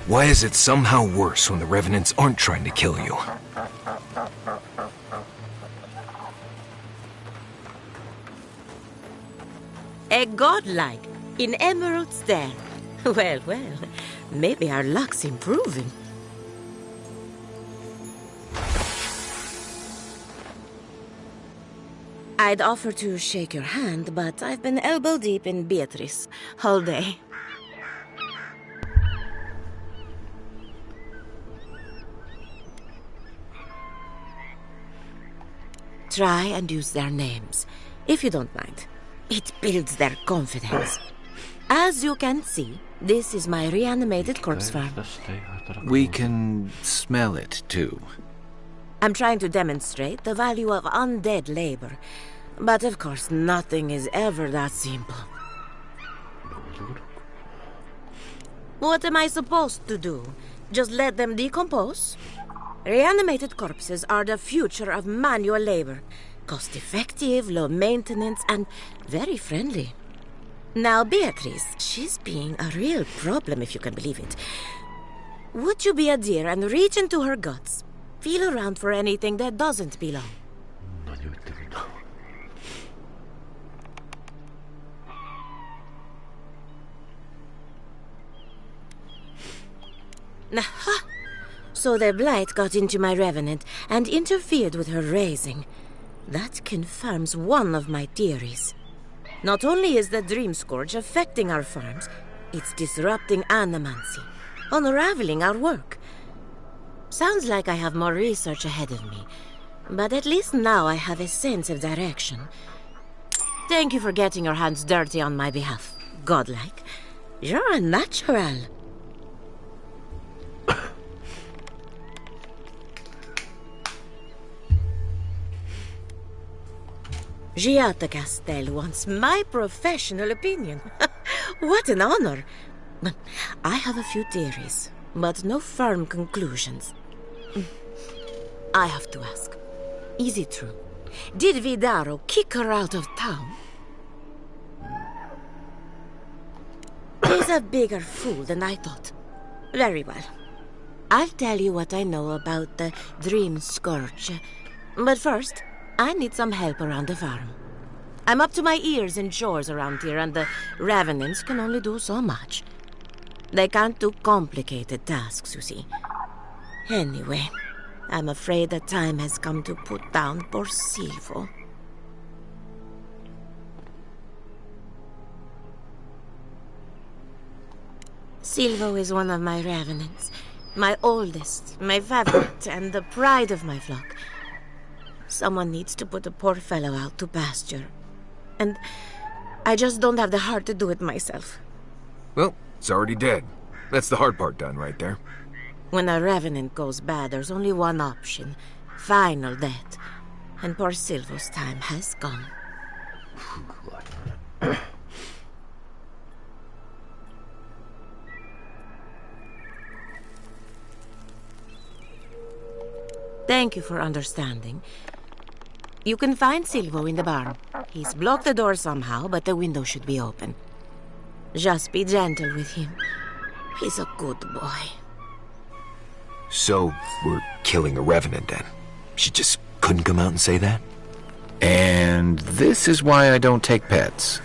Why is it somehow worse when the Revenants aren't trying to kill you? A godlike in Emerald's Den. Well, well, maybe our luck's improving. I'd offer to shake your hand, but I've been elbow deep in Beatrice all day. Try and use their names, if you don't mind. It builds their confidence. As you can see, this is my reanimated corpse farm. We can smell it, too. I'm trying to demonstrate the value of undead labor. But of course, nothing is ever that simple. What am I supposed to do? Just let them decompose? Reanimated corpses are the future of manual labor. Cost-effective, low maintenance, and very friendly. Now, Beatrice, she's being a real problem, if you can believe it. Would you be a dear and reach into her guts? Feel around for anything that doesn't belong. Aha! So the blight got into my revenant and interfered with her raising. That confirms one of my theories. Not only is the Dream Scourge affecting our farms, it's disrupting animancy, unraveling our work. Sounds like I have more research ahead of me, but at least now I have a sense of direction. Thank you for getting your hands dirty on my behalf, godlike. You're a natural. Giata Castel wants my professional opinion. What an honor. I have a few theories, but no firm conclusions. I have to ask, is it true? Did Vidaro kick her out of town? He's a bigger fool than I thought. Very well. I'll tell you what I know about the Dream Scourge. But first, I need some help around the farm. I'm up to my ears in chores around here, and the Revenants can only do so much. They can't do complicated tasks, you see. Anyway, I'm afraid the time has come to put down poor Silvo. Silvo is one of my Revenants. My oldest, my favorite, and the pride of my flock. Someone needs to put the poor fellow out to pasture. And I just don't have the heart to do it myself. Well, it's already dead. That's the hard part done right there. When a revenant goes bad, there's only one option. Final death. And poor Silvo's time has gone. Thank you for understanding. You can find Silvo in the barn. He's blocked the door somehow, but the window should be open. Just be gentle with him. He's a good boy. So, we're killing a revenant then? She just couldn't come out and say that? And this is why I don't take pets.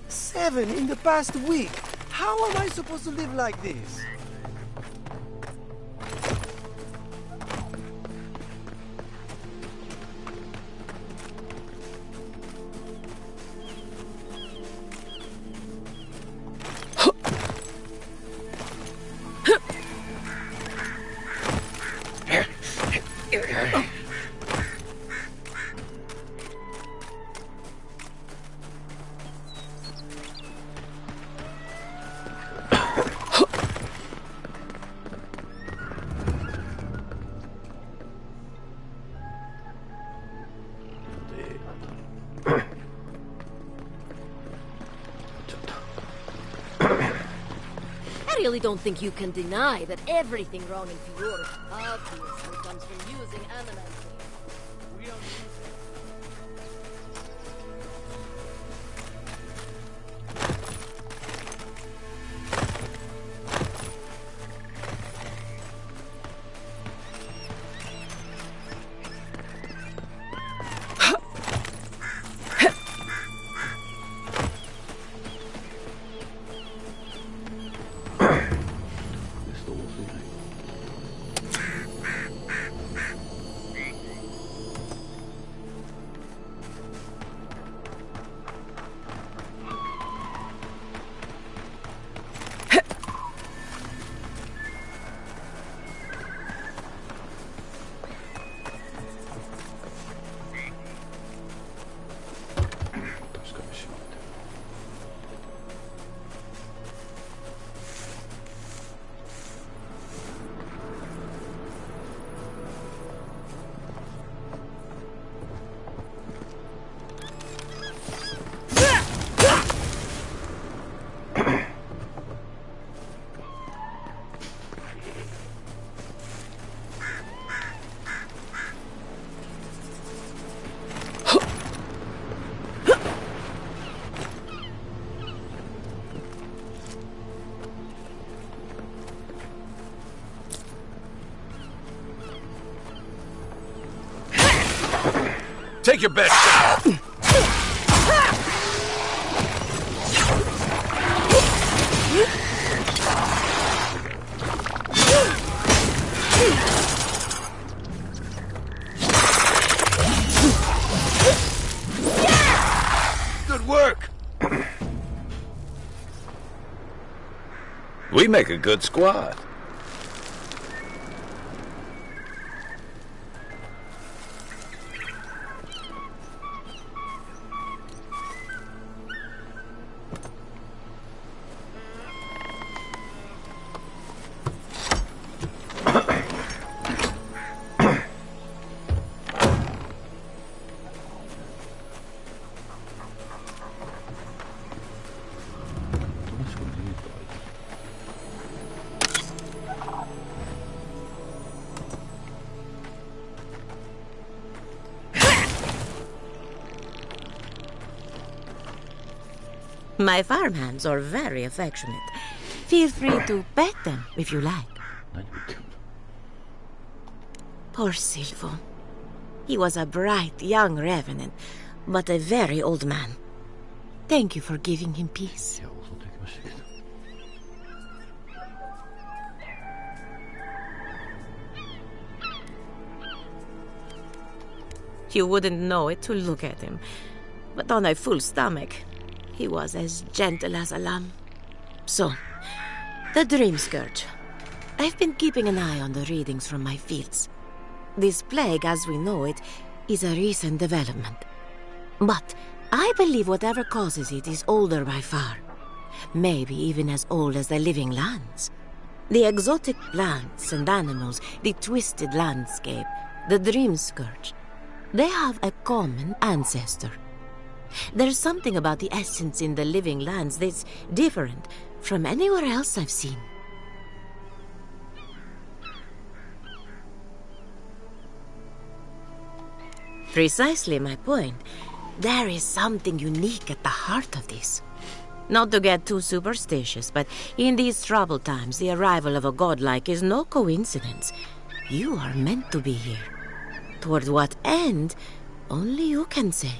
Seven in the past week. How am I supposed to live like this? really don't think you can deny that everything wrong in Fjord obviously comes from using animals. We don't use Take your best shot. Good work. We make a good squad. My farmhands are very affectionate. Feel free to pet them if you like. Poor Silvo. He was a bright young revenant, but a very old man. Thank you for giving him peace. You wouldn't know it to look at him, but on a full stomach, he was as gentle as a lamb. So, the Dream Scourge. I've been keeping an eye on the readings from my fields. This plague, as we know it, is a recent development. But I believe whatever causes it is older by far. Maybe even as old as the living lands. The exotic plants and animals, the twisted landscape, the Dream Scourge. They have a common ancestor. There's something about the essence in the living lands that's different from anywhere else I've seen. Precisely my point. There is something unique at the heart of this. Not to get too superstitious, but in these troubled times, the arrival of a godlike is no coincidence. You are meant to be here. Toward what end, only you can say.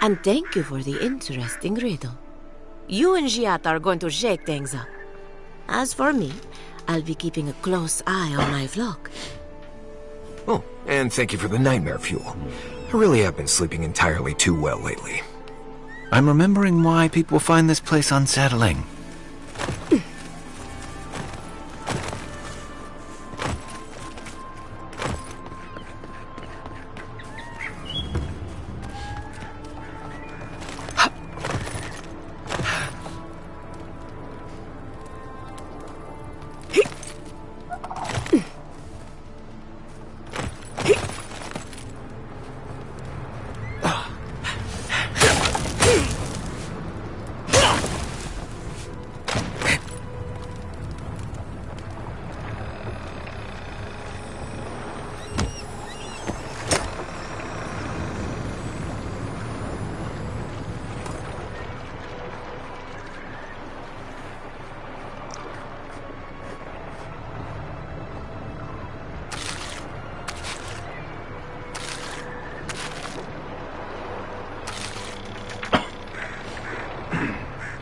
And thank you for the interesting riddle. You and Giat are going to shake things up. As for me, I'll be keeping a close eye on my flock. Oh, and thank you for the nightmare fuel. I really have been sleeping entirely too well lately. I'm remembering why people find this place unsettling.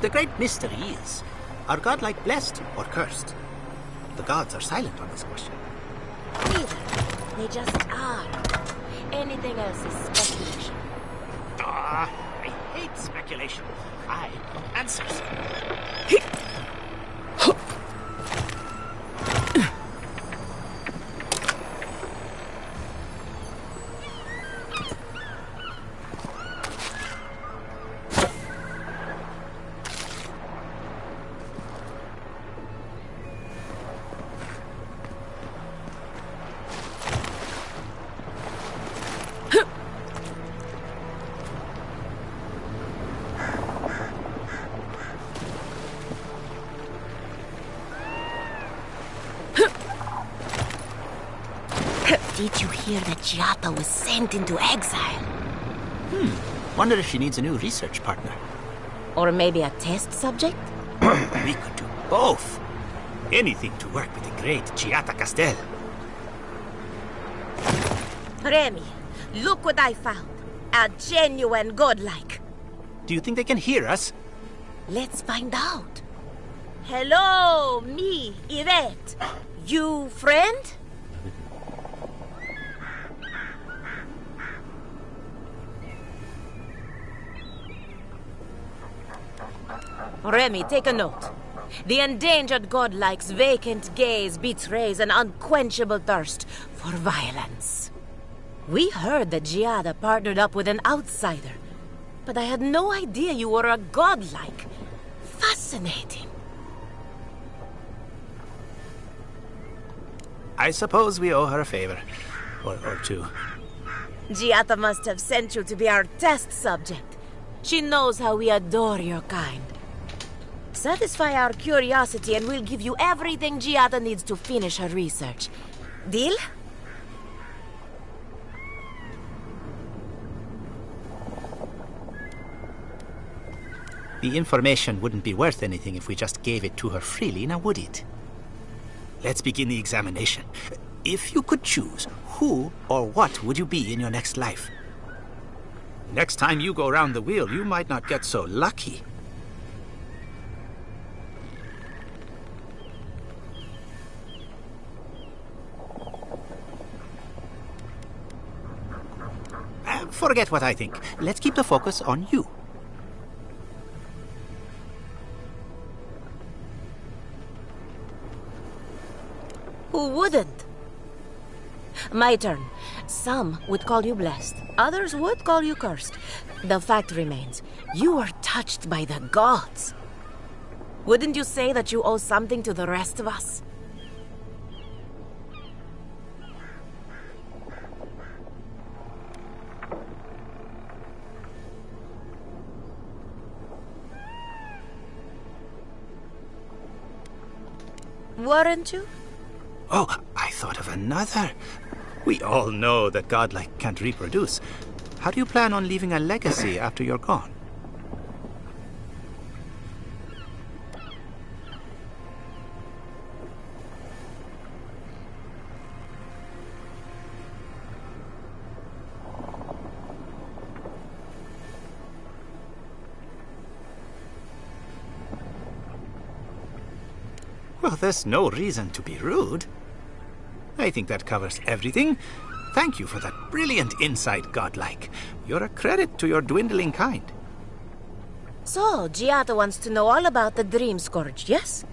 The great mystery is, are godlike blessed or cursed? The gods are silent on this question. Neither. They just are. Anything else is speculation. I hate speculation. I want answers. Did you hear that Giata was sent into exile? Wonder if she needs a new research partner. Or maybe a test subject? We could do both. Anything to work with the great Giata Castel. Remy, look what I found. A genuine godlike. Do you think they can hear us? Let's find out. Hello, me, Yvette. You friend? Remy, take a note. The endangered godlike's vacant gaze betrays an unquenchable thirst for violence. We heard that Giada partnered up with an outsider, but I had no idea you were a godlike. Fascinating. I suppose we owe her a favor. Or two. Giada must have sent you to be our test subject. She knows how we adore your kind. Satisfy our curiosity and we'll give you everything Giada needs to finish her research. Deal? The information wouldn't be worth anything if we just gave it to her freely, now would it? Let's begin the examination. If you could choose, who or what would you be in your next life? Next time you go round the wheel, you might not get so lucky. Forget what I think. Let's keep the focus on you. Who wouldn't? My turn. Some would call you blessed. Others would call you cursed. The fact remains, you are touched by the gods. Wouldn't you say that you owe something to the rest of us? Weren't you? Oh, I thought of another. We all know that godlike can't reproduce. How do you plan on leaving a legacy after you're gone? Well, there's no reason to be rude. I think that covers everything. Thank you for that brilliant insight, godlike. You're a credit to your dwindling kind. So, Giada wants to know all about the Dream Scourge, yes?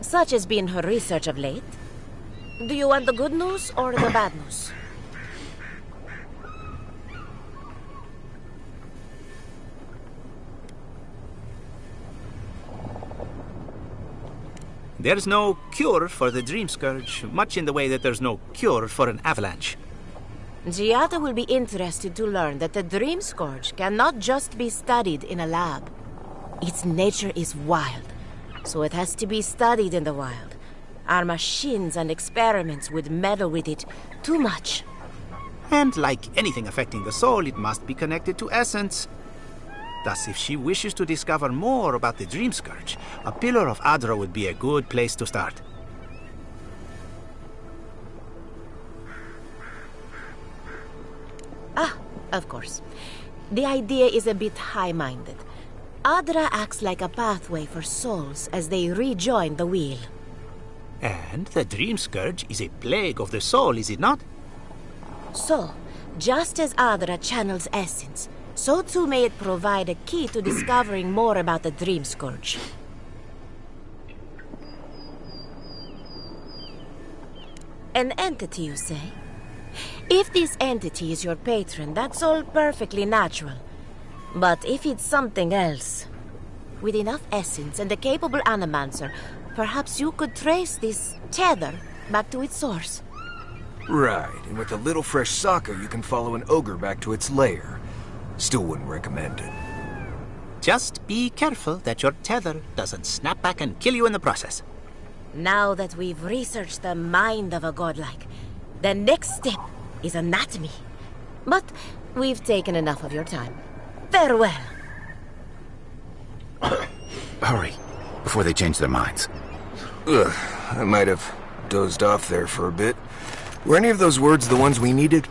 Such has been her research of late. Do you want the good news or the bad news? There's no cure for the Dream Scourge, much in the way that there's no cure for an avalanche. Giada will be interested to learn that the Dream Scourge cannot just be studied in a lab. Its nature is wild, so it has to be studied in the wild. Our machines and experiments would meddle with it too much. And like anything affecting the soul, it must be connected to essence. Thus, if she wishes to discover more about the Dream Scourge, a Pillar of Adra would be a good place to start. Ah, of course. The idea is a bit high-minded. Adra acts like a pathway for souls as they rejoin the wheel. And the Dream Scourge is a plague of the soul, is it not? So, just as Adra channels essence, so too may it provide a key to discovering more about the Dream Scourge. An entity, you say? If this entity is your patron, that's all perfectly natural. But if it's something else, with enough essence and a capable animancer, perhaps you could trace this tether back to its source. Right, and with a little fresh soccer, you can follow an ogre back to its lair. Still wouldn't recommend it. Just be careful that your tether doesn't snap back and kill you in the process. Now that we've researched the mind of a godlike, the next step is anatomy. But we've taken enough of your time. Farewell. Hurry, before they change their minds. Ugh, I might have dozed off there for a bit. Were any of those words the ones we needed?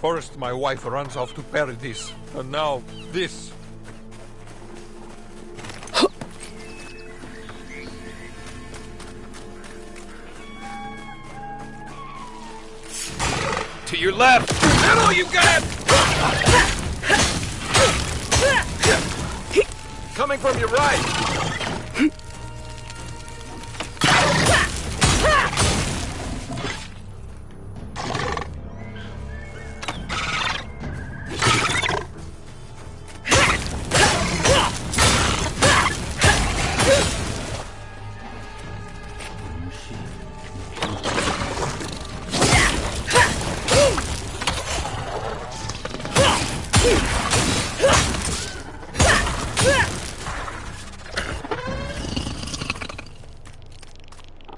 First, my wife runs off to paradise, and now this. To your left! Middle, you got it! Coming from your right!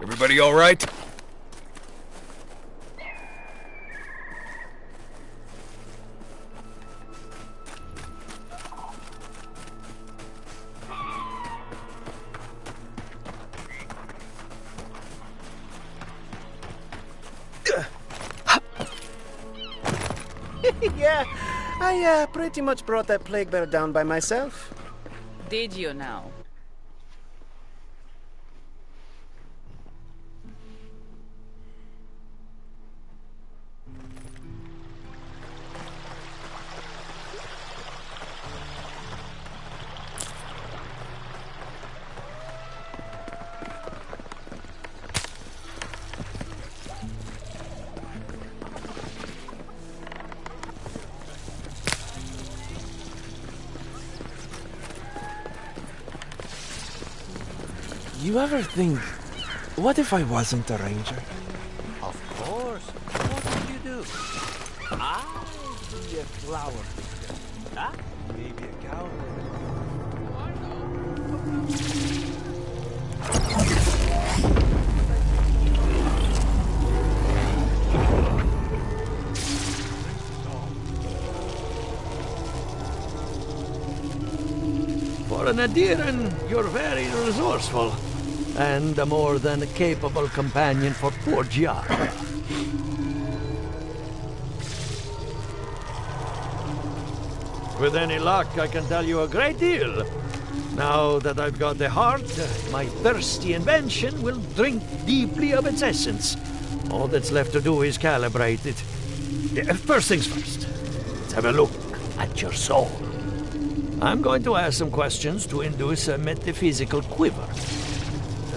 Everybody all right? Yeah, I pretty much brought that plague bear down by myself. Did you now? You ever think, what if I wasn't a ranger? Of course. What would you do? I'd be a flower picker. Huh? Maybe a cowboy. For an Adiran, you're very resourceful, and a more than capable companion for poor Giara. With any luck, I can tell you a great deal. Now that I've got the heart, my thirsty invention will drink deeply of its essence. All that's left to do is calibrate it. First things first, let's have a look at your soul. I'm going to ask some questions to induce a metaphysical quiver.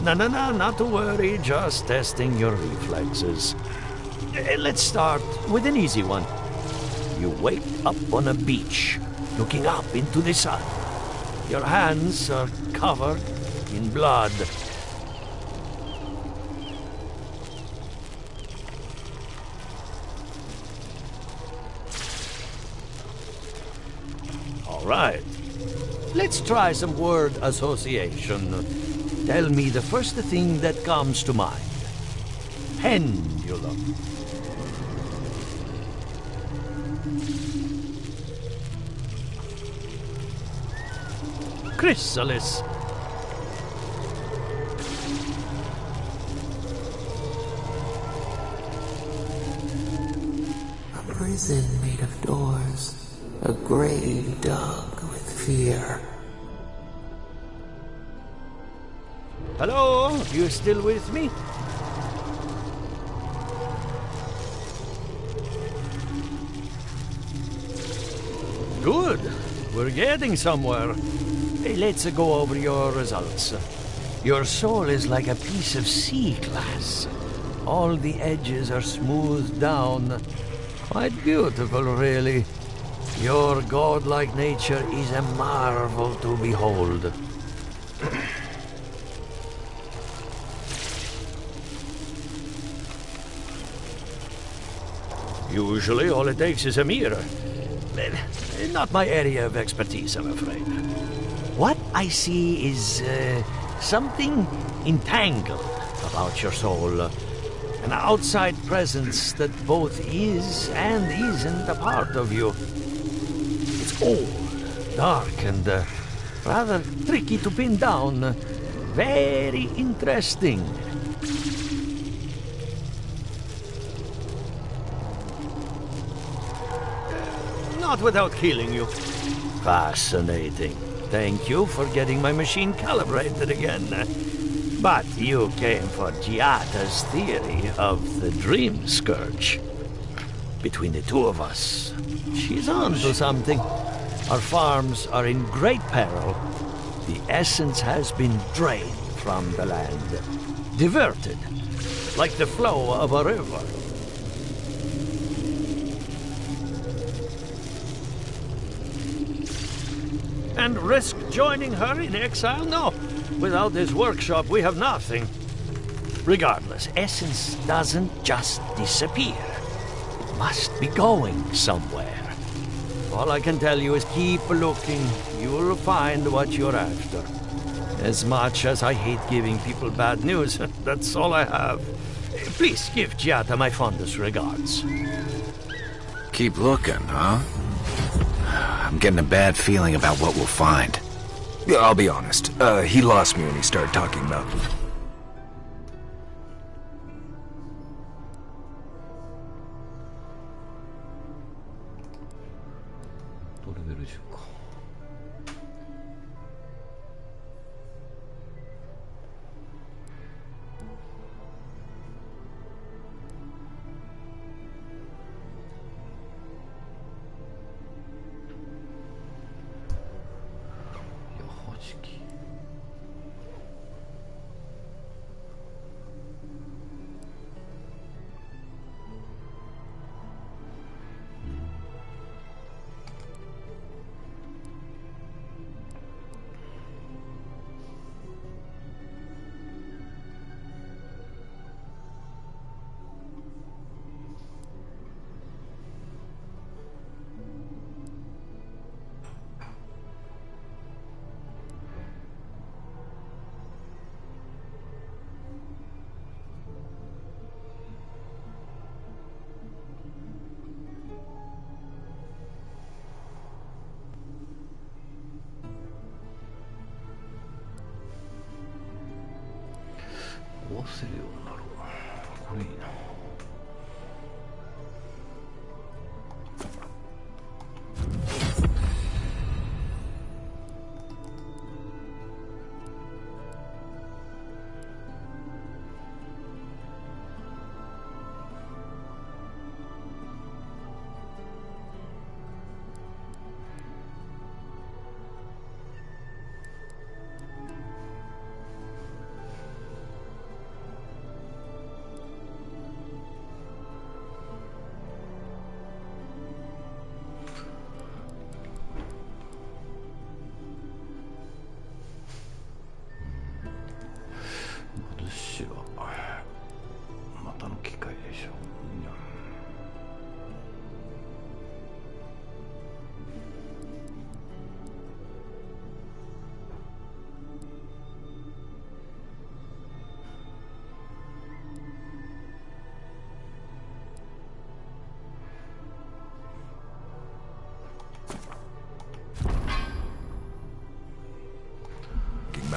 No, not to worry, just testing your reflexes. Let's start with an easy one. You wake up on a beach, looking up into the sun. Your hands are covered in blood. All right. Let's try some word association. Tell me the first thing that comes to mind. Pendulum. Chrysalis. A prison made of doors, a grave dug with fear. Hello? You still with me? Good. We're getting somewhere. Hey, let's go over your results. Your soul is like a piece of sea glass. All the edges are smoothed down. Quite beautiful, really. Your godlike nature is a marvel to behold. Usually, all it takes is a mirror. Not my area of expertise, I'm afraid. What I see is something entangled about your soul. An outside presence that both is and isn't a part of you. It's old, dark, and rather tricky to pin down. Very interesting. Not without killing you. Fascinating. Thank you for getting my machine calibrated again. But you came for Giata's theory of the Dream Scourge. Between the two of us, she's onto something. Our farms are in great peril. The essence has been drained from the land. Diverted, like the flow of a river. And risk joining her in exile? No. Without this workshop, we have nothing. Regardless, essence doesn't just disappear. It must be going somewhere. All I can tell you is keep looking. You'll find what you're after. As much as I hate giving people bad news, that's all I have. Please give Giata my fondest regards. Keep looking, huh? I'm getting a bad feeling about what we'll find. Yeah, I'll be honest. He lost me when he started talking about...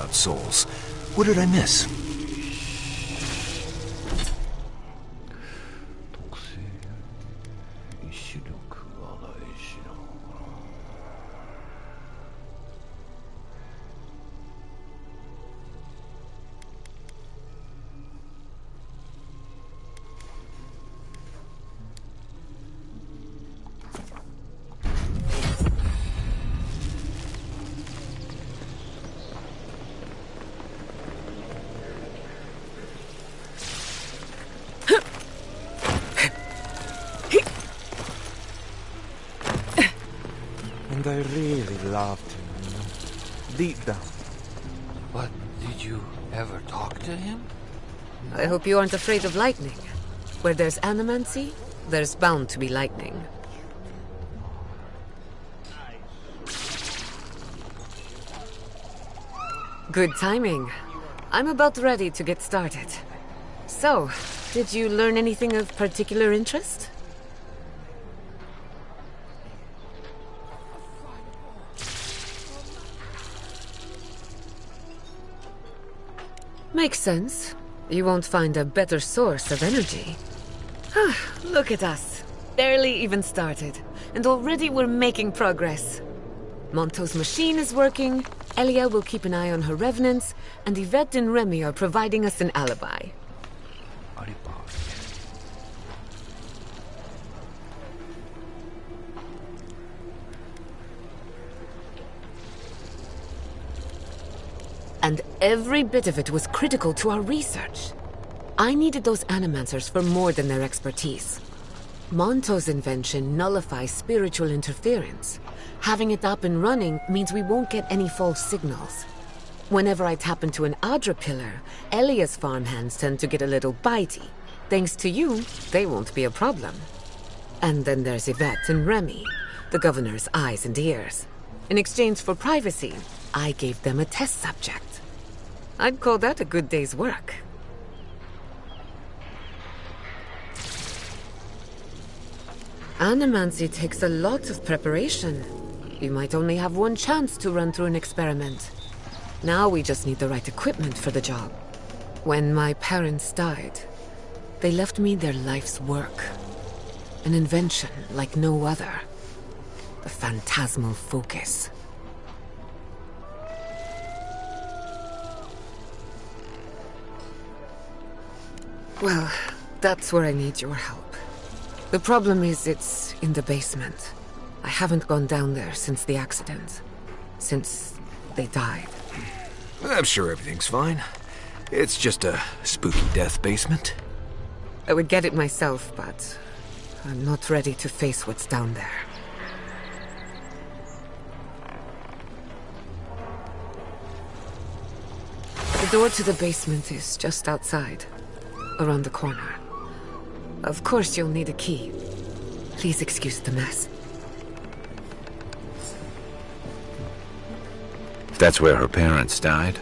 about souls. What did I miss? And I really loved him, you know, deep down. But did you ever talk to him? I hope you aren't afraid of lightning. Where there's animancy, there's bound to be lightning. Good timing. I'm about ready to get started. So, did you learn anything of particular interest? Makes sense. You won't find a better source of energy. Look at us. Barely even started. And already we're making progress. Monto's machine is working, Elia will keep an eye on her revenants, and Yvette and Remy are providing us an alibi. And every bit of it was critical to our research. I needed those animancers for more than their expertise. Monto's invention nullifies spiritual interference. Having it up and running means we won't get any false signals. Whenever I tap into an Adra pillar, Elia's farmhands tend to get a little bitey. Thanks to you, they won't be a problem. And then there's Yvette and Remy, the governor's eyes and ears. In exchange for privacy, I gave them a test subject. I'd call that a good day's work. Animancy takes a lot of preparation. You might only have one chance to run through an experiment. Now we just need the right equipment for the job. When my parents died, they left me their life's work. An invention like no other. The phantasmal focus. Well, that's where I need your help. The problem is it's in the basement. I haven't gone down there since the accident. Since they died. I'm sure everything's fine. It's just a spooky death basement. I would get it myself, but I'm not ready to face what's down there. The door to the basement is just outside, around the corner. Of course you'll need a key. Please excuse the mess. If that's where her parents died,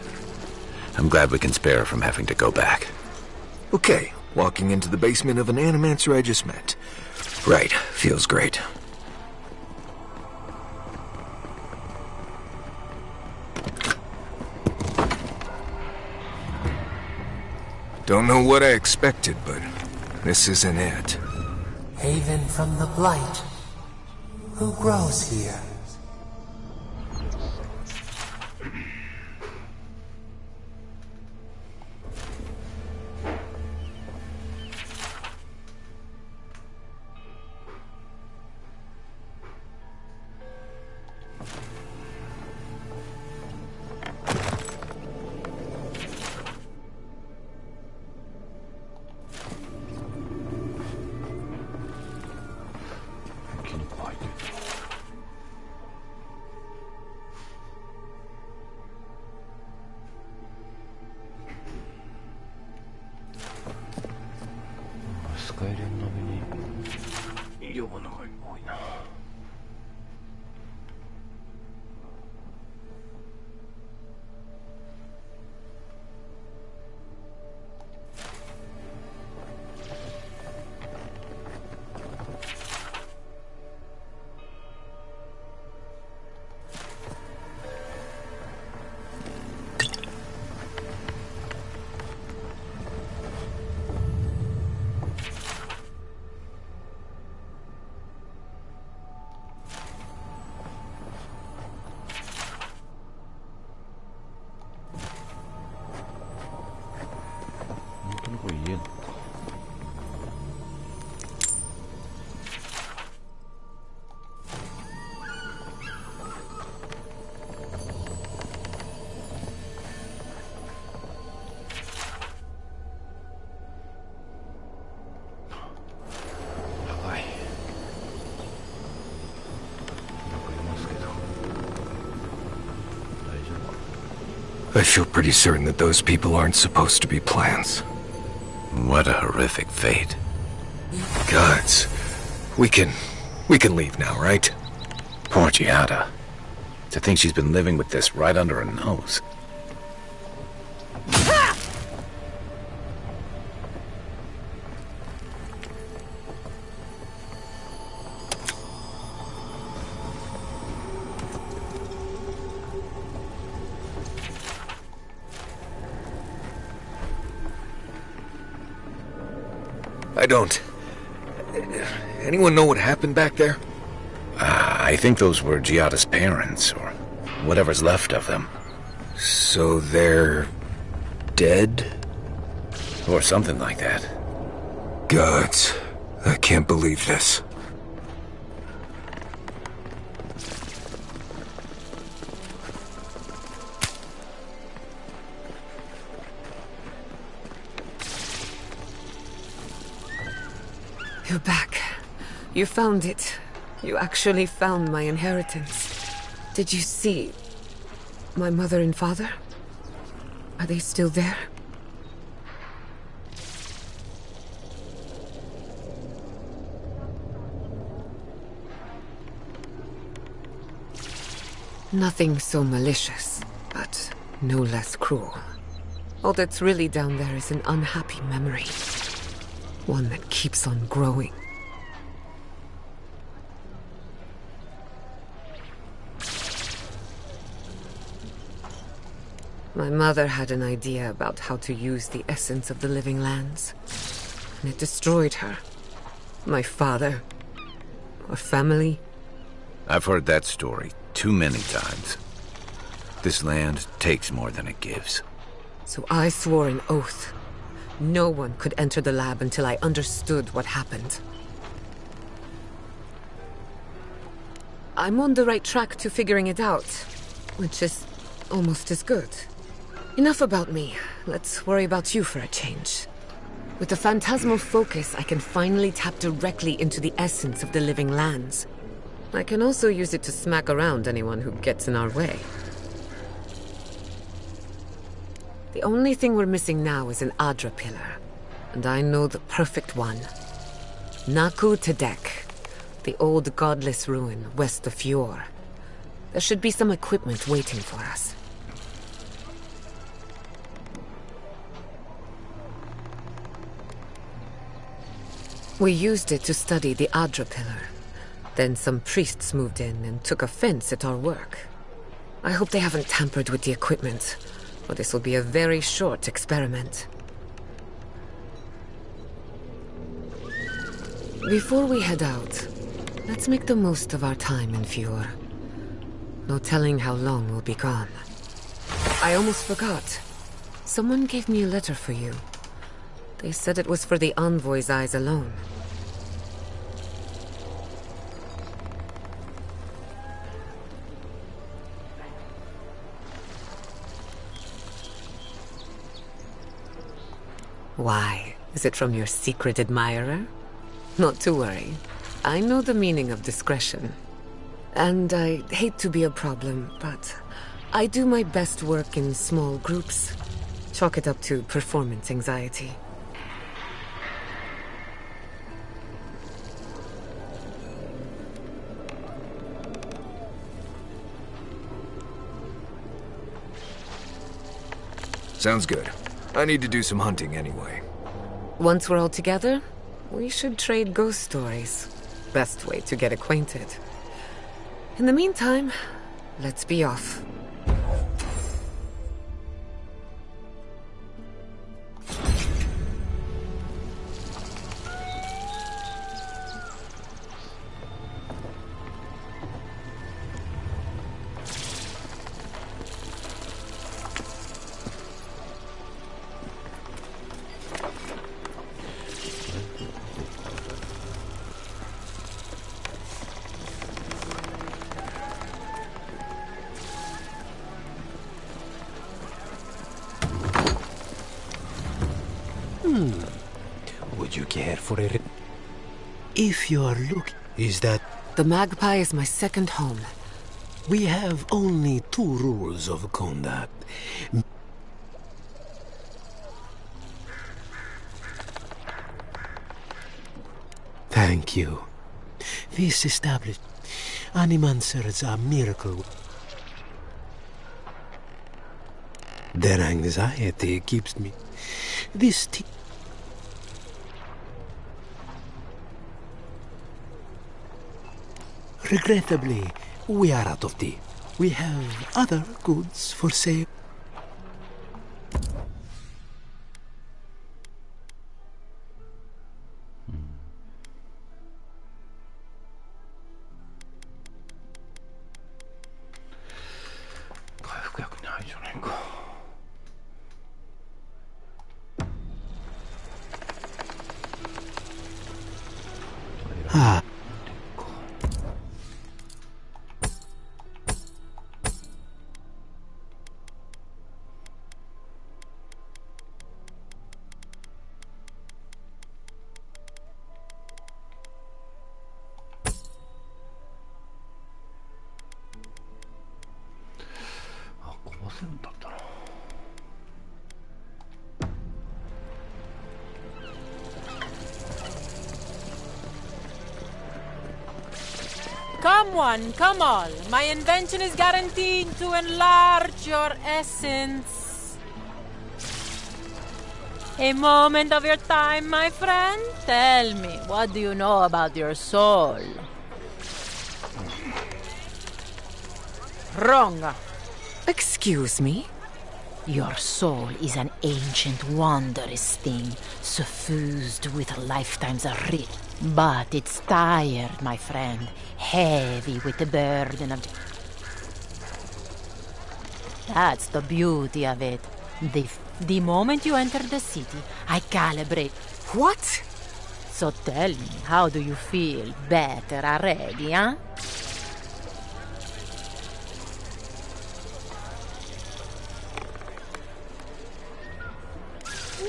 I'm glad we can spare her from having to go back. Okay, walking into the basement of an animancer I just met. Right, feels great. Don't know what I expected, but this isn't it. Haven from the Blight. Who grows here? I feel pretty certain that those people aren't supposed to be plants. What a horrific fate. Gods. We can leave now, right? Poor Giada. To think she's been living with this right under her nose. I don't. Anyone know what happened back there? I think those were Giada's parents, or whatever's left of them. So they're dead? Or something like that. Gods, I can't believe this. You're back. You found it. You actually found my inheritance. Did you see my mother and father? Are they still there? Nothing so malicious, but no less cruel. All that's really down there is an unhappy memory. One that keeps on growing. My mother had an idea about how to use the essence of the living lands, and it destroyed her. My father, our family. I've heard that story too many times. This land takes more than it gives. So I swore an oath. No one could enter the lab until I understood what happened. I'm on the right track to figuring it out, which is almost as good. Enough about me. Let's worry about you for a change. With the phantasmal focus, I can finally tap directly into the essence of the living lands. I can also use it to smack around anyone who gets in our way. The only thing we're missing now is an Adra pillar, and I know the perfect one. Naku Tedek, the old godless ruin west of Fjord. There should be some equipment waiting for us. We used it to study the Adra pillar. Then some priests moved in and took offense at our work. I hope they haven't tampered with the equipment, or this will be a very short experiment. Before we head out, let's make the most of our time in Fjord. No telling how long we'll be gone. I almost forgot. Someone gave me a letter for you. They said it was for the envoy's eyes alone. Why? Is it from your secret admirer? Not to worry. I know the meaning of discretion. And I hate to be a problem, but I do my best work in small groups. Chalk it up to performance anxiety. Sounds good. I need to do some hunting anyway. Once we're all together, we should trade ghost stories. Best way to get acquainted. In the meantime, let's be off. Would you care for a... If you are looking... Is that... The Magpie is my second home. We have only 2 rules of conduct. Thank you. This established Animancers are miracle. Their anxiety keeps me. This Regrettably, we are out of tea. We have other goods for sale. Ah. Come one, come all. My invention is guaranteed to enlarge your essence. A moment of your time, my friend. Tell me, what do you know about your soul? Wrong. Excuse me? Your soul is an ancient, wondrous thing, suffused with lifetimes of risk. But it's tired, my friend, heavy with the burden of... That's the beauty of it. The moment you enter the city, I calibrate... What? So tell me, how do you feel? Better already, huh?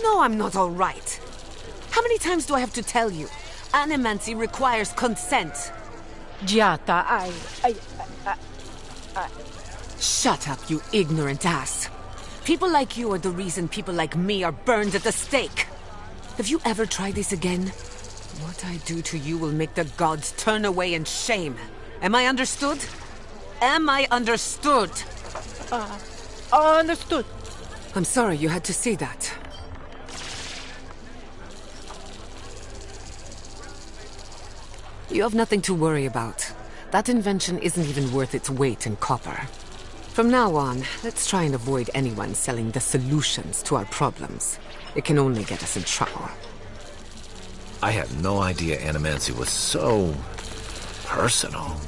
No, I'm not all right. How many times do I have to tell you? Animancy requires consent. Giata, I... Shut up, you ignorant ass. People like you are the reason people like me are burned at the stake. Have you ever tried this again? What I do to you will make the gods turn away in shame. Am I understood? Am I understood? Understood. I'm sorry you had to see that. You have nothing to worry about. That invention isn't even worth its weight in copper. From now on, let's try and avoid anyone selling the solutions to our problems. It can only get us in trouble. I had no idea animancy was so... personal.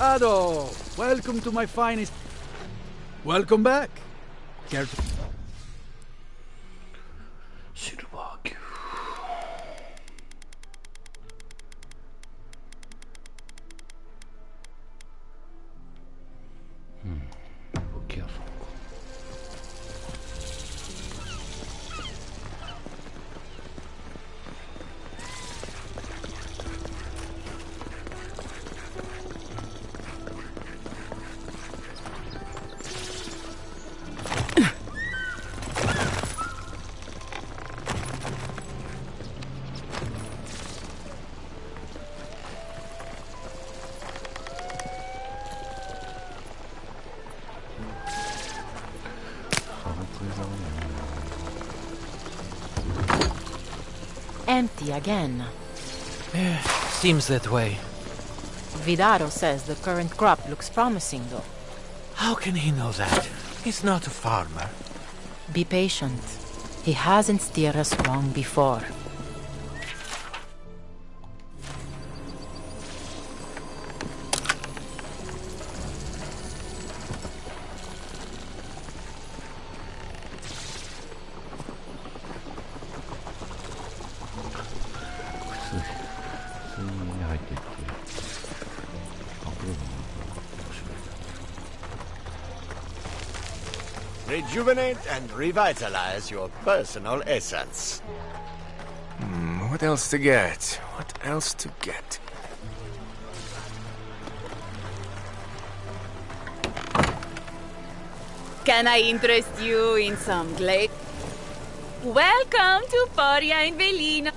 Ado, welcome to my finest. Welcome back. Care to... Empty again. Seems that way. Vidaro says the current crop looks promising, though. How can he know that? He's not a farmer. Be patient. He hasn't steered us wrong before. Rejuvenate and revitalize your personal essence. What else to get? What else to get? Can I interest you in some glade? Welcome to Poria in Velina.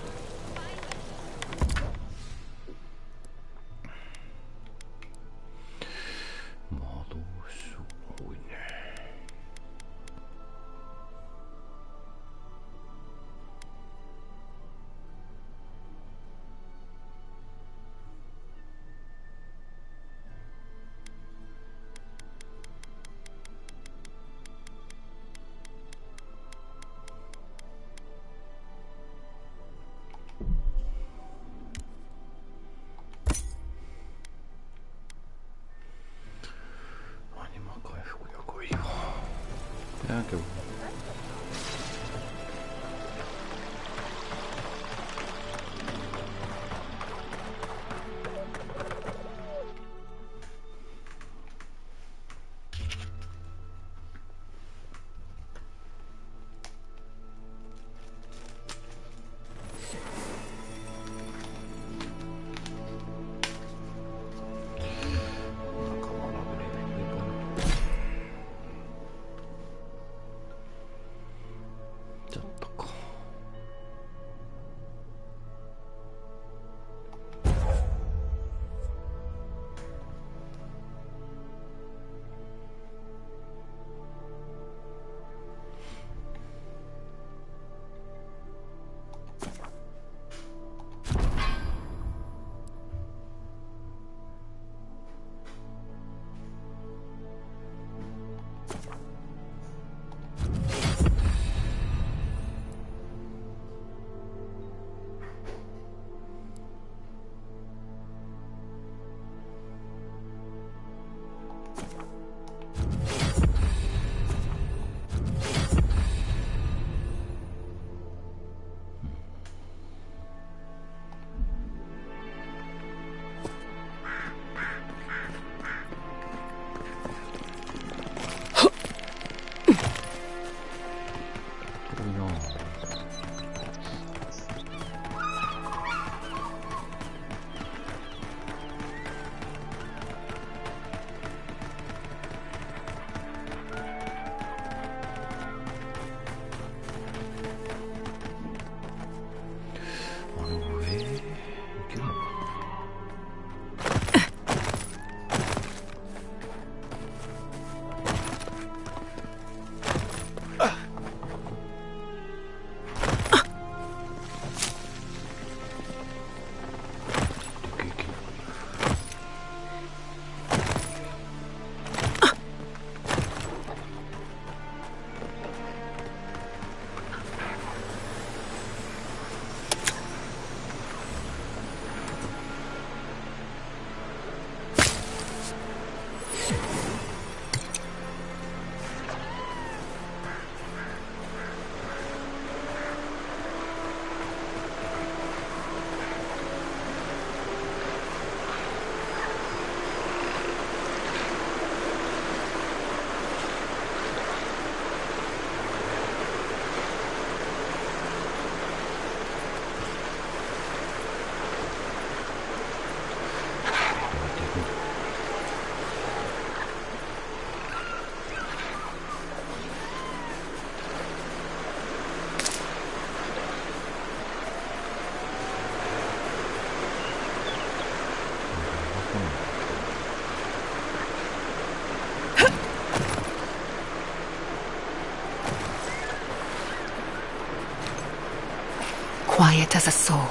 Quiet as a soul.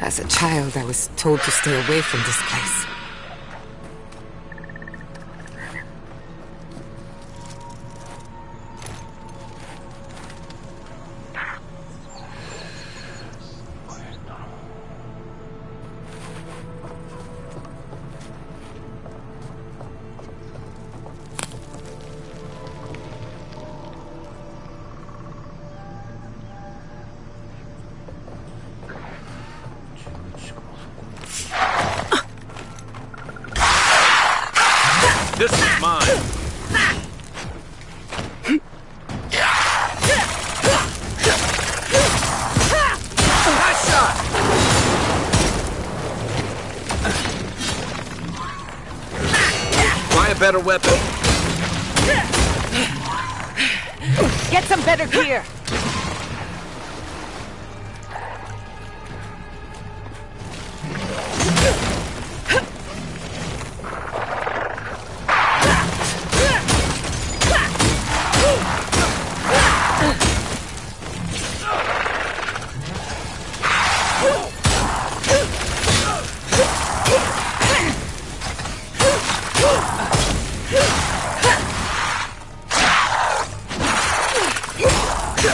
As a child, I was told to stay away from this place. This is mine. Nice shot! Buy a better weapon. Get some better gear.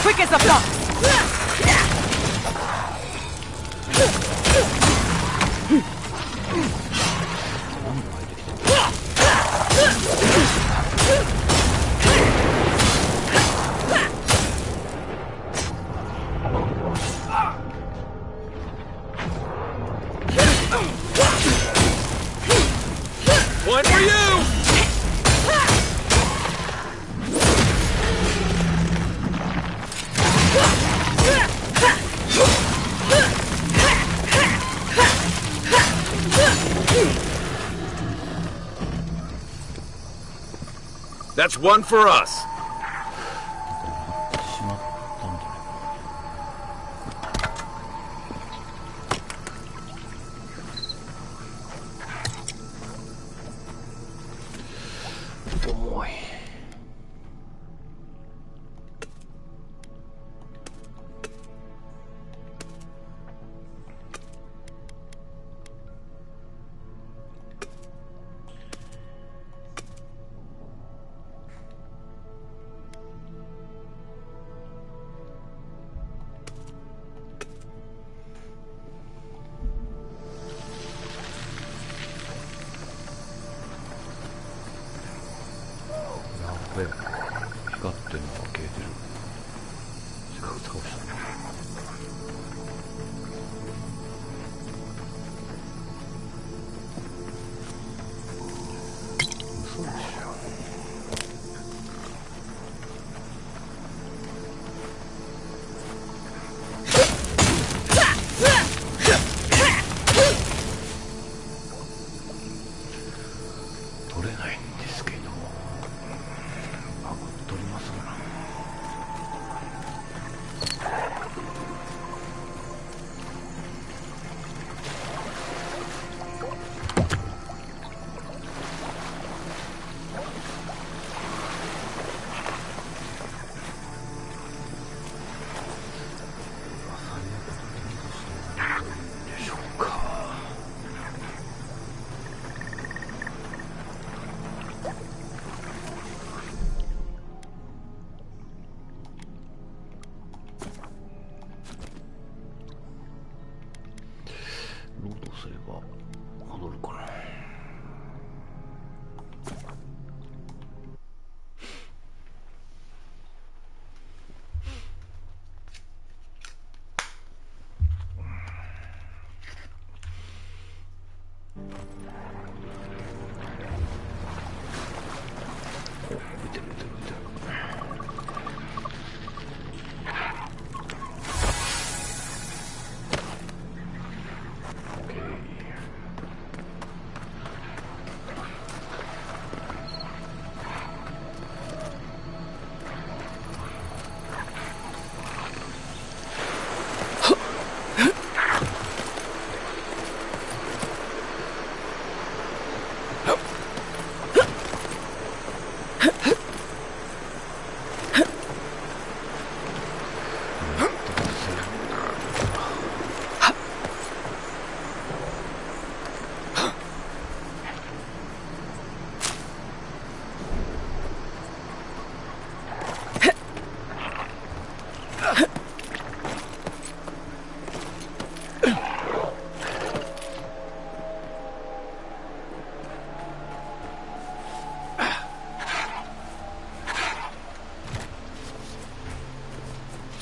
Quick as a fox! One for you! That's one for us.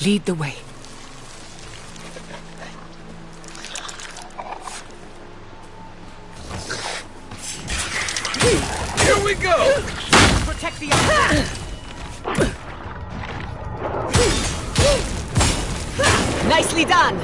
Lead the way. Here we go! Protect the island! Nicely done!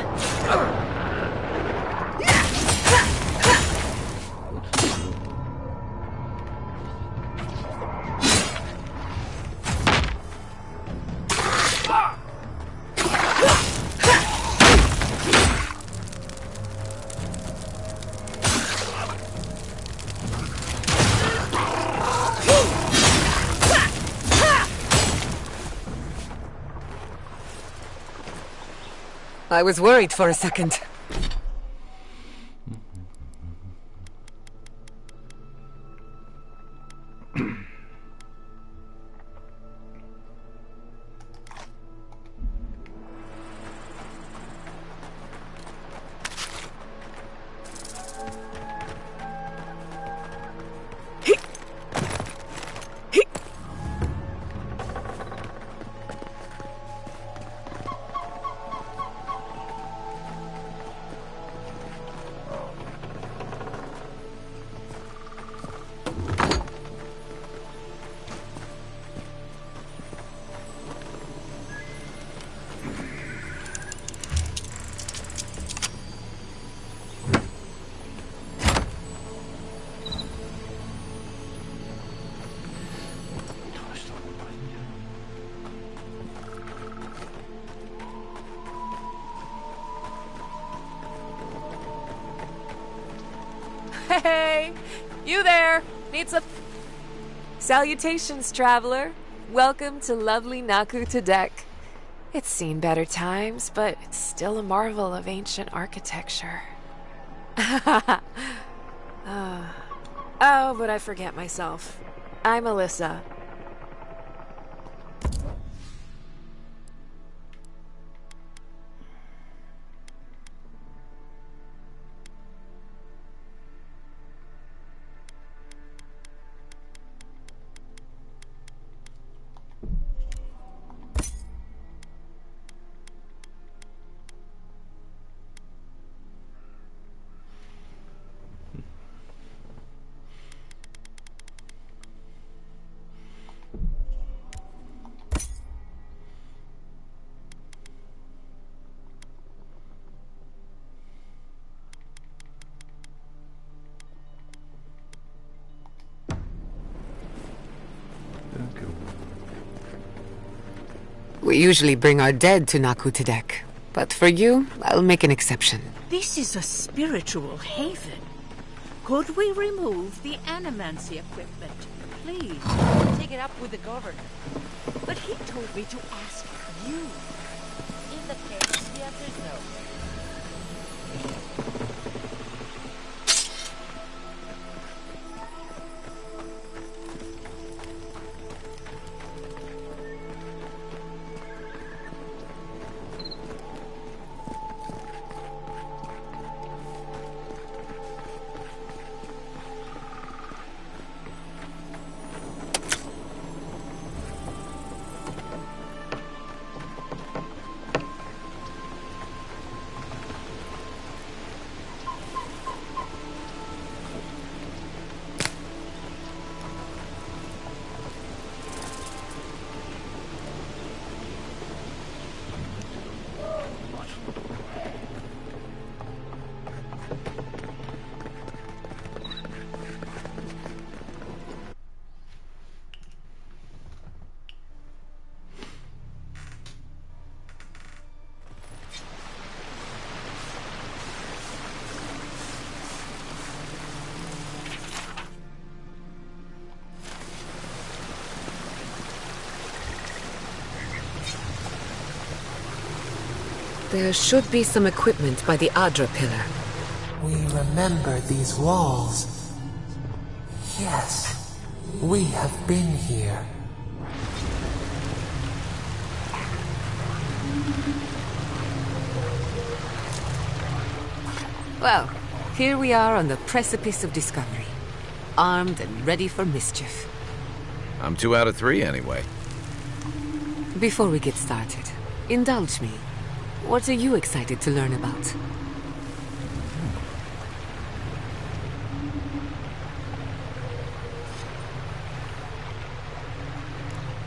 I was worried for a second. Hey! You there! Need some... Salutations, traveler. Welcome to lovely Naku Tedek. It's seen better times, but it's still a marvel of ancient architecture. Oh, but I forget myself. I'm Alyssa. We usually bring our dead to Naku Tedek, but for you, I'll make an exception. This is a spiritual haven. Could we remove the animancy equipment, please? Take it up with the governor. But he told me to ask you. In that case, the answer is no. There should be some equipment by the Adra pillar. We remember these walls. Yes, we have been here. Well, here we are on the precipice of discovery. Armed and ready for mischief. I'm 2 out of 3 anyway. Before we get started, indulge me. What are you excited to learn about?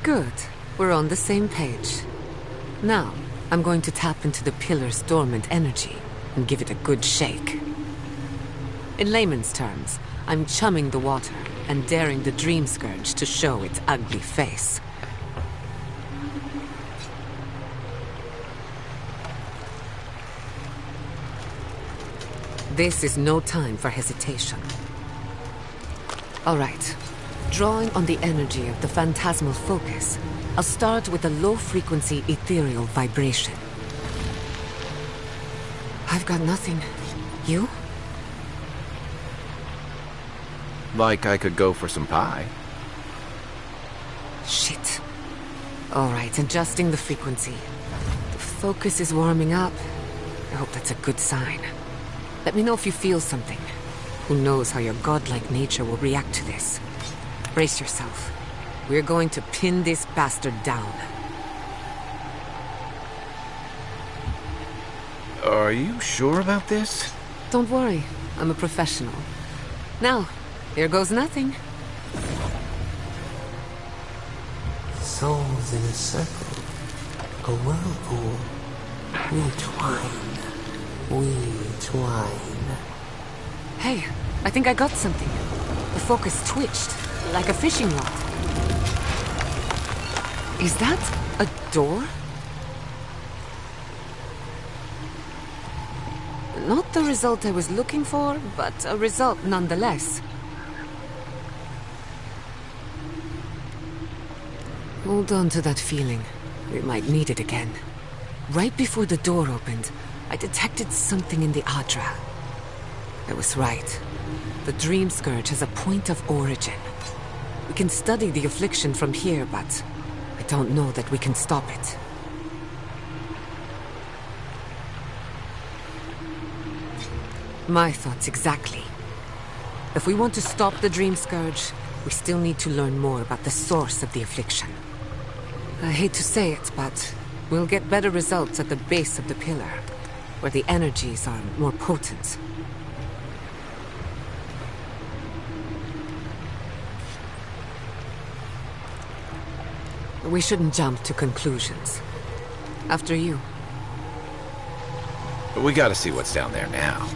Good. We're on the same page. Now, I'm going to tap into the pillar's dormant energy and give it a good shake. In layman's terms, I'm chumming the water and daring the Dream Scourge to show its ugly face. This is no time for hesitation. All right. Drawing on the energy of the phantasmal focus, I'll start with a low-frequency ethereal vibration. I've got nothing. You? Like I could go for some pie. Shit. All right, adjusting the frequency. The focus is warming up. I hope that's a good sign. Let me know if you feel something. Who knows how your godlike nature will react to this. Brace yourself. We're going to pin this bastard down. Are you sure about this? Don't worry. I'm a professional. Now, here goes nothing. Souls in a circle. A whirlpool. We twine. We twine. Hey, I think I got something. The focus twitched, like a fishing rod. Is that a door? Not the result I was looking for, but a result nonetheless. Hold on to that feeling. We might need it again. Right before the door opened, I detected something in the Adra. I was right. The Dream Scourge has a point of origin. We can study the affliction from here, but I don't know that we can stop it. My thoughts exactly. If we want to stop the Dream Scourge, we still need to learn more about the source of the affliction. I hate to say it, but we'll get better results at the base of the pillar, where the energies are more potent. We shouldn't jump to conclusions. After you. We gotta see what's down there now.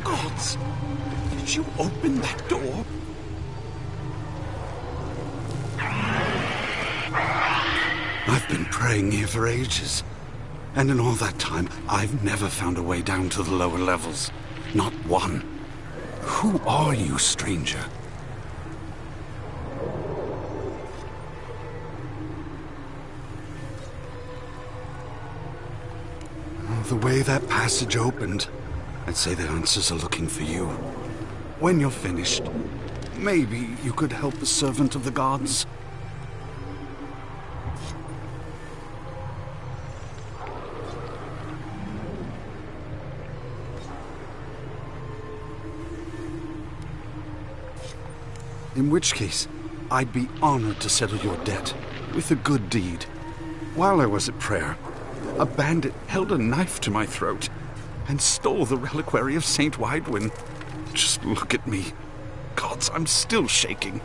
Gods! Did you open that door? I've been praying here for ages. And in all that time, I've never found a way down to the lower levels. Not one. Who are you, stranger? The way that passage opened, I'd say the answers are looking for you. When you're finished, maybe you could help a servant of the gods. In which case, I'd be honored to settle your debt with a good deed. While I was at prayer, a bandit held a knife to my throat and stole the reliquary of Saint Widwin. Just look at me. Gods, I'm still shaking.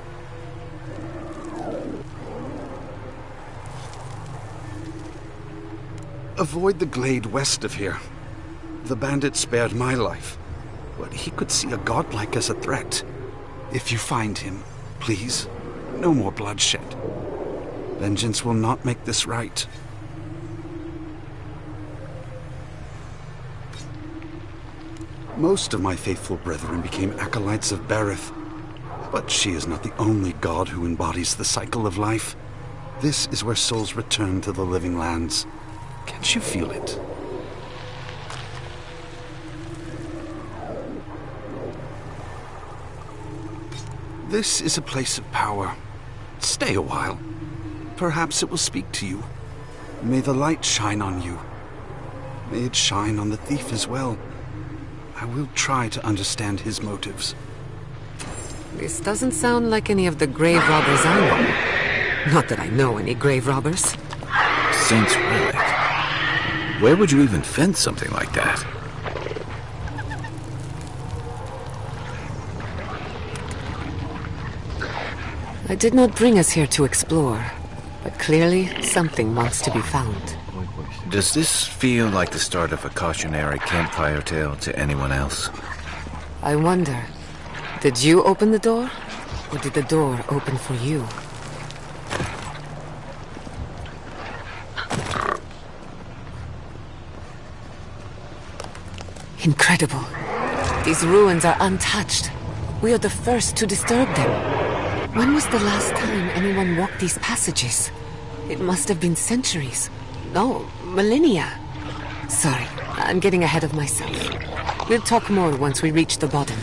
Avoid the glade west of here. The bandit spared my life, but he could see a godlike as a threat. If you find him, please, no more bloodshed. Vengeance will not make this right. Most of my faithful brethren became acolytes of Berith, but she is not the only god who embodies the cycle of life. This is where souls return to the living lands. Can't you feel it? This is a place of power. Stay a while. Perhaps it will speak to you. May the light shine on you. May it shine on the thief as well. I will try to understand his motives. This doesn't sound like any of the grave robbers I know. Not that I know any grave robbers. Saint's Relic. Where would you even find something like that? I did not bring us here to explore, but clearly something wants to be found. Does this feel like the start of a cautionary campfire tale to anyone else? I wonder, did you open the door? Or did the door open for you? Incredible. These ruins are untouched. We are the first to disturb them. When was the last time anyone walked these passages? It must have been centuries. No, millennia. Sorry, I'm getting ahead of myself. We'll talk more once we reach the bottom.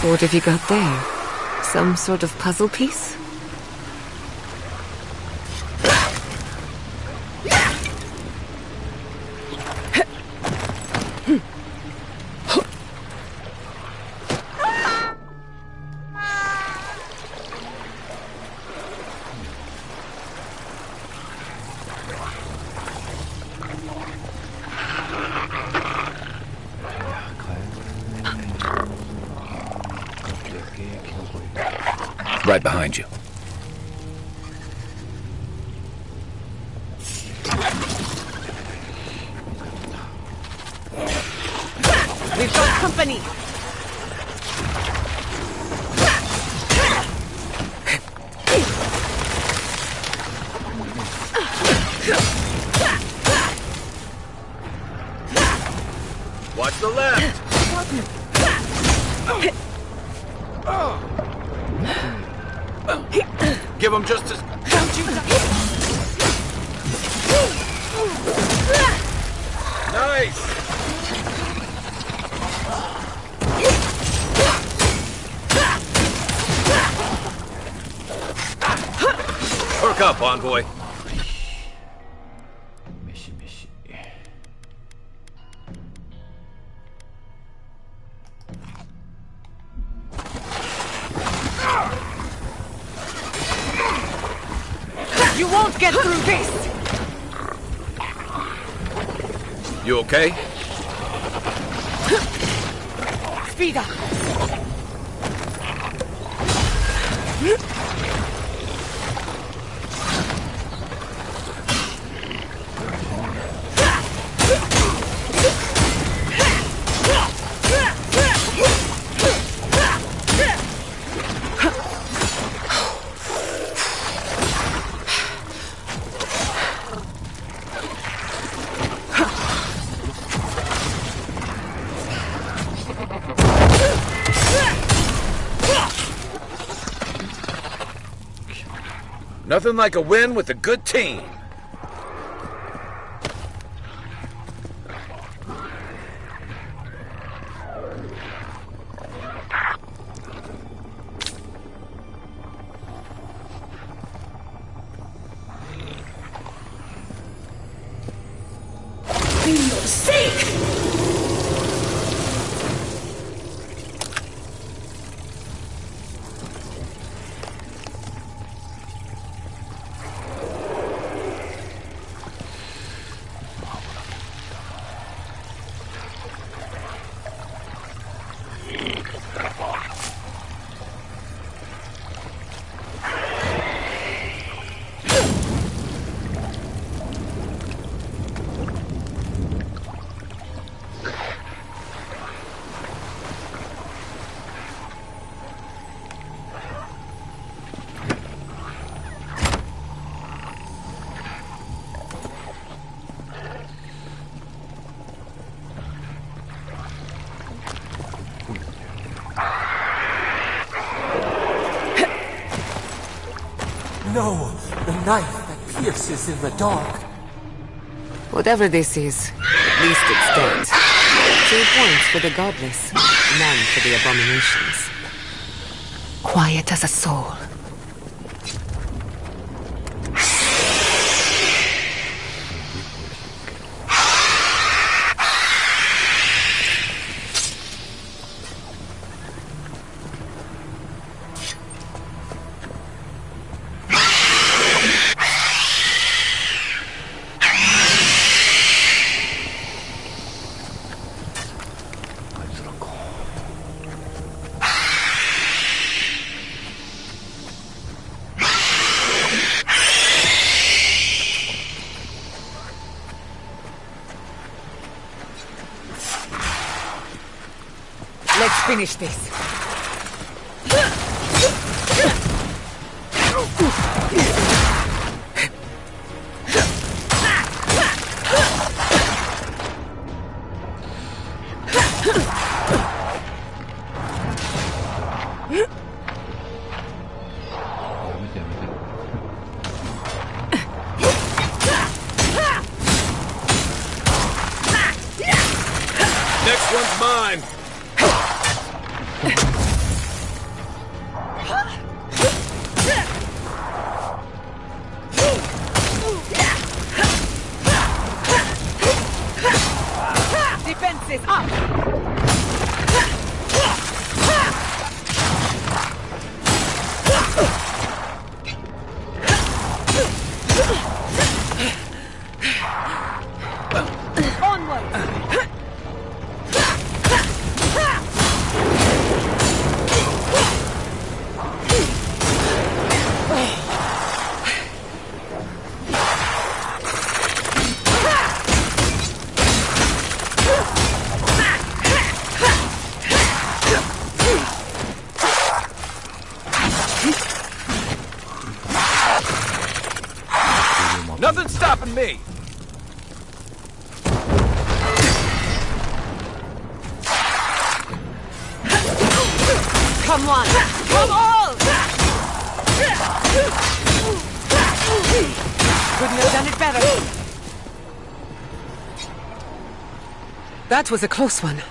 What have you got there? Some sort of puzzle piece? Right behind you. We've got company! Watch the left! Give him just as... Don't you... Nice! Perk up, envoy. You won't get through this! You okay? Speed up! Nothing like a win with a good team. For your sake! No, the knife that pierces in the dark. Whatever this is, at least it's dead. 2 points for the godless, none for the abominations. Quiet as a soul. Let's finish this. Next one's mine. Defenses up! Nothing's stopping me. Come on! Come on! Couldn't have done it better. That was a close one.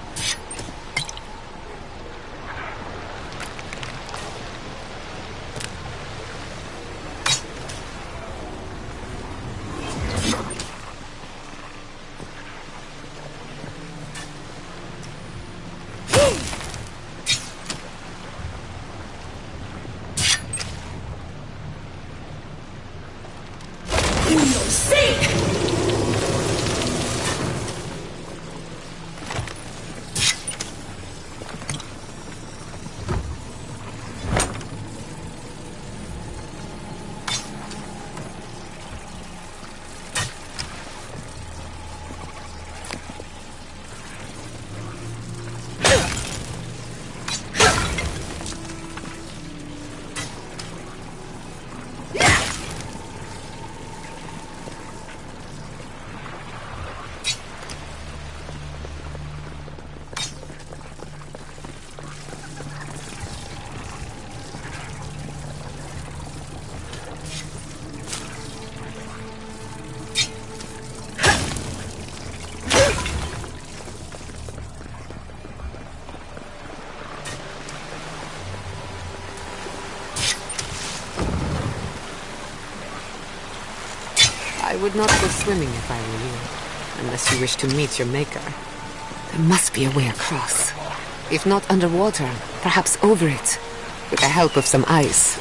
would not go swimming if I were you, unless you wish to meet your maker. There must be a way across. If not underwater, perhaps over it, with the help of some ice.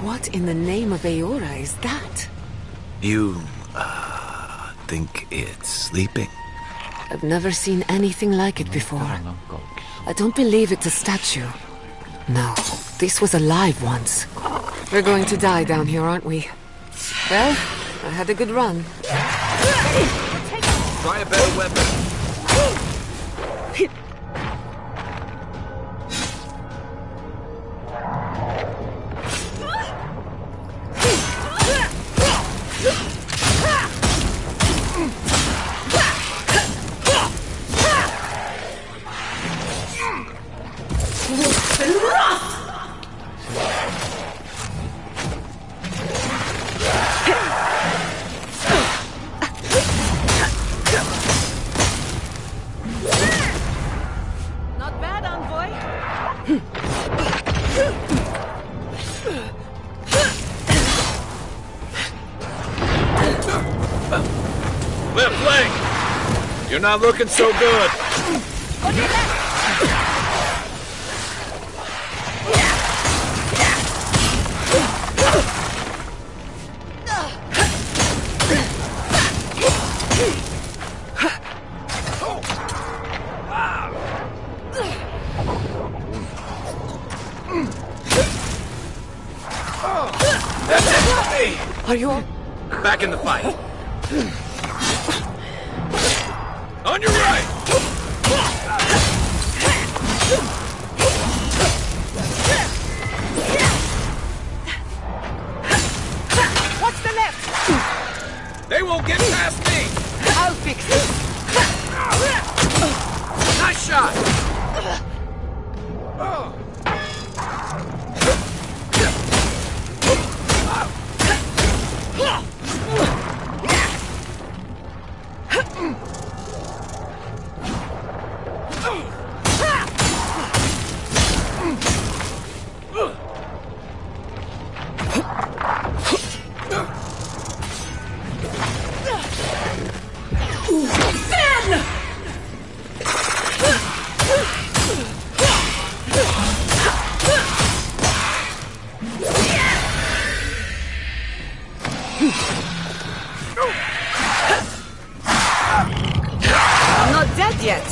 What in the name of Aora is that? You, think it's sleeping? I've never seen anything like it before. I don't believe it's a statue. No, this was alive once. We're going to die down here, aren't we? Well, I had a good run. Try a better weapon. Left leg! You're not looking so good. That's it for me! Are you all... Back in the fight. On your right! What's the left? They won't get past me! I'll fix it. Nice shot! I'm not dead yet.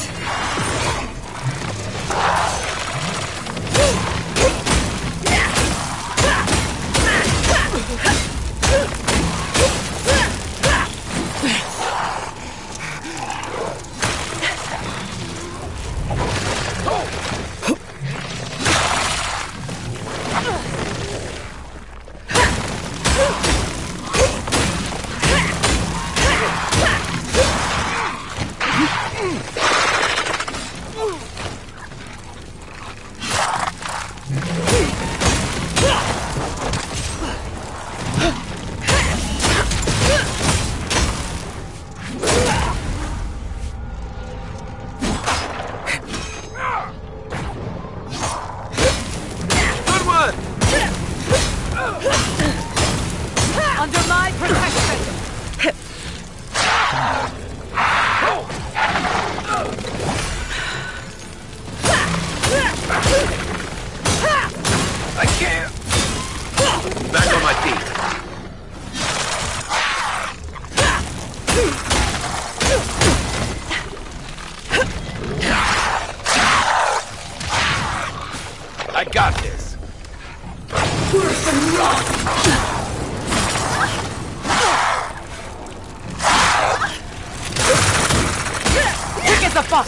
the fuck?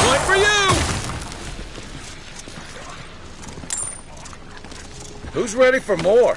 Point for you! Who's ready for more?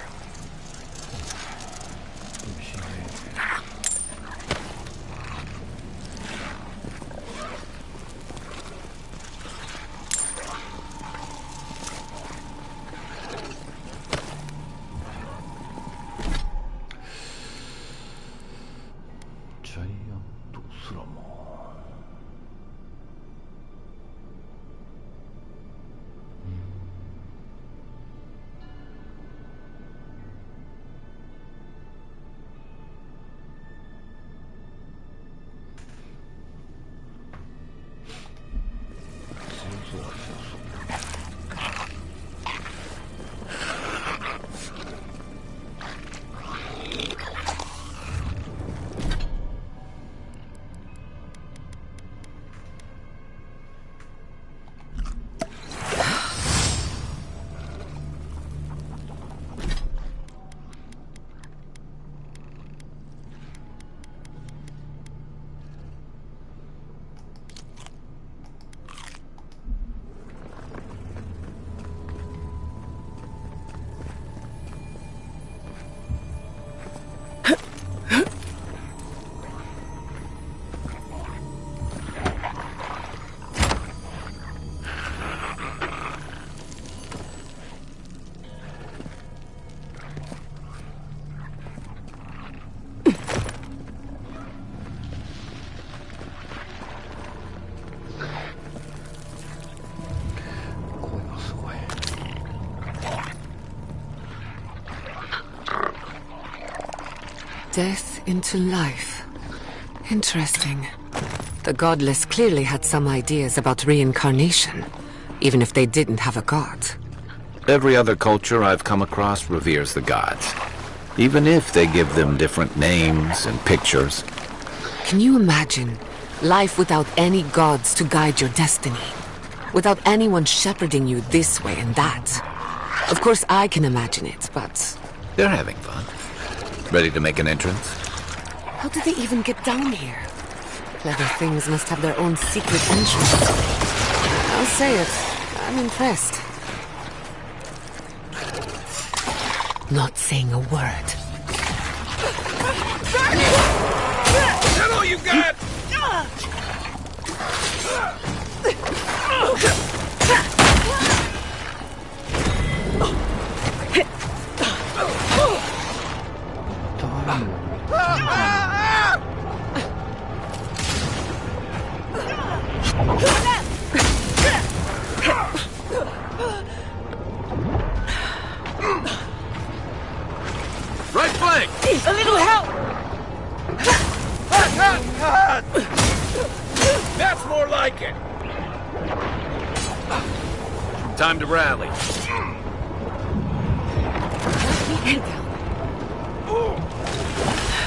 Death into life. Interesting. The godless clearly had some ideas about reincarnation, even if they didn't have a god. Every other culture I've come across reveres the gods, even if they give them different names and pictures. Can you imagine life without any gods to guide your destiny? Without anyone shepherding you this way and that? Of course I can imagine it, but... They're having fun. Ready to make an entrance? How did they even get down here? Clever things must have their own secret entrance. I'll say it. I'm impressed. Not saying a word. Is that all you got? Right flank! A little help! That's more like it! Time to rally.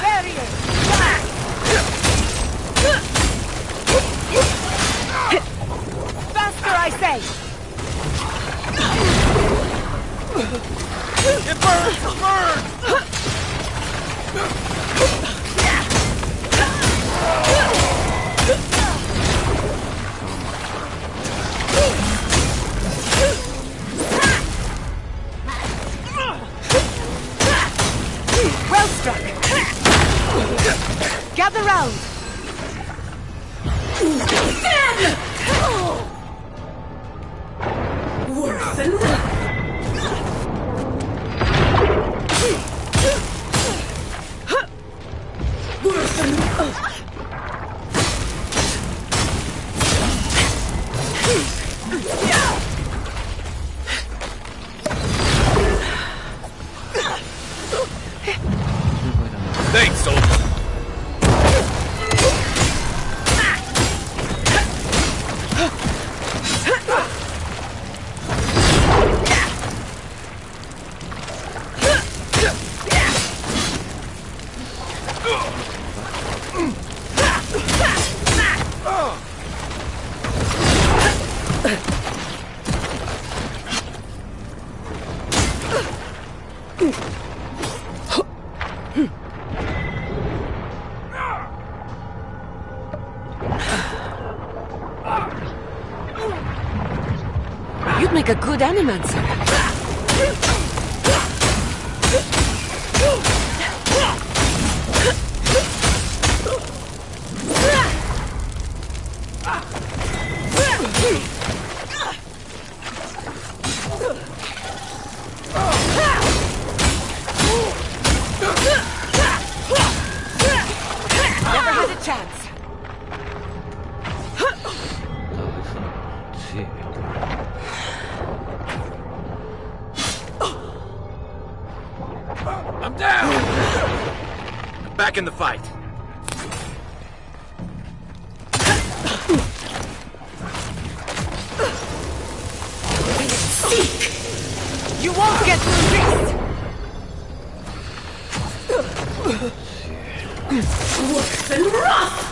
Barrier! Faster, I say! It burns! Burns! Well struck! Gather round! Worsened? Thanks, soldier. You'd make a good animancer. Never had a chance. I'm down! I'm back in the fight. You won't get through this! Worse than rough!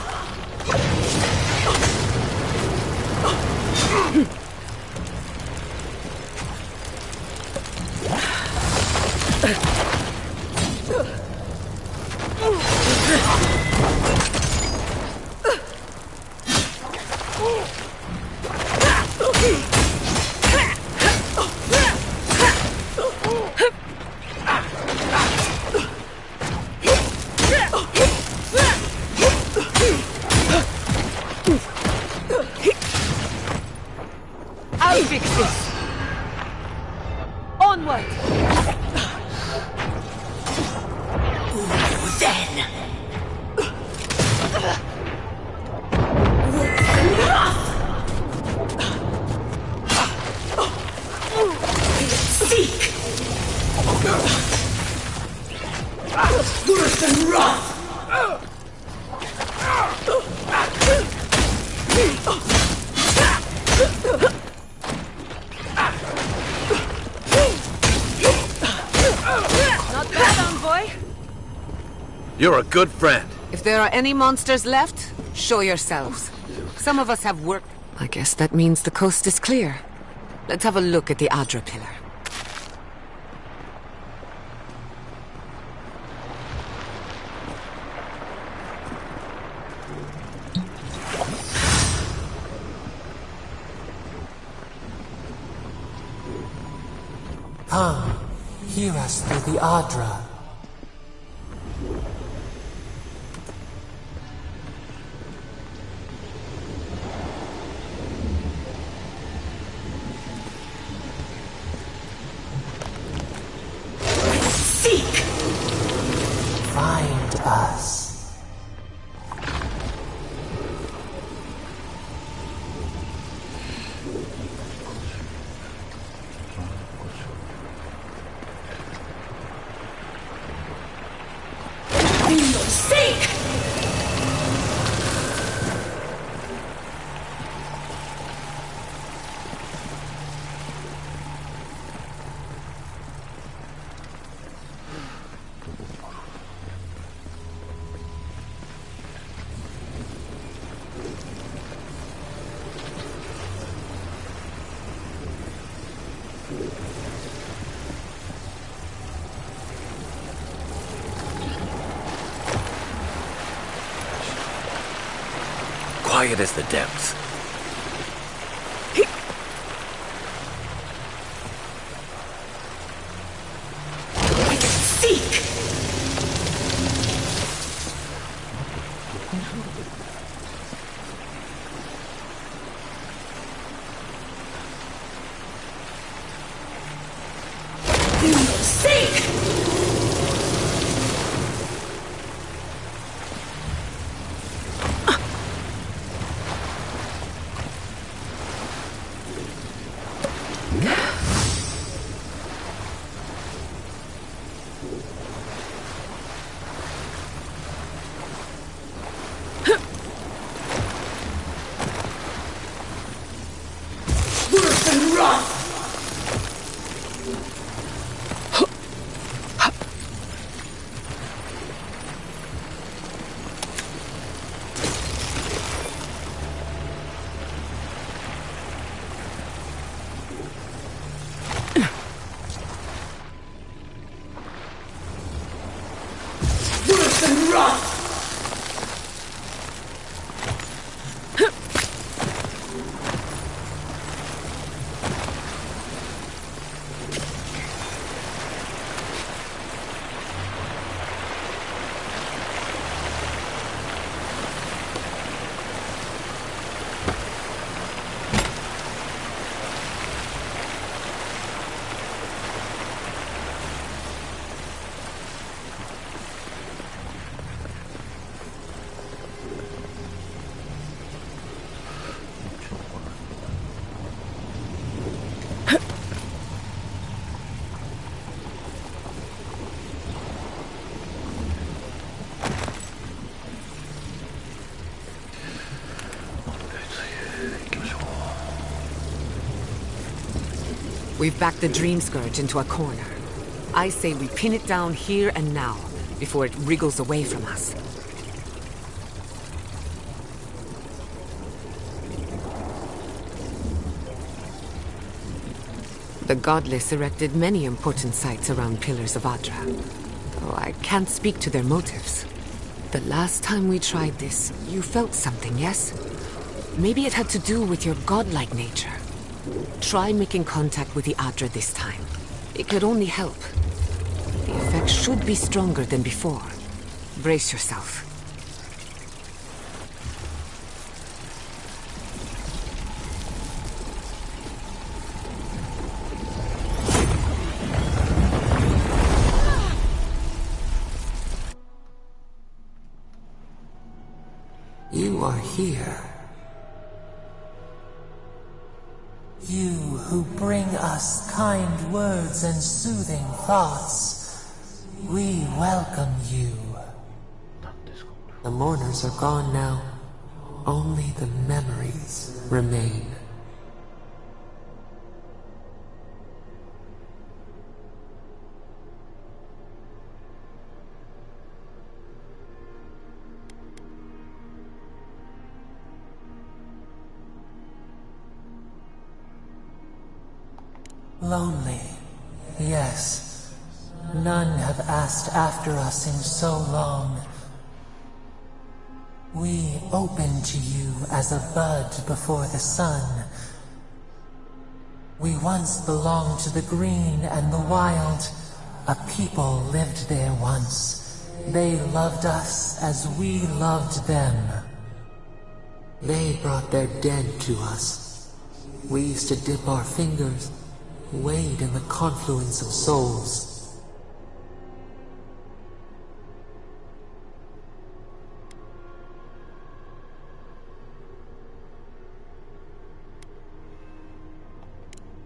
I'll fix this. Onward. Then. Seek. Worse than wrath. Not bad, envoy. You're a good friend. If there are any monsters left, show yourselves. Some of us have work. I guess that means the coast is clear. Let's have a look at the Adra pillar. Come, hear us through the Adra. Seek! Find us. Seek! Quiet as the depths. Seek! Seek! Worse than rough! We've backed the Dream Scourge into a corner. I say we pin it down here and now, before it wriggles away from us. The Godless erected many important sites around Pillars of Adra. Oh, I can't speak to their motives. The last time we tried this, you felt something, yes? Maybe it had to do with your godlike nature. Try making contact with the Adra this time. It could only help. The effect should be stronger than before. Brace yourself. You are here. You who bring us kind words and soothing thoughts, we welcome you. The mourners are gone now. Only the memories remain. Lonely, yes. None have asked after us in so long. We open to you as a bud before the sun. We once belonged to the green and the wild. A people lived there once. They loved us as we loved them. They brought their dead to us. We used to dip our fingers, wade in the confluence of souls.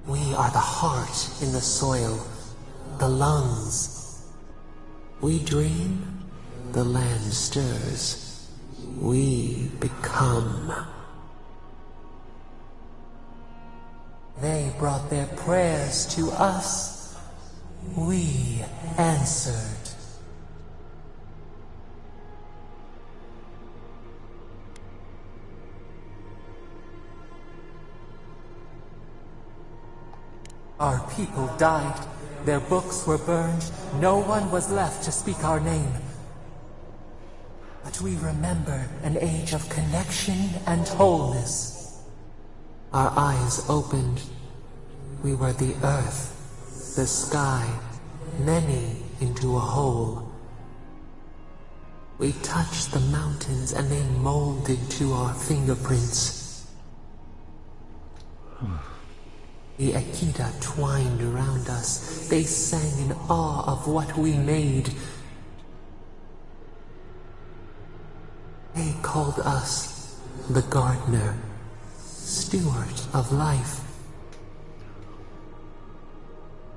We are the heart in the soil, the lungs. We dream, the land stirs. We become. They brought their prayers to us. We answered. Our people died. Their books were burned. No one was left to speak our name. But we remember an age of connection and wholeness. Our eyes opened. We were the earth, the sky, many into a whole. We touched the mountains and they molded to our fingerprints. The Akita twined around us. They sang in awe of what we made. They called us the gardener, steward of life.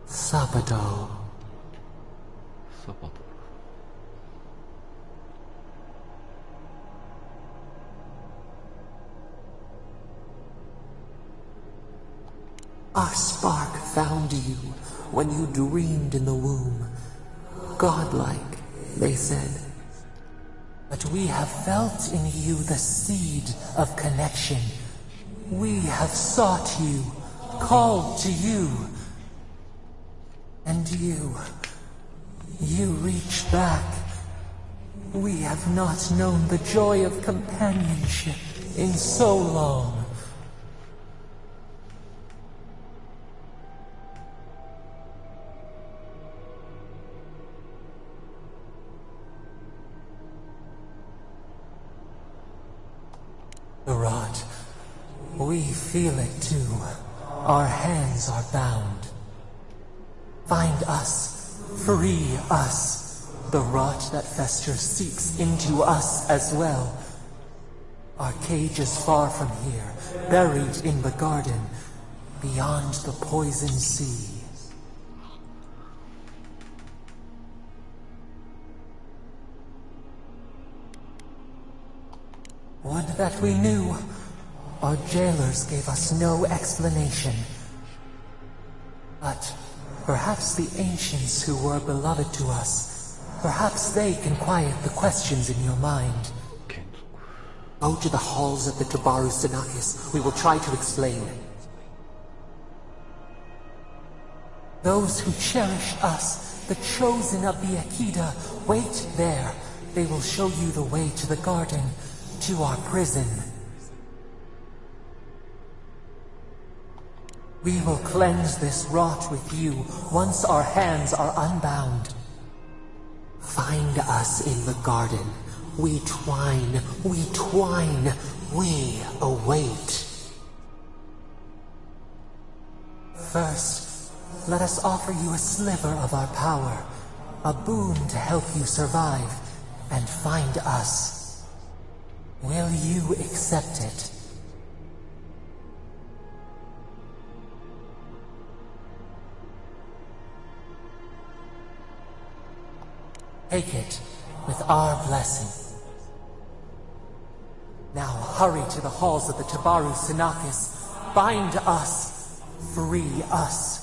Sabado. Our spark found you when you dreamed in the womb. Godlike, they said. But we have felt in you the seed of connection. We have sought you, called to you. And you reach back. We have not known the joy of companionship in so long. The rot. We feel it too. Our hands are bound. Find us. Free us. The rot that festers seeps into us as well. Our cage is far from here, buried in the garden, beyond the poison sea. Would that we knew. Our jailers gave us no explanation. But perhaps the ancients who were beloved to us, perhaps they can quiet the questions in your mind. Go to the halls of the Tabaru Sanakis. We will try to explain. Those who cherish us, the chosen of the Akida, wait there. They will show you the way to the garden, to our prison. We will cleanse this rot with you once our hands are unbound. Find us in the garden. We twine, we await. First, let us offer you a sliver of our power, a boon to help you survive and find us. Will you accept it? Take it with our blessing. Now hurry to the halls of the Tabaru Sanakis. Bind us. Free us.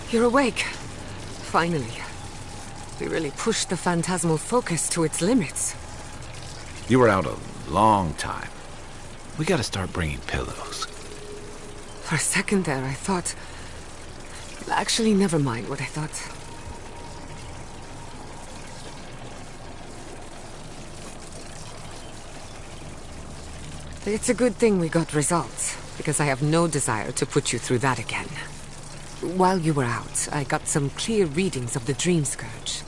You're awake. Finally. We really pushed the phantasmal focus to its limits. You were out a long time. We gotta start bringing pillows. For a second there, I thought... Actually, never mind what I thought. It's a good thing we got results, because I have no desire to put you through that again. While you were out, I got some clear readings of the Dream Scourge.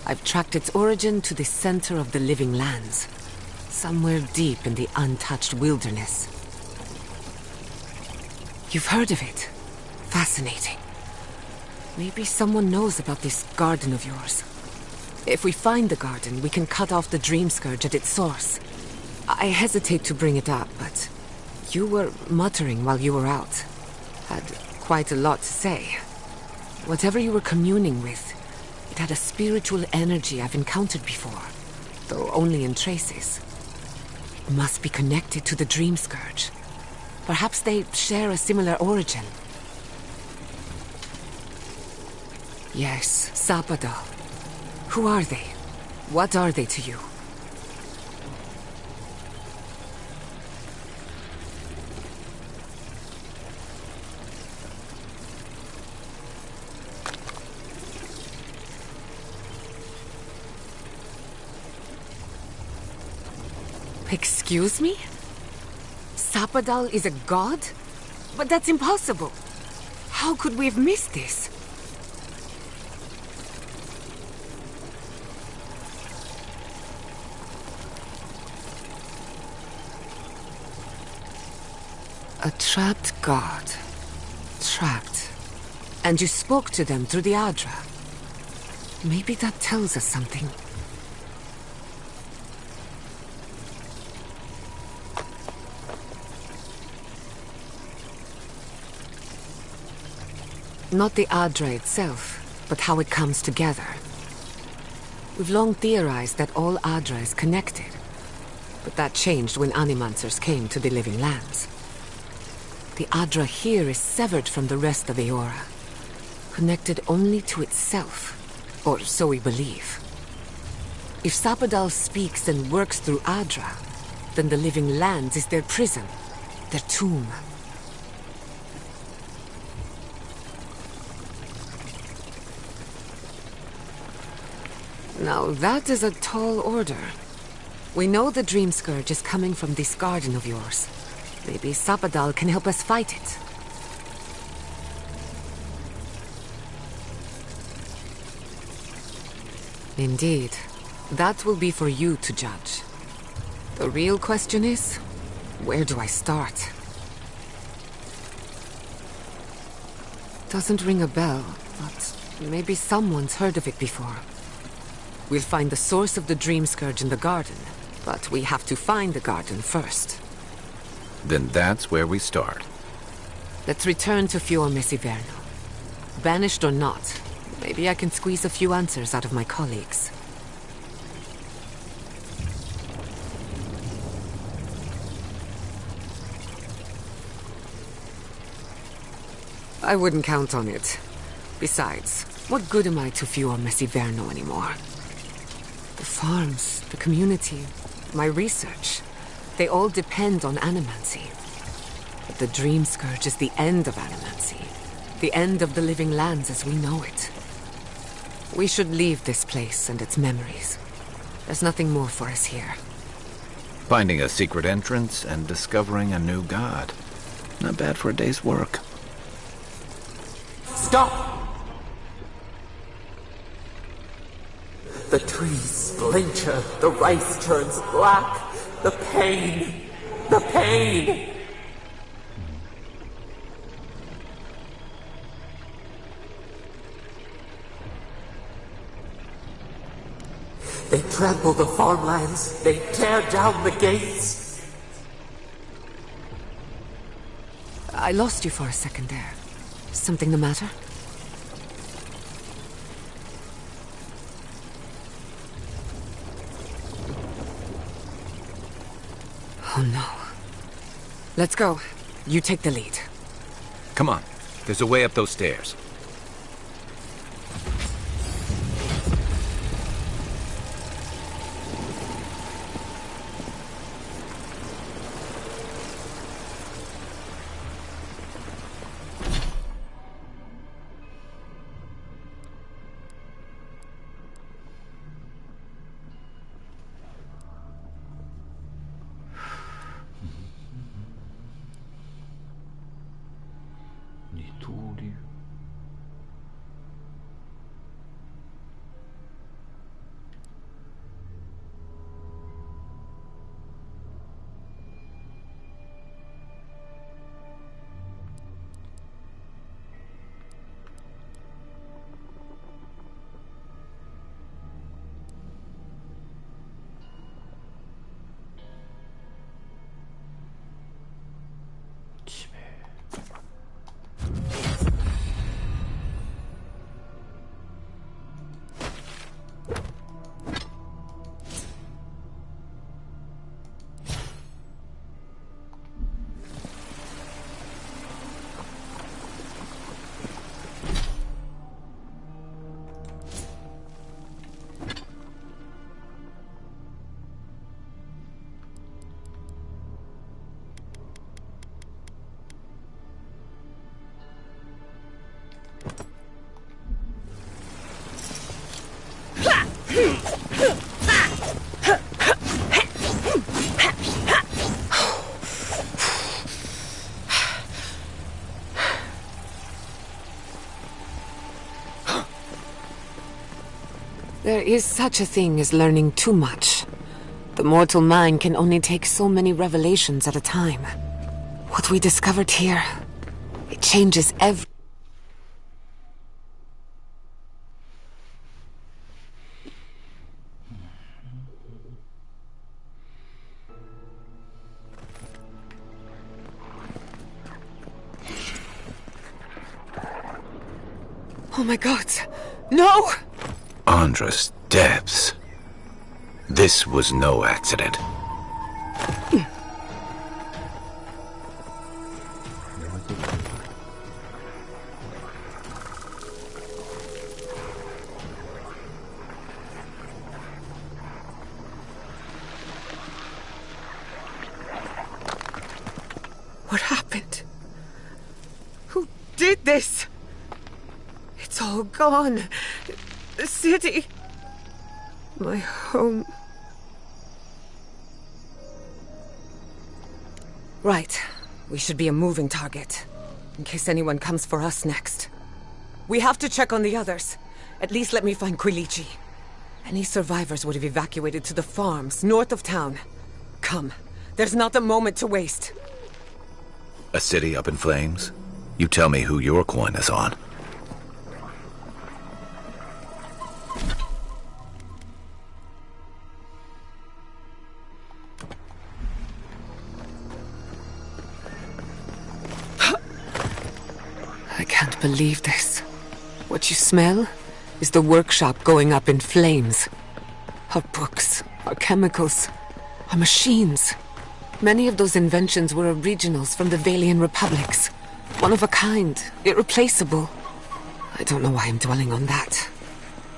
I've tracked its origin to the center of the living lands, somewhere deep in the untouched wilderness. You've heard of it. Fascinating. Maybe someone knows about this garden of yours. If we find the garden, we can cut off the Dream Scourge at its source. I hesitate to bring it up, but you were muttering while you were out. Had quite a lot to say. Whatever you were communing with, it had a spiritual energy I've encountered before, though only in traces. It must be connected to the Dream Scourge. Perhaps they share a similar origin. Yes, Sapadal. Who are they? What are they to you? Excuse me? Sapadal is a god? But that's impossible. How could we have missed this? A trapped god. Trapped. And you spoke to them through the Adra. Maybe that tells us something. Not the Adra itself, but how it comes together. We've long theorized that all Adra is connected, but that changed when Animancers came to the living lands. The Adra here is severed from the rest of Eora, connected only to itself, or so we believe. If Sapadal speaks and works through Adra, then the living lands is their prison, their tomb. Now that is a tall order. We know the Dream Scourge is coming from this garden of yours. Maybe Sapadal can help us fight it. Indeed. That will be for you to judge. The real question is, Where do I start? Doesn't ring a bell, but maybe someone's heard of it before. We'll find the source of the Dream Scourge in the garden, but we have to find the garden first. Then that's where we start. Let's return to Fior Messiverno. Banished or not, maybe I can squeeze a few answers out of my colleagues. I wouldn't count on it. Besides, what good am I to Fior Messiverno anymore? The farms, the community, my research, they all depend on animancy. But the Dream Scourge is the end of animancy. The end of the living lands as we know it. We should leave this place and its memories. There's nothing more for us here. Finding a secret entrance and discovering a new god. Not bad for a day's work. Stop! The trees splinter, the rice turns black. The pain! The pain! They trample the farmlands. They tear down the gates. I lost you for a second there. Something the matter? Oh no. Let's go. You take the lead. Come on. There's a way up those stairs. There is such a thing as learning too much. The mortal mind can only take so many revelations at a time. What we discovered here, it changes every... Oh my god! No! Andra's depths. This was no accident. What happened? Who did this? It's all gone. The city. My home. Right. We should be a moving target. In case anyone comes for us next. We have to check on the others. At least let me find Quilici. Any survivors would have evacuated to the farms north of town. Come. There's not a moment to waste. A city up in flames? You tell me who your coin is on. I can't believe this. What you smell is the workshop going up in flames. Our books, our chemicals, our machines. Many of those inventions were originals from the Valian republics. One of a kind, irreplaceable. I don't know why I'm dwelling on that.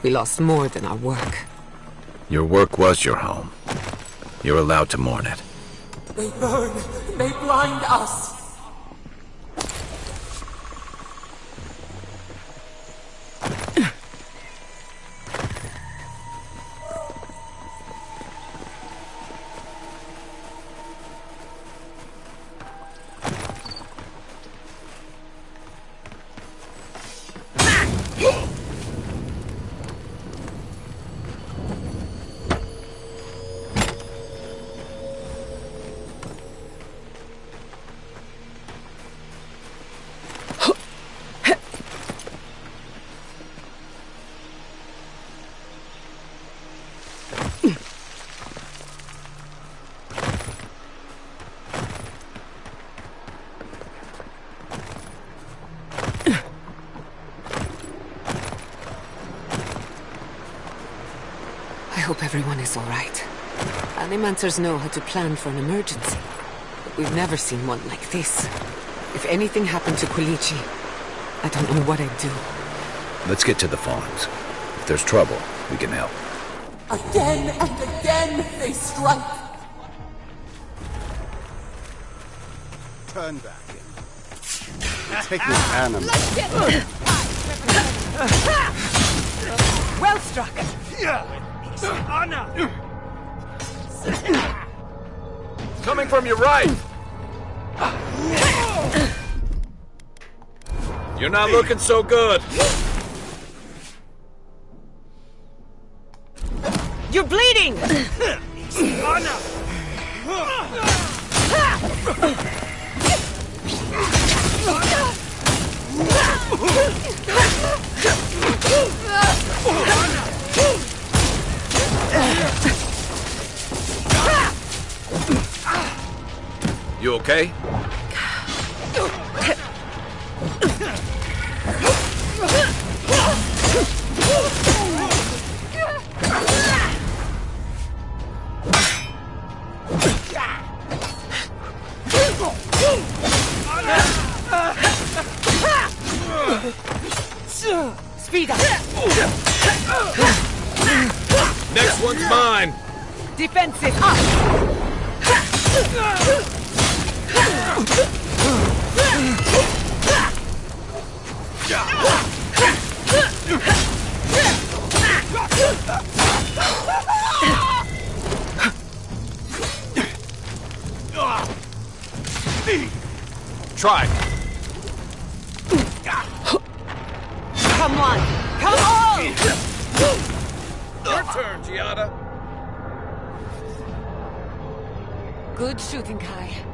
We lost more than our work. Your work was your home. You're allowed to mourn it. They burn. They blind us. I hope everyone is all right. Animancers know how to plan for an emergency, but we've never seen one like this. If anything happened to Quilici, I don't know what I'd do. Let's get to the farms. If there's trouble, we can help. Again and again they strike. Turn back. Take this animal. Well struck! Coming from your right! You're not looking so good! You're bleeding! You okay? Speed up! Next one's mine! Defensive up! Try. Come on! Come on! Your turn, Giada. Good shooting, Kai.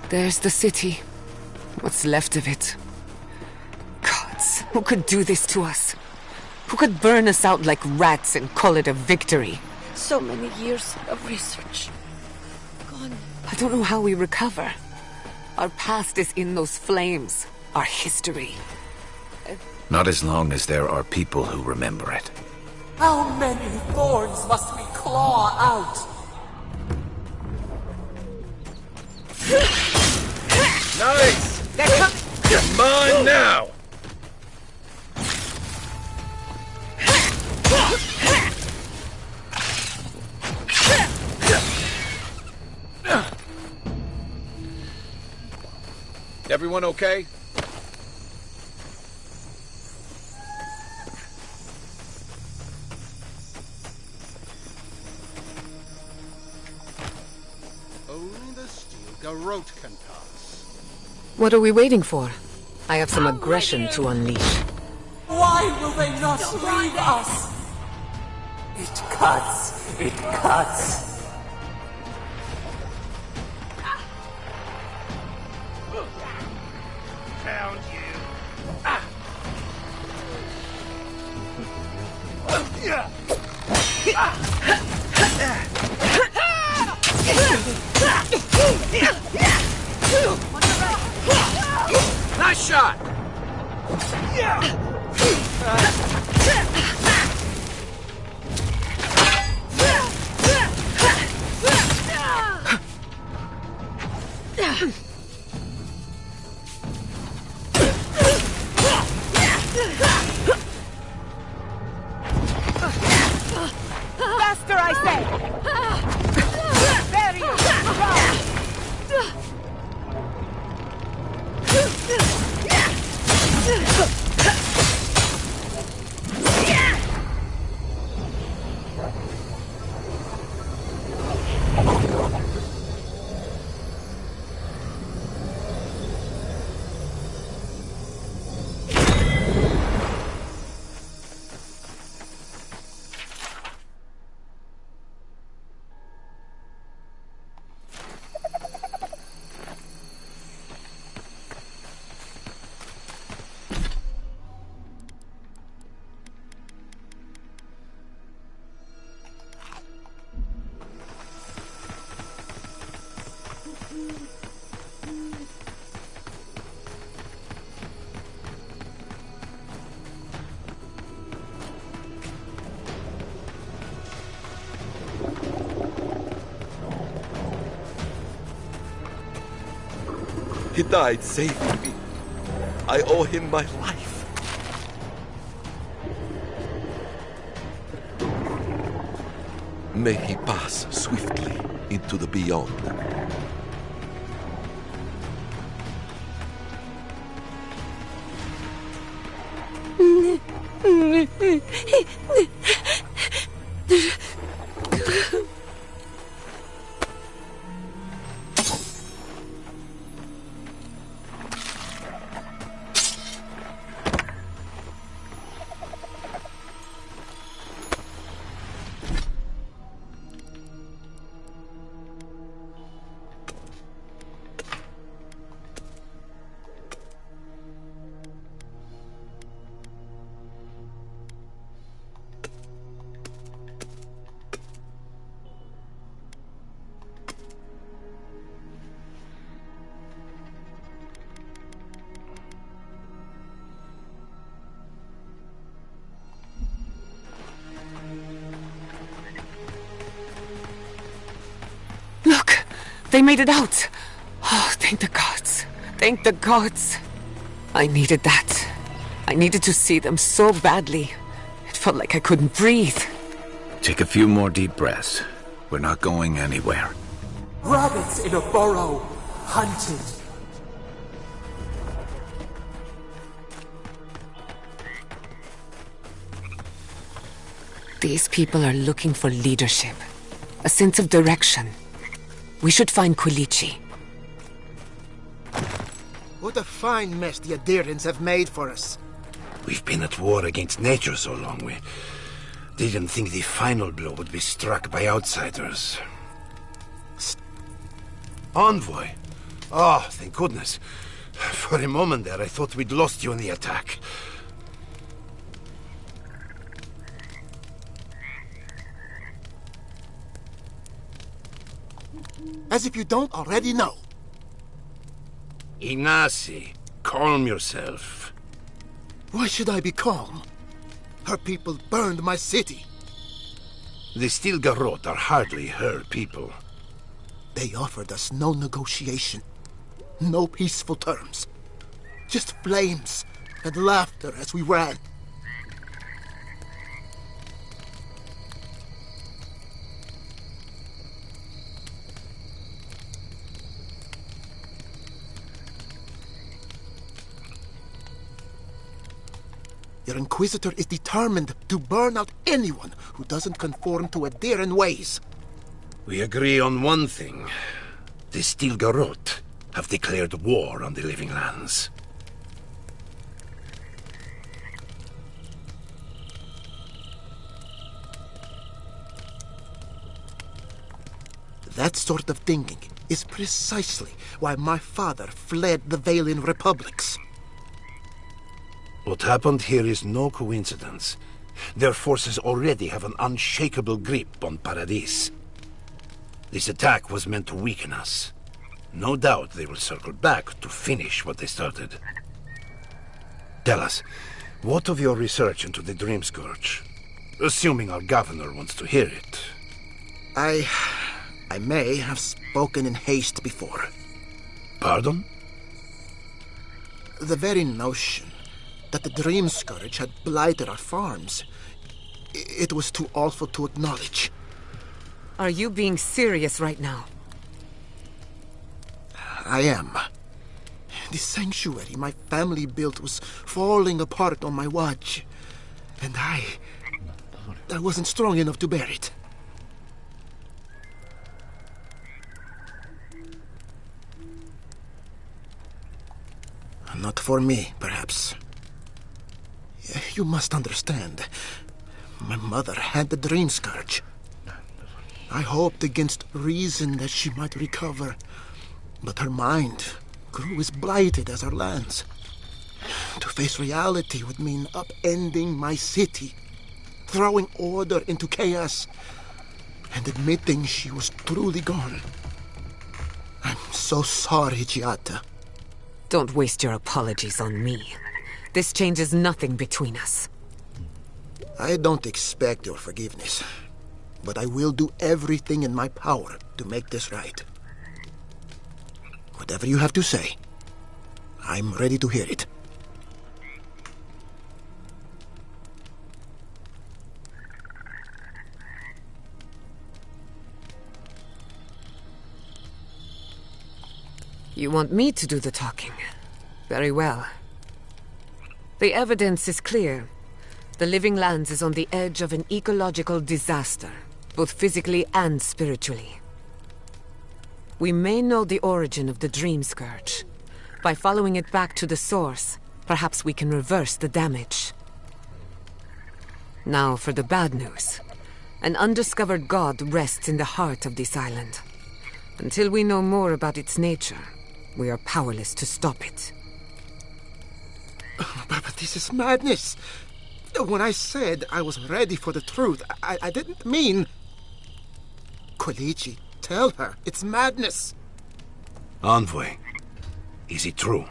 There's the city. What's left of it. Gods, who could do this to us? Who could burn us out like rats and call it a victory? So many years of research. Gone. I don't know how we recover. Our past is in those flames. Our history. Not as long as there are people who remember it. How many thorns must we claw out! Nice! Come on now! Everyone okay? Only the steel garrote can pass. What are we waiting for? I have some aggression to unleash. Why will they not leave us? It cuts. It cuts. Found you. Nice shot! Faster, I say! There you He died saving me. I owe him my life. May he pass swiftly into the beyond. They made it out! Oh, thank the gods. Thank the gods. I needed that. I needed to see them so badly. It felt like I couldn't breathe. Take a few more deep breaths. We're not going anywhere. Rabbits in a burrow. Hunted. These people are looking for leadership. A sense of direction. We should find Quilici. What a fine mess the Adirans have made for us. We've been at war against nature so long, we didn't think the final blow would be struck by outsiders. Envoy? Oh, thank goodness. For a moment there, I thought we'd lost you in the attack. As if you don't already know. Inasi, calm yourself. Why should I be calm? Her people burned my city. The Stilgarrot are hardly her people. They offered us no negotiation, no peaceful terms. Just flames and laughter as we ran. Your Inquisitor is determined to burn out anyone who doesn't conform to Adairan ways. We agree on one thing. The Stilgarrot have declared war on the Living Lands. That sort of thinking is precisely why my father fled the Valian republics. What happened here is no coincidence. Their forces already have an unshakable grip on Paradis. This attack was meant to weaken us. No doubt they will circle back to finish what they started. Tell us, what of your research into the Dream Scourge? Assuming our governor wants to hear it. I may have spoken in haste before. Pardon? The very notion that the Dream Scourge had blighted our farms, it was too awful to acknowledge. Are you being serious right now? I am. The sanctuary my family built was falling apart on my watch, and I wasn't strong enough to bear it. Not for me, perhaps. You must understand. My mother had the Dream Scourge. I hoped against reason that she might recover, but her mind grew as blighted as our lands. To face reality would mean upending my city, throwing order into chaos, and admitting she was truly gone. I'm so sorry, Giata. Don't waste your apologies on me. This changes nothing between us. I don't expect your forgiveness, but I will do everything in my power to make this right. Whatever you have to say, I'm ready to hear it. You want me to do the talking? Very well. The evidence is clear. The Living Lands is on the edge of an ecological disaster, both physically and spiritually. We may know the origin of the Dream Scourge. By following it back to the source, perhaps we can reverse the damage. Now for the bad news. An undiscovered god rests in the heart of this island. Until we know more about its nature, we are powerless to stop it. But this is madness. When I said I was ready for the truth, I didn't mean... Quilici, tell her it's madness. Envoy, is it true?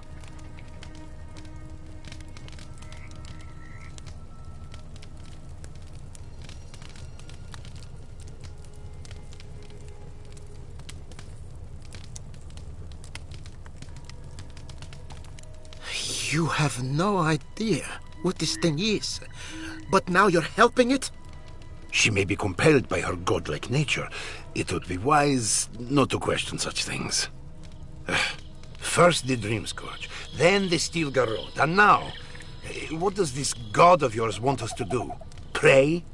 You have no idea what this thing is, but now you're helping it? She may be compelled by her godlike nature. It would be wise not to question such things. First the Dream Scourge, then the Stilgarrot, and now, what does this god of yours want us to do? Pray?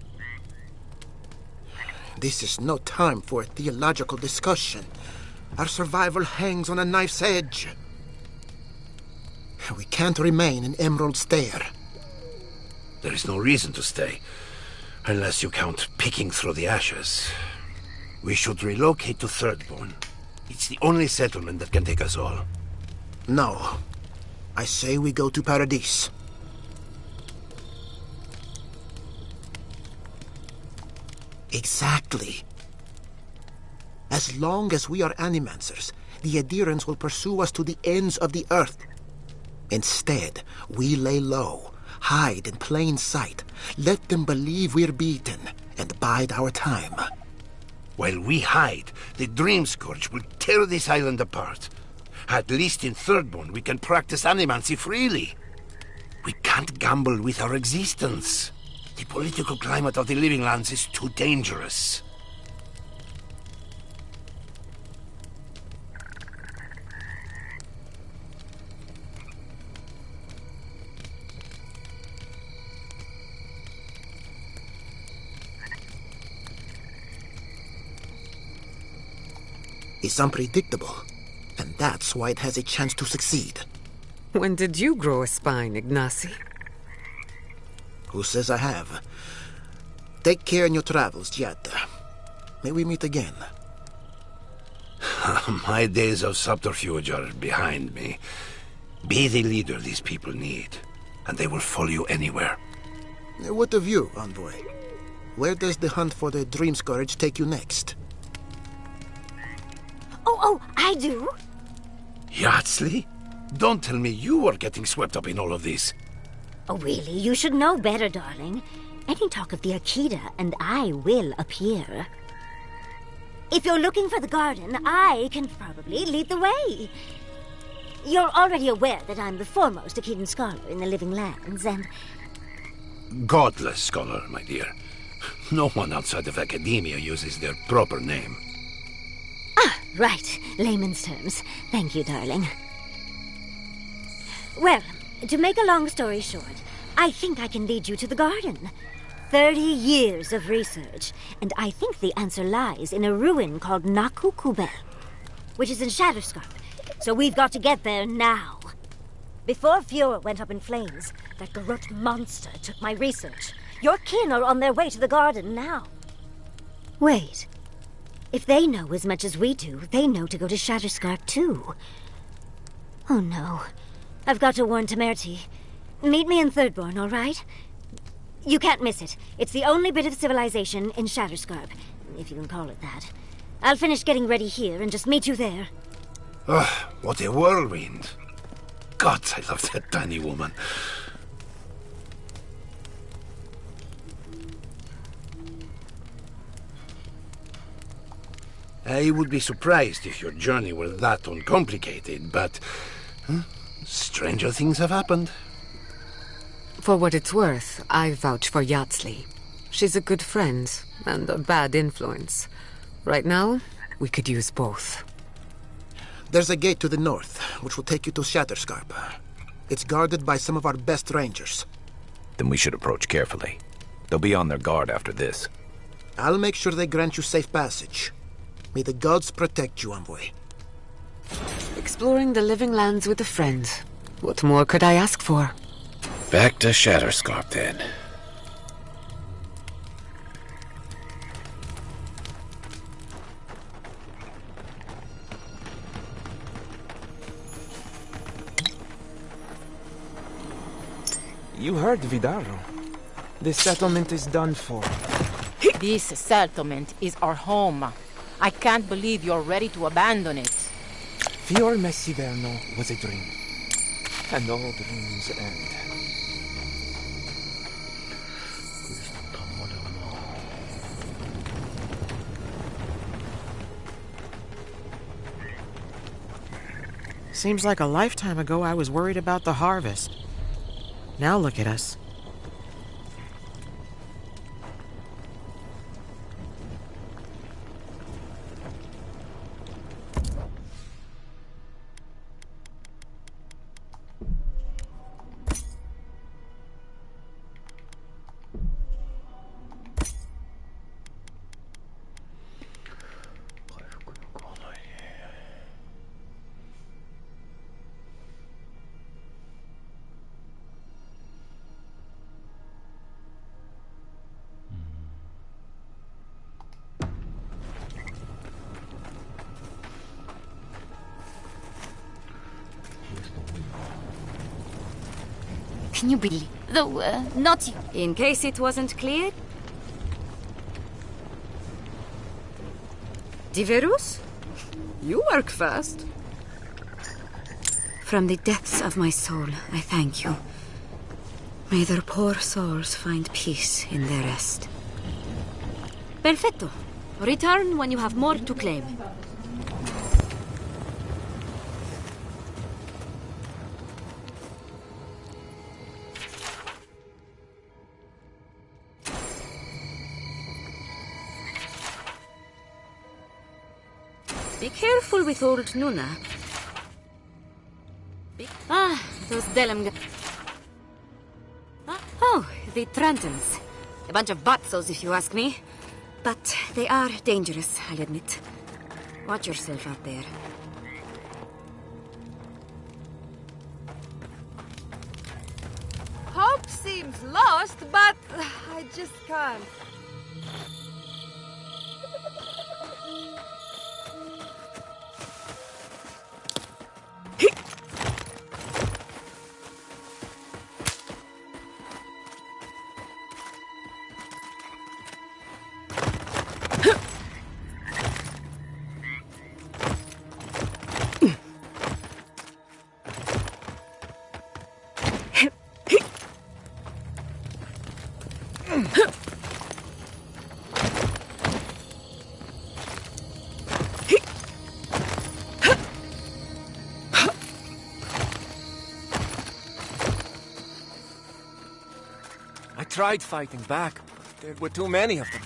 This is no time for a theological discussion. Our survival hangs on a knife's edge. We can't remain in Emerald Stair. There is no reason to stay, unless you count picking through the ashes. We should relocate to Thirdborn. It's the only settlement that can take us all. No. I say we go to Paradis. Exactly. As long as we are Animancers, the Adherents will pursue us to the ends of the earth. Instead, we lay low, hide in plain sight, let them believe we're beaten, and bide our time. While we hide, the Dream Scourge will tear this island apart. At least in Thirdborn, we can practice animancy freely. We can't gamble with our existence. The political climate of the Living Lands is too dangerous. It's unpredictable, and that's why it has a chance to succeed. When did you grow a spine, Ignacy? Who says I have? Take care in your travels, Giada. May we meet again. My days of subterfuge are behind me. Be the leader these people need, and they will follow you anywhere. What of you, Envoy? Where does the hunt for the Dream Scourge take you next? Oh, I do. Yardsley? Don't tell me you are getting swept up in all of this. Oh, really? You should know better, darling. Any talk of the Akita, and I will appear. If you're looking for the garden, I can probably lead the way. You're already aware that I'm the foremost Akitan scholar in the Living Lands, and... Godless scholar, my dear. No one outside of academia uses their proper name. Ah, right. Layman's terms. Thank you, darling. Well, to make a long story short, I think I can lead you to the garden. 30 years of research, and I think the answer lies in a ruin called Naku Kubel, which is in Shatterscarp. So we've got to get there now. Before Fiora went up in flames, that Garrote monster took my research. Your kin are on their way to the garden now. Wait. If they know as much as we do, they know to go to Shatterscarp too. Oh no. I've got to warn Temerity. Meet me in Thirdborn, all right? You can't miss it. It's the only bit of civilization in Shatterscarp, if you can call it that. I'll finish getting ready here and just meet you there. Ugh, what a whirlwind. God, I love that tiny woman. I would be surprised if your journey were that uncomplicated, but stranger things have happened. For what it's worth, I vouch for Yardsley. She's a good friend and a bad influence. Right now, we could use both. There's a gate to the north, which will take you to Shatterscarp. It's guarded by some of our best rangers. Then we should approach carefully. They'll be on their guard after this. I'll make sure they grant you safe passage. May the gods protect you, Envoy. Exploring the Living Lands with a friend. What more could I ask for? Back to Shatterscarp, then. You heard, Vidaro. This settlement is done for. This settlement is our home. I can't believe you're ready to abandon it. Fior Messiverno was a dream. And all dreams end. Seems like a lifetime ago I was worried about the harvest. Now look at us. Can you believe? Though, not you. In case it wasn't clear? Diverus? You work fast. From the depths of my soul, I thank you. May their poor souls find peace in their rest. Perfecto. Return when you have more to claim. Be careful with old Nuna. Those Delem... Oh, the Trantons. A bunch of butzos, if you ask me. But they are dangerous, I'll admit. Watch yourself out there. Hope seems lost, but I just can't. I tried fighting back, but there were too many of them.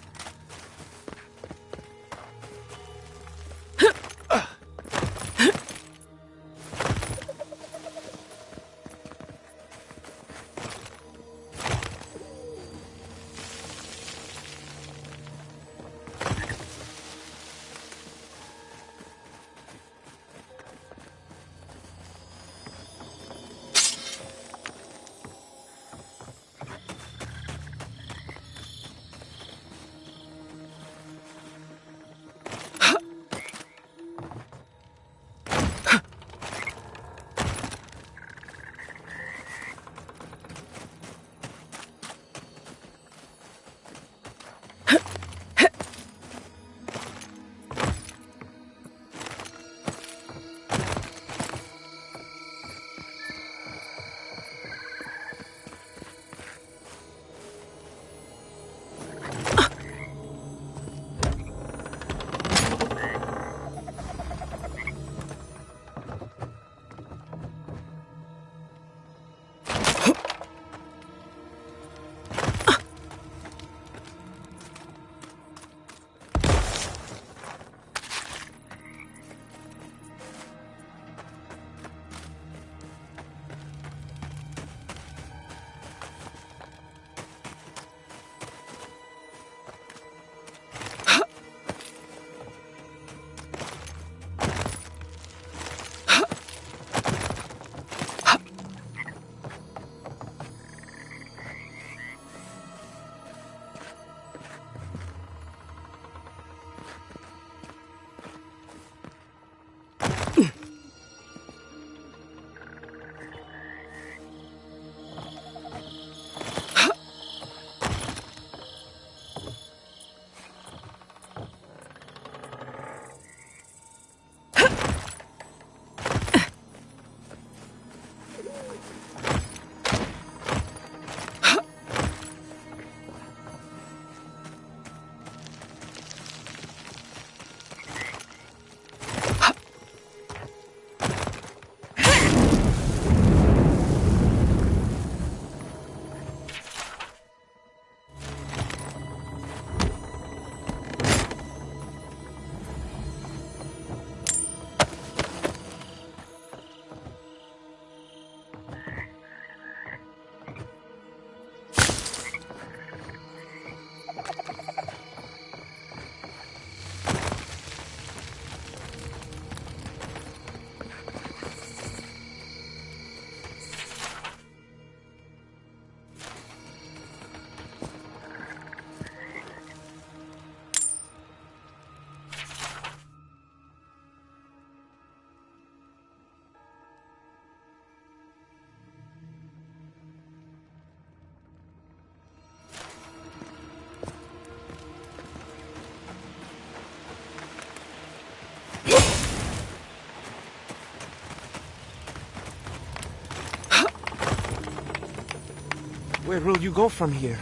Where will you go from here?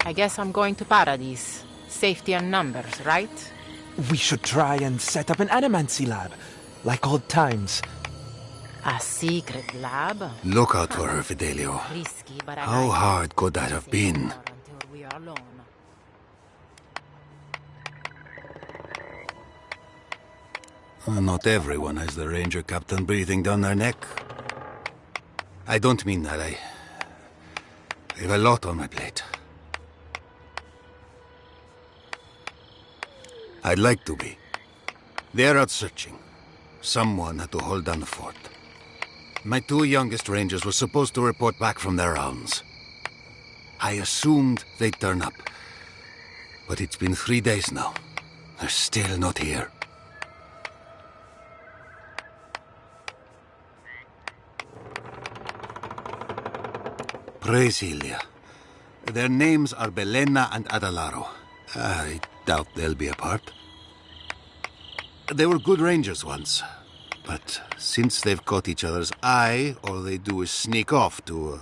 I guess I'm going to Paradise. Safety and numbers, right? We should try and set up an animancy lab, like old times. A secret lab? Look out for her, Fidelio. Risky, but How hard could that have been? until we are alone. Not everyone has the Ranger Captain breathing down their neck. I don't mean that. I have a lot on my plate. I'd like to be. They're out searching. Someone had to hold down the fort. My 2 youngest Rangers were supposed to report back from their rounds. I assumed they'd turn up. But it's been 3 days now. They're still not here. Praise Ilia. Their names are Belena and Adalaro. I doubt they'll be apart. They were good rangers once, but since they've caught each other's eye, all they do is sneak off to...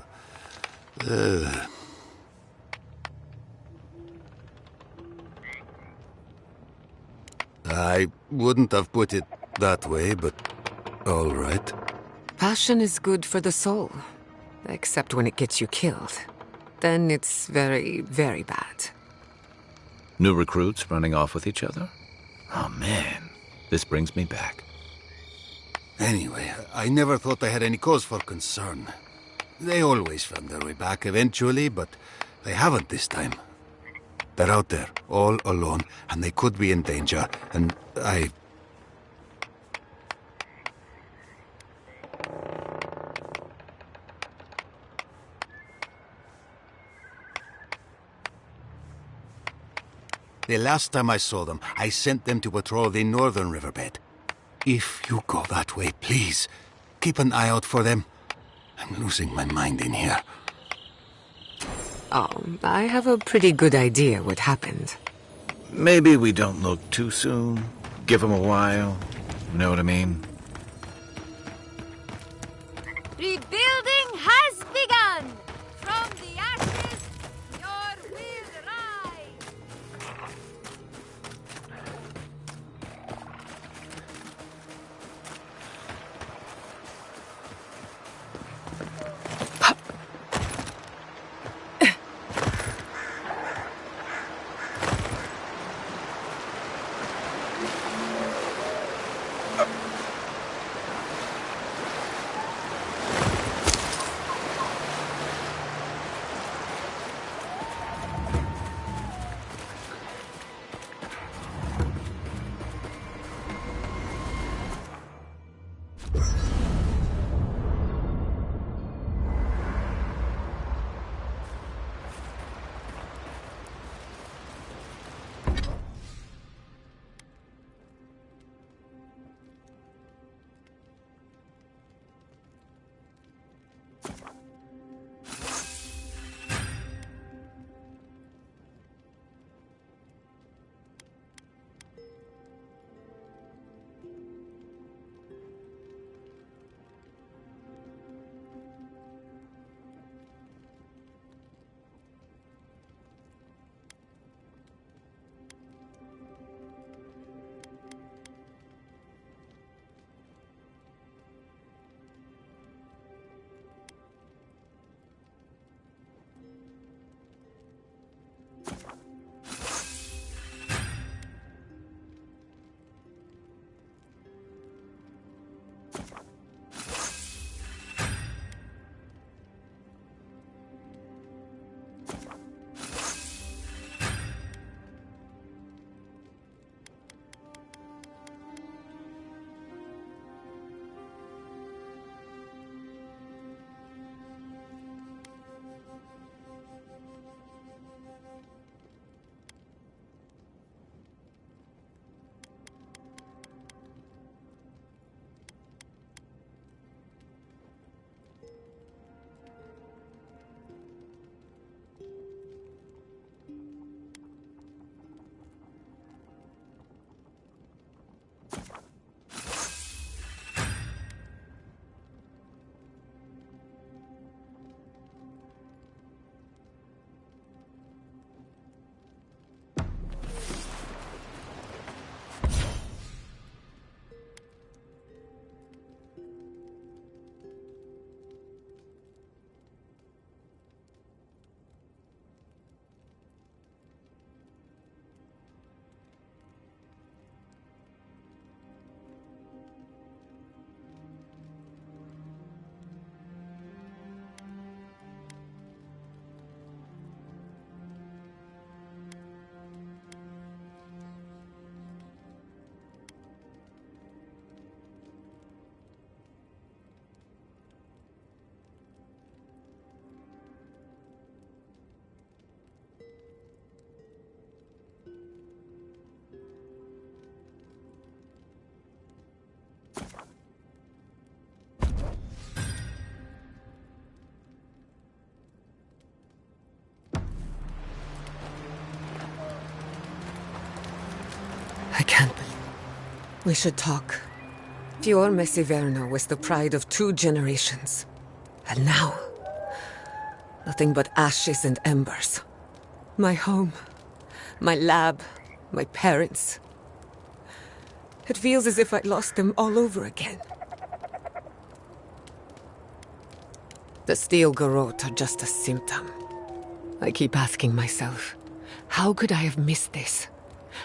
I wouldn't have put it that way, but all right. Passion is good for the soul, except when it gets you killed. Then it's very, very bad. New recruits running off with each other? Oh man, this brings me back. Anyway, I never thought I had any cause for concern. They always found their way back eventually, but they haven't this time. They're out there, all alone, and they could be in danger, and I... The last time I saw them, I sent them to patrol the northern riverbed. If you go that way, please, keep an eye out for them. I'm losing my mind in here. Oh, I have a pretty good idea what happened. Maybe we don't look too soon. Give them a while. Know what I mean? Rebuilding has begun! From the ashes, your will rise! We should talk. Fior Mesiverno was the pride of 2 generations. And now, nothing but ashes and embers. My home, my lab, my parents. It feels as if I lost them all over again. The steel garrote are just a symptom. I keep asking myself, how could I have missed this?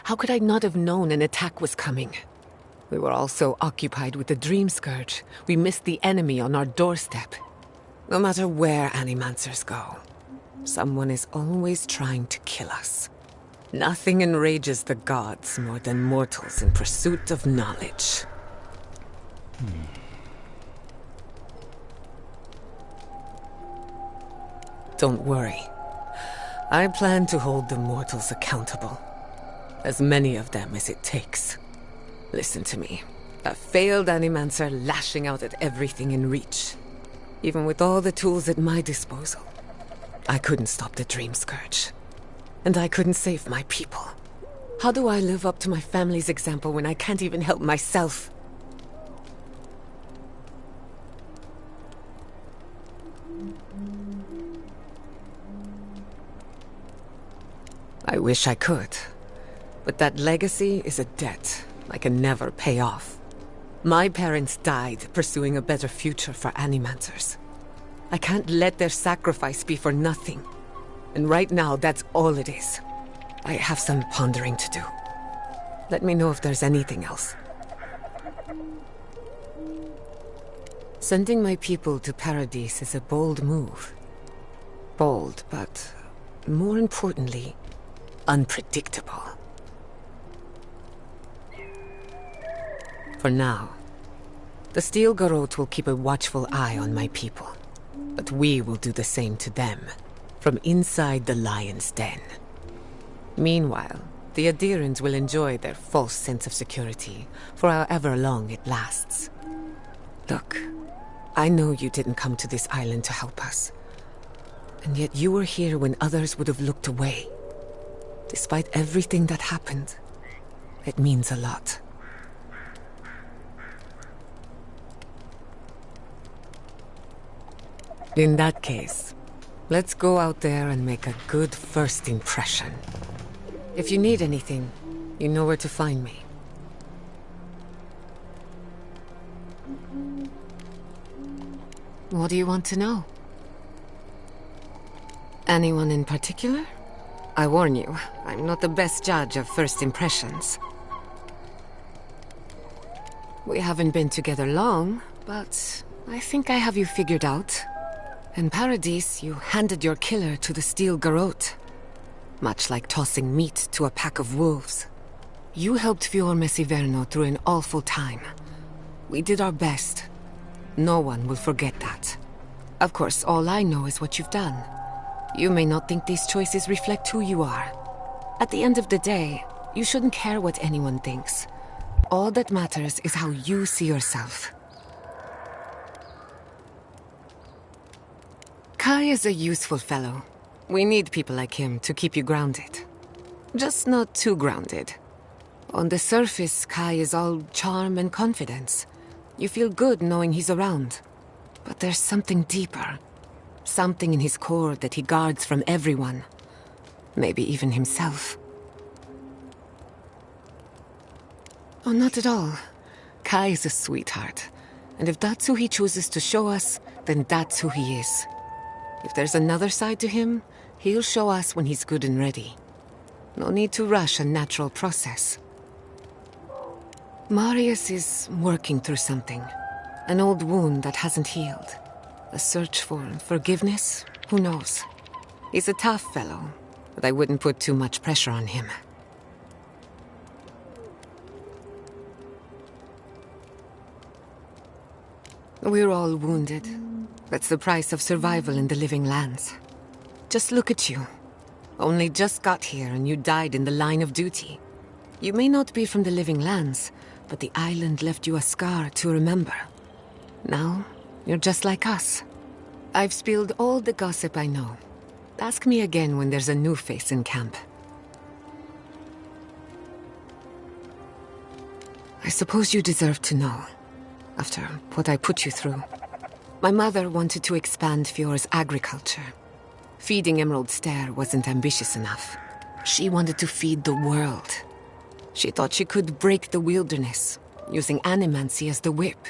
How could I not have known an attack was coming? We were all so occupied with the Dream Scourge, we missed the enemy on our doorstep. No matter where Animancers go, someone is always trying to kill us. Nothing enrages the gods more than mortals in pursuit of knowledge. Don't worry. I plan to hold the mortals accountable. As many of them as it takes. Listen to me. A failed Animancer lashing out at everything in reach. Even with all the tools at my disposal, I couldn't stop the Dream Scourge. And I couldn't save my people. How do I live up to my family's example when I can't even help myself? I wish I could. But that legacy is a debt I can never pay off. My parents died pursuing a better future for Animancers. I can't let their sacrifice be for nothing. And right now, that's all it is. I have some pondering to do. Let me know if there's anything else. Sending my people to Paradise is a bold move. Bold, but more importantly, unpredictable. For now, the Steel Garrote will keep a watchful eye on my people. But we will do the same to them, from inside the lion's den. Meanwhile, the Adherents will enjoy their false sense of security for however long it lasts. Look, I know you didn't come to this island to help us. And yet you were here when others would have looked away. Despite everything that happened, it means a lot. In that case, let's go out there and make a good first impression. If you need anything, you know where to find me. What do you want to know? Anyone in particular? I warn you, I'm not the best judge of first impressions. We haven't been together long, but I think I have you figured out. In Paradise, you handed your killer to the Steel Garrote. Much like tossing meat to a pack of wolves. You helped Fior Mesiverno through an awful time. We did our best. No one will forget that. Of course, all I know is what you've done. You may not think these choices reflect who you are. At the end of the day, you shouldn't care what anyone thinks. All that matters is how you see yourself. Kai is a useful fellow. We need people like him to keep you grounded. Just not too grounded. On the surface, Kai is all charm and confidence. You feel good knowing he's around. But there's something deeper. Something in his core that he guards from everyone. Maybe even himself. Oh, not at all. Kai is a sweetheart. And if that's who he chooses to show us, then that's who he is. If there's another side to him, he'll show us when he's good and ready. No need to rush a natural process. Marius is working through something. An old wound that hasn't healed. A search for forgiveness? Who knows? He's a tough fellow, but I wouldn't put too much pressure on him. We're all wounded. That's the price of survival in the living lands. Just look at you. Only just got here and you died in the line of duty. You may not be from the living lands, but the island left you a scar to remember. Now, you're just like us. I've spilled all the gossip I know. Ask me again when there's a new face in camp. I suppose you deserve to know, after what I put you through. My mother wanted to expand Fjore's agriculture. Feeding Emerald Stair wasn't ambitious enough. She wanted to feed the world. She thought she could break the wilderness, using animancy as the whip.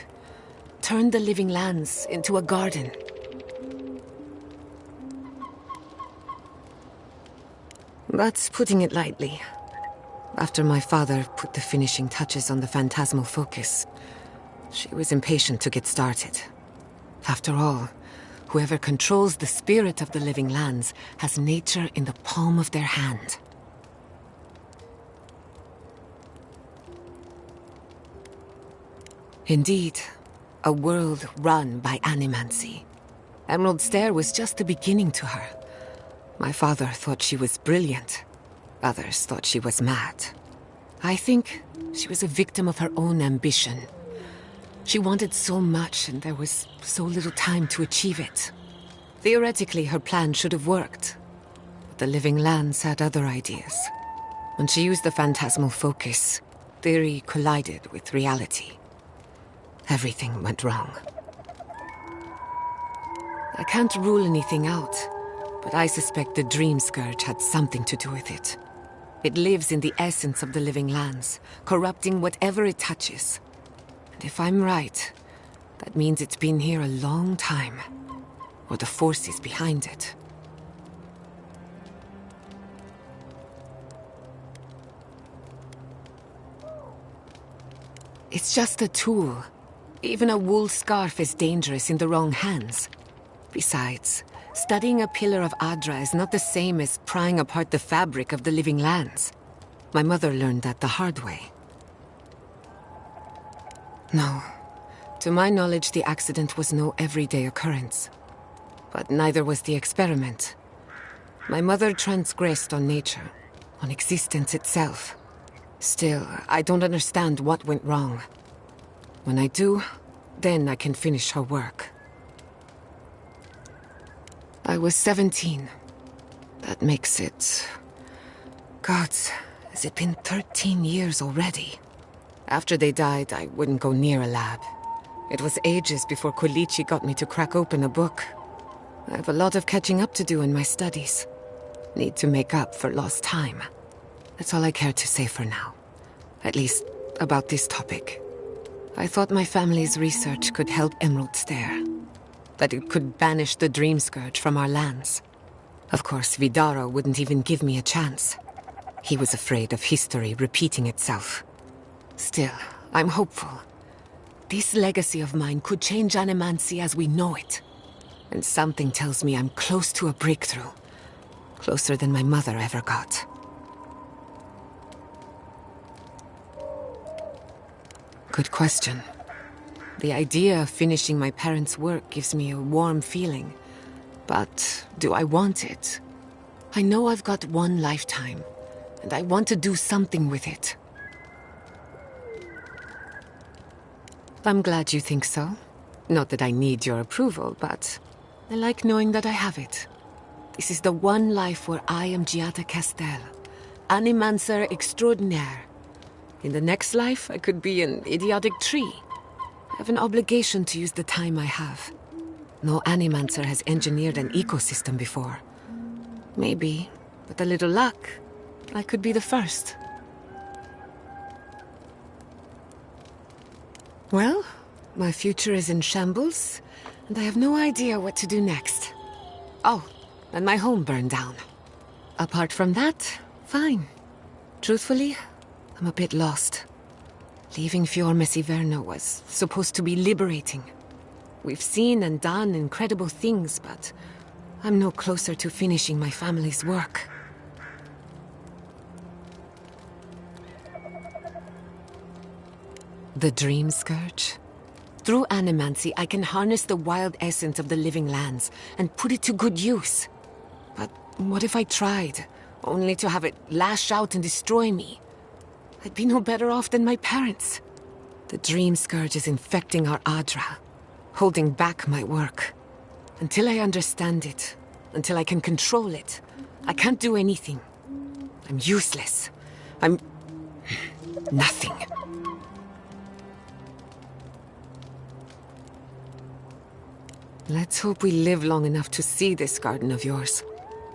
Turn the living lands into a garden. That's putting it lightly. After my father put the finishing touches on the phantasmal focus, she was impatient to get started. After all, whoever controls the spirit of the living lands has nature in the palm of their hand. Indeed, a world run by animancy. Emerald Stair was just the beginning to her. My father thought she was brilliant. Others thought she was mad. I think she was a victim of her own ambition. She wanted so much, and there was so little time to achieve it. Theoretically, her plan should have worked. But the living lands had other ideas. When she used the phantasmal focus, theory collided with reality. Everything went wrong. I can't rule anything out, but I suspect the Dream Scourge had something to do with it. It lives in the essence of the living lands, corrupting whatever it touches. And if I'm right, that means it's been here a long time. Or the forces behind it. It's just a tool. Even a wool scarf is dangerous in the wrong hands. Besides, studying a pillar of Adra is not the same as prying apart the fabric of the living lands. My mother learned that the hard way. No. To my knowledge, the accident was no everyday occurrence. But neither was the experiment. My mother transgressed on nature, on existence itself. Still, I don't understand what went wrong. When I do, then I can finish her work. I was 17. That makes it... Gods, has it been 13 years already? After they died, I wouldn't go near a lab. It was ages before Kolichi got me to crack open a book. I have a lot of catching up to do in my studies. Need to make up for lost time. That's all I care to say for now. At least, about this topic. I thought my family's research could help Emerald Stair. That it could banish the Dream Scourge from our lands. Of course, Vidaro wouldn't even give me a chance. He was afraid of history repeating itself. Still, I'm hopeful. This legacy of mine could change animancy as we know it. And something tells me I'm close to a breakthrough. Closer than my mother ever got. Good question. The idea of finishing my parents' work gives me a warm feeling. But do I want it? I know I've got one lifetime, and I want to do something with it. I'm glad you think so. Not that I need your approval, but I like knowing that I have it. This is the one life where I am Giada Castel, Animancer extraordinaire. In the next life, I could be an idiotic tree. I have an obligation to use the time I have. No Animancer has engineered an ecosystem before. Maybe, with a little luck, I could be the first. Well, my future is in shambles, and I have no idea what to do next. Oh, and my home burned down. Apart from that, fine. Truthfully, I'm a bit lost. Leaving Fjord Messiverno was supposed to be liberating. We've seen and done incredible things, but I'm no closer to finishing my family's work. The Dream Scourge? Through animancy, I can harness the wild essence of the living lands and put it to good use. But what if I tried, only to have it lash out and destroy me? I'd be no better off than my parents. The Dream Scourge is infecting our Adra, holding back my work. Until I understand it, until I can control it, I can't do anything. I'm useless. I'm... nothing. Let's hope we live long enough to see this garden of yours.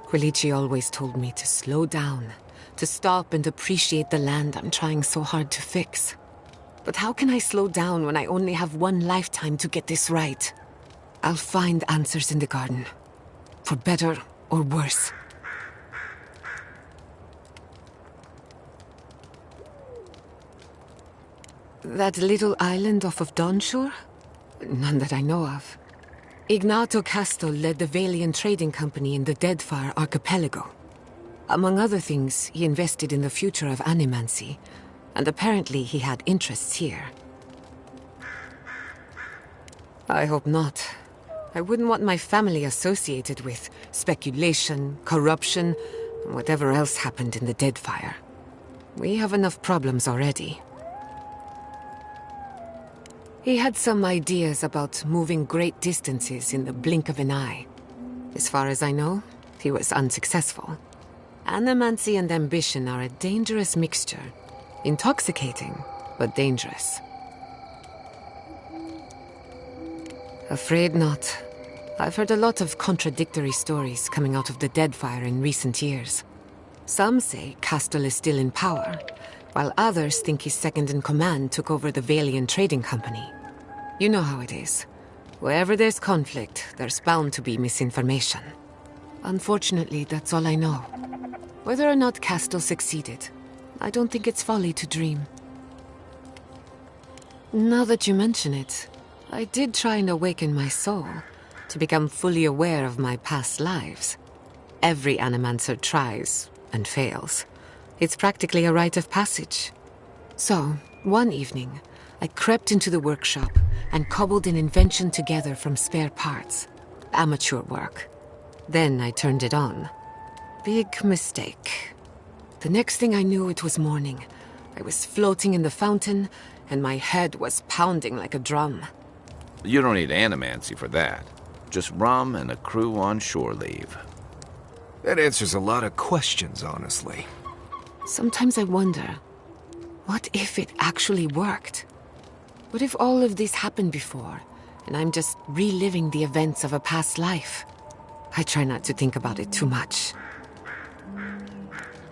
Quilici always told me to slow down, to stop and appreciate the land I'm trying so hard to fix. But how can I slow down when I only have one lifetime to get this right? I'll find answers in the garden, for better or worse. That little island off of Dawnshore? None that I know of. Ignato Castle led the Valian trading company in the Deadfire archipelago. Among other things, he invested in the future of animancy, and apparently he had interests here. I hope not. I wouldn't want my family associated with speculation, corruption, and whatever else happened in the Deadfire. We have enough problems already. He had some ideas about moving great distances in the blink of an eye. As far as I know, he was unsuccessful. Animancy and ambition are a dangerous mixture. Intoxicating, but dangerous. Afraid not. I've heard a lot of contradictory stories coming out of the Deadfire in recent years. Some say Castle is still in power, while others think his second-in-command took over the Valian trading company. You know how it is. Wherever there's conflict, there's bound to be misinformation. Unfortunately, that's all I know. Whether or not Castle succeeded, I don't think it's folly to dream. Now that you mention it, I did try and awaken my soul, to become fully aware of my past lives. Every animancer tries, and fails. It's practically a rite of passage. So, one evening, I crept into the workshop and cobbled an invention together from spare parts. Amateur work. Then I turned it on. Big mistake. The next thing I knew, it was morning. I was floating in the fountain, and my head was pounding like a drum. You don't need animancy for that. Just rum and a crew on shore leave. That answers a lot of questions, honestly. Sometimes I wonder, what if it actually worked? What if all of this happened before, and I'm just reliving the events of a past life? I try not to think about it too much.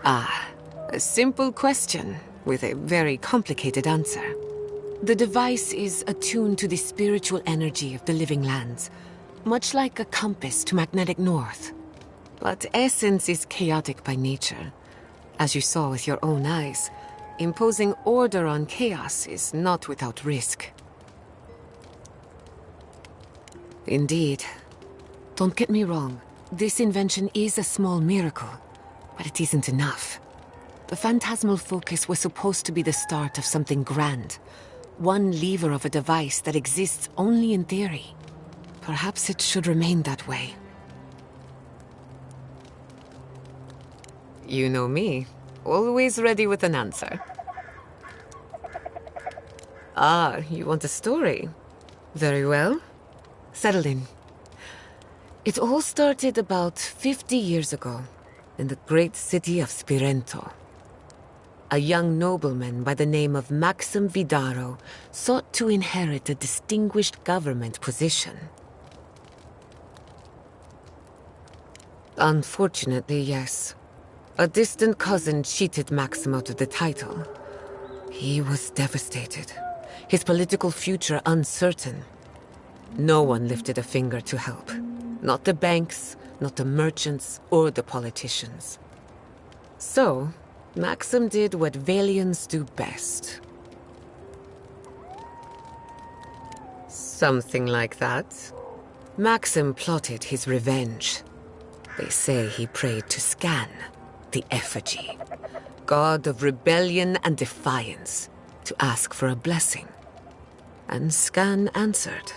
Ah, a simple question with a very complicated answer. The device is attuned to the spiritual energy of the living lands, much like a compass to magnetic north. But essence is chaotic by nature. As you saw with your own eyes, imposing order on chaos is not without risk. Indeed. Don't get me wrong, this invention is a small miracle, but it isn't enough. The phantasmal focus was supposed to be the start of something grand, one lever of a device that exists only in theory. Perhaps it should remain that way. You know me, always ready with an answer. Ah, you want a story? Very well. Settle in. It all started about 50 years ago, in the great city of Spirento. A young nobleman by the name of Maxim Vidaro sought to inherit a distinguished government position. Unfortunately, yes. A distant cousin cheated Maxim out of the title. He was devastated, his political future uncertain. No one lifted a finger to help. Not the banks, not the merchants, or the politicians. So, Maxim did what Valians do best. Something like that. Maxim plotted his revenge. They say he prayed to Scan, the effigy, god of rebellion and defiance, to ask for a blessing. And Scan answered.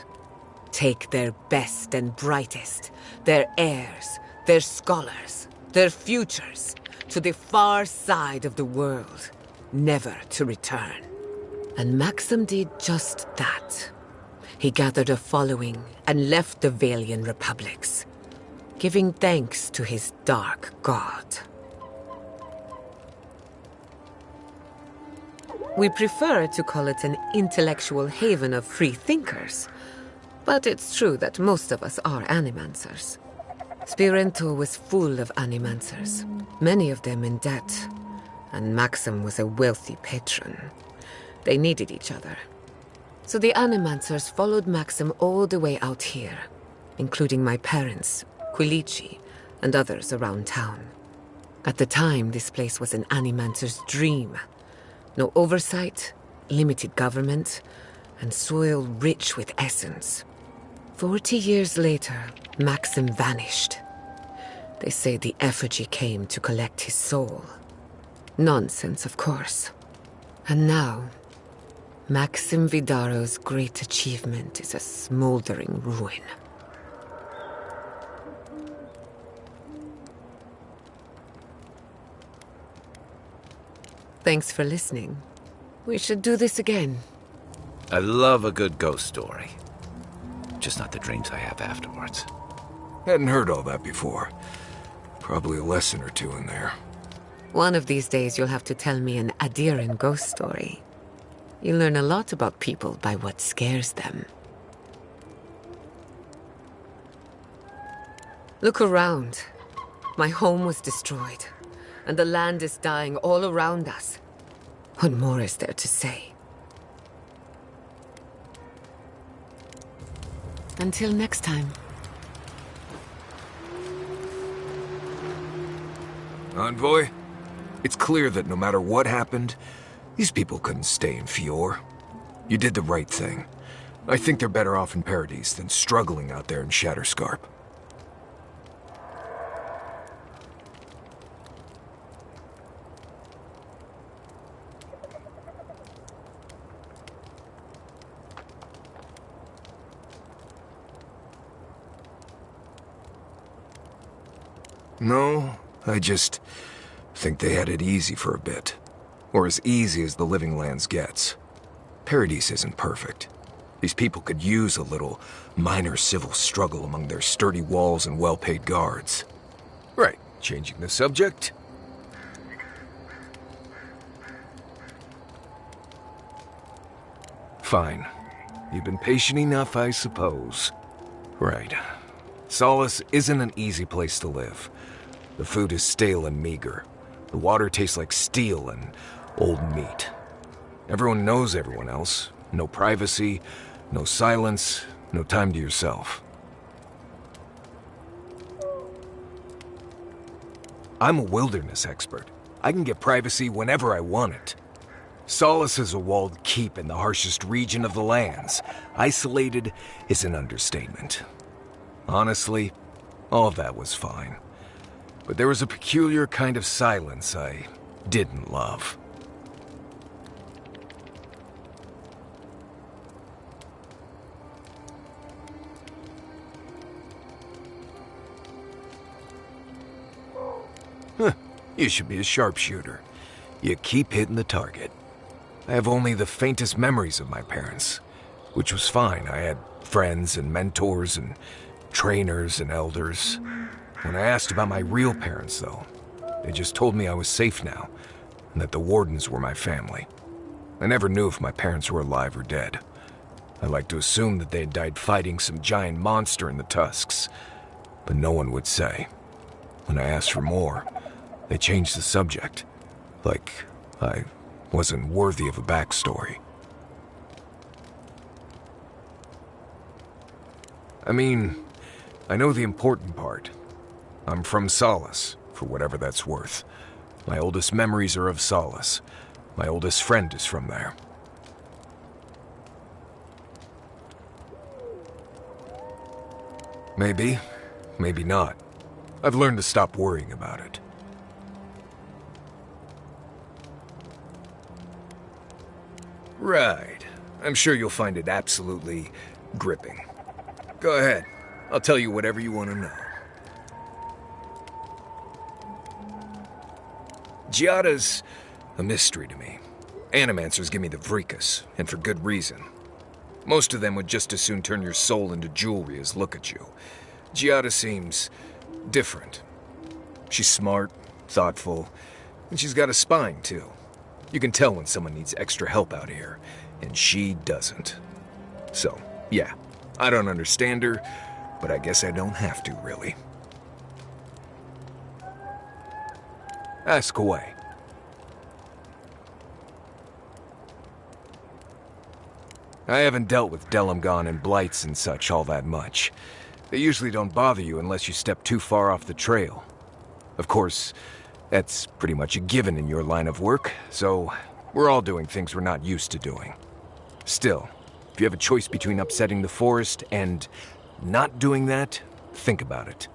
Take their best and brightest, their heirs, their scholars, their futures, to the far side of the world, never to return. And Maxim did just that. He gathered a following and left the Valian republics, giving thanks to his dark god. We prefer to call it an intellectual haven of free thinkers. But it's true that most of us are animancers. Spirento was full of animancers, many of them in debt, and Maxim was a wealthy patron. They needed each other. So the animancers followed Maxim all the way out here, including my parents, Quilici, and others around town. At the time, this place was an animancer's dream. No oversight, limited government, and soil rich with essence. 40 years later, Maxim vanished. They say the effigy came to collect his soul. Nonsense, of course. And now, Maxim Vidaro's great achievement is a smoldering ruin. Thanks for listening. We should do this again. I love a good ghost story. Just not the dreams I have afterwards. Hadn't heard all that before. Probably a lesson or two in there. One of these days you'll have to tell me an Adiran ghost story. You learn a lot about people by what scares them. Look around. My home was destroyed, and the land is dying all around us. What more is there to say? Until next time. Envoy, it's clear that no matter what happened, these people couldn't stay in Fior. You did the right thing. I think they're better off in Paradise than struggling out there in Shatterscarp. No, I just think they had it easy for a bit. Or as easy as the Living Lands gets. Paradise isn't perfect. These people could use a little minor civil struggle among their sturdy walls and well-paid guards. Right, changing the subject. Fine. You've been patient enough, I suppose. Right. Solace isn't an easy place to live. The food is stale and meager. The water tastes like steel and old meat. Everyone knows everyone else. No privacy, no silence, no time to yourself. I'm a wilderness expert. I can get privacy whenever I want it. Solace is a walled keep in the harshest region of the lands. Isolated is an understatement. Honestly, all of that was fine. But there was a peculiar kind of silence I didn't love. Huh, you should be a sharpshooter. You keep hitting the target. I have only the faintest memories of my parents, which was fine. I had friends and mentors and trainers and elders. When I asked about my real parents, though, they just told me I was safe now, and that the Wardens were my family. I never knew if my parents were alive or dead. I like to assume that they had died fighting some giant monster in the Tusks, but no one would say. When I asked for more, they changed the subject, like I wasn't worthy of a backstory. I mean, I know the important part. I'm from Solace, for whatever that's worth. My oldest memories are of Solace. My oldest friend is from there. Maybe, maybe not. I've learned to stop worrying about it. Right. I'm sure you'll find it absolutely gripping. Go ahead. I'll tell you whatever you want to know. Giada's a mystery to me. Animancers give me the vricus, and for good reason. Most of them would just as soon turn your soul into jewelry as look at you. Giada seems different. She's smart, thoughtful, and she's got a spine, too. You can tell when someone needs extra help out here, and she doesn't. So, yeah, I don't understand her, but I guess I don't have to, really. Ask away. I haven't dealt with Delamgon and blights and such all that much. They usually don't bother you unless you step too far off the trail. Of course, that's pretty much a given in your line of work, so we're all doing things we're not used to doing. Still, if you have a choice between upsetting the forest and not doing that, think about it.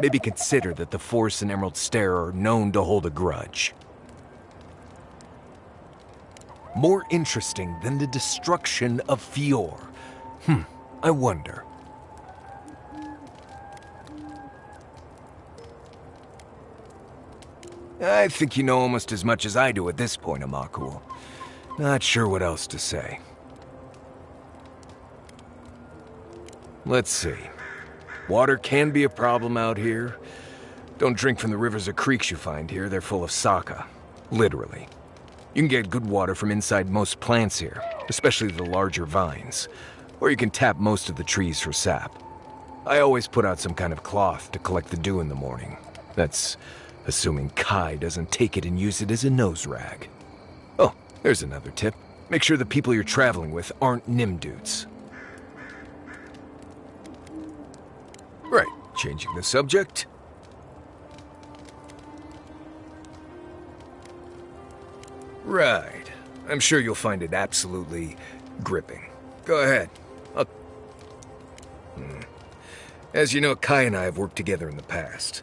Maybe consider that the Forest and Emerald Stair are known to hold a grudge. More interesting than the destruction of Fior. I wonder. I think you know almost as much as I do at this point, Amakuo. Not sure what else to say. Let's see. Water can be a problem out here. Don't drink from the rivers or creeks you find here. They're full of saka. Literally. You can get good water from inside most plants here, especially the larger vines. Or you can tap most of the trees for sap. I always put out some kind of cloth to collect the dew in the morning. That's assuming Kai doesn't take it and use it as a nose rag. Oh, there's another tip. Make sure the people you're traveling with aren't Nimdudes. Right, changing the subject. Right. I'm sure you'll find it absolutely gripping. Go ahead. As you know, Kai and I have worked together in the past.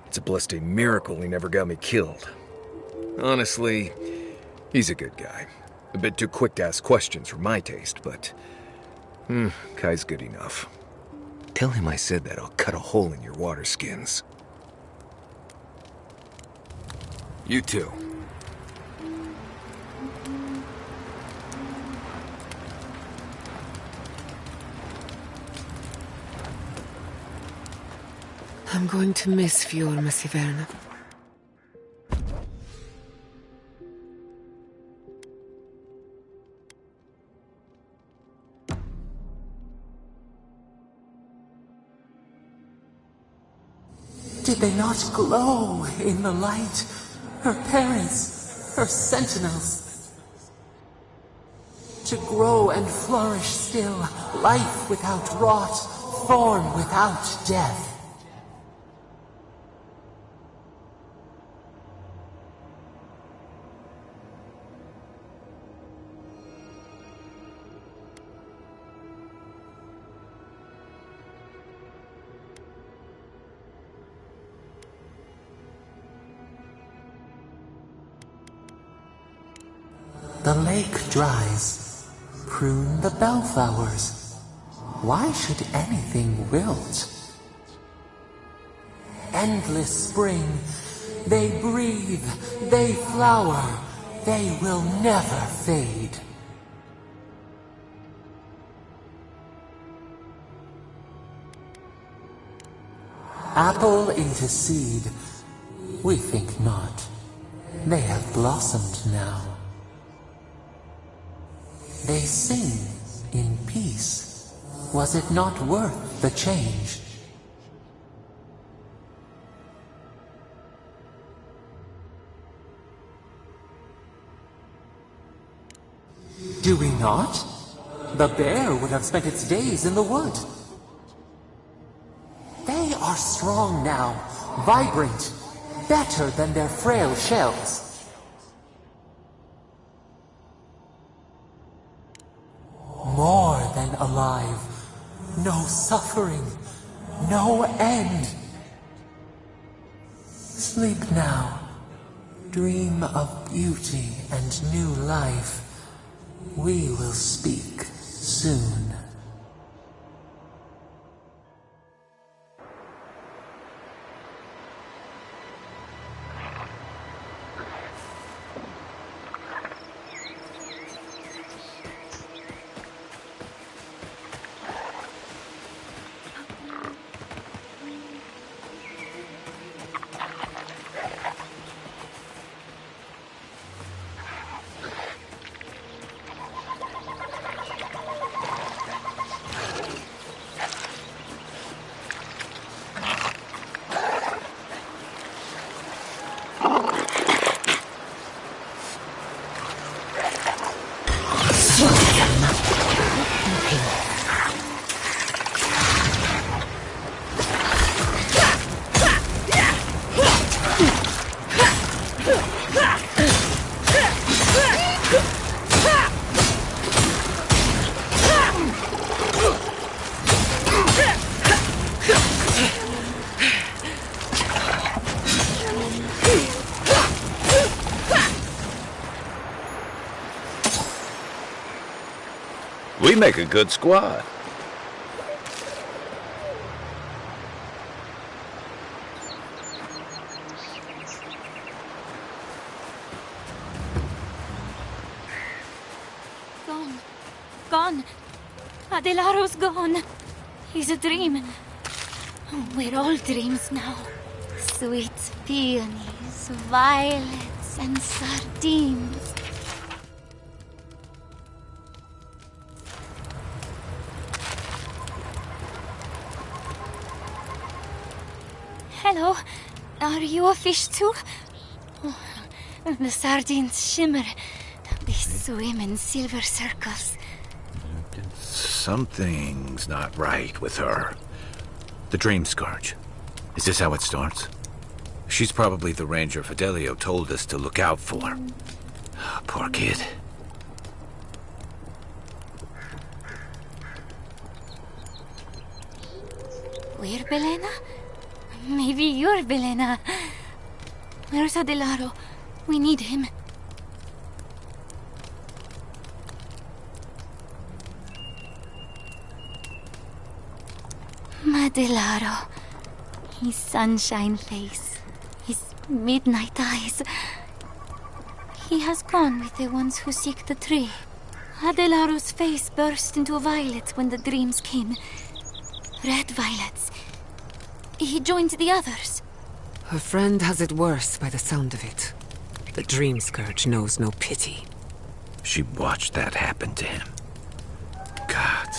It's a blessed miracle he never got me killed. Honestly, he's a good guy. A bit too quick to ask questions for my taste, but... Kai's good enough. Tell him I said that I'll cut a hole in your water skins. You too. I'm going to miss Fior, Masiverna. Did they not glow in the light? Her parents, her sentinels. To grow and flourish still, life without rot, form without death. The lake dries. Prune the bellflowers. Why should anything wilt? Endless spring. They breathe. They flower. They will never fade. Apple into seed. We think not. They have blossomed now. They sing in peace. Was it not worth the change? Do we not? The bear would have spent its days in the wood. They are strong now, vibrant, better than their frail shells. More than alive. No suffering. No end. Sleep now. Dream of beauty and new life. We will speak soon. make a good squad. Gone. Adelaro's gone. He's a dream. We're all dreams now. Sweet peonies, violets, and sardines. Hello. Are you a fish too? Oh, the sardines shimmer. They swim in silver circles. Something's not right with her. The dream scourge. Is this how it starts? She's probably the ranger Fidelio told us to look out for. Poor kid. We're Belena? Maybe you're Belena. Where's Adelaro? We need him. Adelaro. His sunshine face. His midnight eyes. He has gone with the ones who seek the tree. Adelaro's face burst into violet when the dreams came. Red violets. He joined the others. Her friend has it worse by the sound of it. The dream scourge knows no pity. She watched that happen to him. God.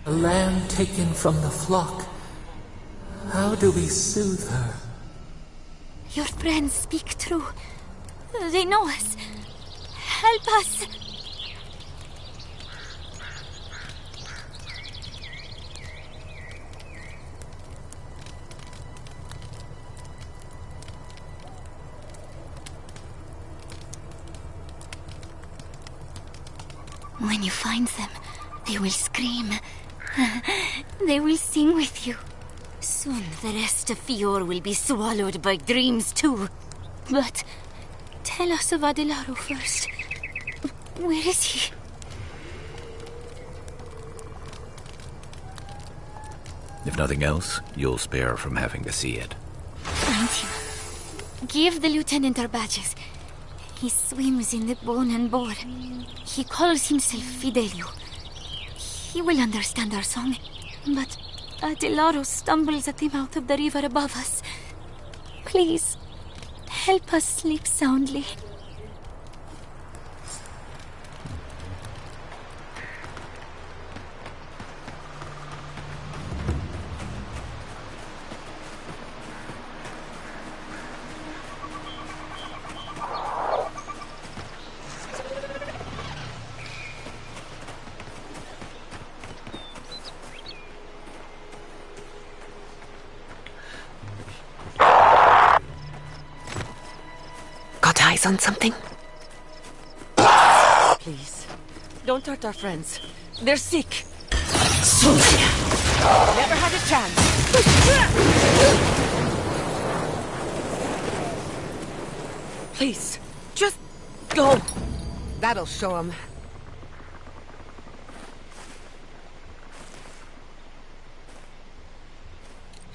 A lamb taken from the flock. How do we soothe her? Your friends speak true. They know us. Help us. When you find them, they will scream. They will sing with you. Soon the rest of Fior will be swallowed by dreams too. But tell us of Adelaro first. Where is he? If nothing else, you'll spare her from having to see it. Find him. Give the lieutenant our badges. He swims in the bone and boar. He calls himself Fidelio. He will understand our song. But Adelaro stumbles at the mouth of the river above us. Please, help us sleep soundly. Got eyes on something? Please, don't hurt our friends. They're sick. Never had a chance. Please, just go. That'll show him.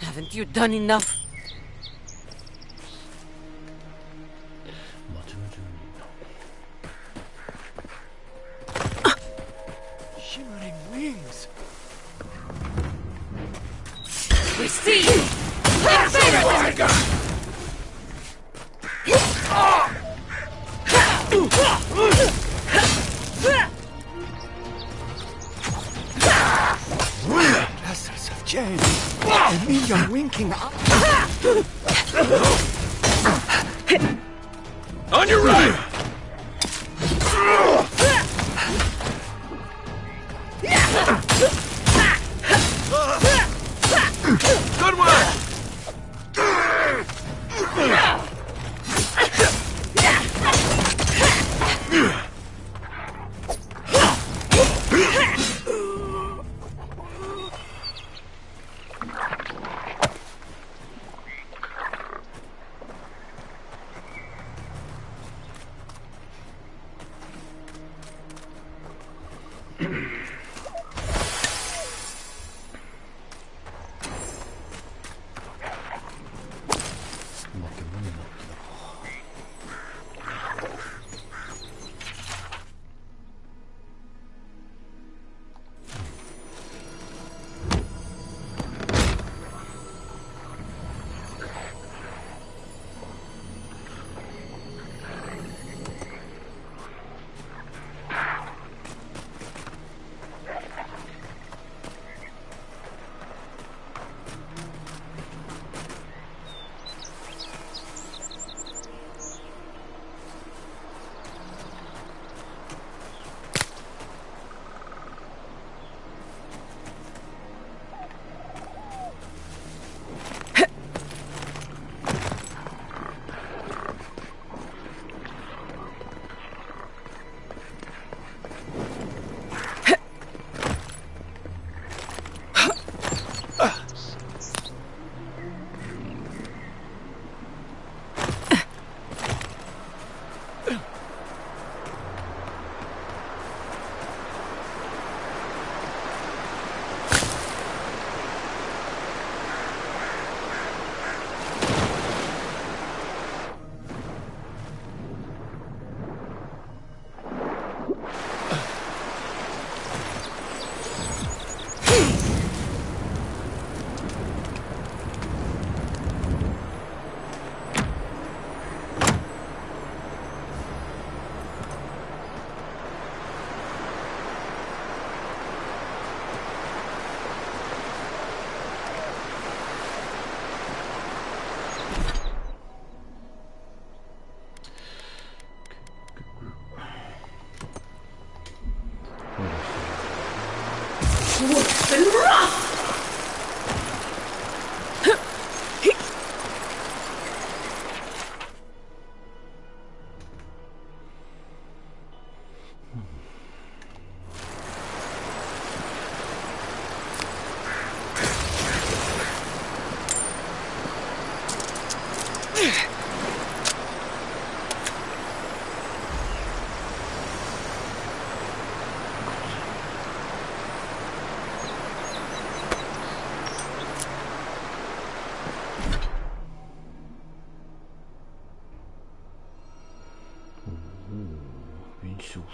Haven't you done enough? Shimmering wings. Receive! Blessers of Jane. And me are winking up. On your right! Good work!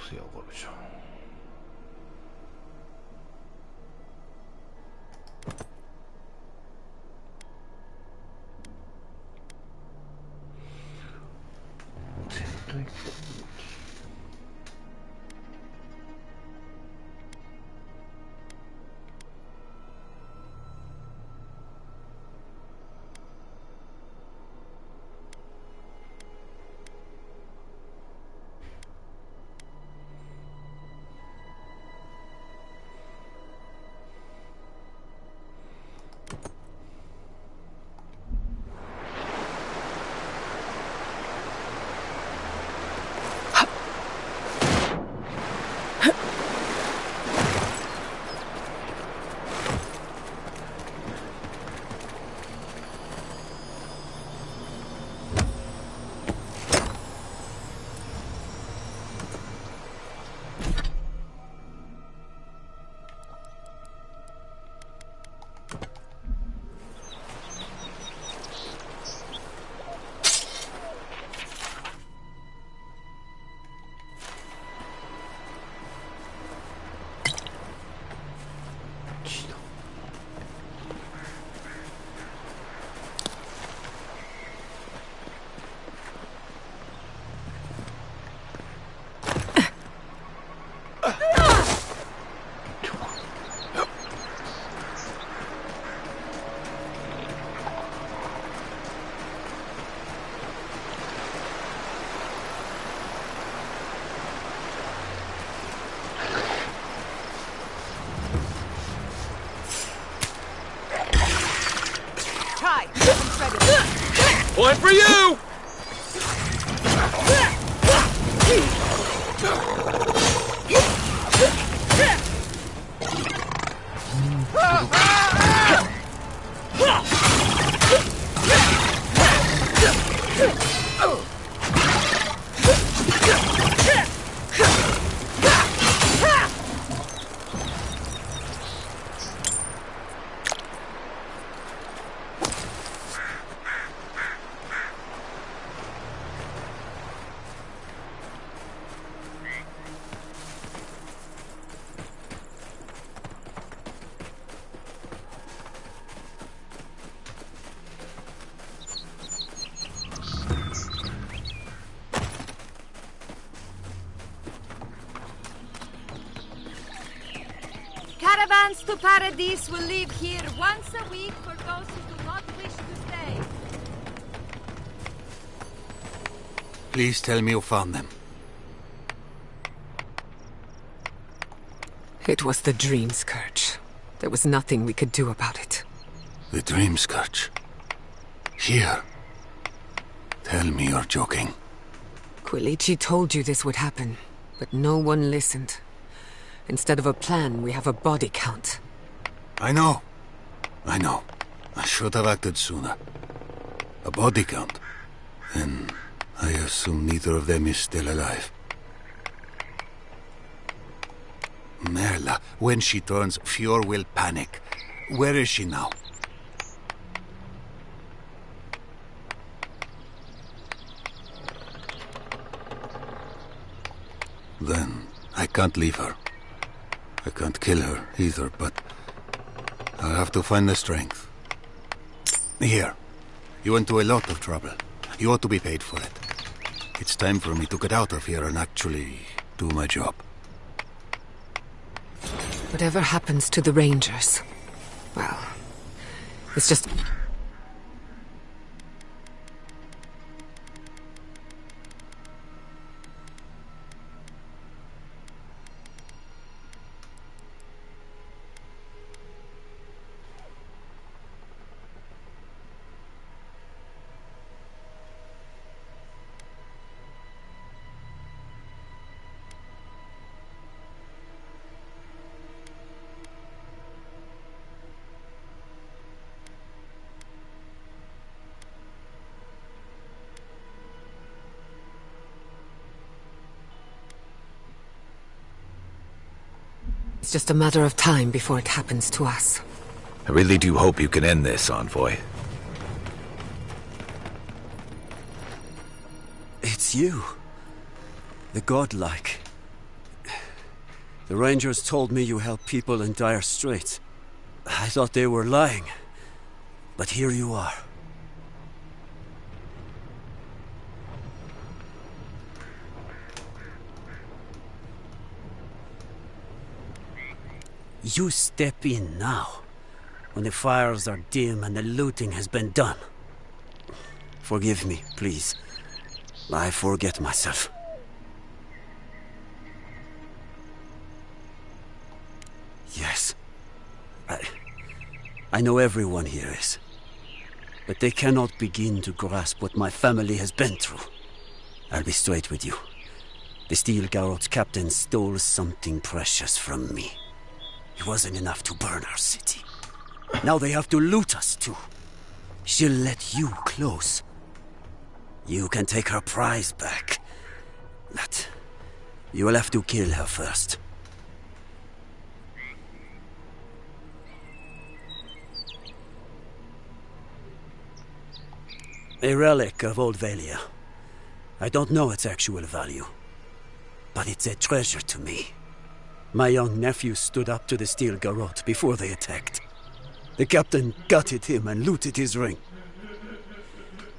세워버리죠. One for you! Caravans to Paradise will leave here once a week for those who do not wish to stay. Please tell me you found them. It was the Dream Scourge. There was nothing we could do about it. The Dream Scourge? Here? Tell me you're joking. Quilici told you this would happen, but no one listened. Instead of a plan, we have a body count. I know. I should have acted sooner. A body count? Then I assume neither of them is still alive. Merla, when she turns, Fior will panic. Where is she now? Then I can't leave her. I can't kill her either, but I'll have to find the strength. Here. You went to a lot of trouble. You ought to be paid for it. It's time for me to get out of here and actually do my job. Whatever happens to the Rangers, well, it's just... It's just a matter of time before it happens to us. I really do hope you can end this, Envoy. It's you. The godlike. The Rangers told me you help people in dire straits. I thought they were lying. But here you are. You step in now, when the fires are dim and the looting has been done. Forgive me, please. I forget myself. Yes. I know everyone here is. But they cannot begin to grasp what my family has been through. I'll be straight with you. The Steel Garrot's captain stole something precious from me. It wasn't enough to burn our city. Now they have to loot us too. She'll let you close. You can take her prize back. But you will have to kill her first. A relic of Old Valia. I don't know its actual value, but it's a treasure to me. My young nephew stood up to the Steel Garrot before they attacked. The captain gutted him and looted his ring.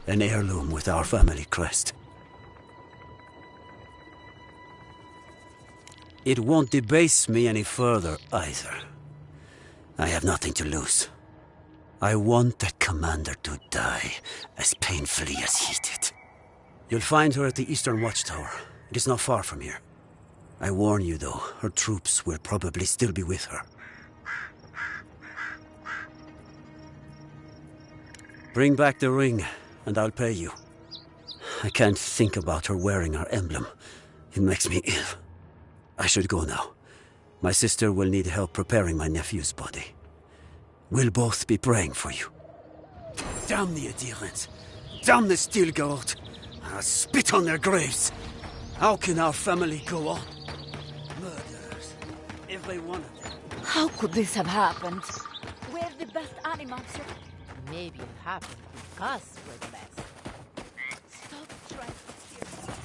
An heirloom with our family crest. It won't debase me any further, either. I have nothing to lose. I want that commander to die as painfully as he did. You'll find her at the Eastern Watchtower. It is not far from here. I warn you, though, her troops will probably still be with her. Bring back the ring, and I'll pay you. I can't think about her wearing her emblem. It makes me ill. I should go now. My sister will need help preparing my nephew's body. We'll both be praying for you. Damn the adherents! Damn the Steel Garrot! I'll spit on their graves! How can our family go on? Murderers. Every one of them. How could this have happened? We're the best animals. Maybe it happened because we're the best. Stop trying to steer me.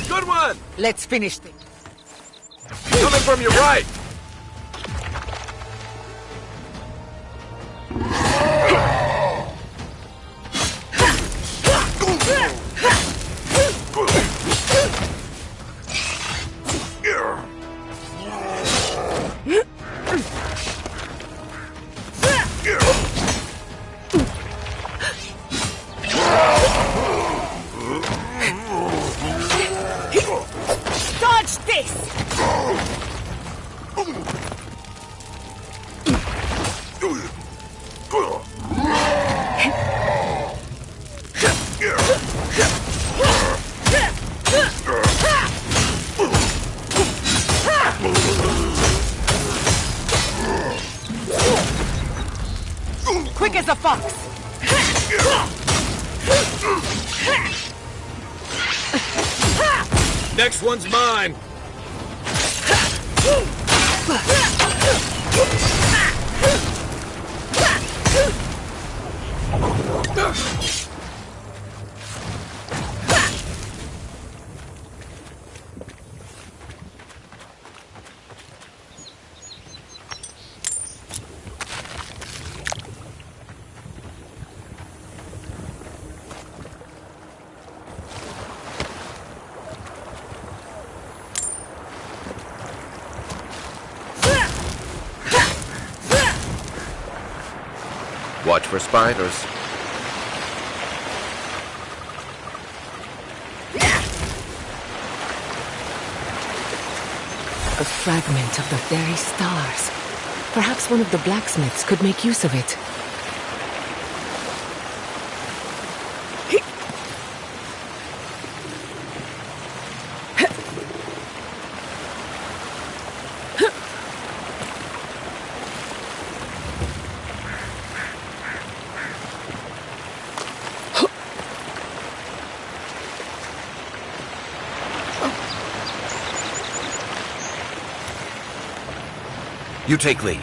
Good one! Let's finish this. Coming from your right! Dodge this! Quick as a fox! Next one's mine! Watch for spiders. A fragment of the very stars. Perhaps one of the blacksmiths could make use of it. You take lead.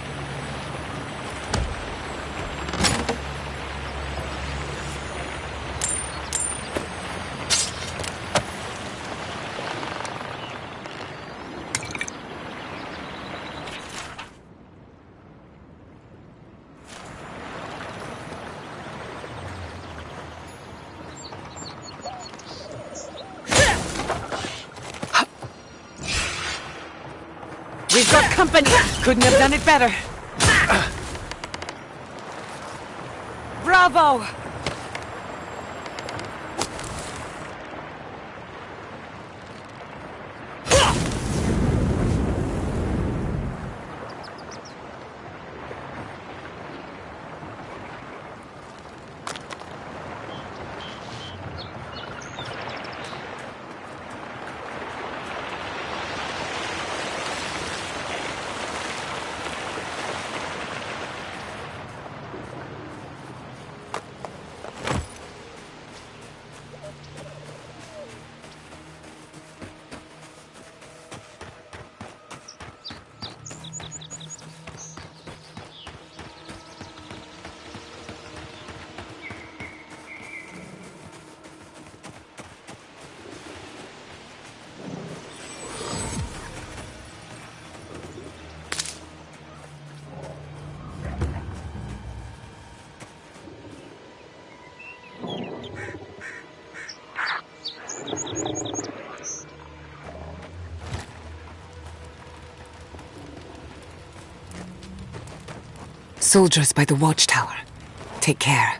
We've got company! Couldn't have done it better. Bravo! Soldiers by the watchtower. Take care.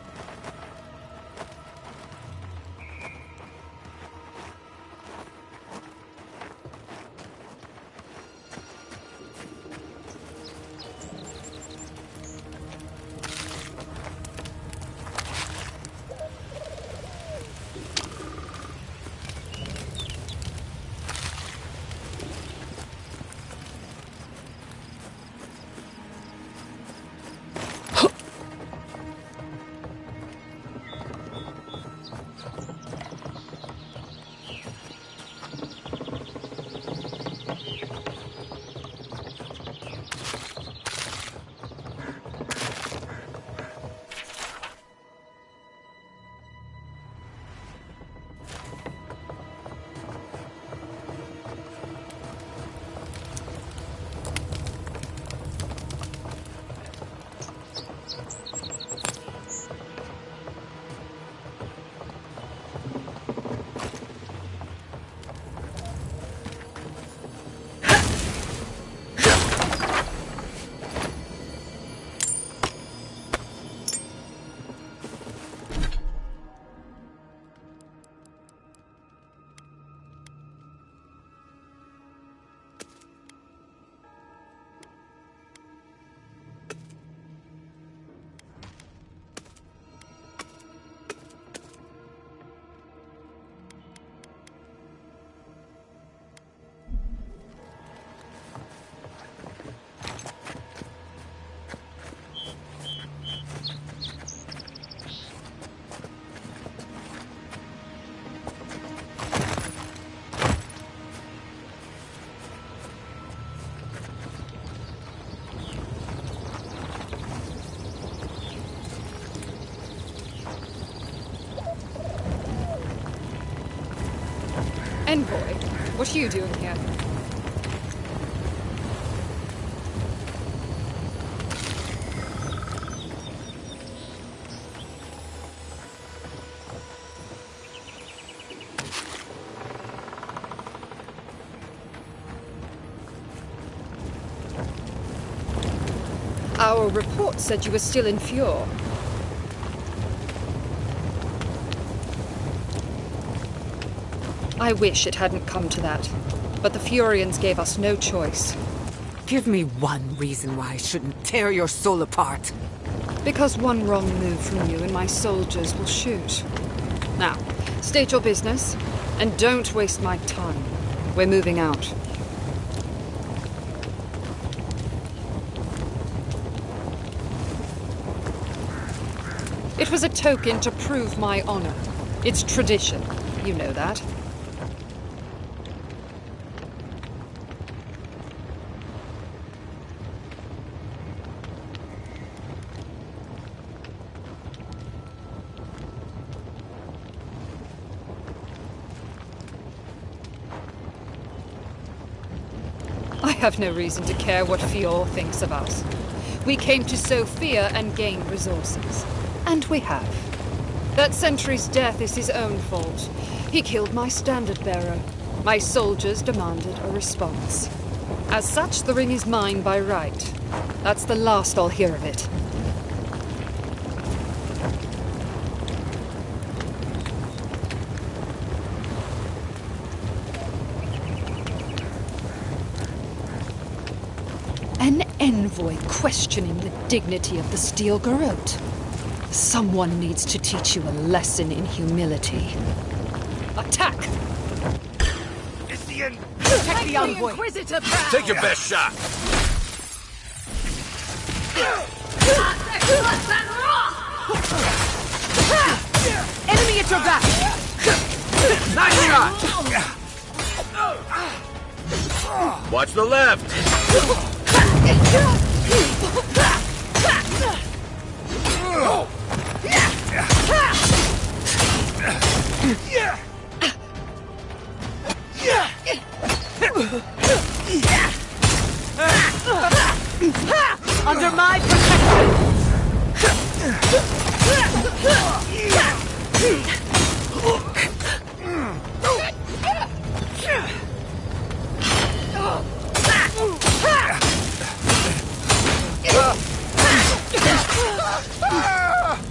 Envoy, what are you doing here? Our report said you were still in Fjord. I wish it hadn't come to that, but the Furians gave us no choice. Give me one reason why I shouldn't tear your soul apart. Because one wrong move from you and my soldiers will shoot. Now, state your business, and don't waste my time. We're moving out. It was a token to prove my honor. It's tradition. You know that. have no reason to care what Fior thinks of us. We came to sow fear and gain resources. And we have. That sentry's death is his own fault. He killed my standard-bearer. My soldiers demanded a response. As such, the ring is mine by right. That's the last I'll hear of it. An envoy questioning the dignity of the Steel Garrote. Someone needs to teach you a lesson in humility. Attack! It's the end. Protect the envoy. Take your best shot. Enemy at your back. Nice shot. Watch the left. Under my protection.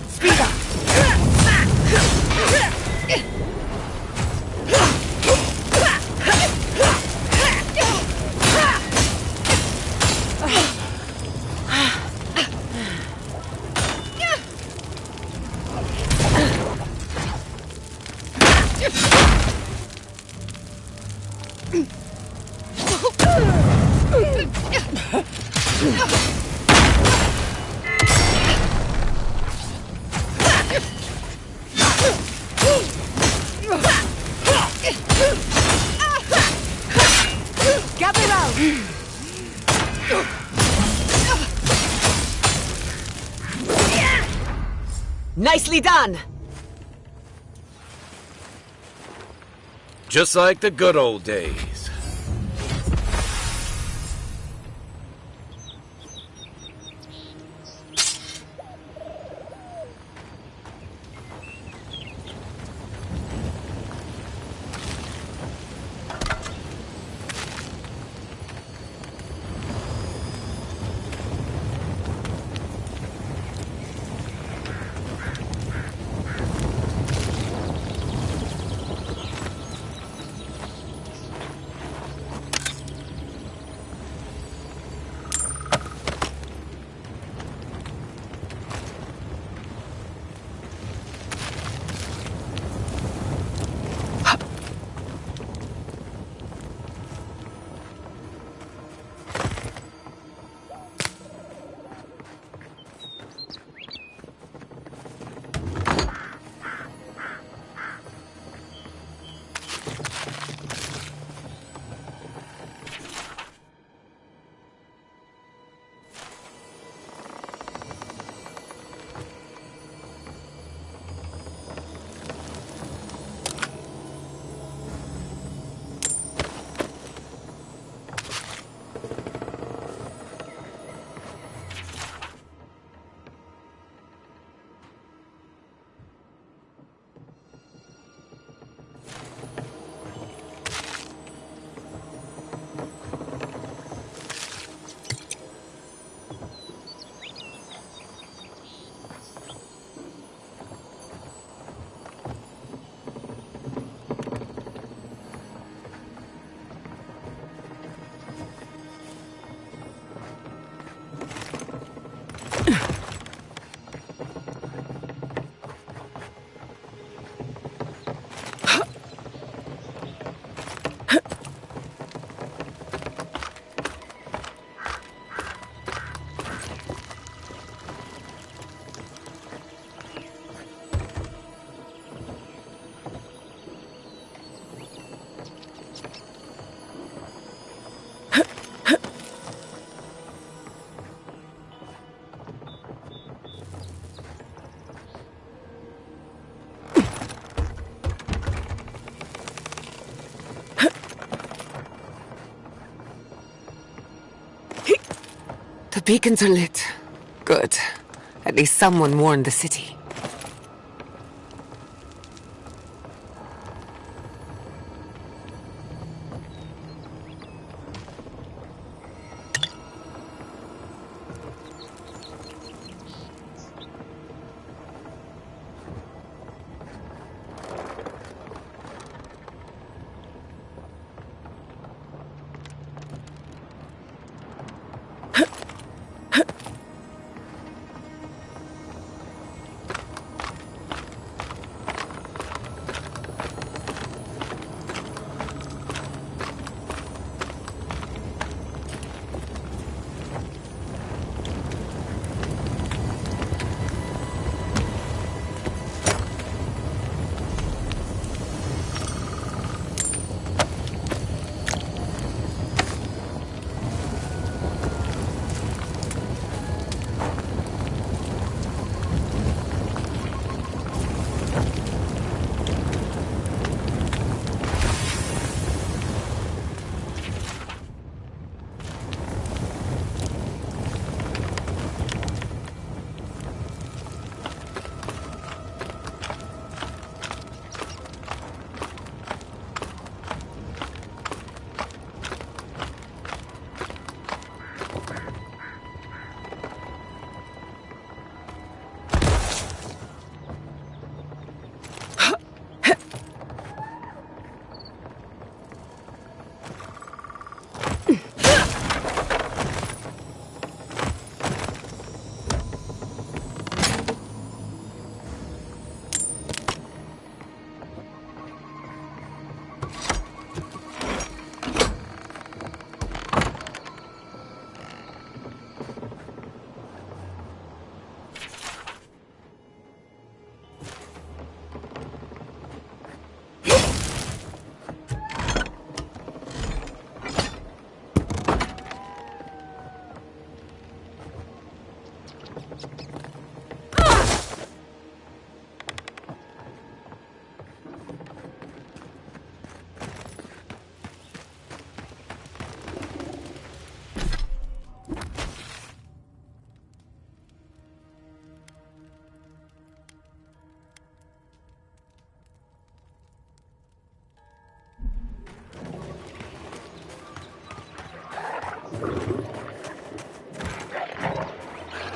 Speed up. Gather round. Nicely done. Just like the good old days. beacons are lit. Good. At least someone warned the city.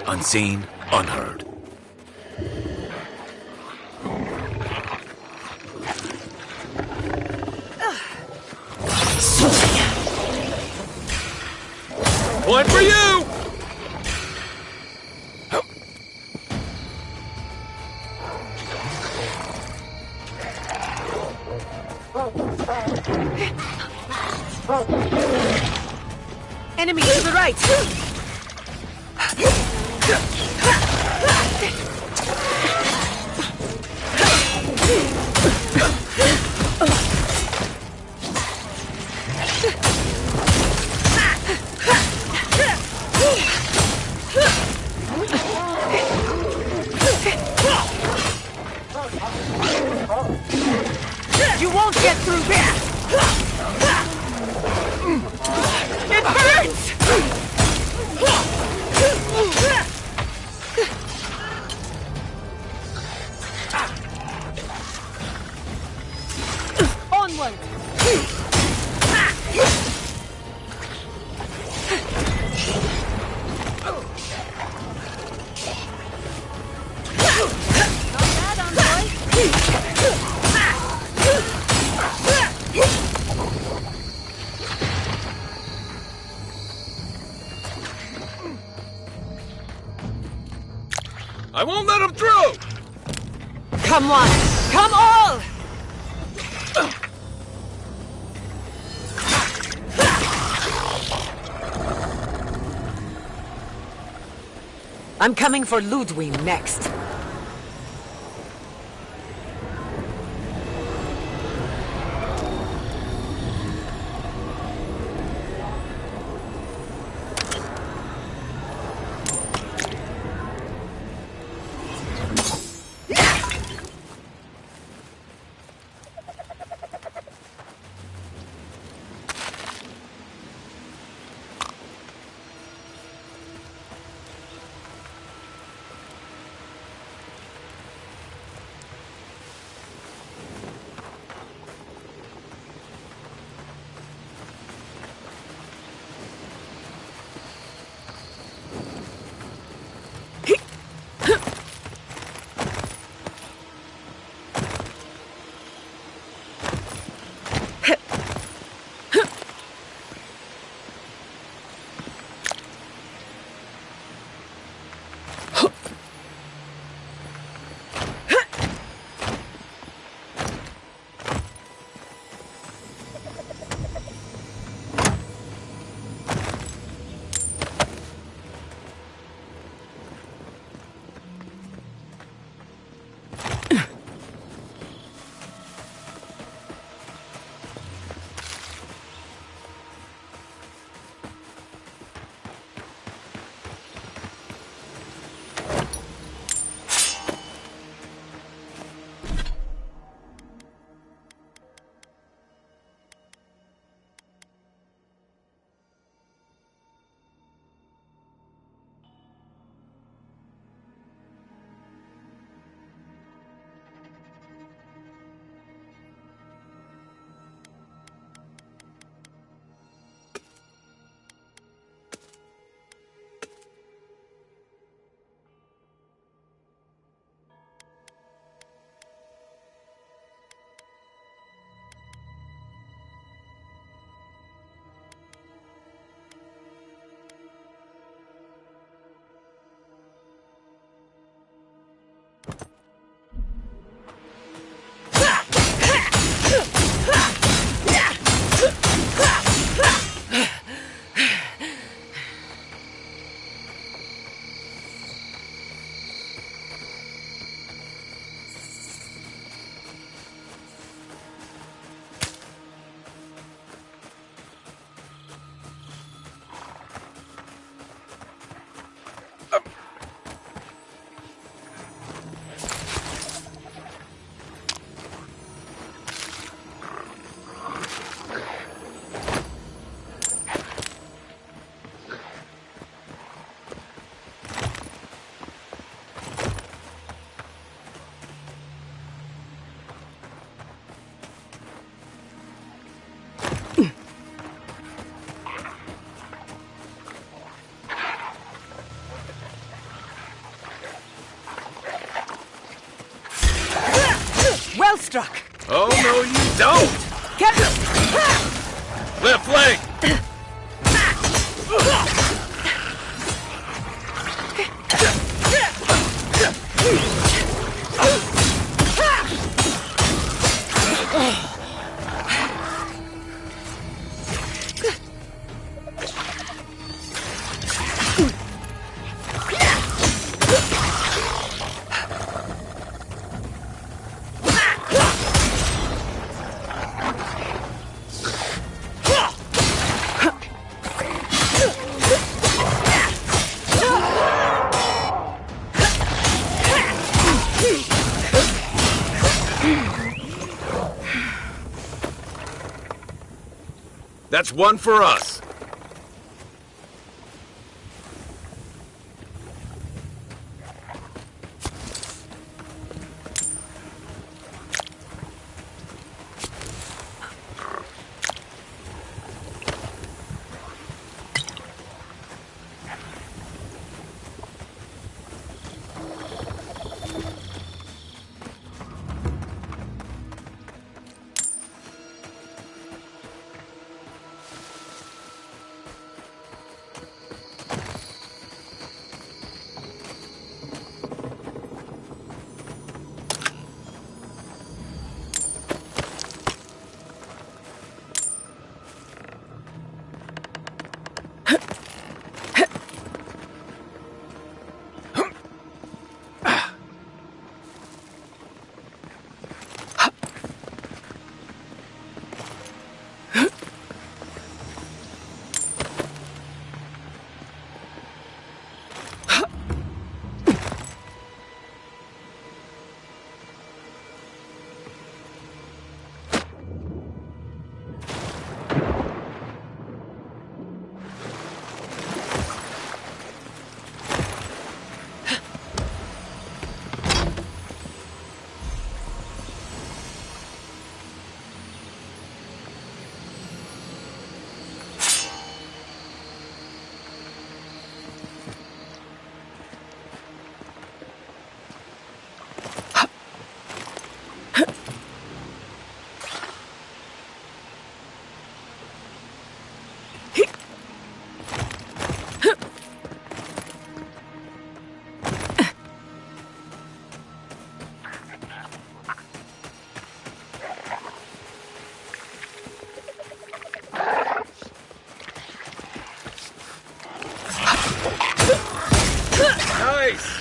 Unseen, unheard. One for you! Enemy to the right! You won't get through this! It burns! Onward! I won't let him through! Come one! Come all! I'm coming for Ludwig next. struck. Oh, no, you don't! Captain! Left leg! That's one for us. Nice!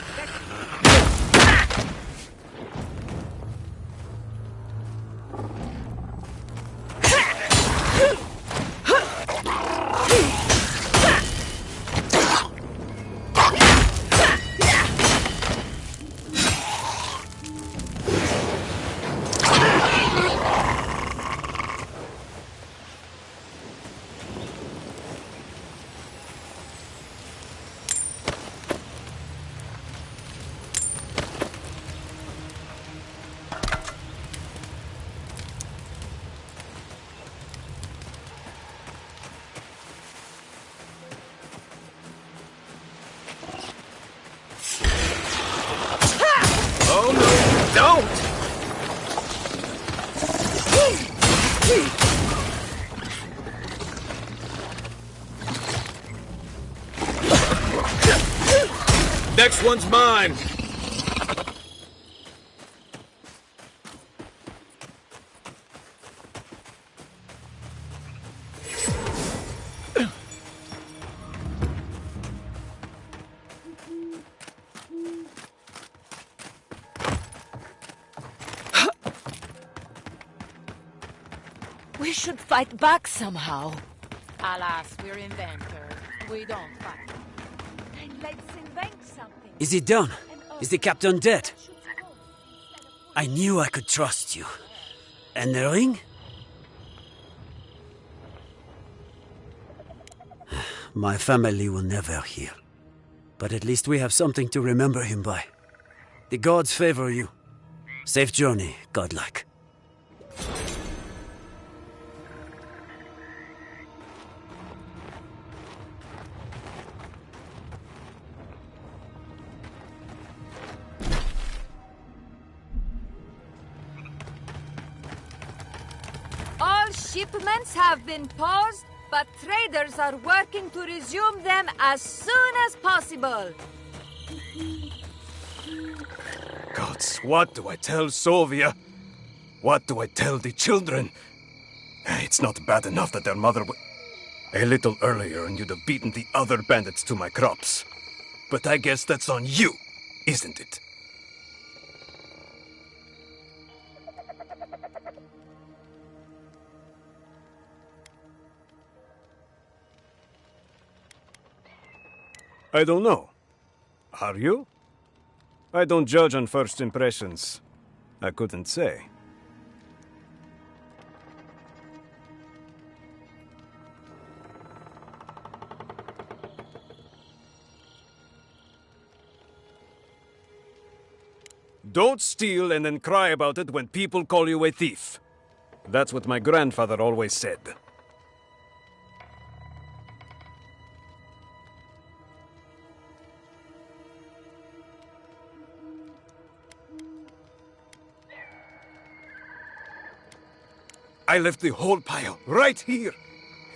Oh, no, you don't! Next one's mine! We should fight back somehow. Alas, we're inventors. We don't fight. Then let's invent something. Is it done? Is the captain dead? I knew I could trust you. And the ring? My family will never hear. But at least we have something to remember him by. The gods favor you. Safe journey, godlike. Shipments have been paused, but traders are working to resume them as soon as possible. Gods, what do I tell Sovia? What do I tell the children? It's not bad enough that their mother a little earlier and you'd have beaten the other bandits to my crops. But I guess that's on you, isn't it? I don't know. Are you? I don't judge on first impressions. I couldn't say. Don't steal and then cry about it when people call you a thief. That's what my grandfather always said. I left the whole pile right here.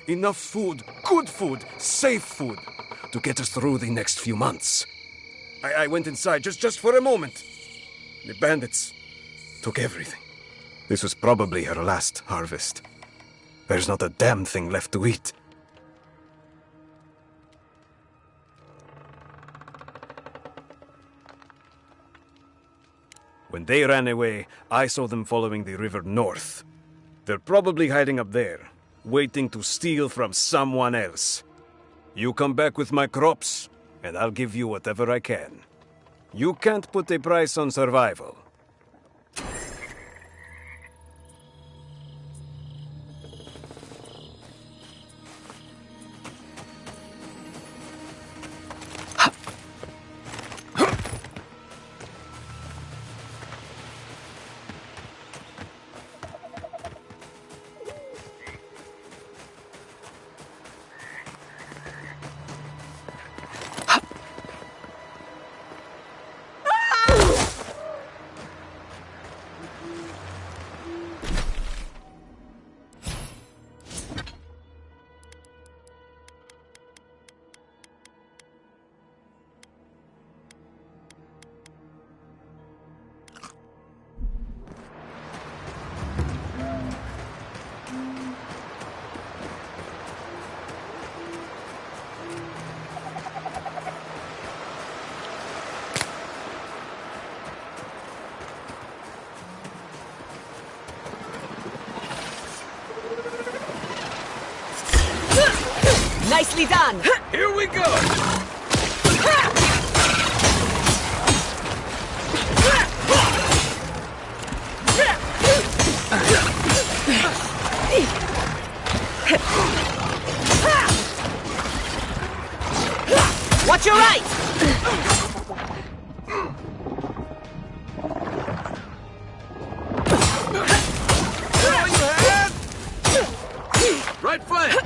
Enough food, good food, safe food to get us through the next few months. I went inside just for a moment. The bandits took everything. This was probably her last harvest. There's not a damn thing left to eat. When they ran away, I saw them following the river north. They're probably hiding up there, waiting to steal from someone else. You come back with my crops, and I'll give you whatever I can. You can't put a price on survival. Nicely done! Here we go! Watch your right! All you had! Right flank!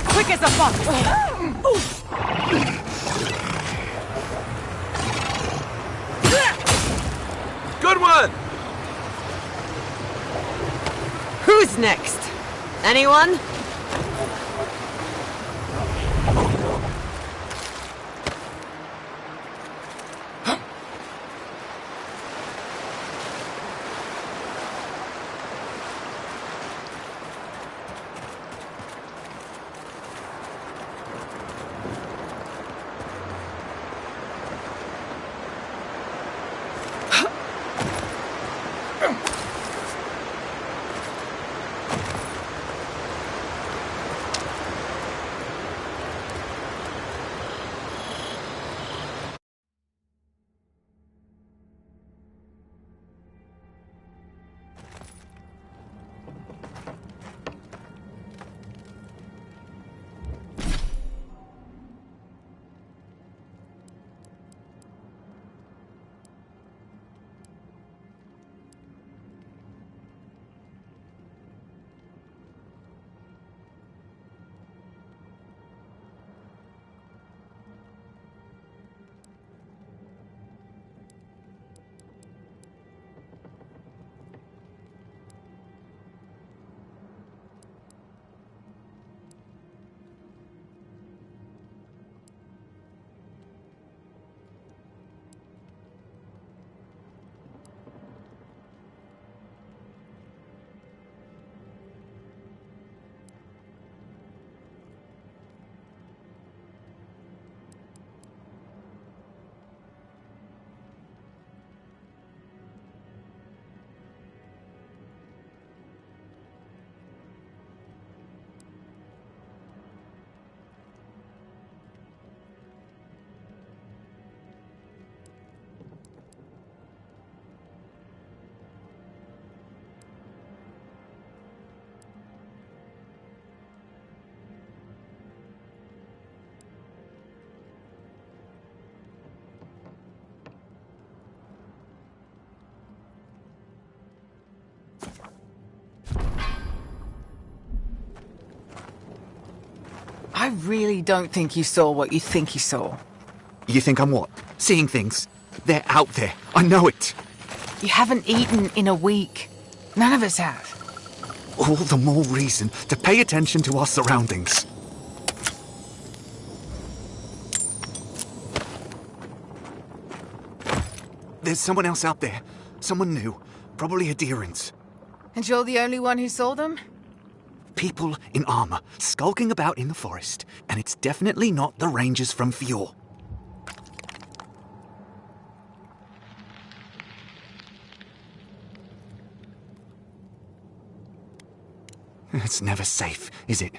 Quick as a fox! Good one! Who's next? Anyone? I really don't think you saw what you think you saw. You think I'm what? Seeing things? They're out there. I know it. You haven't eaten in a week. None of us have. All the more reason to pay attention to our surroundings. There's someone else out there. Someone new. Probably Adherents. And you're the only one who saw them? People in armor, skulking about in the forest. And it's definitely not the Rangers from Fjord. It's never safe, is it?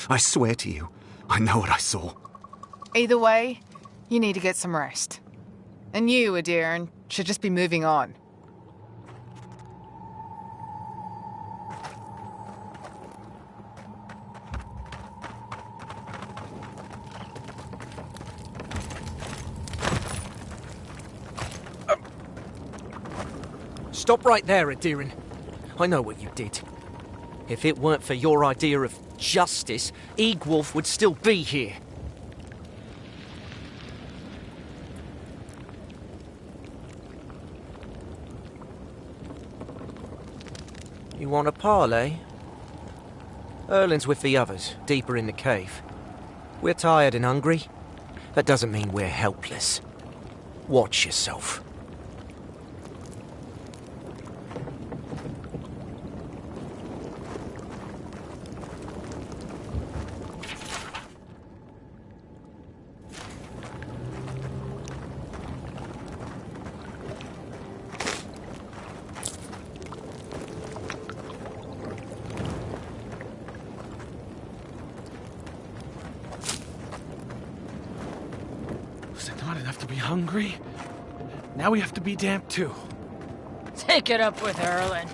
I swear to you, I know what I saw. Either way, you need to get some rest. And you, Adiran, should just be moving on. Stop right there, Adiran. I know what you did. If it weren't for your idea of justice, Egwolf would still be here. You want a parley? Erlin's with the others, deeper in the cave. We're tired and hungry. That doesn't mean we're helpless. Watch yourself. Hungry? Now we have to be damp too. Take it up with Erlin.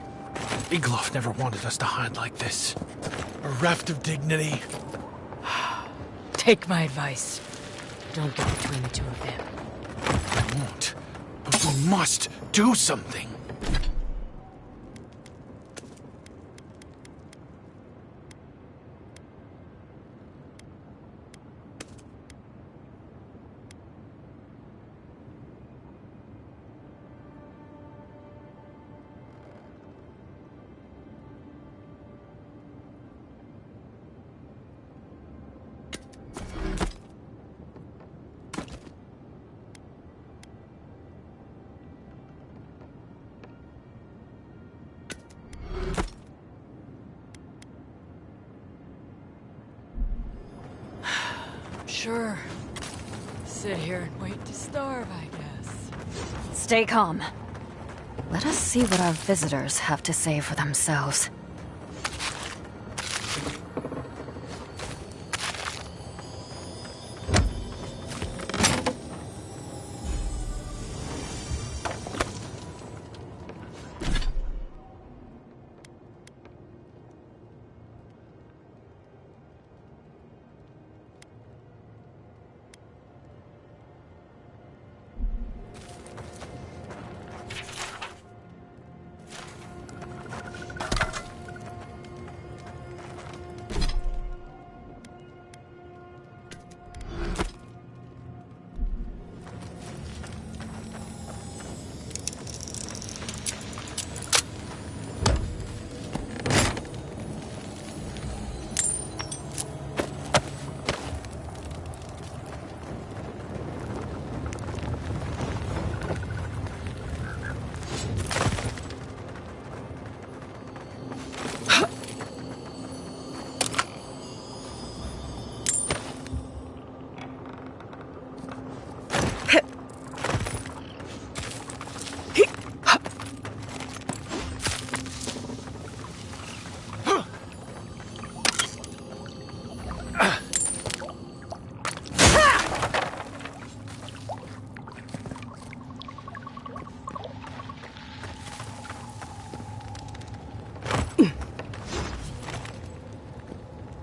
Egloff never wanted us to hide like this. Bereft of dignity. Take my advice. Don't get between the two of them. I won't. But we must do something. Sure. Sit here and wait to starve, I guess. Stay calm. Let us see what our visitors have to say for themselves.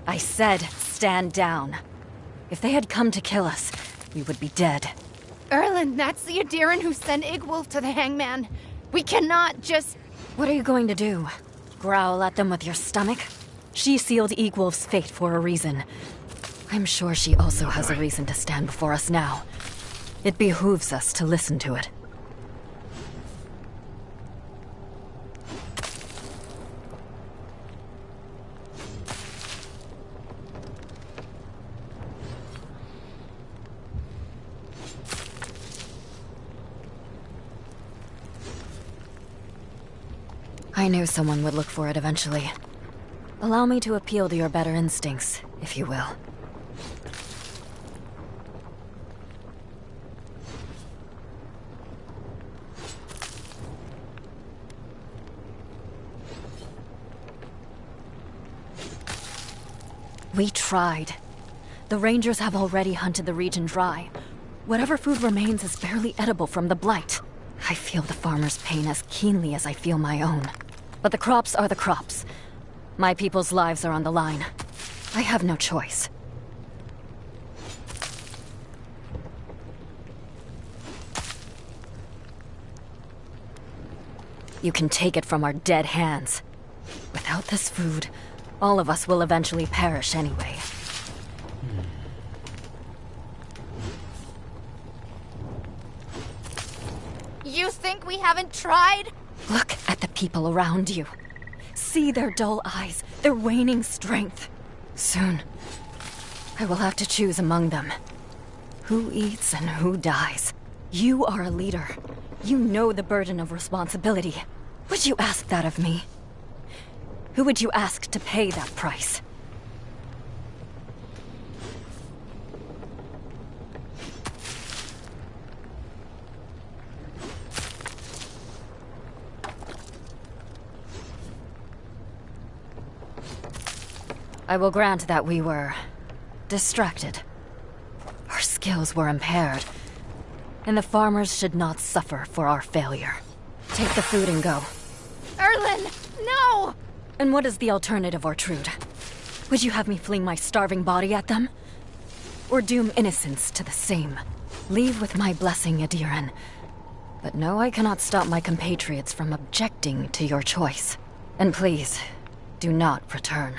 I said, stand down. If they had come to kill us, we would be dead. Erlin, that's the Adiran who sent Igwolf to the hangman. We cannot just... What are you going to do? Growl at them with your stomach? She sealed Egwolf's fate for a reason. I'm sure she also has a reason to stand before us now. It behooves us to listen to it. I knew someone would look for it eventually. Allow me to appeal to your better instincts, if you will. We tried. The Rangers have already hunted the region dry. Whatever food remains is barely edible from the blight. I feel the farmer's pain as keenly as I feel my own. But the crops are the crops. My people's lives are on the line. I have no choice. You can take it from our dead hands. Without this food, all of us will eventually perish anyway. You think we haven't tried? Look at the people around you. See their dull eyes, their waning strength. Soon, I will have to choose among them. Who eats and who dies? You are a leader. You know the burden of responsibility. Would you ask that of me? Who would you ask to pay that price? I will grant that we were distracted. Our skills were impaired, and the farmers should not suffer for our failure. Take the food and go. Erlen, no! And what is the alternative, Ortrude? Would you have me fling my starving body at them? Or doom innocents to the same? Leave with my blessing, Adiran. But no, I cannot stop my compatriots from objecting to your choice. And please, do not return.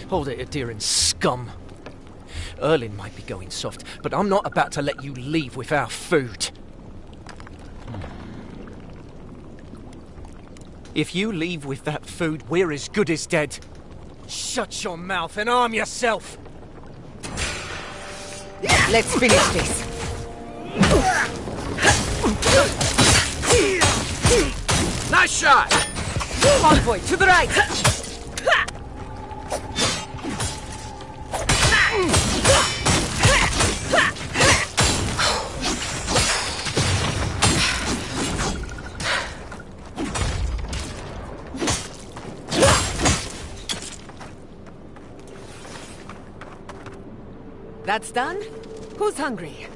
Hold it, Adiran, scum. Erlin might be going soft, but I'm not about to let you leave with our food. If you leave with that food, we're as good as dead. Shut your mouth and arm yourself! Let's finish this. Nice shot! Convoy, to the right! That's done? Who's hungry?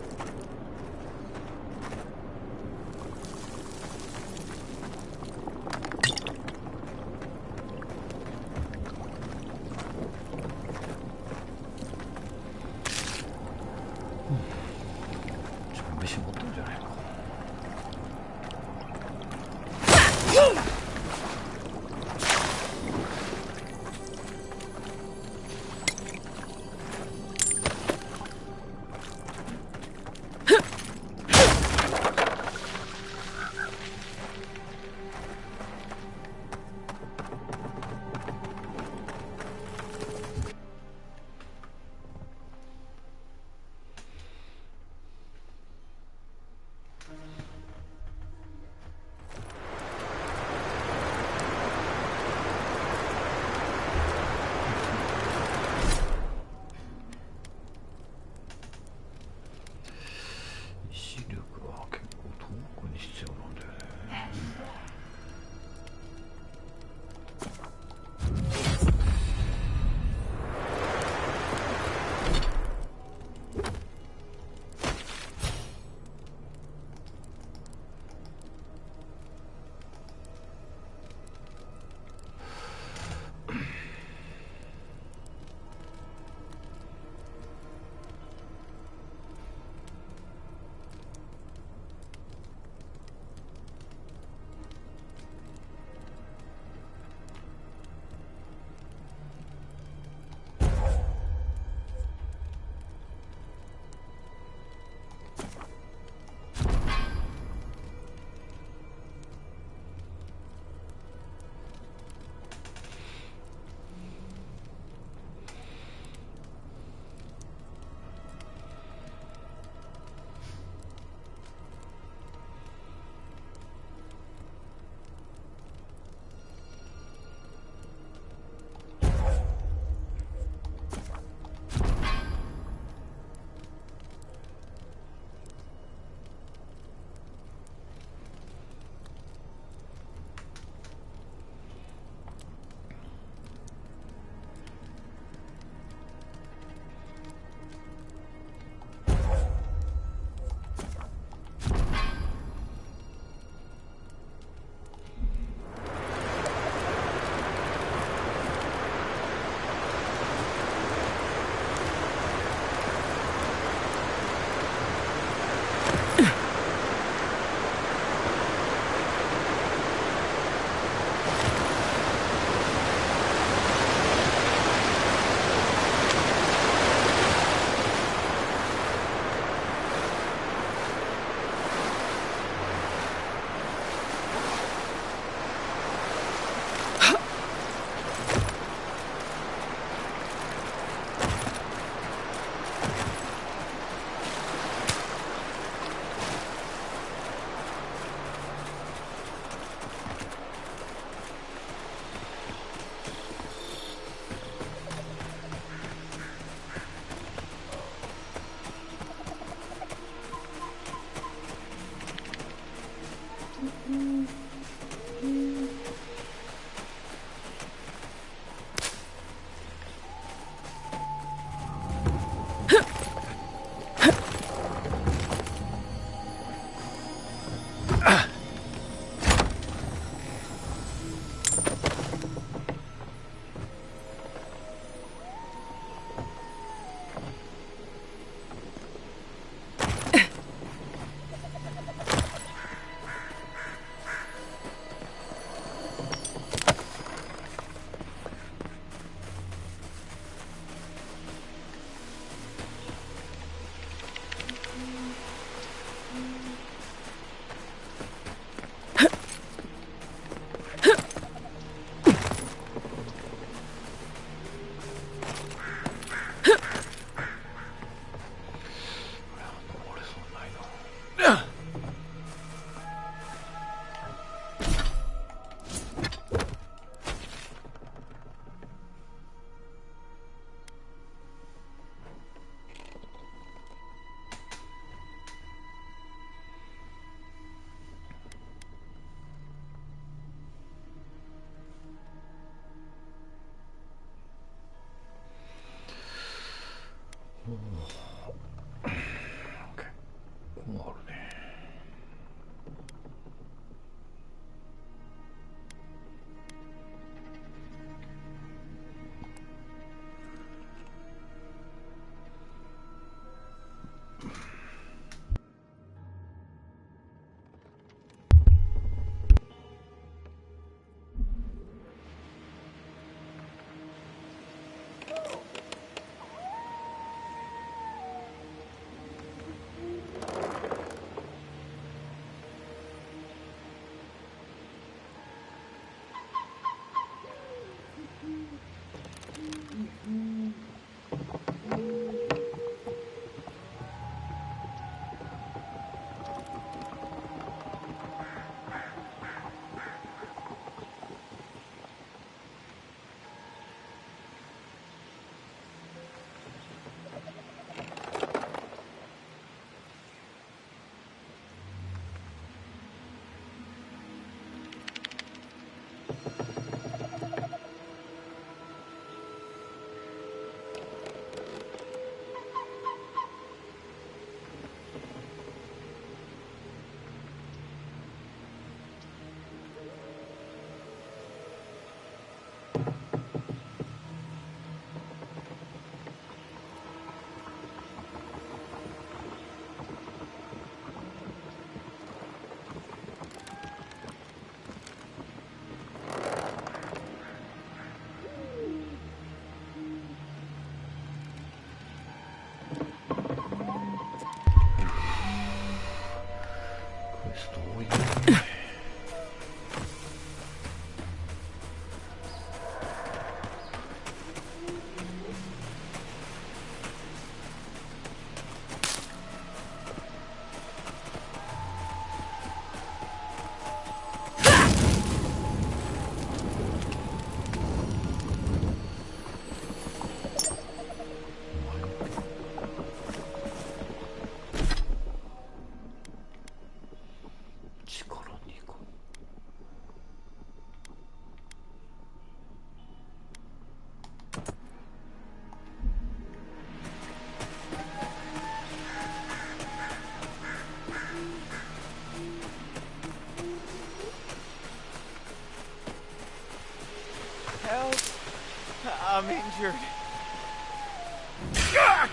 I'm injured.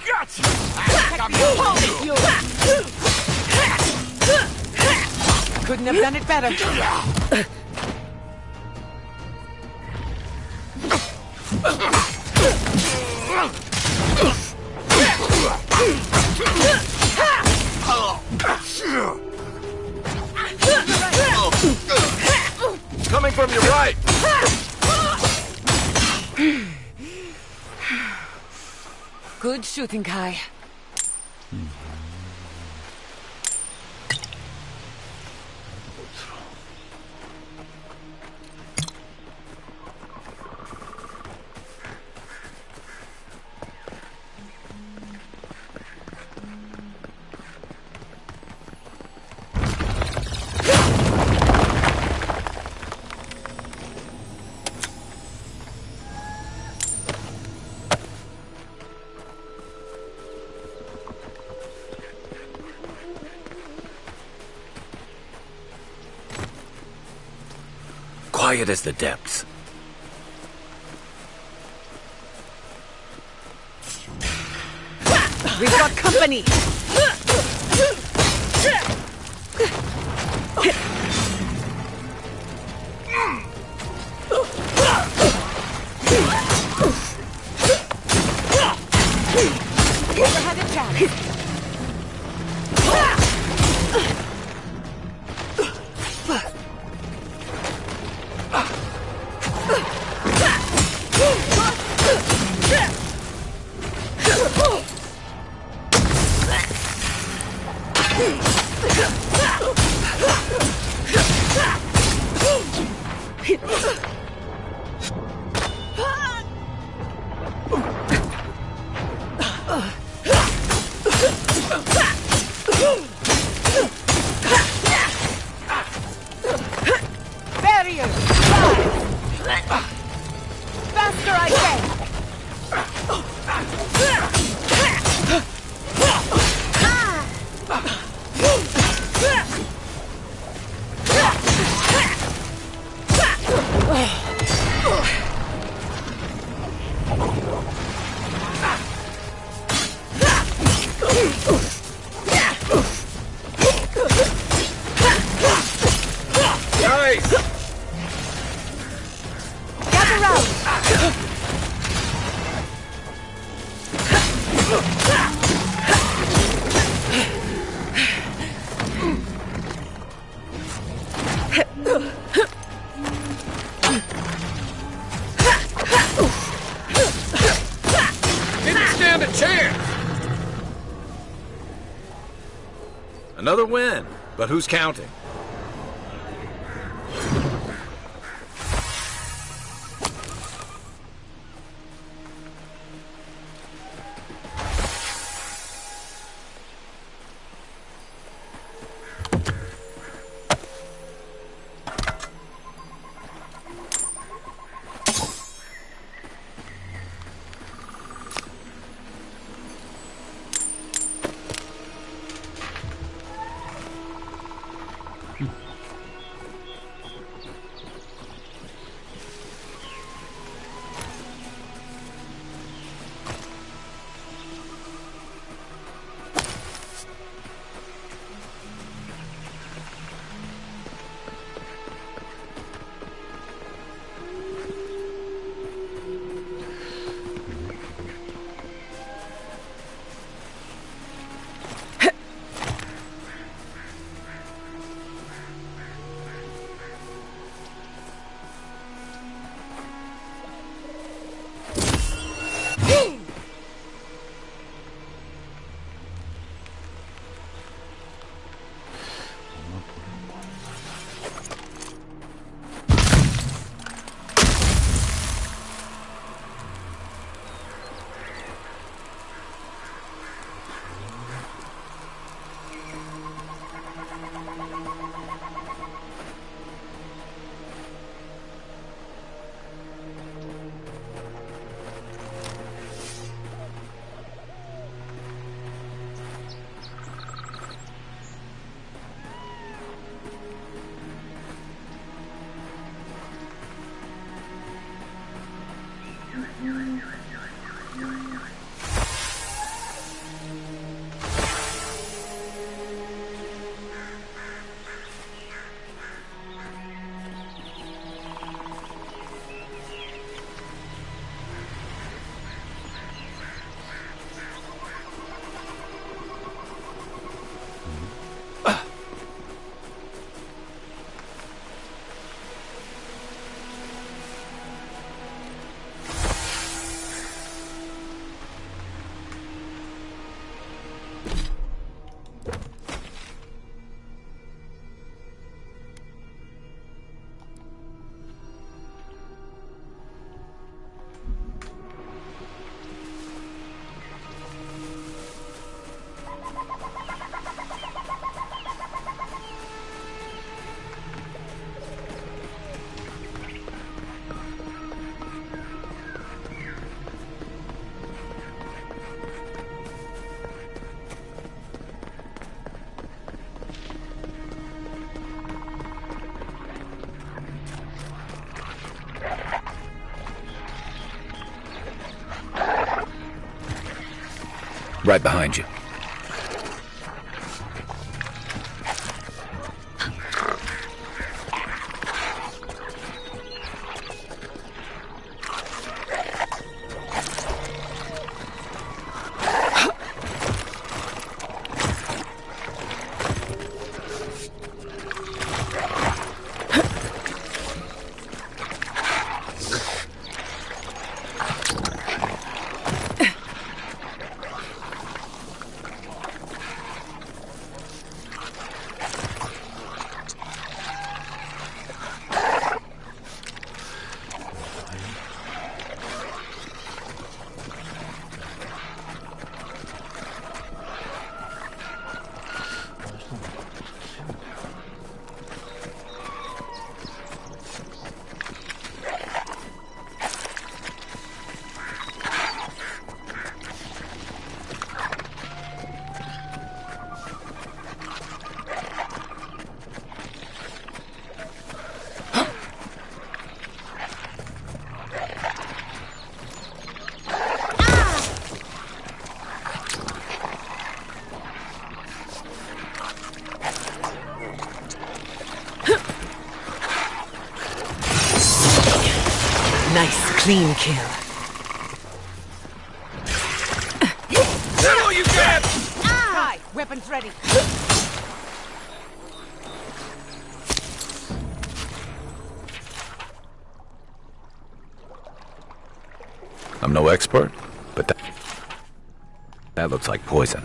Gotcha! Couldn't have done it better. Coming from your right! Good shooting, Kai. Quiet as the depths. We've got company! Overhead attack! Another win, but who's counting? Right behind you. Nice, clean kill. That's all you got! Hi, weapons ready. I'm no expert, but that looks like poison.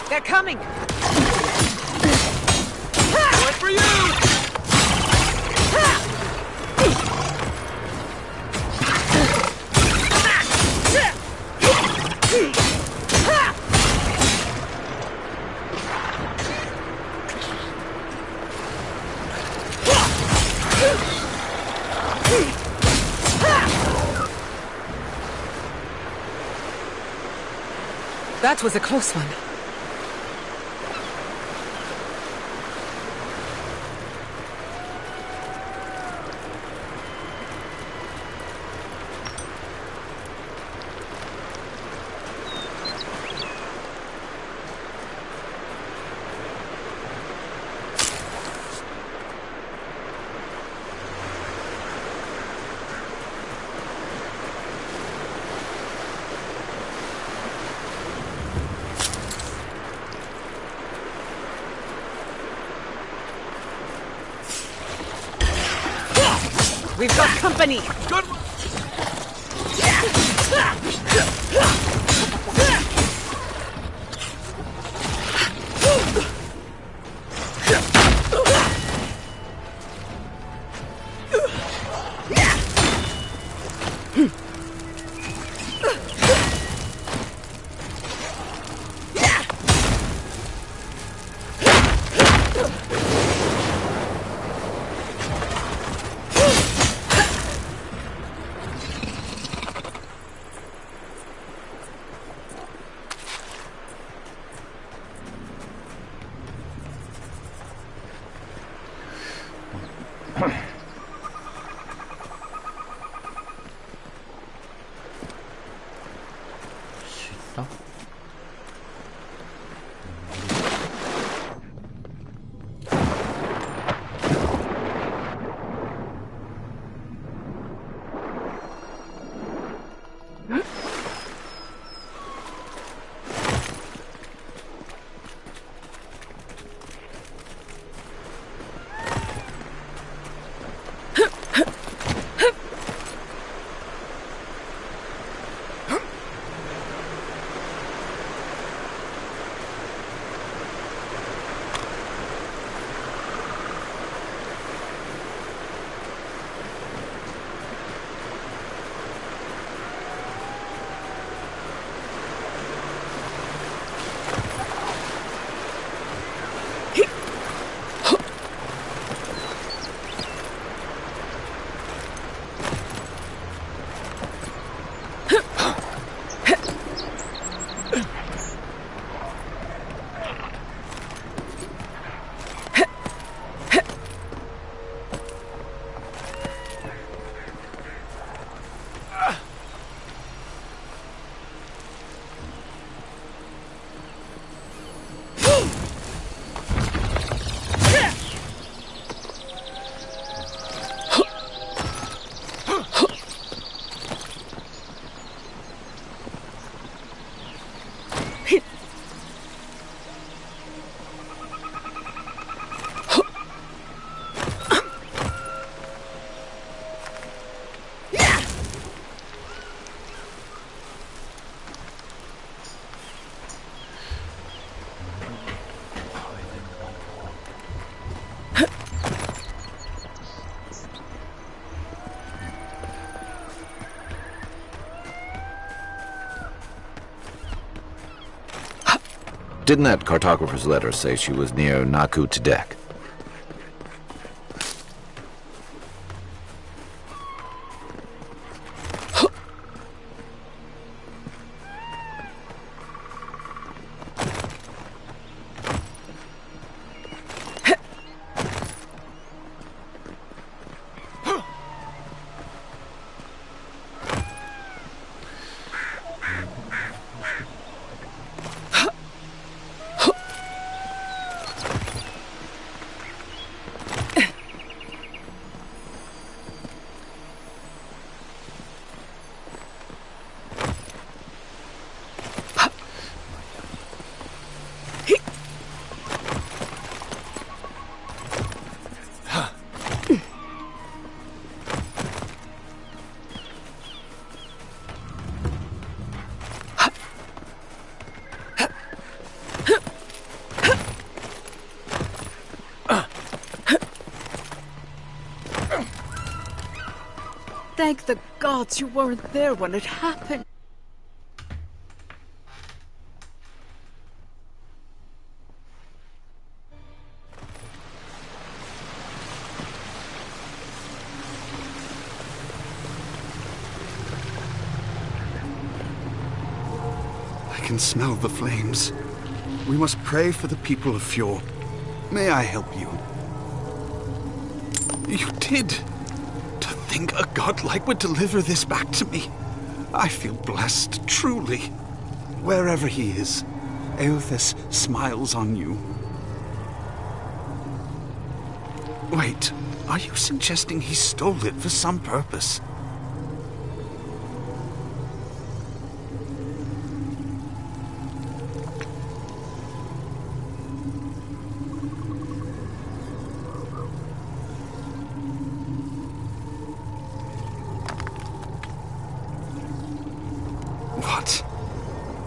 They're coming! Wait for you! That was a close one. We've got company! Good one! Didn't that cartographer's letter say she was near Naku Tedek? Thank the gods you weren't there when it happened. I can smell the flames. We must pray for the people of Fjord. May I help you? You did! To think a godlike would deliver this back to me. I feel blessed, truly. Wherever he is, Eothas smiles on you. Wait, are you suggesting he stole it for some purpose? What?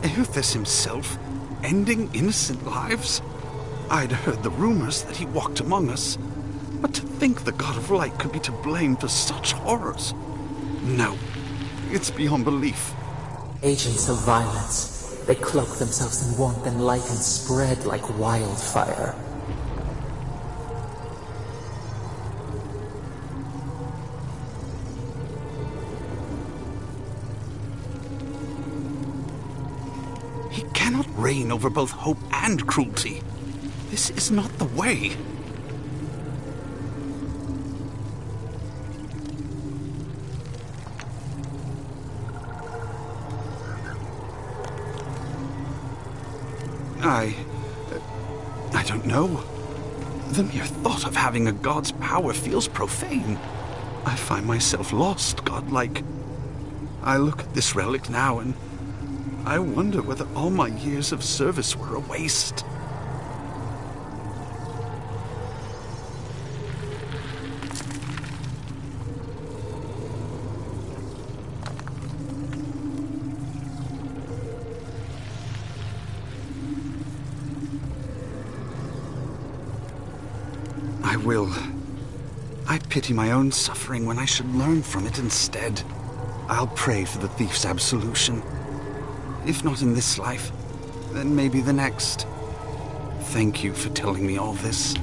Eothas himself, ending innocent lives? I'd heard the rumors that he walked among us, but to think the God of Light could be to blame for such horrors? No, it's beyond belief. Agents of violence. They cloak themselves in warmth and light and spread like wildfire. He cannot reign over both hope and cruelty. This is not the way. I don't know. The mere thought of having a god's power feels profane. I find myself lost, godlike. I look at this relic now and I wonder whether all my years of service were a waste. I will. I pity my own suffering when I should learn from it instead. I'll pray for the thief's absolution. If not in this life, then maybe the next. Thank you for telling me all this.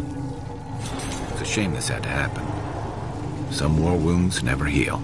It's a shame this had to happen. Some war wounds never heal.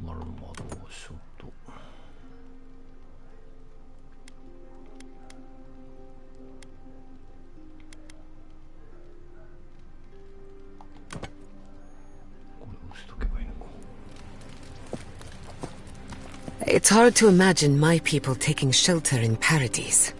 なるほど、ちょっと。これ押しとけばいいのか。It's hard to imagine my people taking shelter in Paradise.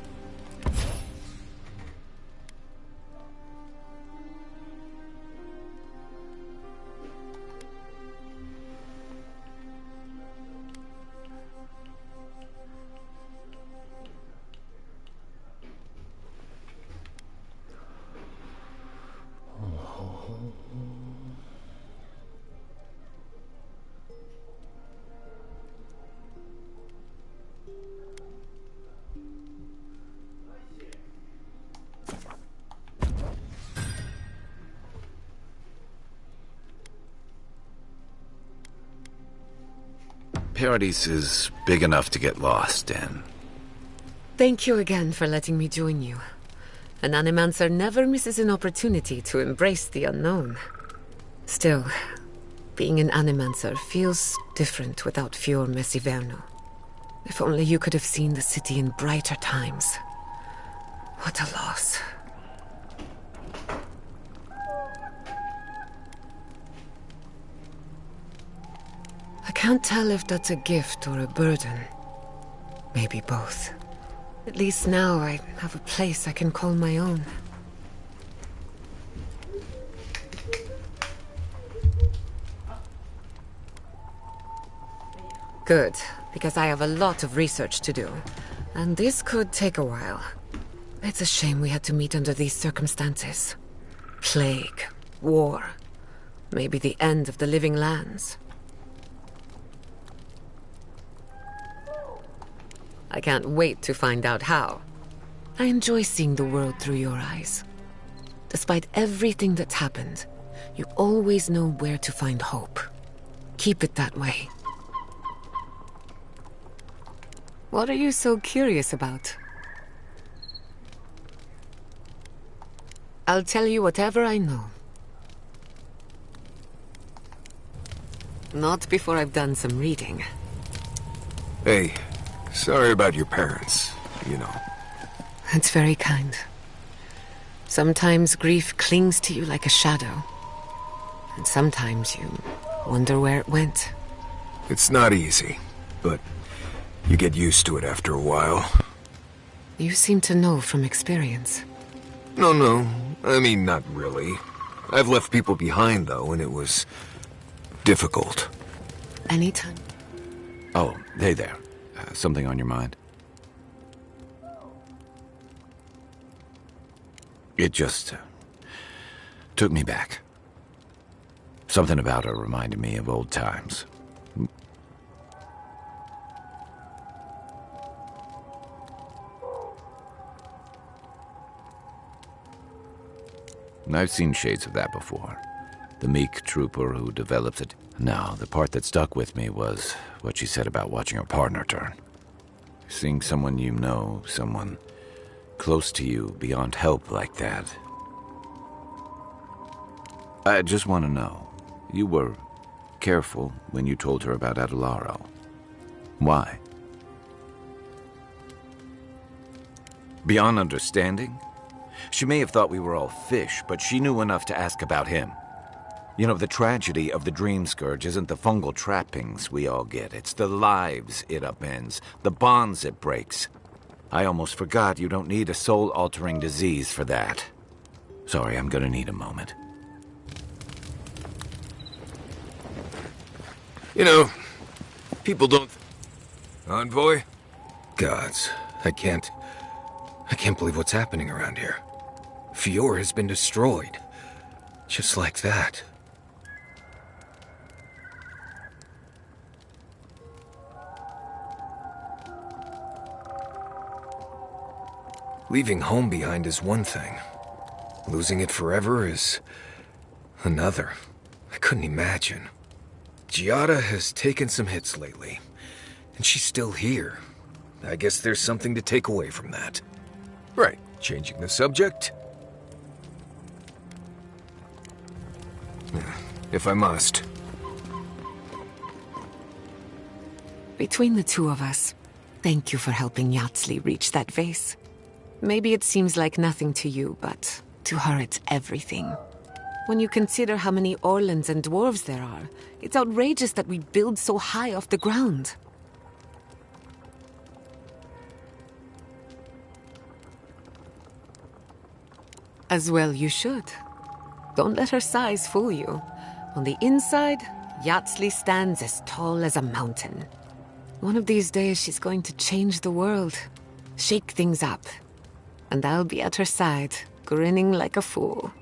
Paradise is big enough to get lost in. Thank you again for letting me join you. An animancer never misses an opportunity to embrace the unknown. Still, being an animancer feels different without Fior Messiverno. If only you could have seen the city in brighter times. What a loss. I can't tell if that's a gift or a burden. Maybe both. At least now I have a place I can call my own. Good, because I have a lot of research to do. And this could take a while. It's a shame we had to meet under these circumstances. Plague, war, maybe the end of the living lands. I can't wait to find out how. I enjoy seeing the world through your eyes. Despite everything that's happened, you always know where to find hope. Keep it that way. What are you so curious about? I'll tell you whatever I know. Not before I've done some reading. Hey, sorry about your parents, you know. It's very kind. Sometimes grief clings to you like a shadow. And sometimes you wonder where it went. It's not easy, but you get used to it after a while. You seem to know from experience. No, I mean, not really. I've left people behind, though, and it was difficult. Anytime. Oh, hey there. Something on your mind? It just took me back. Something about her reminded me of old times. I've seen shades of that before. The meek trooper who develops it. No, the part that stuck with me was what she said about watching her partner turn. Seeing someone you know, someone close to you, beyond help like that. I just want to know, you were careful when you told her about Adelaro. Why? Beyond understanding? She may have thought we were all fish, but she knew enough to ask about him. You know, the tragedy of the Dream Scourge isn't the fungal trappings we all get. It's the lives it upends, the bonds it breaks. I almost forgot you don't need a soul-altering disease for that. Sorry, I'm gonna need a moment. You know, people don't... Envoy? Gods, I can't believe what's happening around here. Fior has been destroyed. Just like that. Leaving home behind is one thing. Losing it forever is another. I couldn't imagine. Giada has taken some hits lately, and she's still here. I guess there's something to take away from that. Right, changing the subject? If I must. Between the two of us, thank you for helping Yatsley reach that vase. Maybe it seems like nothing to you, but to her it's everything. When you consider how many Orlans and dwarves there are, it's outrageous that we build so high off the ground. As well you should. Don't let her size fool you. On the inside, Yatsley stands as tall as a mountain. One of these days she's going to change the world, shake things up. And I'll be at her side, grinning like a fool.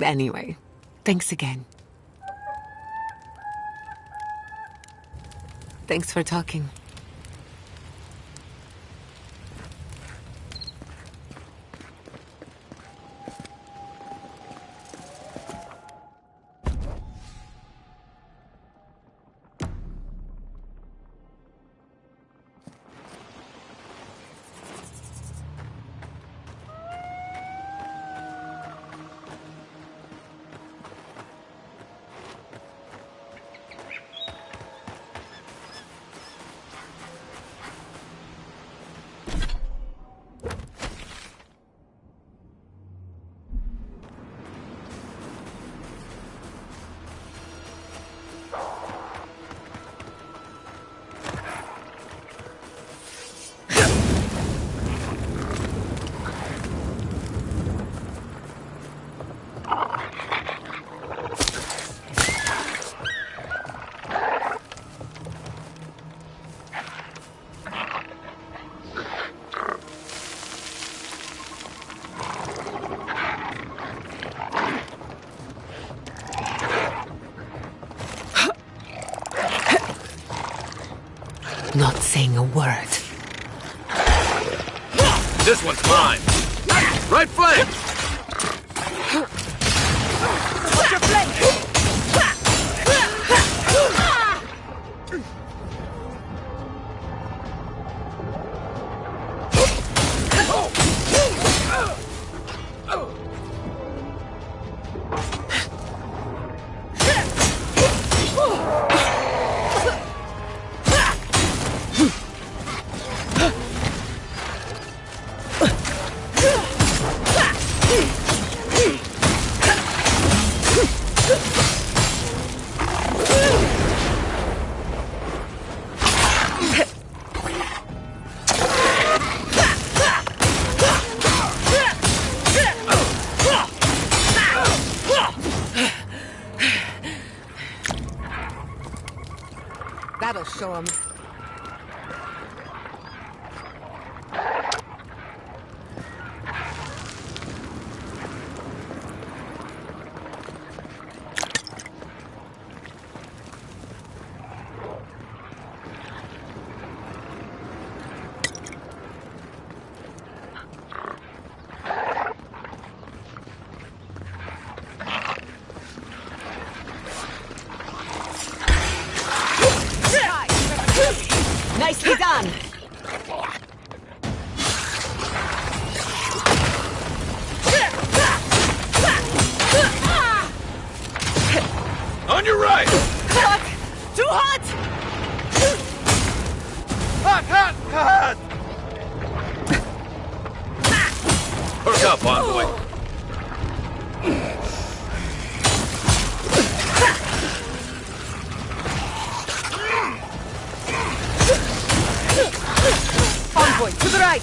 Anyway, thanks again. Thanks for talking. Not saying a word. This one's mine. Right flank! Watch your flank! That'll show him. Nicely done! On your right! Hot! Too hot! Hot, hot, hot! Perk up, envoy. Envoy, to the right!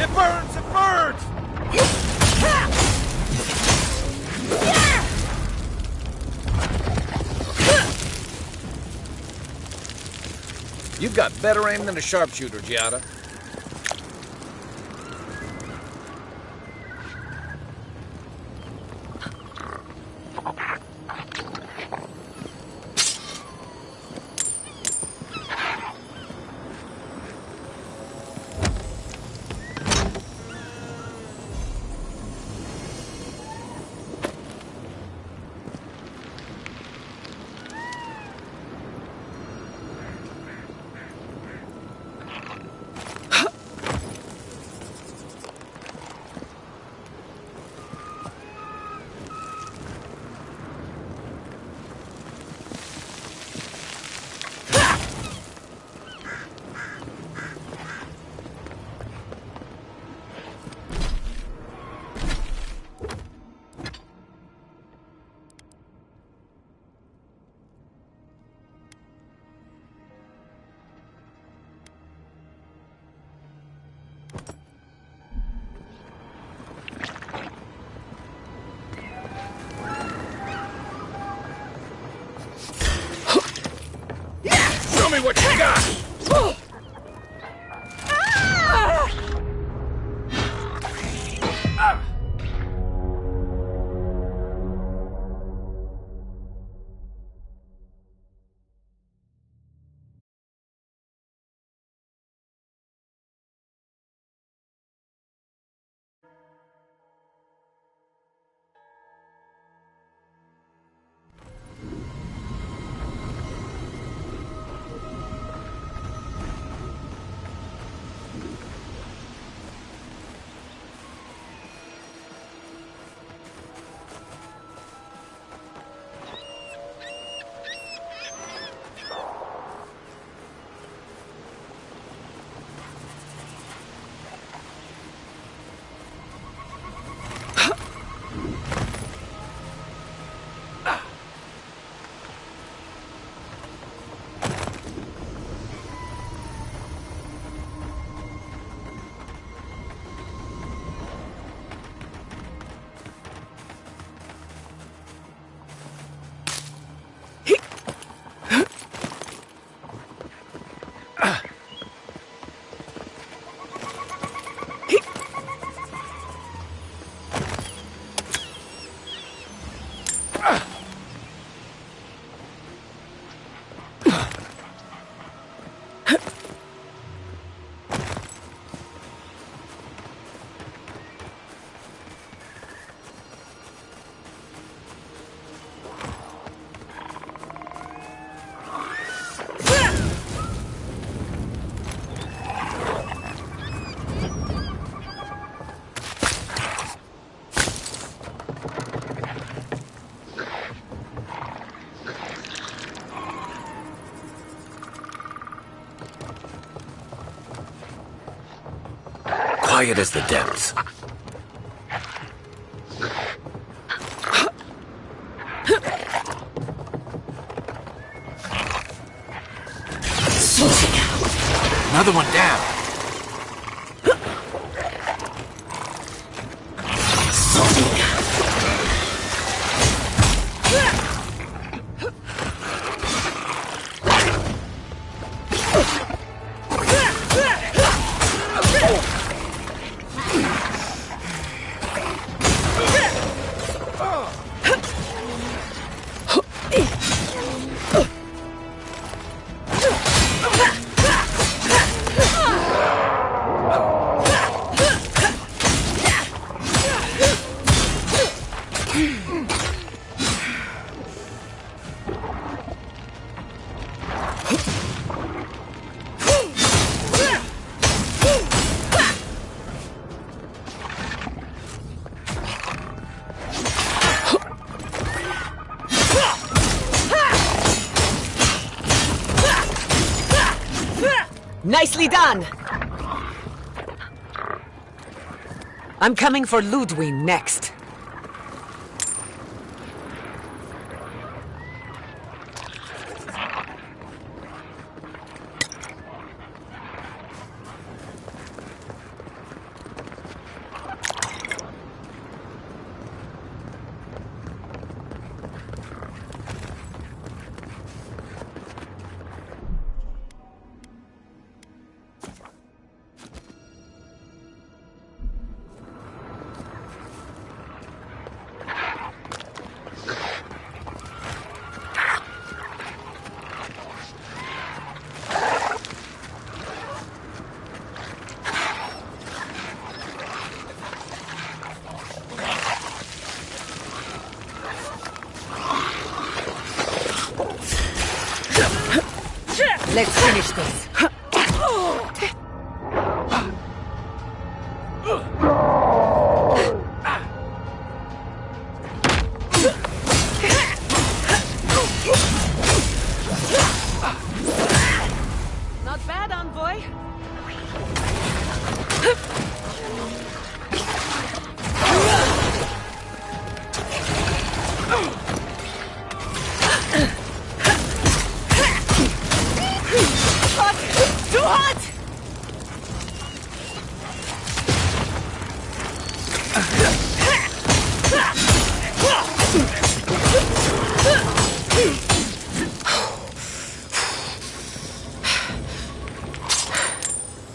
It burns, it burns! You've got better aim than a sharpshooter, Giada. Show me what you got! Quiet as the depths. Another one down. Nicely done! I'm coming for Ludwig next. Let's finish this. Not bad, envoy. Too hot!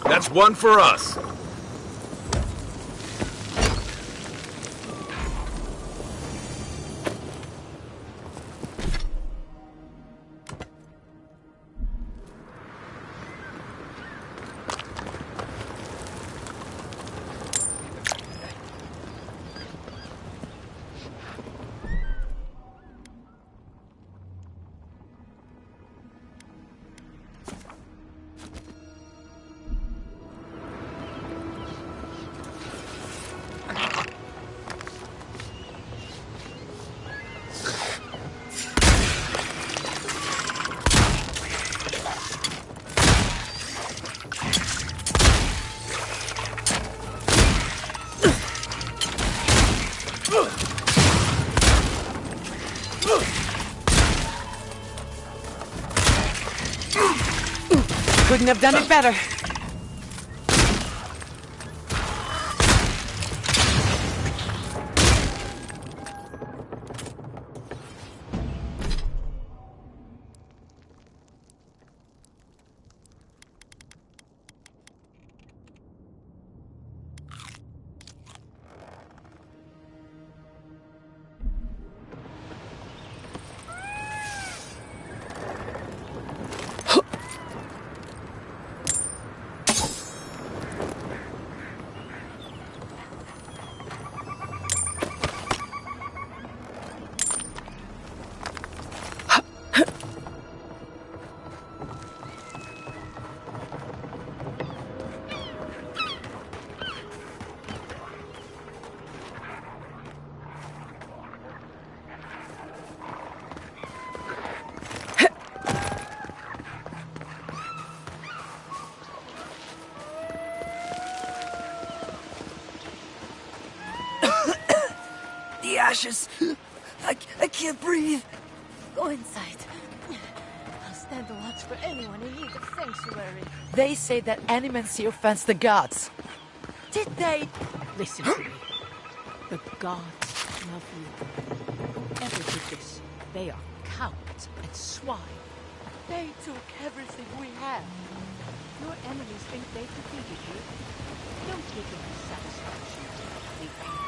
That's one for us. Couldn't have done it better. The ashes. I can't breathe. Go inside. I'll stand watch for anyone in need of sanctuary. They say that animancy offends the gods. Did they? Listen to me. The gods love you. Ever did this. They are cowards and swine. They took everything we have. Your enemies think they defeated you. Don't give them the satisfaction. They can't.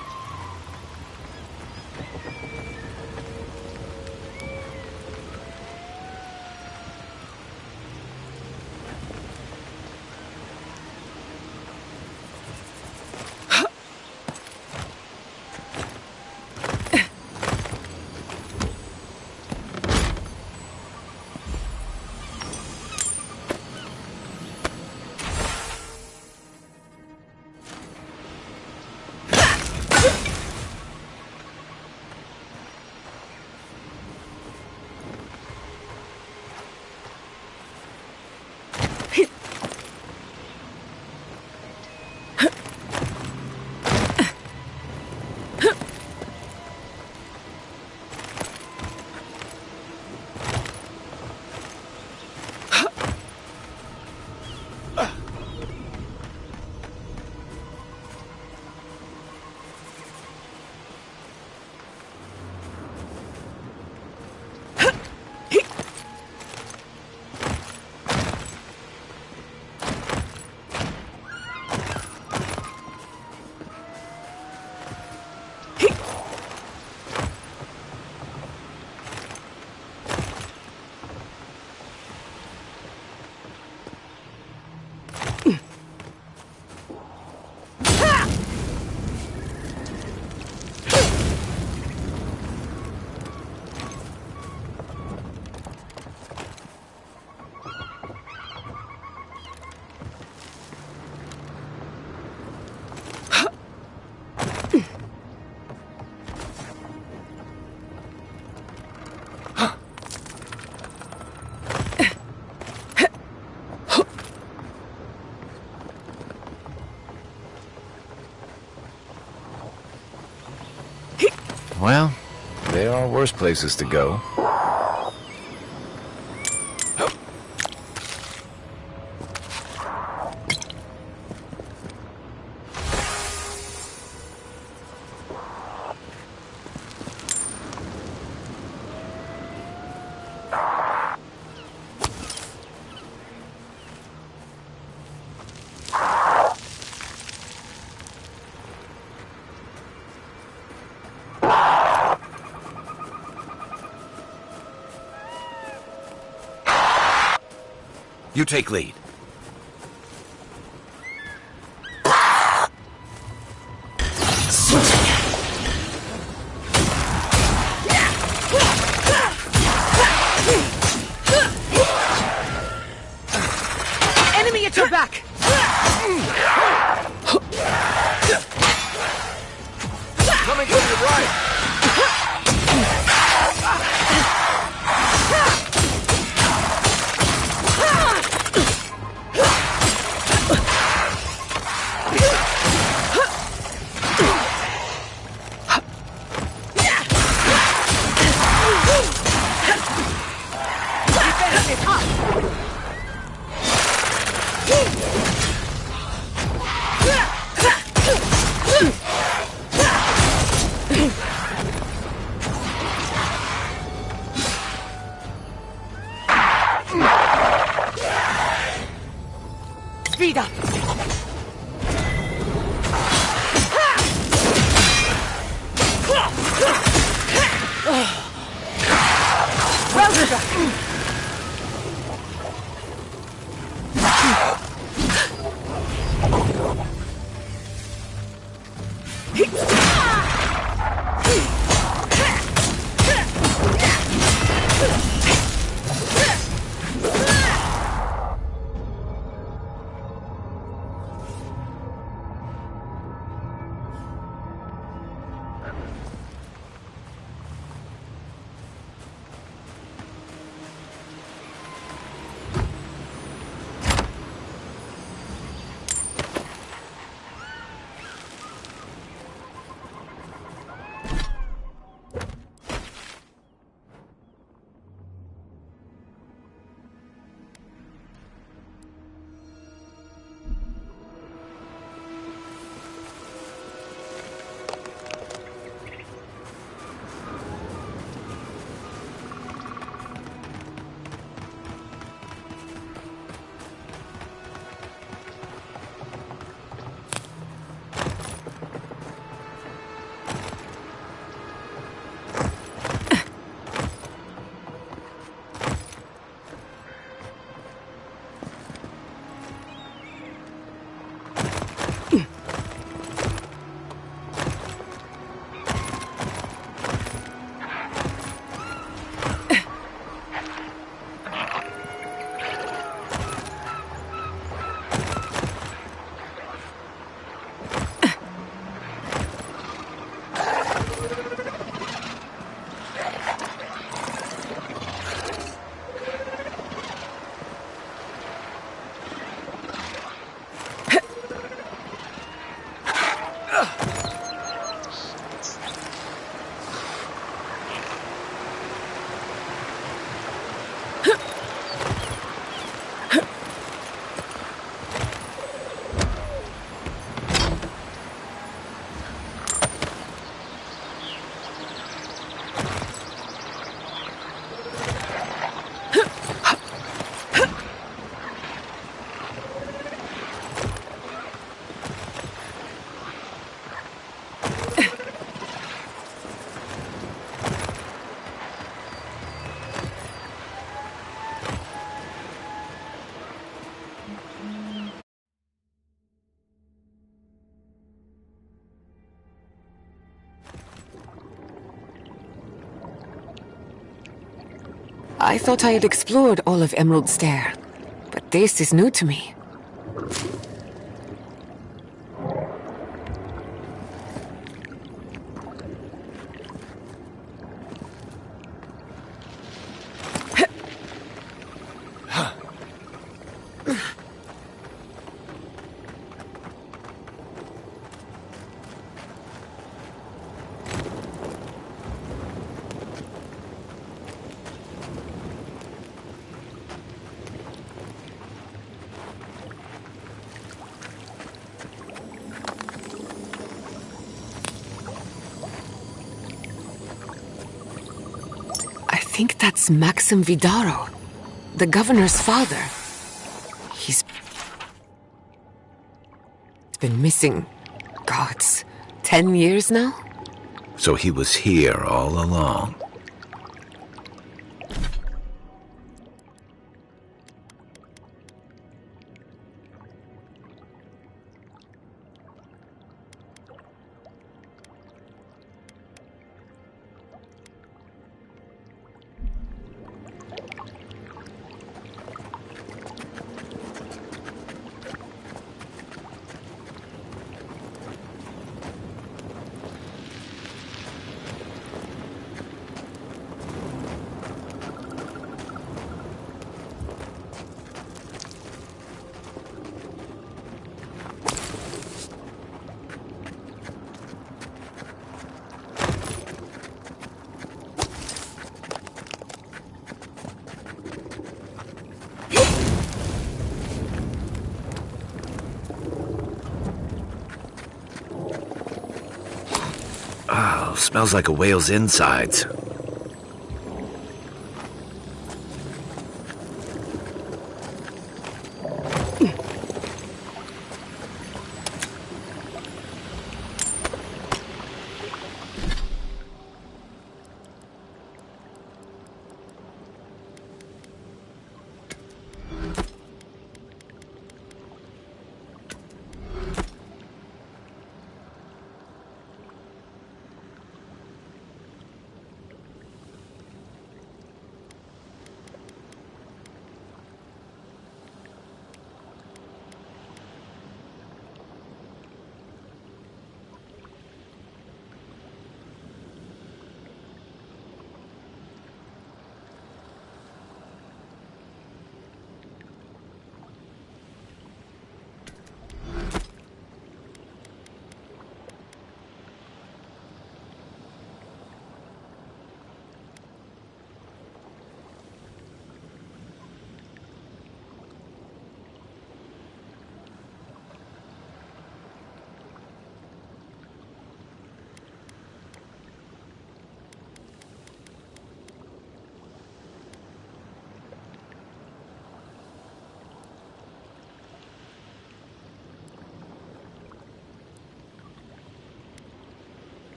Well, there are worse places to go. You take lead. Enemy at your back! Coming from your right! Speed up! Router back! I thought I had explored all of Emerald Stair, but this is new to me. I think that's Maxim Vidaro, the governor's father. He's been missing, gods, 10 years now? So he was here all along. smells like a whale's insides.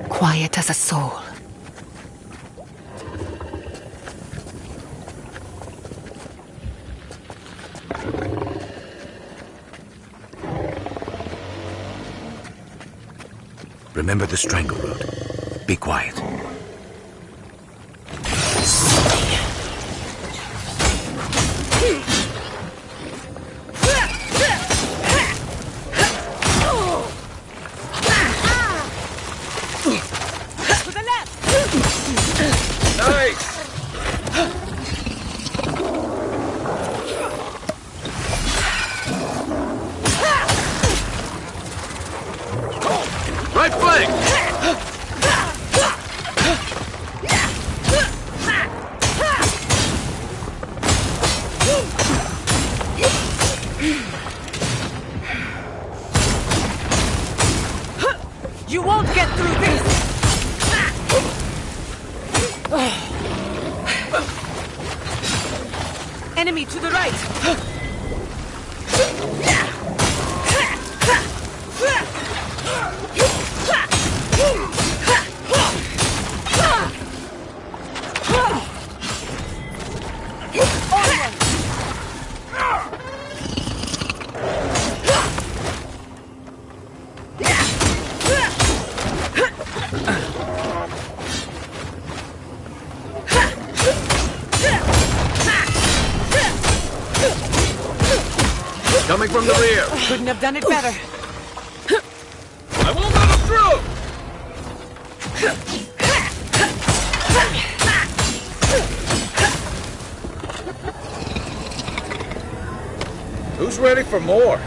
Quiet as a soul. Remember the strangle route. Be quiet. Right flank! You won't get through this! Enemy to the right! Coming from the rear. Couldn't have done it better. I won't let him through! Who's ready for more?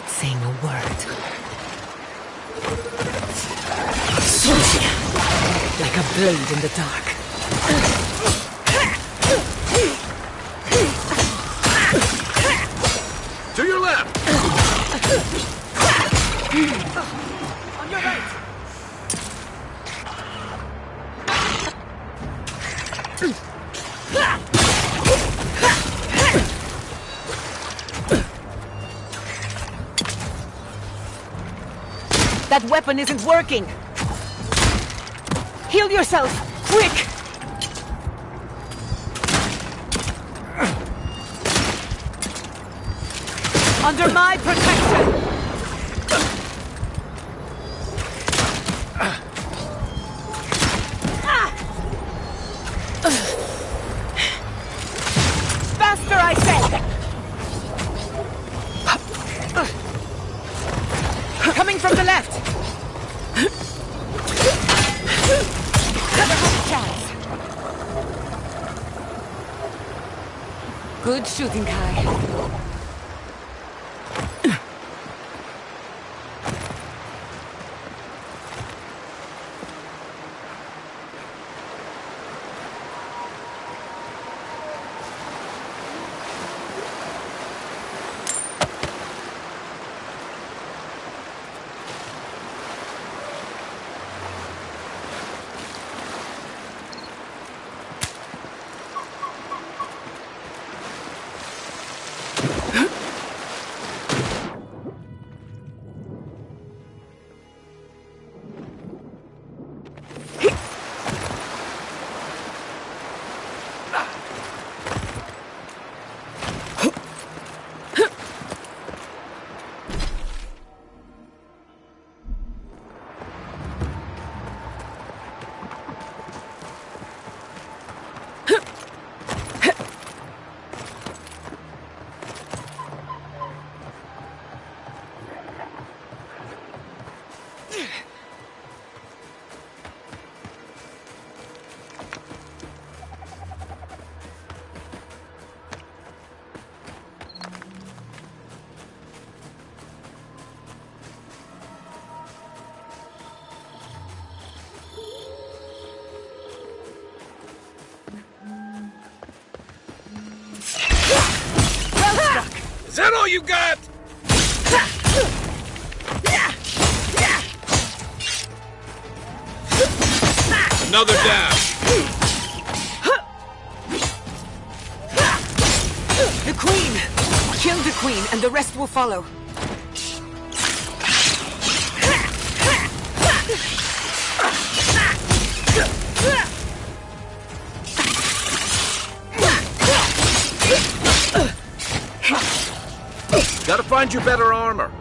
not saying a word. Like a blade in the dark. To your left! On your right! That weapon isn't working! Heal yourself! Quick! Under my protection! Faster, I said! Coming from the left! Never had a chance. Good shooting, Kai. Is that all you got? Another down. The Queen! Kill the Queen and the rest will follow. Gotta find you better armor.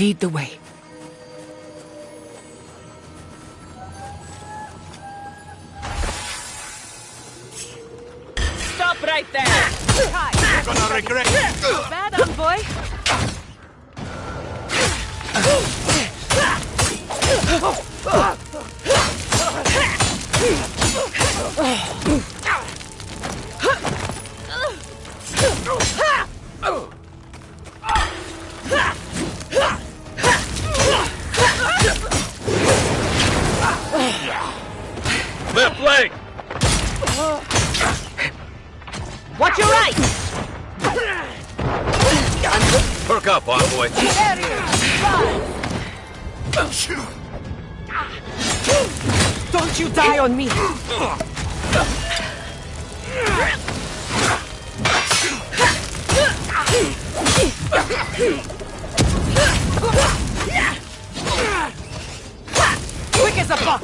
Lead the way. Stop right there! You're gonna regret it! Bad on, boy! Left leg! Watch your right! Perk up, boy. Don't you die on me! Quick as a buck!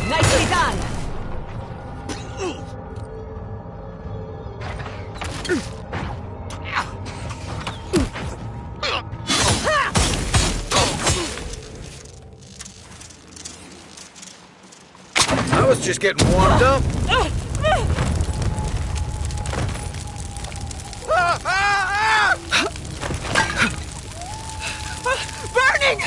Nicely done! I was just getting warmed up. Burning!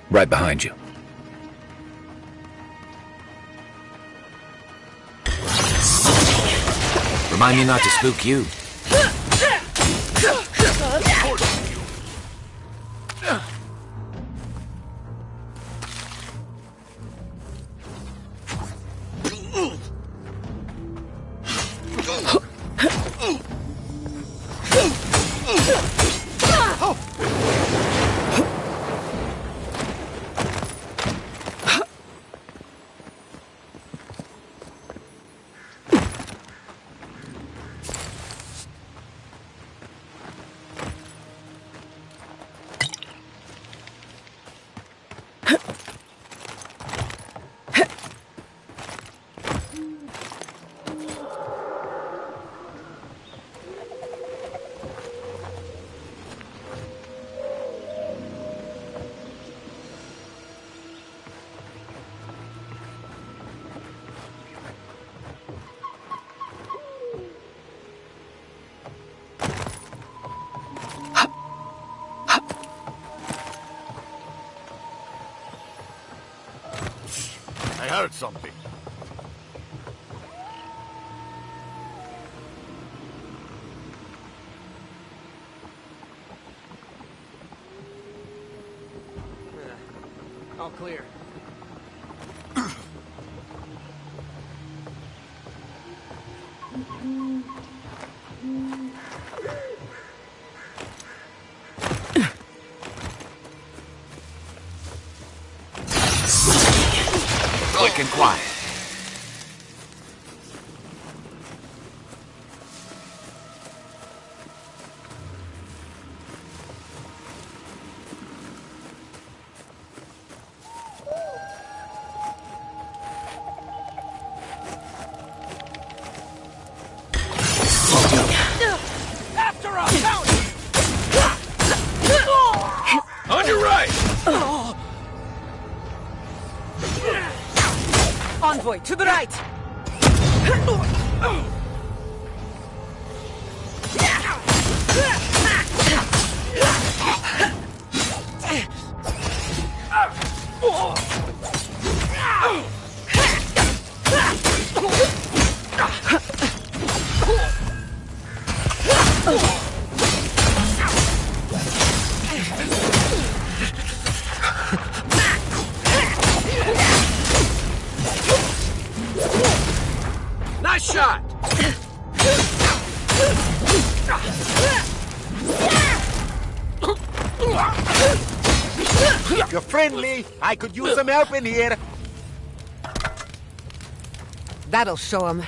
Right behind you. Remind me not to spook you. heard something. All clear. Quick and quiet. After us! Down! On your right! Envoy, to the right! Nice shot! You're friendly. I could use some help in here. That'll show him.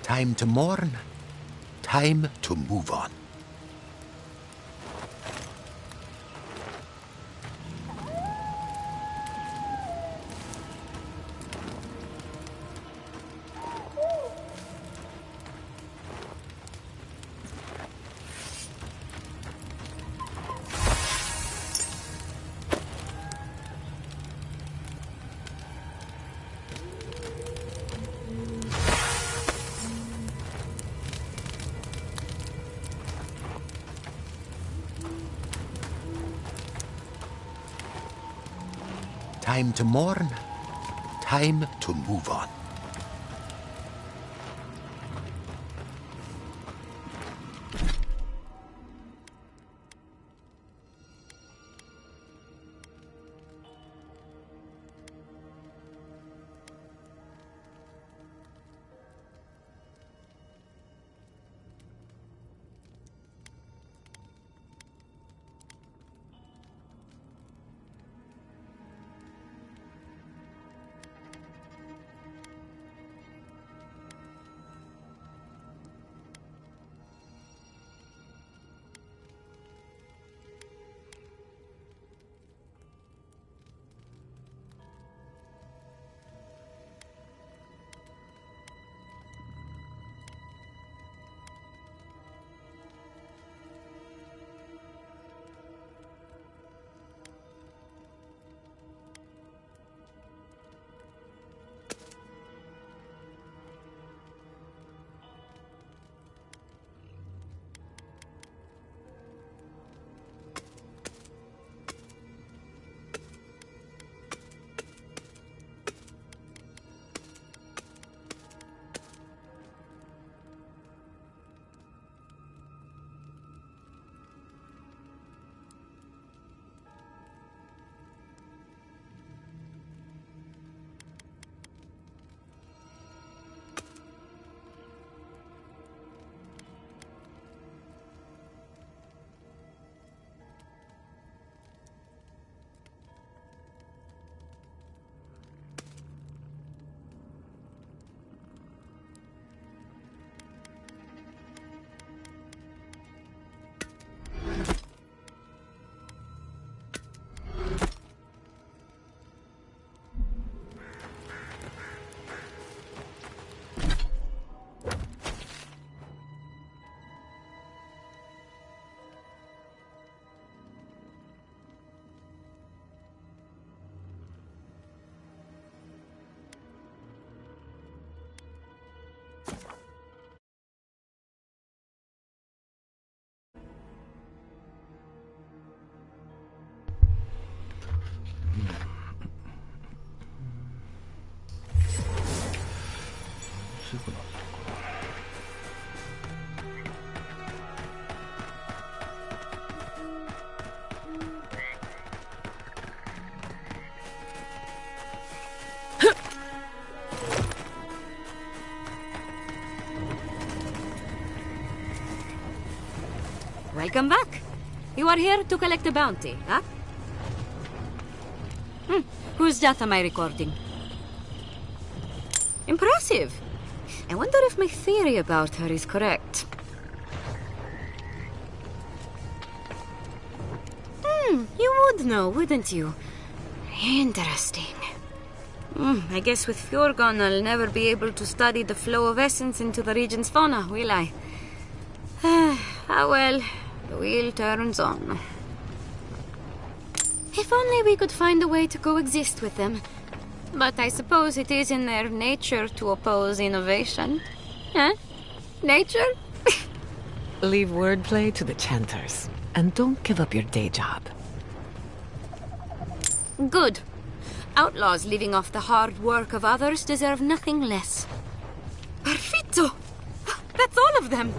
Time to mourn. Time to move on. Time to mourn. Time to move on. Welcome back. You are here to collect a bounty, huh? Whose death am I recording? Impressive. I wonder if my theory about her is correct. You would know, wouldn't you? Interesting. I guess with Fjord gone, I'll never be able to study the flow of essence into the region's fauna, will I? Ah well, the wheel turns on. If only we could find a way to coexist with them. But I suppose it is in their nature to oppose innovation. Huh? Nature? Leave wordplay to the chanters, and don't give up your day job. Good. Outlaws living off the hard work of others deserve nothing less. Perfetto! That's all of them!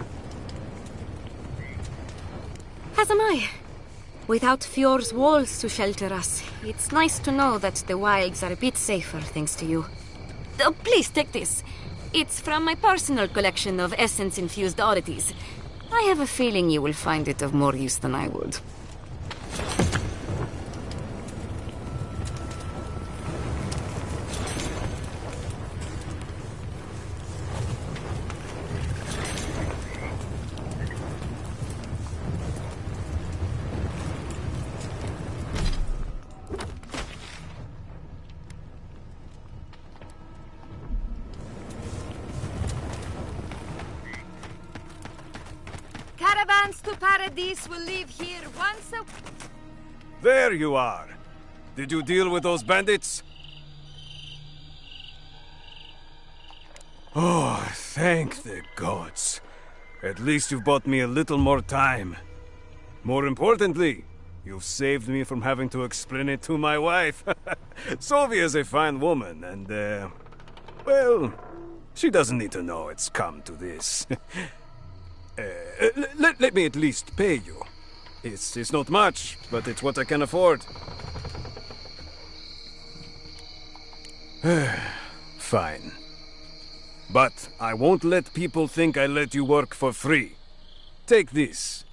As am I. Without Fjord's walls to shelter us, it's nice to know that the wilds are a bit safer thanks to you. Oh, please take this. It's from my personal collection of essence-infused oddities. I have a feeling you will find it of more use than I would. Caravans to Paradise will leave here once a... There you are. Did you deal with those bandits? Oh, thank the gods. At least you've bought me a little more time. More importantly, you've saved me from having to explain it to my wife. Sylvia's a fine woman, and, well, she doesn't need to know it's come to this. Let me at least pay you. It's not much, but it's what I can afford. Fine. But I won't let people think I let you work for free. Take this.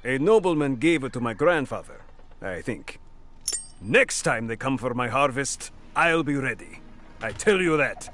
A nobleman gave it to my grandfather, I think. Next time they come for my harvest, I'll be ready. I tell you that.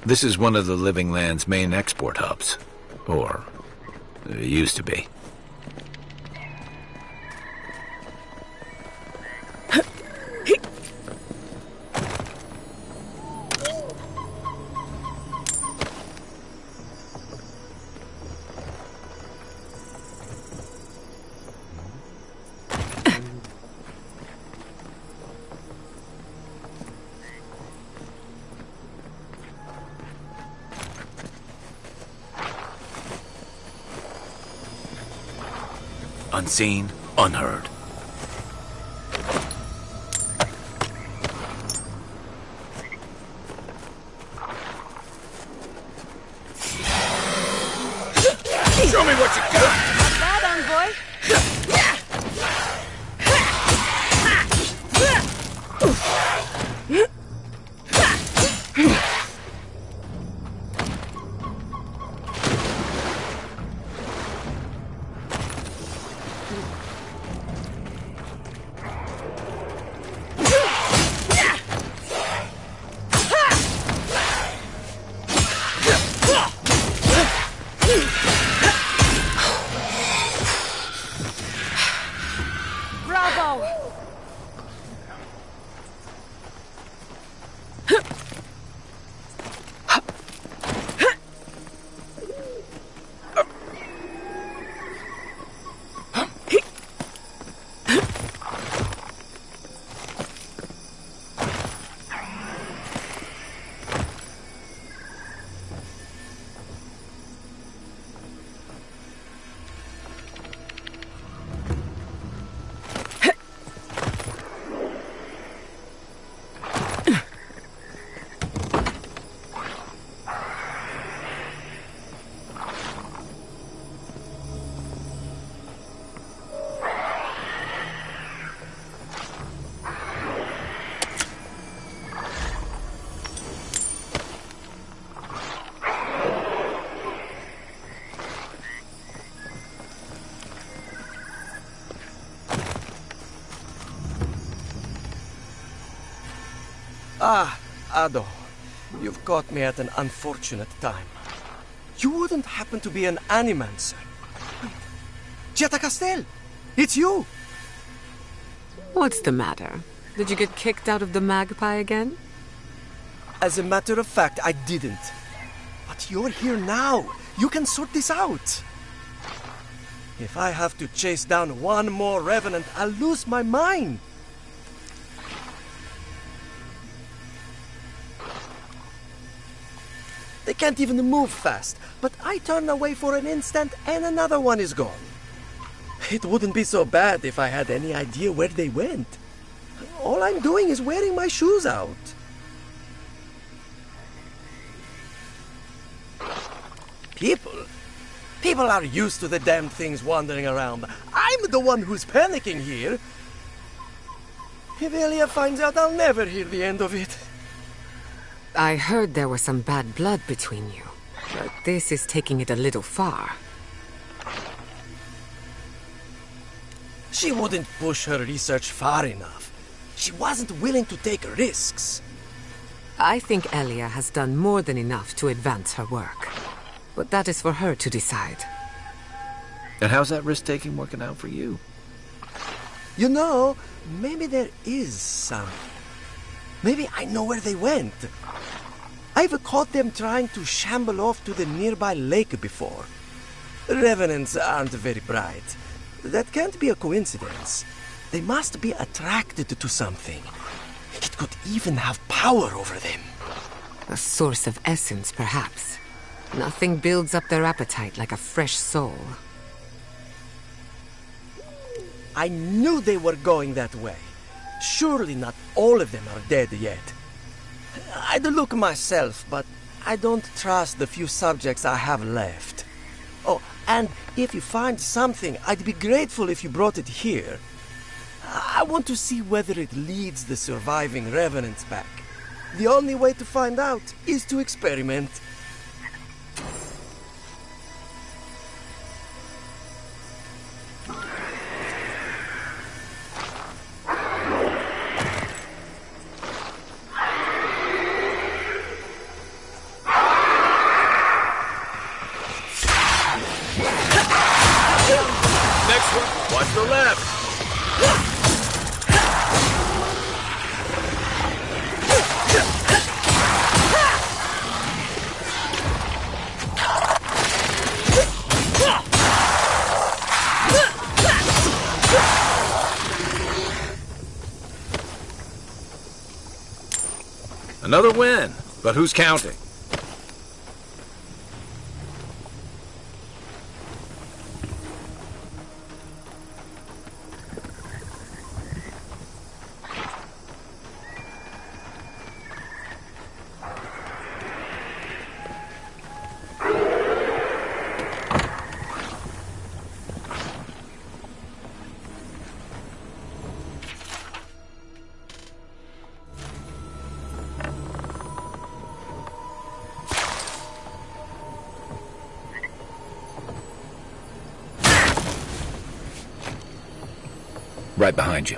This is one of the Living Land's main export hubs. Or, it used to be. Unseen, unheard. Show me what you got! Not bad, envoy. Ah, Ado. You've caught me at an unfortunate time. You wouldn't happen to be an animancer. Jetta Castell! It's you! What's the matter? Did you get kicked out of the Magpie again? As a matter of fact, I didn't. But you're here now. You can sort this out. If I have to chase down one more Revenant, I'll lose my mind. They can't even move fast, but I turn away for an instant and another one is gone. It wouldn't be so bad if I had any idea where they went. All I'm doing is wearing my shoes out. People are used to the damn things wandering around. I'm the one who's panicking here. If Elia finds out, I'll never hear the end of it. I heard there was some bad blood between you, but this is taking it a little far. She wouldn't push her research far enough. She wasn't willing to take risks. I think Elia has done more than enough to advance her work. But that is for her to decide. And how's that risk-taking working out for you? You know, maybe there is some. Maybe I know where they went. I've caught them trying to shamble off to the nearby lake before. Revenants aren't very bright. That can't be a coincidence. They must be attracted to something. It could even have power over them. A source of essence, perhaps. Nothing builds up their appetite like a fresh soul. I knew they were going that way. Surely not all of them are dead yet. I'd look myself, but I don't trust the few subjects I have left. Oh, and if you find something, I'd be grateful if you brought it here. I want to see whether it leads the surviving Revenants back. The only way to find out is to experiment. Watch the left! Another win, but who's counting? Right behind you.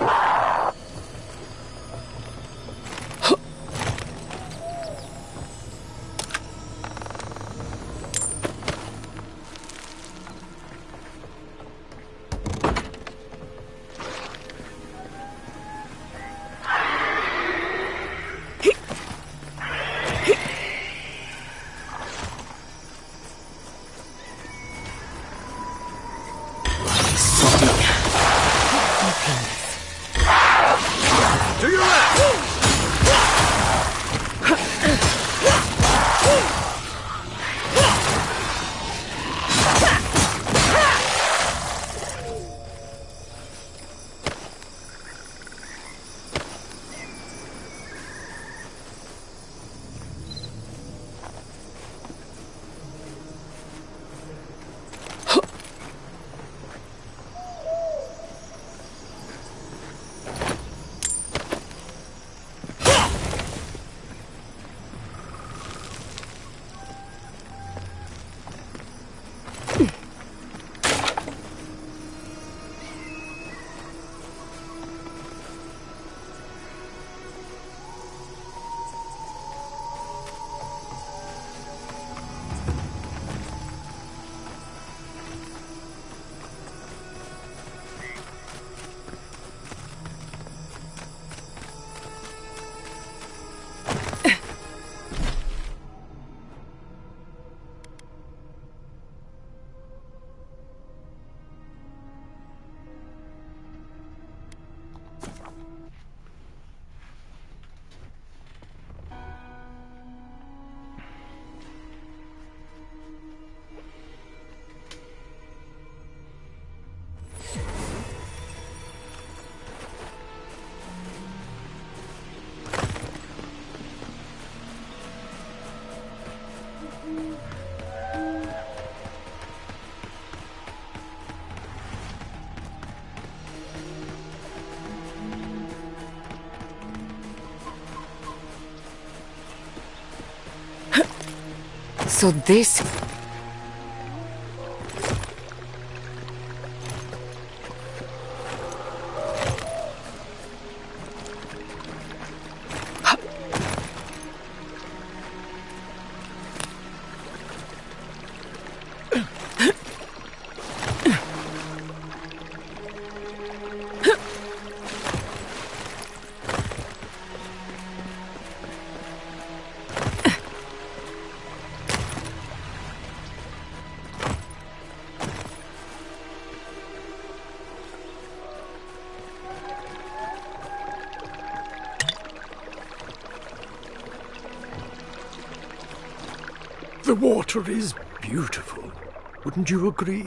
So this... The water is beautiful, wouldn't you agree?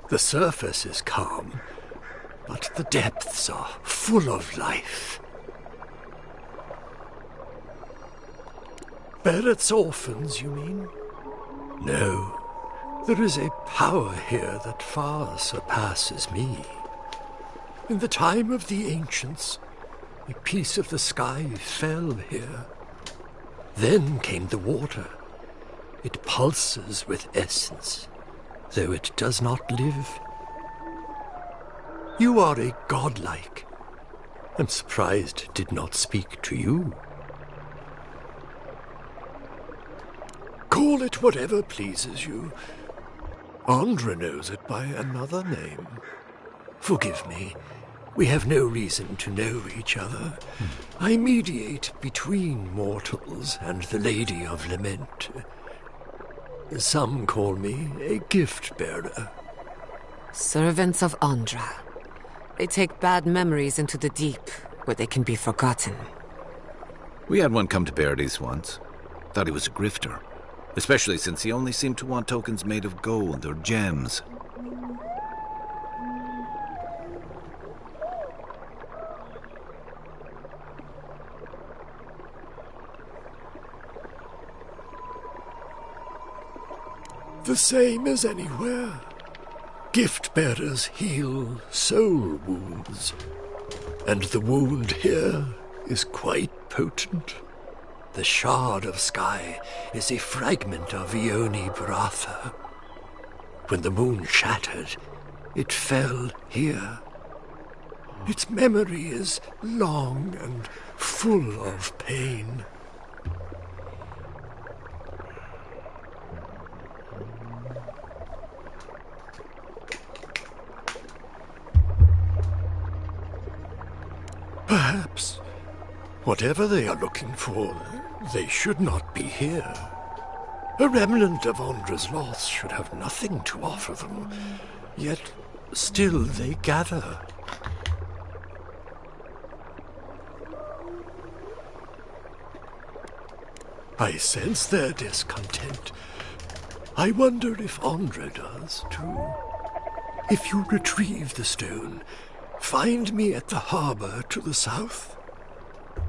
The surface is calm, but the depths are full of life. Barrett's orphans, you mean? No, there is a power here that far surpasses me. In the time of the ancients, a piece of the sky fell here. Then came the water. It pulses with essence, though it does not live. You are a godlike. I'm surprised it did not speak to you. Call it whatever pleases you. Andra knows it by another name. Forgive me. We have no reason to know each other. I mediate between mortals and the Lady of Lament. Some call me a gift-bearer. Servants of Andra. They take bad memories into the deep, where they can be forgotten. We had one come to Paradise once. Thought he was a grifter. Especially since he only seemed to want tokens made of gold or gems. The same as anywhere. Gift-bearers heal soul wounds. And the wound here is quite potent. The shard of sky is a fragment of Ione Bratha. When the moon shattered, it fell here. Its memory is long and full of pain. Perhaps, whatever they are looking for, they should not be here. A remnant of Andra's loss should have nothing to offer them, yet still they gather. I sense their discontent. I wonder if Andra does, too. If you retrieve the stone, find me at the harbor to the south.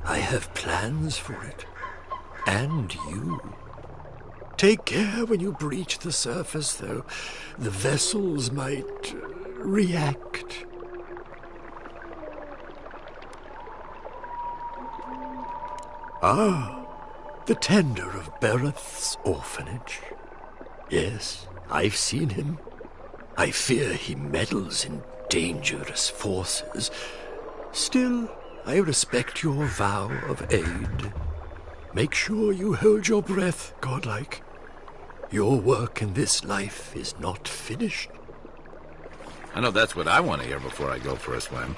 I have plans for it. And you. Take care when you breach the surface, though. The vessels might react. Ah, the tender of Bereth's orphanage. Yes, I've seen him. I fear he meddles in dangerous forces. Still, I respect your vow of aid. Make sure you hold your breath, godlike. Your work in this life is not finished. I know that's what I want to hear before I go for a swim.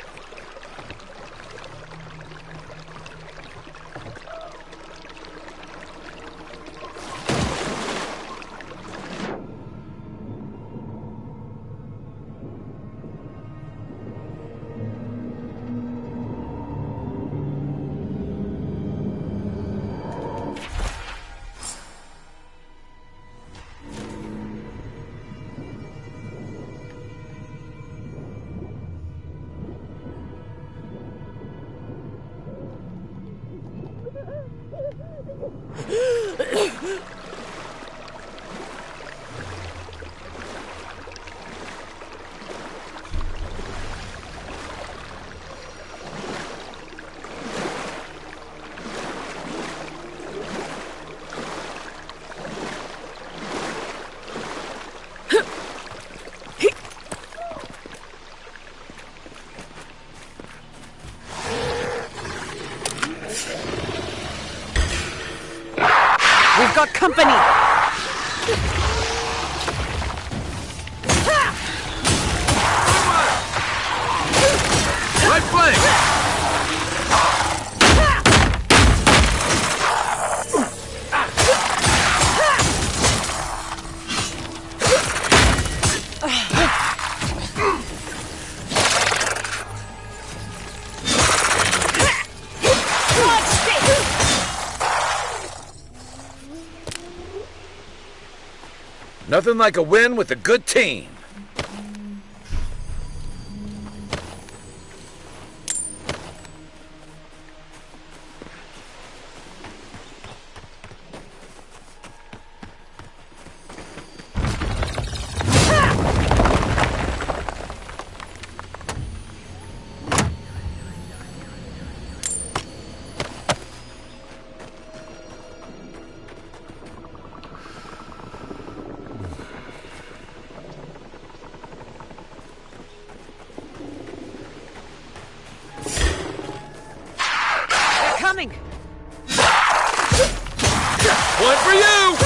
got company! Right flank! Nothing like a win with a good team. One for you!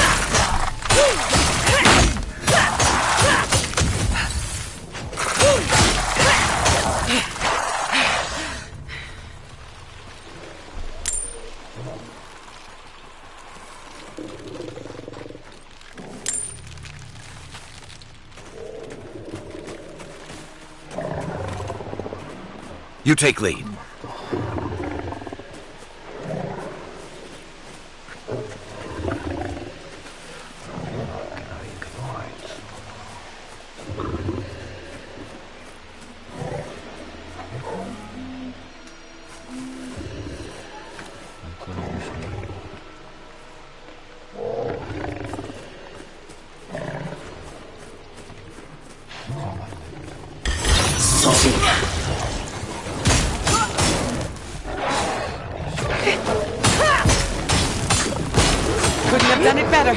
You take lead. Couldn't have done it better.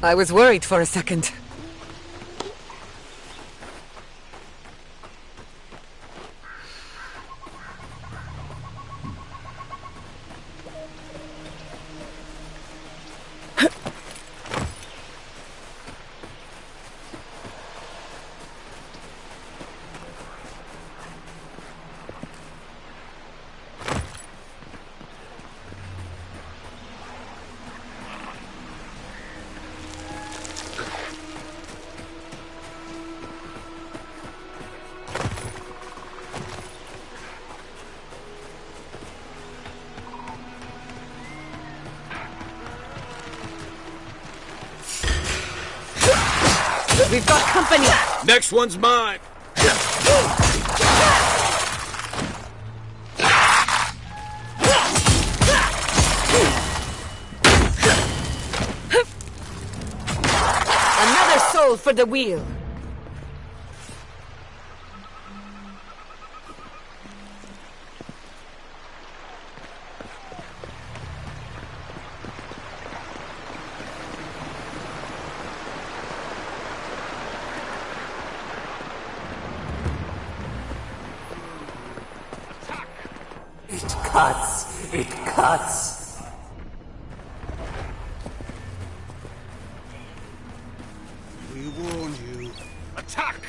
I was worried for a second. We've got company! Next one's mine! Another soul for the wheel! It cuts. We warn you. Attack!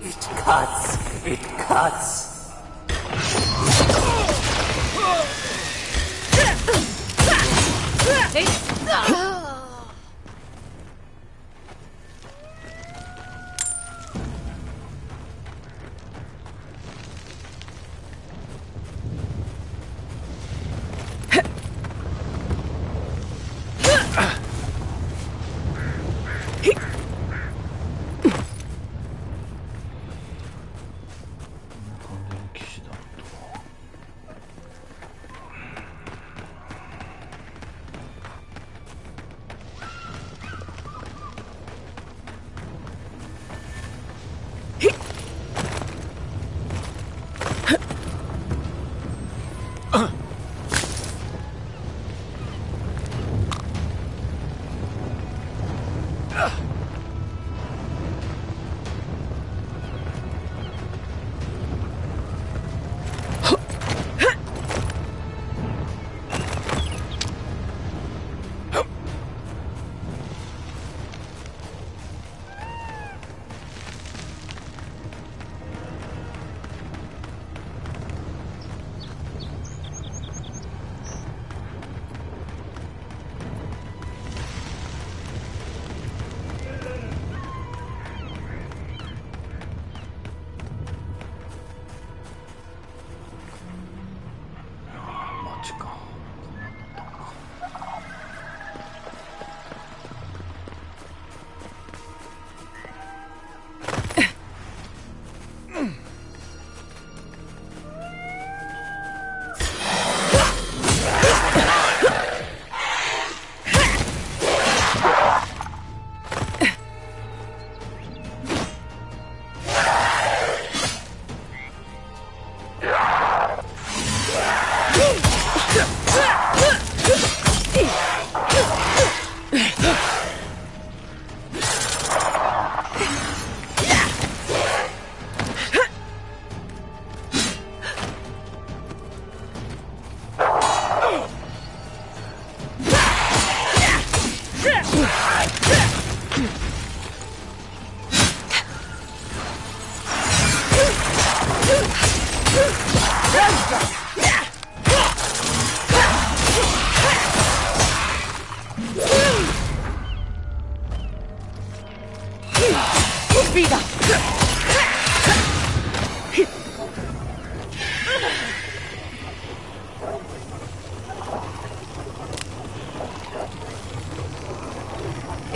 It cuts.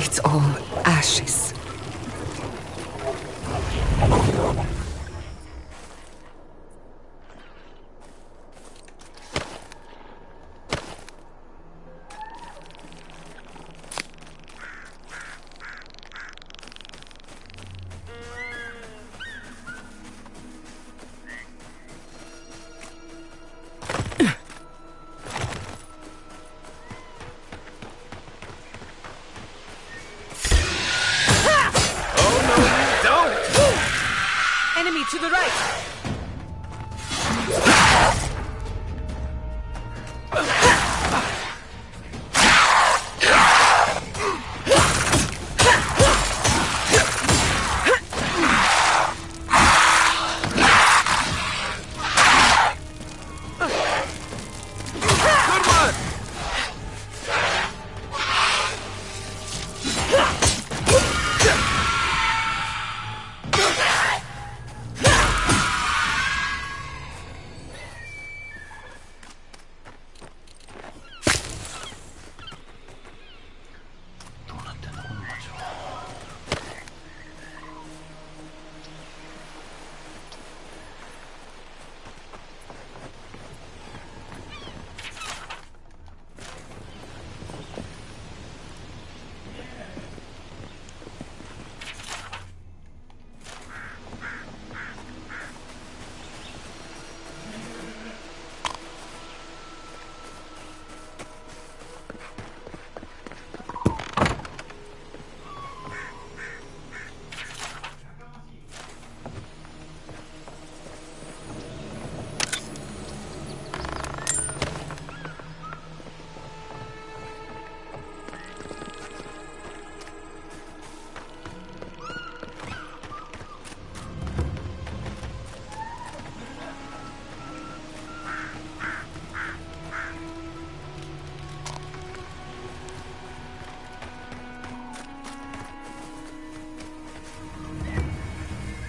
It's all ashes. Enemy to the right!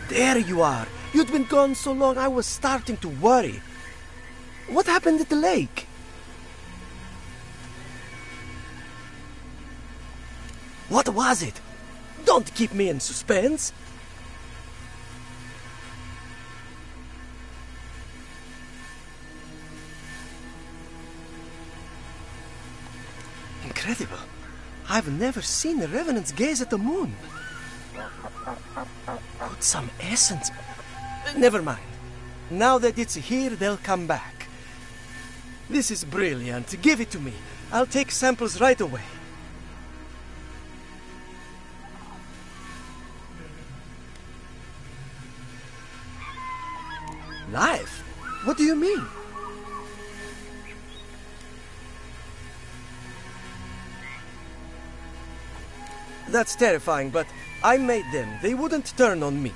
There you are. You'd been gone so long I was starting to worry. What happened at the lake? What was it? Don't keep me in suspense. Incredible. I've never seen the revenants gaze at the moon. Put some essence. Never mind. Now that it's here, they'll come back. This is brilliant. Give it to me. I'll take samples right away. Life? What do you mean? That's terrifying, but I made them. They wouldn't turn on me.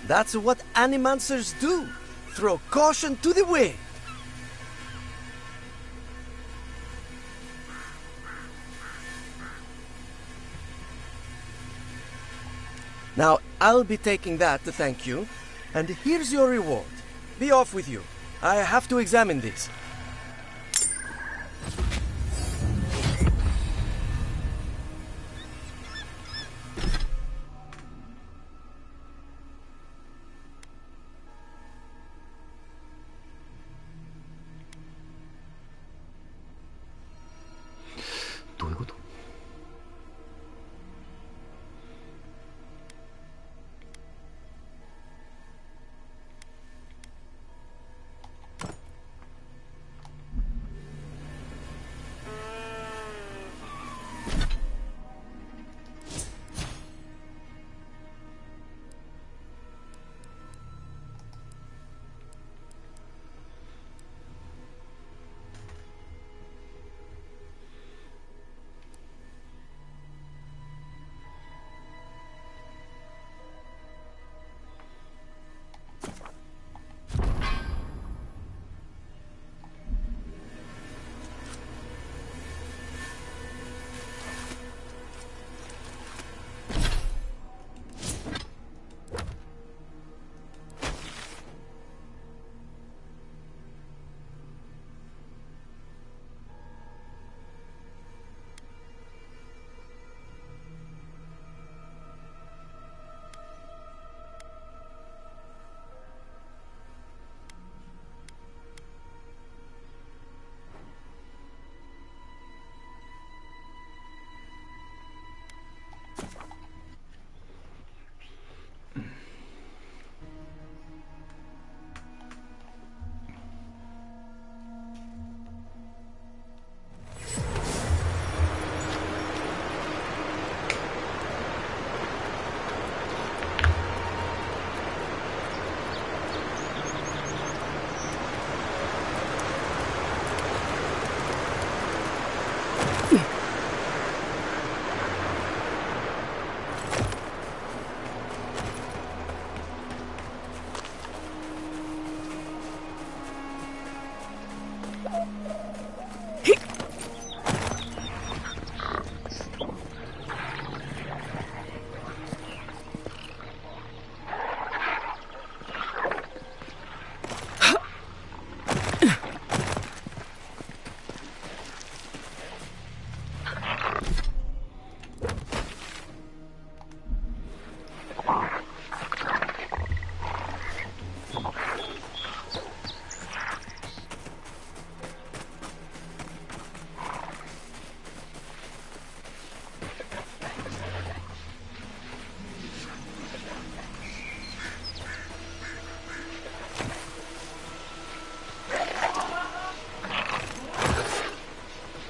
That's what animancers do. Throw caution to the wind. Now, I'll be taking that to thank you. And here's your reward. Be off with you. I have to examine this.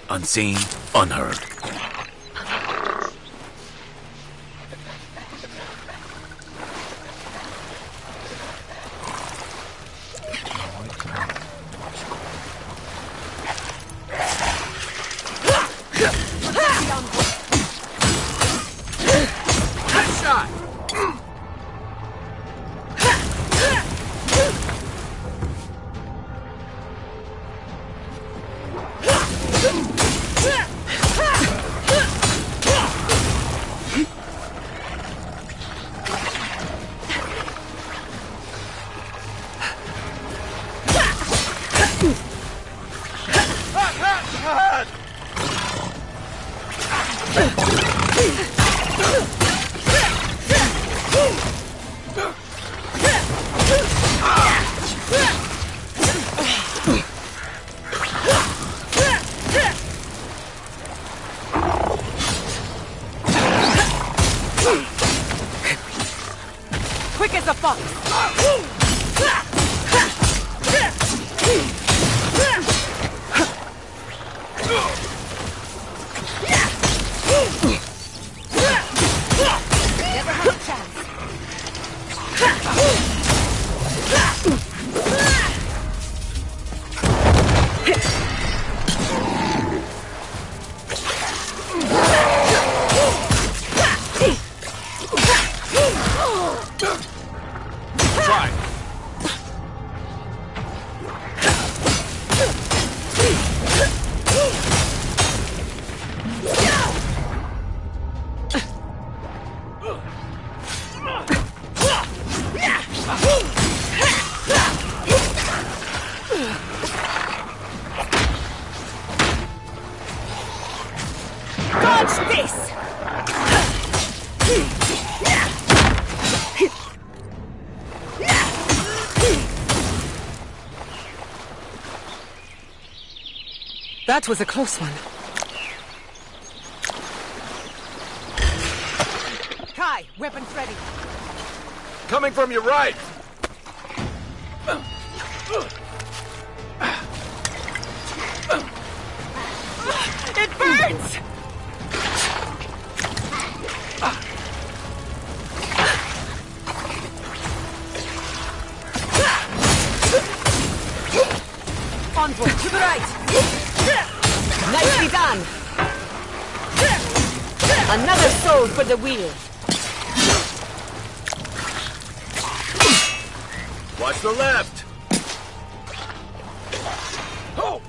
Unseen, unheard. Quick as a fox! Never had a chance. Dodge this! That was a close one. Kai, weapons ready. Coming from your right! It burns! Onward, to the right! Nicely done! Another soul for the wheel! Watch the left! Oh!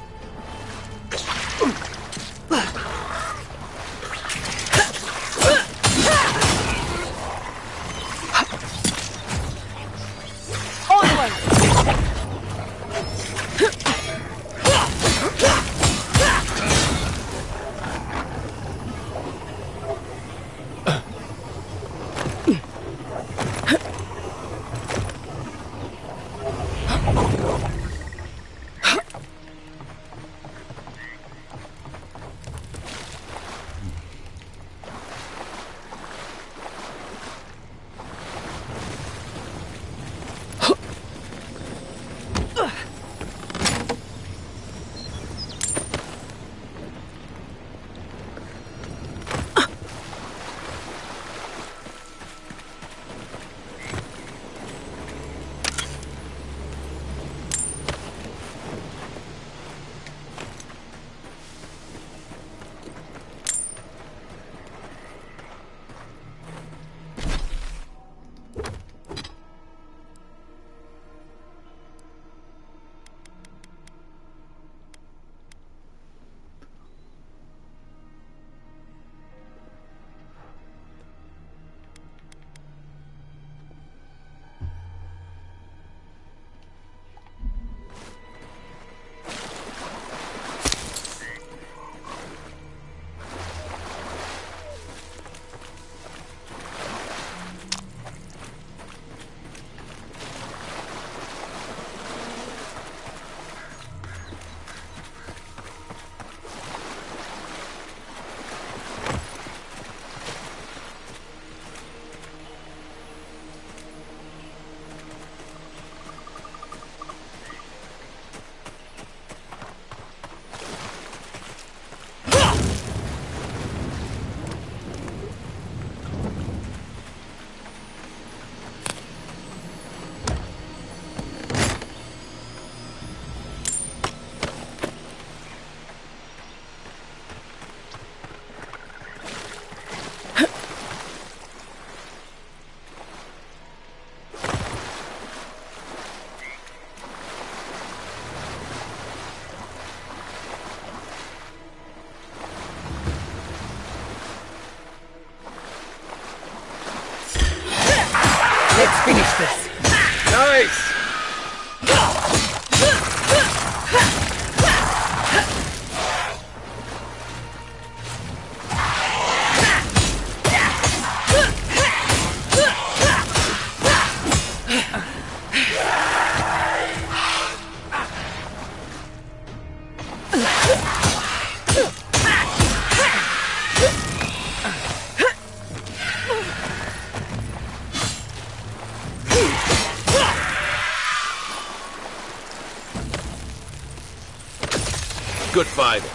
Good fighting.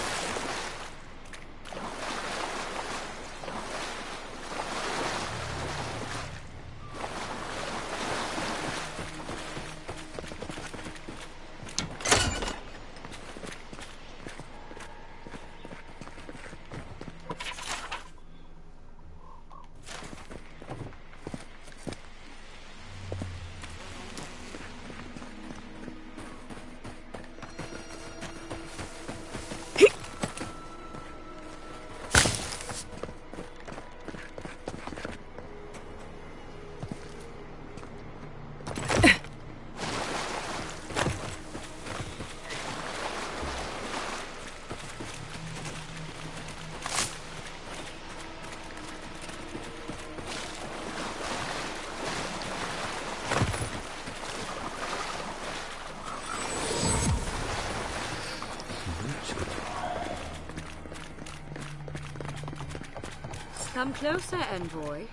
Come closer, envoy.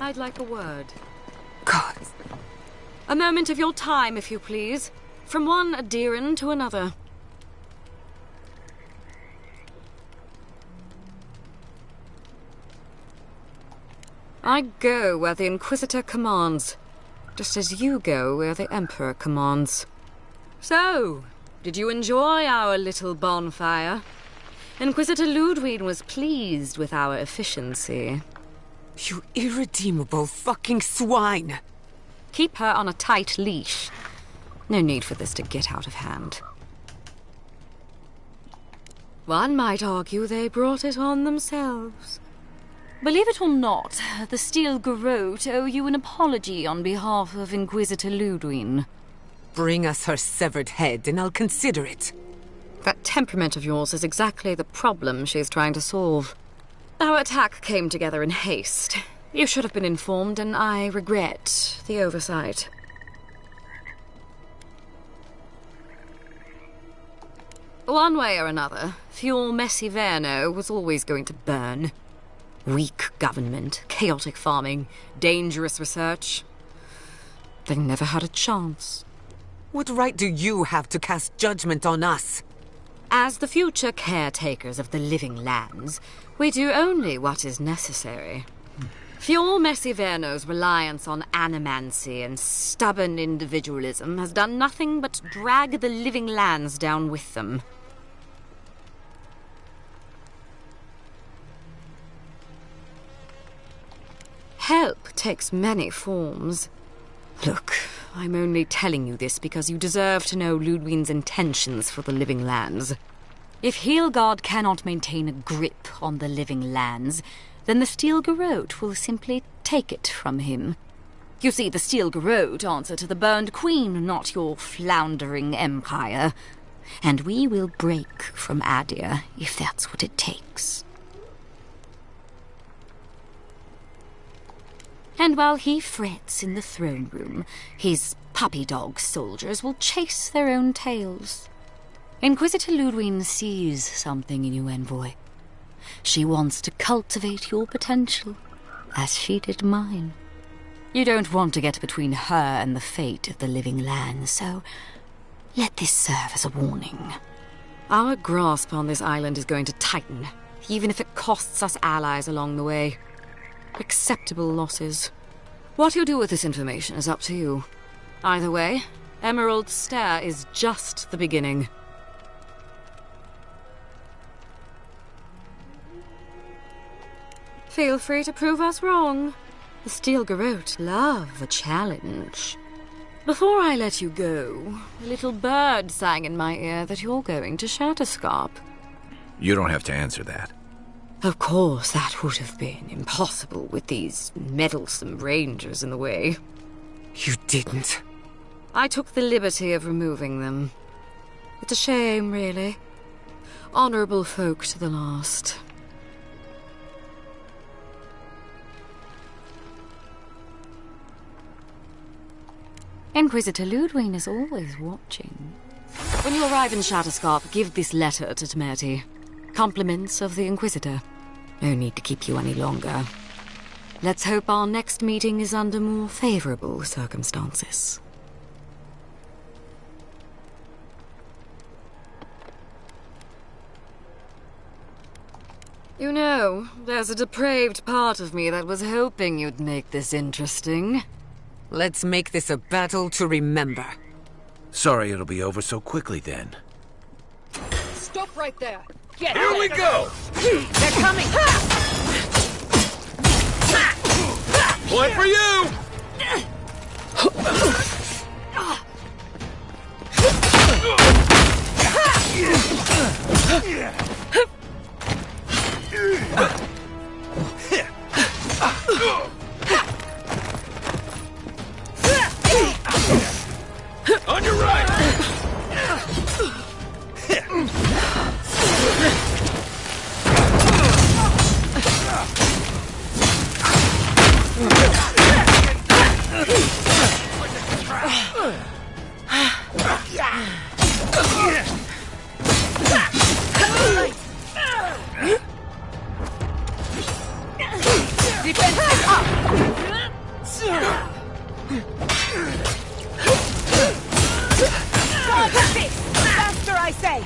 I'd like a word. God. A moment of your time, if you please. From one adherent to another. I go where the Inquisitor commands, just as you go where the Emperor commands. So, did you enjoy our little bonfire? Inquisitor Ludwig was pleased with our efficiency. You irredeemable fucking swine! Keep her on a tight leash. No need for this to get out of hand. One might argue they brought it on themselves. Believe it or not, the Steel Garrote owe you an apology on behalf of Inquisitor Ludwig. Bring us her severed head and I'll consider it. That temperament of yours is exactly the problem she's trying to solve. Our attack came together in haste. You should have been informed, and I regret the oversight. One way or another, Fuel Messi Verno was always going to burn. Weak government, chaotic farming, dangerous research. They never had a chance. What right do you have to cast judgment on us? As the future caretakers of the living lands, we do only what is necessary. Fuel Messi Verno's reliance on animancy and stubborn individualism has done nothing but drag the living lands down with them. Help takes many forms. Look, I'm only telling you this because you deserve to know Ludwig's intentions for the living lands. If Heelgard cannot maintain a grip on the living lands, then the Steel Garrote will simply take it from him. You see, the Steel Garrote answer to the Burned Queen, not your floundering empire. And we will break from Adir if that's what it takes. And while he frets in the throne room, his puppy dog soldiers will chase their own tails. Inquisitor Ludwig sees something in you, envoy. She wants to cultivate your potential, as she did mine. You don't want to get between her and the fate of the living land, so let this serve as a warning. Our grasp on this island is going to tighten, even if it costs us allies along the way. Acceptable losses. What you do with this information is up to you. Either way, Emerald Stair is just the beginning. Feel free to prove us wrong. The Steel Garrote love a challenge. Before I let you go, a little bird sang in my ear that you're going to Shatterscarp. You don't have to answer that. Of course, that would have been impossible with these meddlesome rangers in the way. You didn't. I took the liberty of removing them. It's a shame, really. Honourable folk to the last. Inquisitor Ludwig is always watching. When you arrive in Shatterscarp, give this letter to Temerity. Compliments of the Inquisitor. No need to keep you any longer. Let's hope our next meeting is under more favourable circumstances. You know, there's a depraved part of me that was hoping you'd make this interesting. Let's make this a battle to remember. Sorry it'll be over so quickly then. Stop right there. Get Here there. we go! They're coming. One for you! On your right! Defense up. Faster, I say!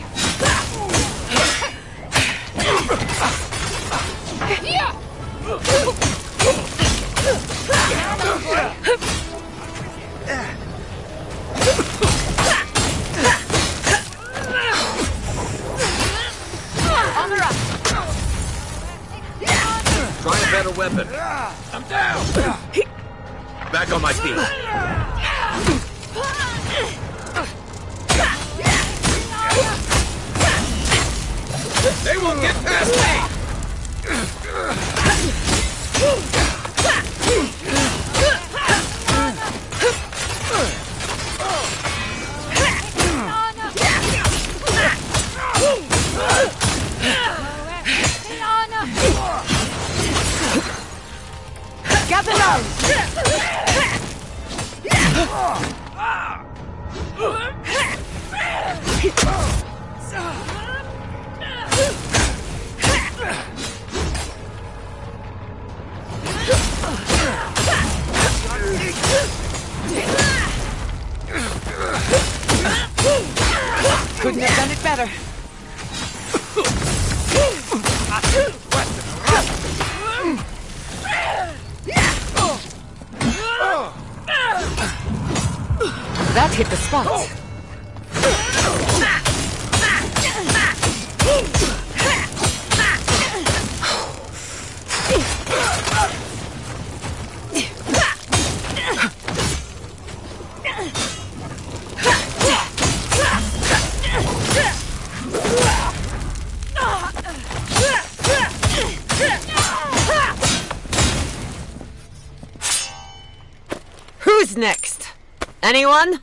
Armor up! Try a better weapon. I'm down! Back on my feet. They won't get past me! Gather round! Couldn't have done it better. That hit the spot. Who's next? Anyone?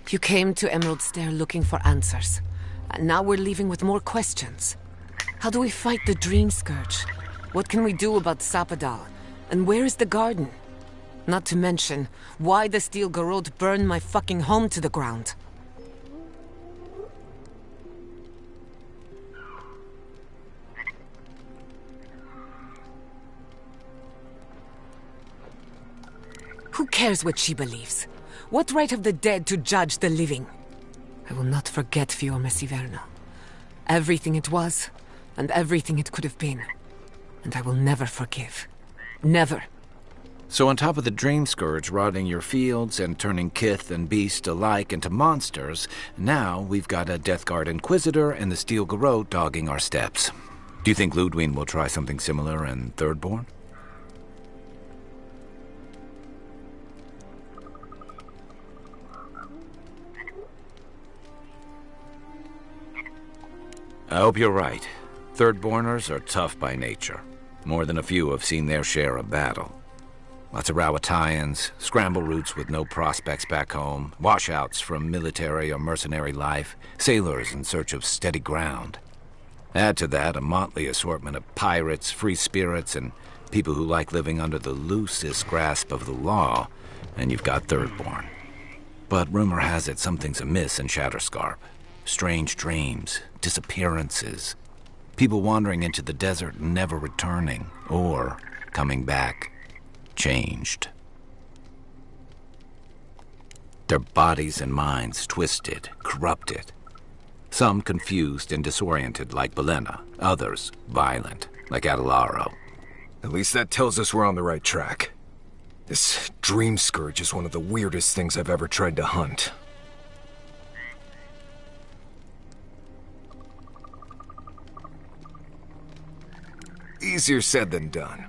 You came to Emerald Stair looking for answers. And now we're leaving with more questions. How do we fight the Dream Scourge? What can we do about Sapadal? And where is the garden? Not to mention, why the Steel Garrote burned my fucking home to the ground. Who cares what she believes? What right have the dead to judge the living? I will not forget Fiume Siverno. Everything it was, and everything it could have been. And I will never forgive. Never. So on top of the Dream Scourge rotting your fields and turning kith and beast alike into monsters, now we've got a Death Guard Inquisitor and the Steel Garrote dogging our steps. Do you think Ludwig will try something similar in Thirdborn? I hope you're right. Thirdborners are tough by nature. More than a few have seen their share of battle. Lots of Rawatayans, scramble routes with no prospects back home, washouts from military or mercenary life, sailors in search of steady ground. Add to that a motley assortment of pirates, free spirits, and people who like living under the loosest grasp of the law, and you've got Thirdborn. But rumor has it something's amiss in Shatterscarp. Strange dreams, disappearances, people wandering into the desert and never returning, or coming back changed. Their bodies and minds twisted, corrupted. Some confused and disoriented like Belena, others violent like Adelaro. At least that tells us we're on the right track. This Dream Scourge is one of the weirdest things I've ever tried to hunt. Easier said than done,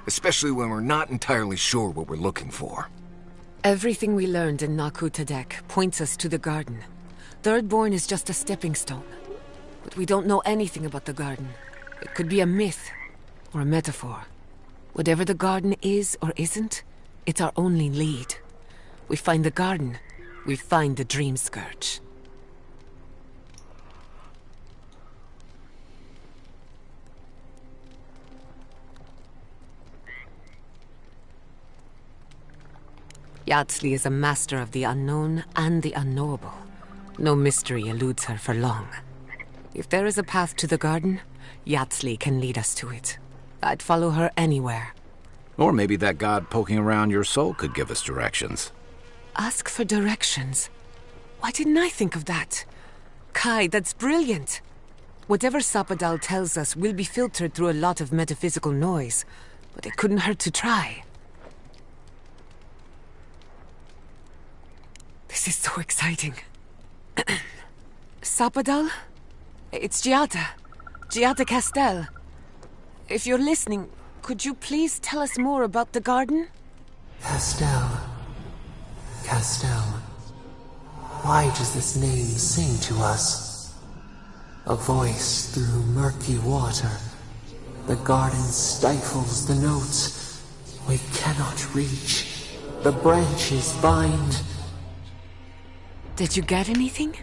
especially when we're not entirely sure what we're looking for. Everything we learned in Naku Tadek points us to the garden. Thirdborn is just a stepping stone. But we don't know anything about the garden. It could be a myth or a metaphor. Whatever the garden is or isn't, it's our only lead. We find the garden, we find the Dream Scourge. Yardsley is a master of the unknown and the unknowable. No mystery eludes her for long. If there is a path to the garden, Yardsley can lead us to it. I'd follow her anywhere. Or maybe that god poking around your soul could give us directions. Ask for directions? Why didn't I think of that? Kai, that's brilliant. Whatever Sapadal tells us will be filtered through a lot of metaphysical noise, but it couldn't hurt to try. This is so exciting. Sapadal? It's Giada. Giada Castel. If you're listening, could you please tell us more about the garden? Castel. Castel. Why does this name sing to us? A voice through murky water. The garden stifles the notes. We cannot reach. The branches bind. Did you get anything?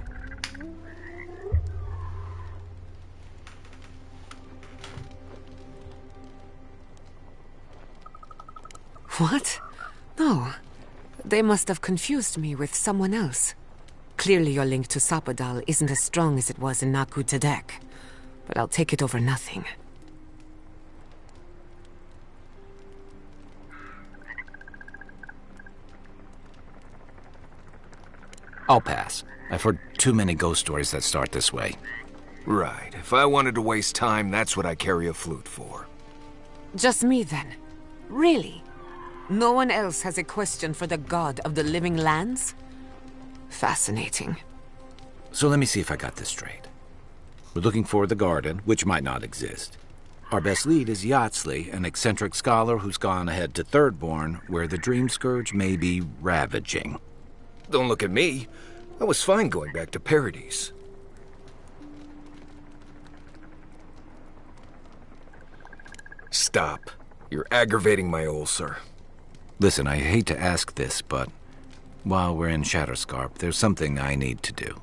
What? No. They must have confused me with someone else. Clearly your link to Sapadal isn't as strong as it was in Naku Tadek. But I'll take it over nothing. I'll pass. I've heard too many ghost stories that start this way. Right. If I wanted to waste time, that's what I carry a flute for. Just me, then? Really? No one else has a question for the god of the living lands? Fascinating. So let me see if I got this straight. We're looking for the garden, which might not exist. Our best lead is Yardsley, an eccentric scholar who's gone ahead to Thirdborn, where the Dream Scourge may be ravaging. Don't look at me. I was fine going back to Paradise. Stop. You're aggravating my ulcer. Listen, I hate to ask this, but While we're in Shatterscarp, there's something I need to do.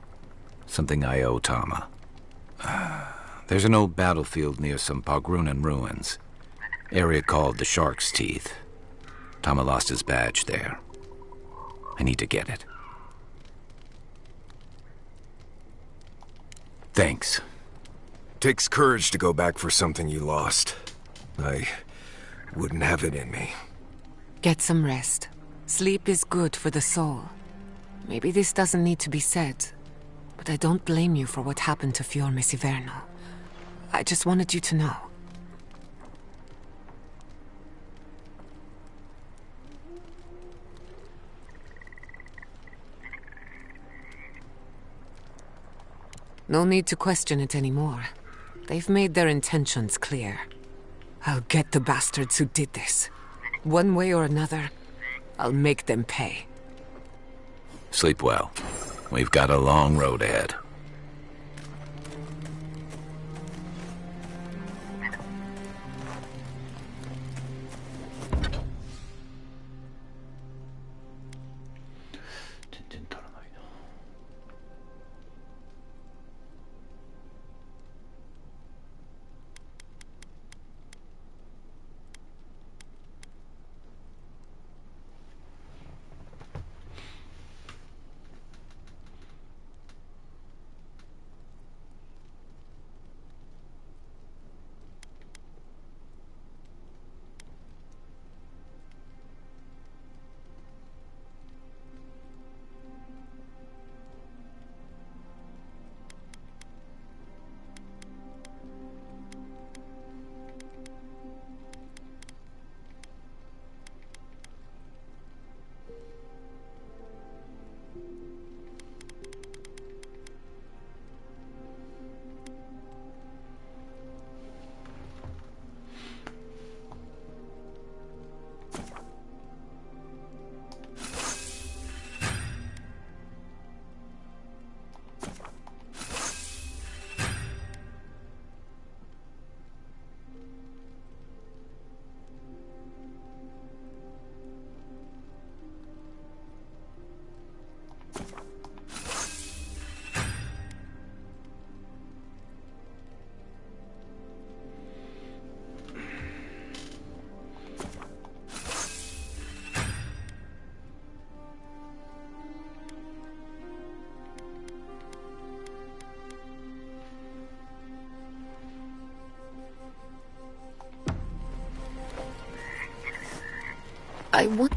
Something I owe Tama. There's an old battlefield near some Pogrunan ruins. Area called the Shark's Teeth. Tama lost his badge there. I need to get it. Thanks. Takes courage to go back for something you lost. I wouldn't have it in me. Get some rest. Sleep is good for the soul. Maybe this doesn't need to be said, but I don't blame you for what happened to Fiorme Siverno. I just wanted you to know. No need to question it anymore. They've made their intentions clear. I'll get the bastards who did this. One way or another, I'll make them pay. Sleep well. We've got a long road ahead. I want...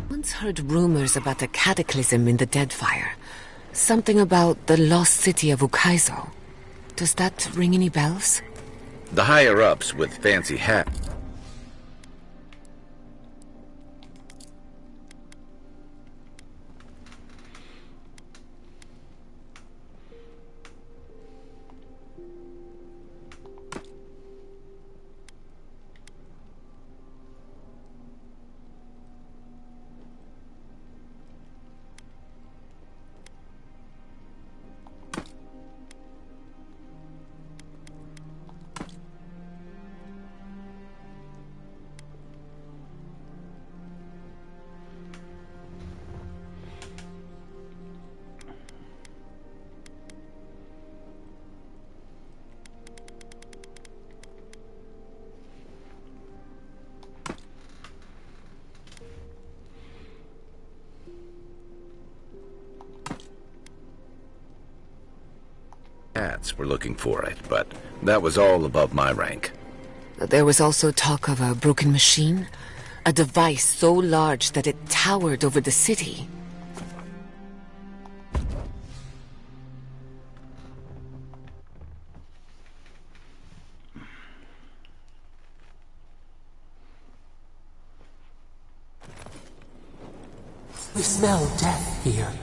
once heard rumors about a cataclysm in the Deadfire. Something about the lost city of Ukaizo. Does that ring any bells? The higher-ups with fancy hats. Were looking for it, but that was all above my rank. There was also talk of a broken machine, a device so large that it towered over the city. We smell death here.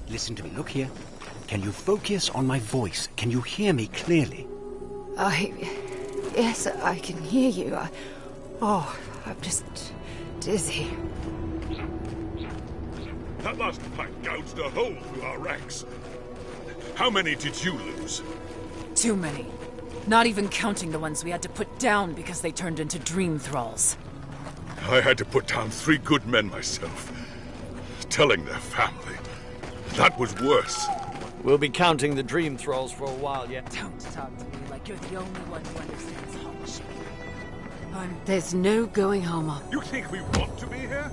Listen to me, look here. Can you focus on my voice? Can you hear me clearly? Yes, I can hear you. I'm just dizzy. That last fight gouged a hole through our ranks. How many did you lose? Too many. Not even counting the ones we had to put down because they turned into dream thralls. I had to put down 3 good men myself. Telling their family. That was worse. We'll be counting the dream thralls for a while yet. Don't talk to me like you're the only one who understands homeship. There's no going home up. You think we want to be here?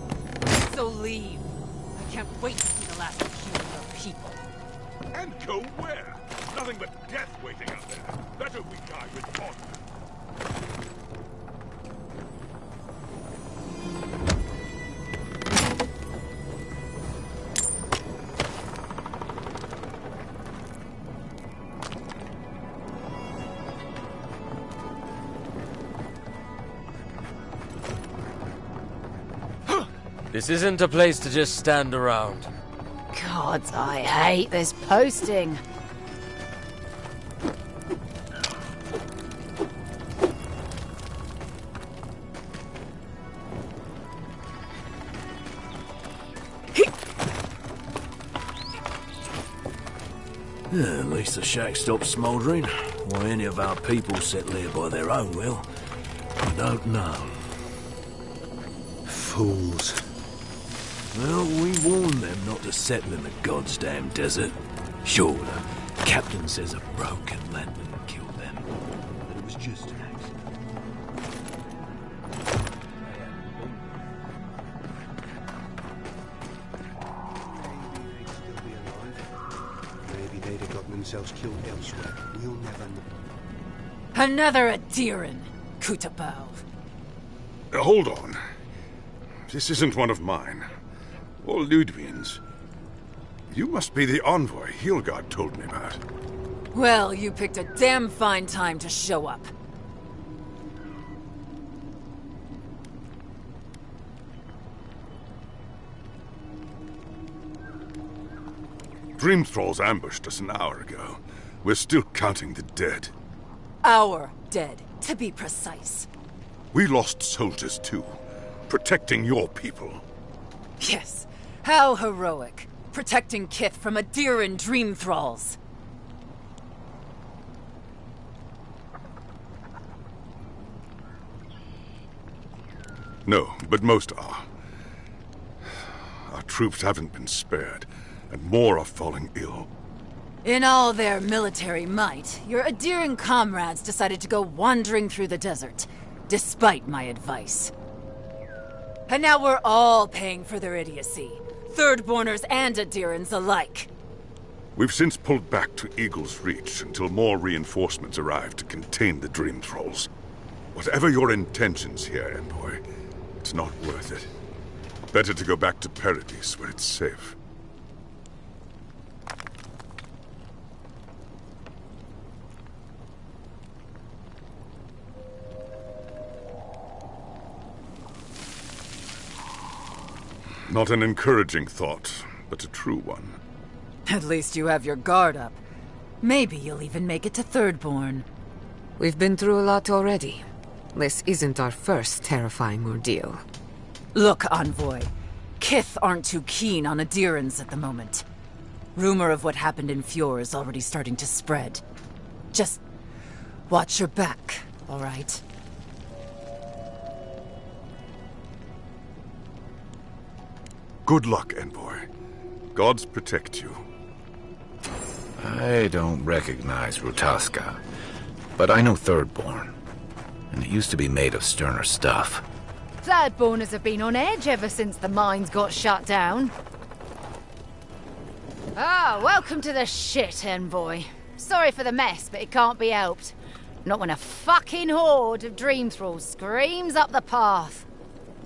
So leave. I can't wait to see the last of you and your people. And go where? Nothing but death waiting out there. Better we die with honor. This isn't a place to just stand around. God, I hate this posting. At least the shack stopped smouldering. Why any of our people settle here by their own will, I don't know. Fools. Well, we warned them not to settle in the goddamn desert. Sure, the captain says a broken lantern killed them, but it was just an accident. Maybe they'd have gotten themselves killed elsewhere. We'll never know. Another Adiran, Kutabao. Hold on. This isn't one of mine. Or Ludwien's. You must be the envoy Hilgard told me about. Well, you picked a damn fine time to show up. Dream Thralls ambushed us an hour ago. We're still counting the dead. Our dead, to be precise. We lost soldiers too, protecting your people. Yes, how heroic. Protecting Kith from Adiran dream thralls. No, but most are. Our troops haven't been spared, and more are falling ill. In all their military might, your Adiran comrades decided to go wandering through the desert, despite my advice. And now we're all paying for their idiocy. Thirdborners and Adirans alike. We've since pulled back to Eagle's Reach until more reinforcements arrive to contain the Dream Thralls. Whatever your intentions here, Envoy, it's not worth it. Better to go back to Paradise where it's safe. Not an encouraging thought, but a true one. At least you have your guard up. Maybe you'll even make it to Thirdborn. We've been through a lot already. This isn't our first terrifying ordeal. Look, Envoy. Kith aren't too keen on Adirans at the moment. Rumor of what happened in Fjord is already starting to spread. Just watch your back, all right? Good luck, Envoy. Gods protect you. I don't recognize Rutaska, but I know Thirdborn. And it used to be made of sterner stuff. Thirdborners have been on edge ever since the mines got shut down. Ah, welcome to the shit, Envoy. Sorry for the mess, but it can't be helped. Not when a fucking horde of dream thralls screams up the path.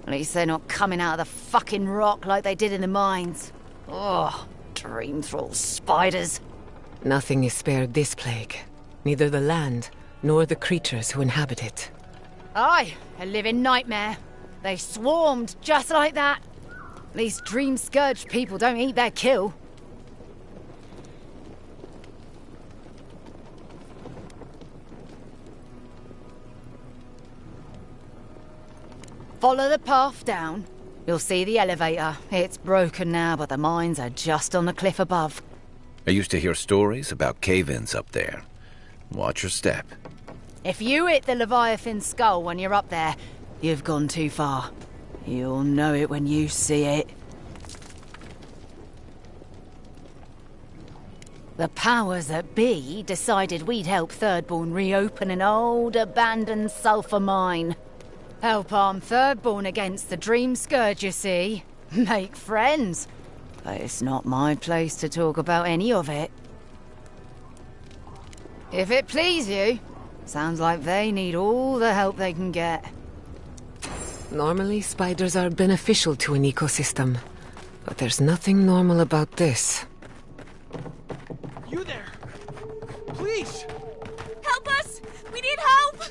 At least they're not coming out of the fucking rock like they did in the mines. Oh, dream thrall spiders. Nothing is spared this plague. Neither the land, nor the creatures who inhabit it. Aye, a living nightmare. They swarmed just like that. These dream-scourged people don't eat their kill. Follow the path down. You'll see the elevator. It's broken now, but the mines are just on the cliff above. I used to hear stories about cave-ins up there. Watch your step. If you hit the Leviathan's skull when you're up there, you've gone too far. You'll know it when you see it. The powers that be decided we'd help Thirdborn reopen an old, abandoned sulfur mine. Help arm Thirdborn against the Dream Scourge, you see. Make friends. But it's not my place to talk about any of it. If it please you, sounds like they need all the help they can get. Normally, spiders are beneficial to an ecosystem. But there's nothing normal about this. You there! Please! Help us! We need help!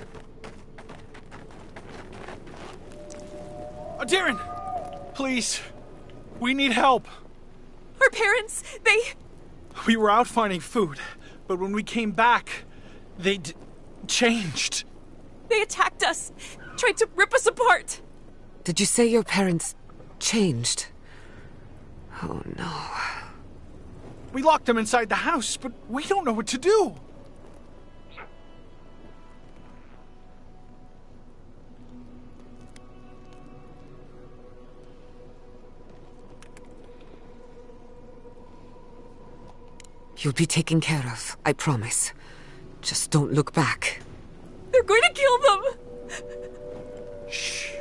Darren! Please! We need help! Our parents, they... We were out finding food, but when we came back, they'd changed. They attacked us, tried to rip us apart. Did you say your parents changed? Oh no. We locked them inside the house, but we don't know what to do. You'll be taken care of, I promise. Just don't look back. They're going to kill them! Shh.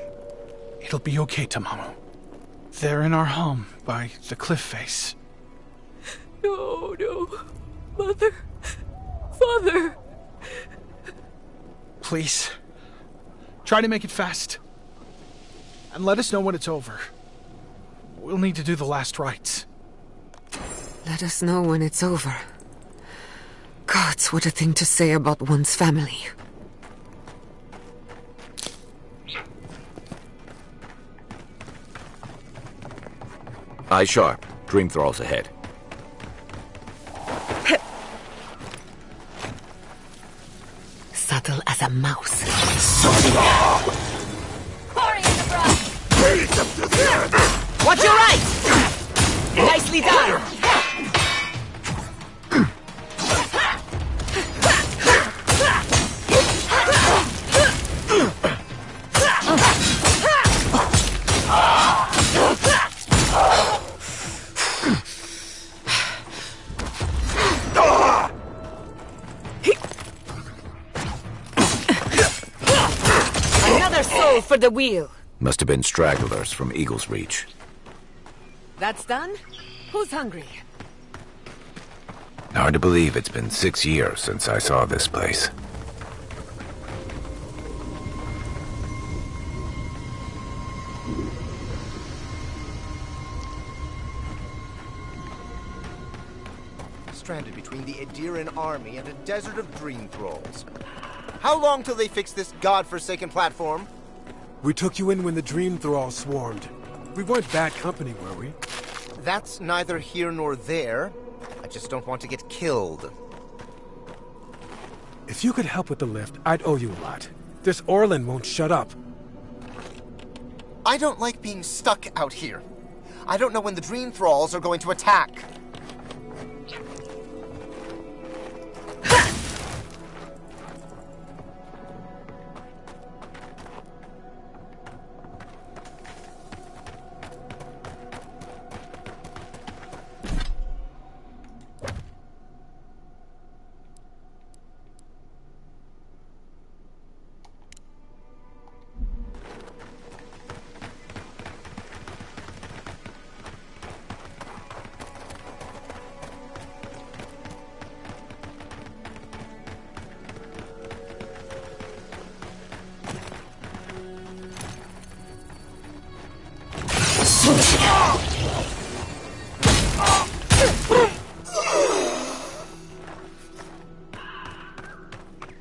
It'll be okay, Tamamu. They're in our home by the cliff face. No, no. Mother. Father. Please. Try to make it fast. And let us know when it's over. We'll need to do the last rites. Let us know when it's over. Gods, what a thing to say about one's family. Eye sharp. Dream thralls ahead. Subtle as a mouse. Watch your right! Nicely done! Another soul for the wheel. Must have been stragglers from Eagle's Reach. That's done? Who's hungry? Hard to believe it's been 6 years since I saw this place. Stranded between the Adiran army and a desert of dream thralls. How long till they fix this godforsaken platform? We took you in when the dream thralls swarmed. We weren't bad company, were we? That's neither here nor there. I just don't want to get killed. If you could help with the lift, I'd owe you a lot. This Orlin won't shut up. I don't like being stuck out here. I don't know when the dream thralls are going to attack.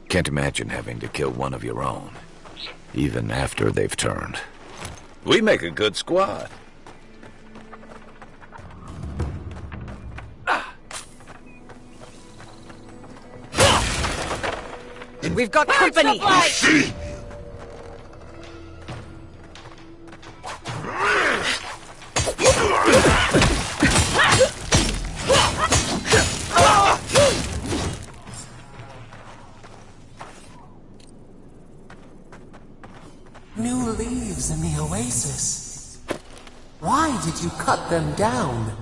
Can't imagine having to kill one of your own, even after they've turned. We make a good squad. We've got company! Why did you cut them down?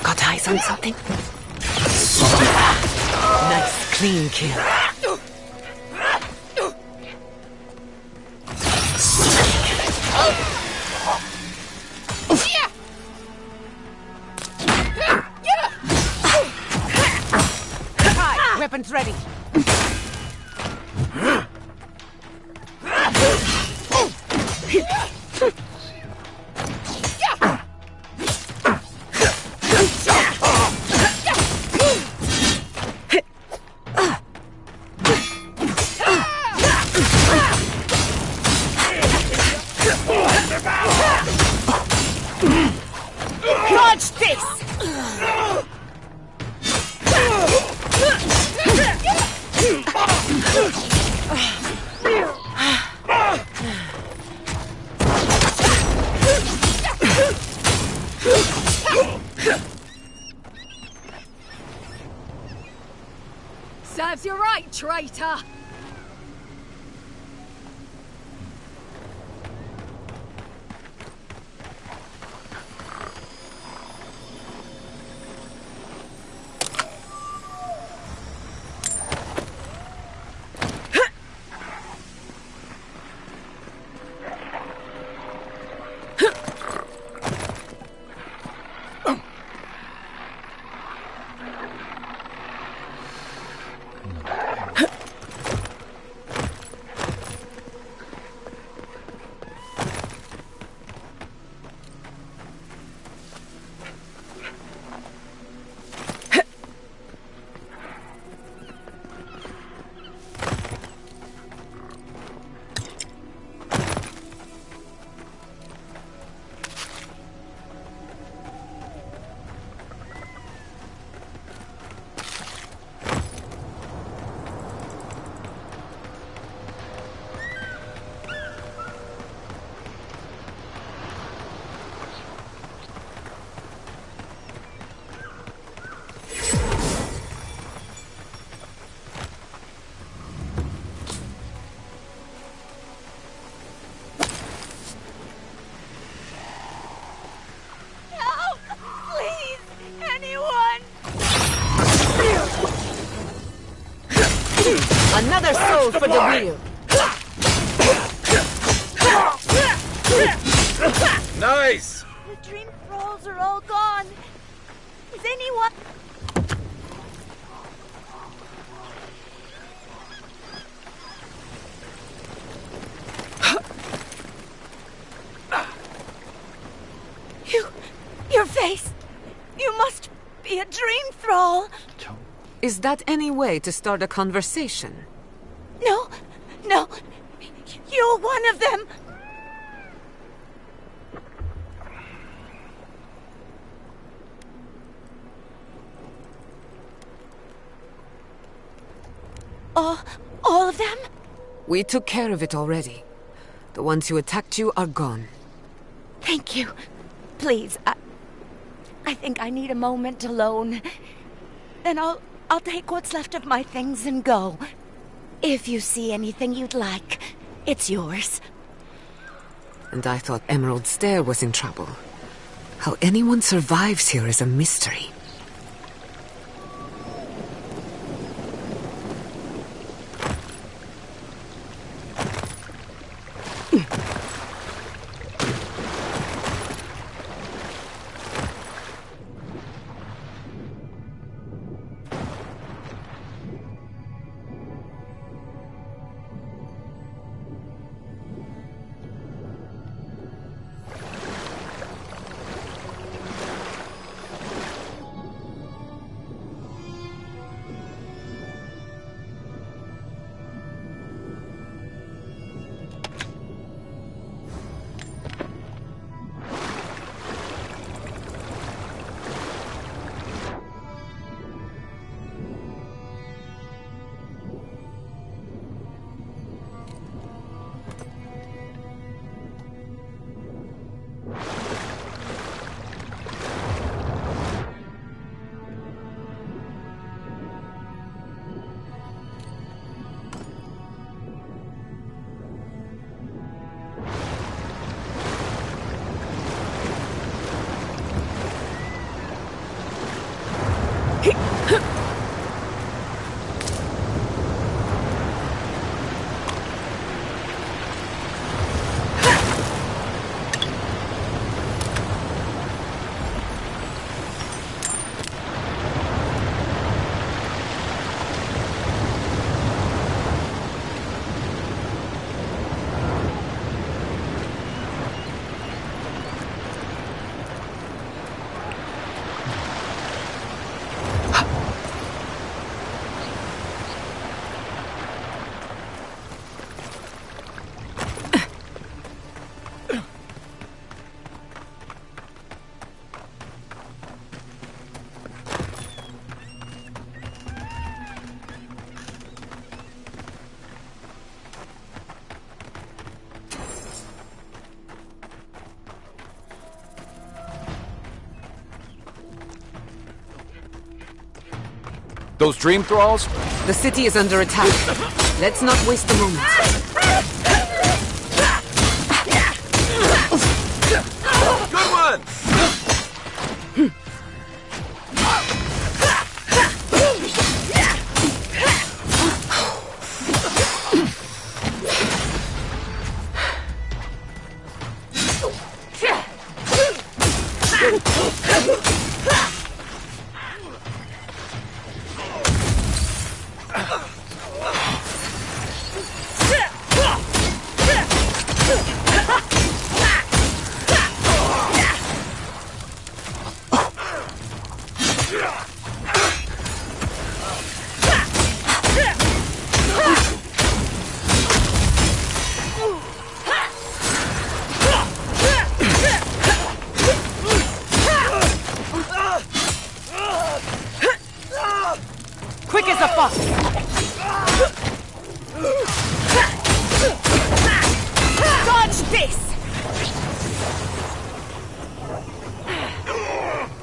Got eyes on something? Nice, clean kill. Hi, weapons ready. Dodge this! Serves you right, traitor! Another soul for the wheel. Nice! The dream thralls are all gone. Is anyone... Your face. You must be a dream thrall. Is that any way to start a conversation? No, no. You're one of them. All of them? We took care of it already. The ones who attacked you are gone. Thank you. Please, I think I need a moment alone. Then I'll take what's left of my things and go. If you see anything you'd like, it's yours. And I thought Emerald Stair was in trouble. How anyone survives here is a mystery. Those dream thralls? The city is under attack. Let's not waste a moment. Good one! Quick as a fuck! Dodge this!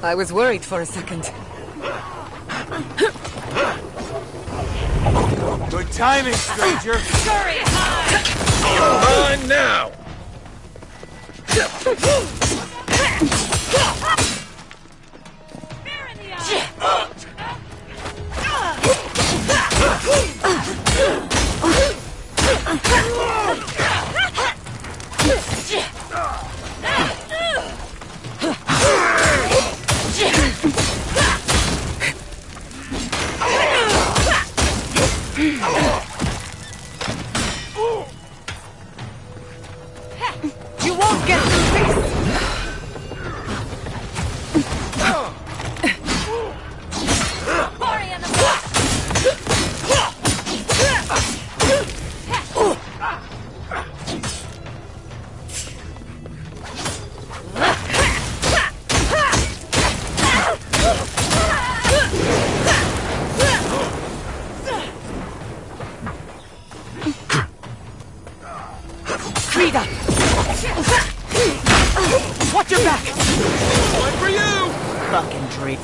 I was worried for a second. Good timing, stranger. Scurry! You're mine now! You won't get through this! breed.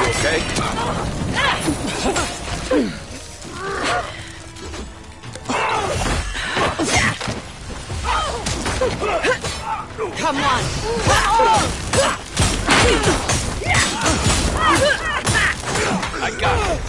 Okay. Come on! I got it.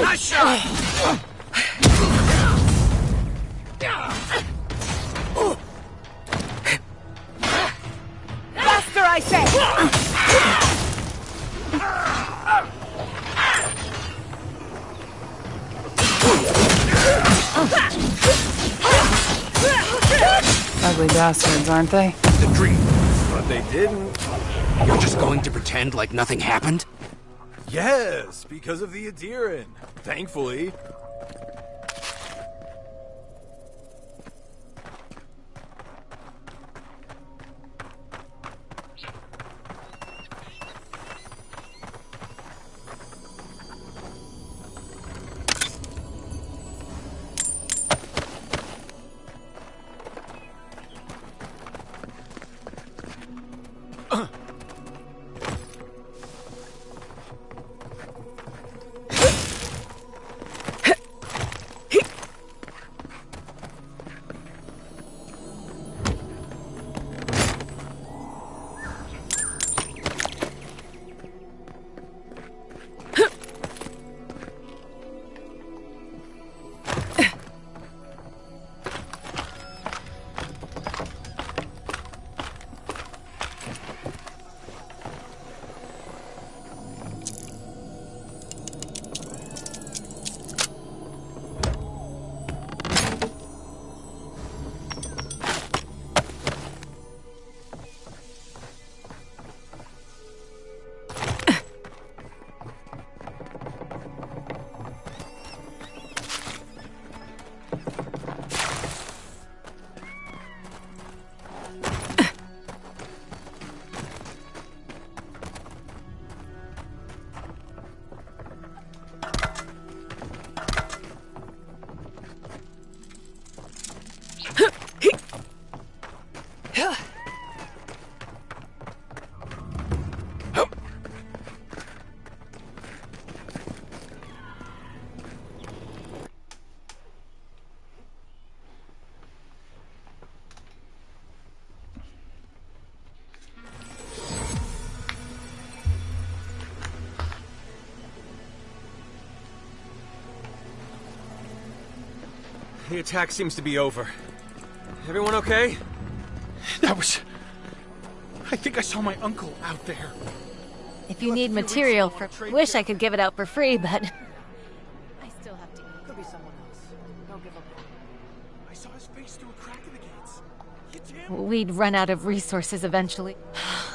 Nice shot! Faster, I say! Ugly bastards, aren't they? The dream. But they didn't. You're just going to pretend like nothing happened? Yes, because of the Adiran. Thankfully. The attack seems to be over. Everyone okay? That was... I think I saw my uncle out there. If you need material for... Wish I could give it out for free, but... I still have to eat. Could be someone else. Don't give up. I saw his face through a crack in the gates. We'd run out of resources eventually.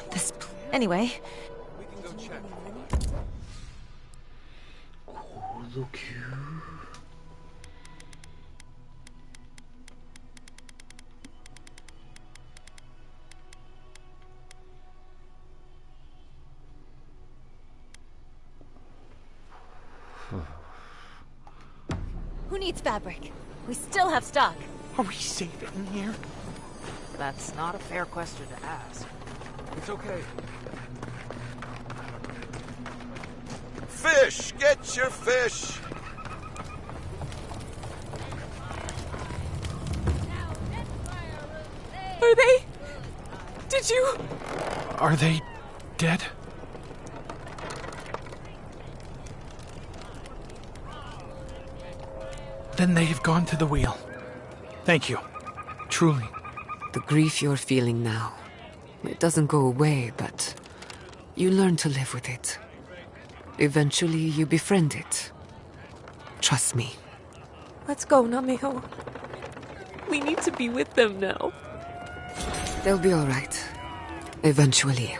This... Anyway... We can go check. Who needs fabric? We still have stock. Are we safe in here? That's not a fair question to ask. It's okay. Fish! Get your fish! Are they... Did you... Are they dead? Then they have gone to the wheel. Thank you. Truly. The grief you're feeling now, it doesn't go away, but you learn to live with it. Eventually, you befriend it. Trust me. Let's go, Namiho. We need to be with them now. They'll be all right. Eventually.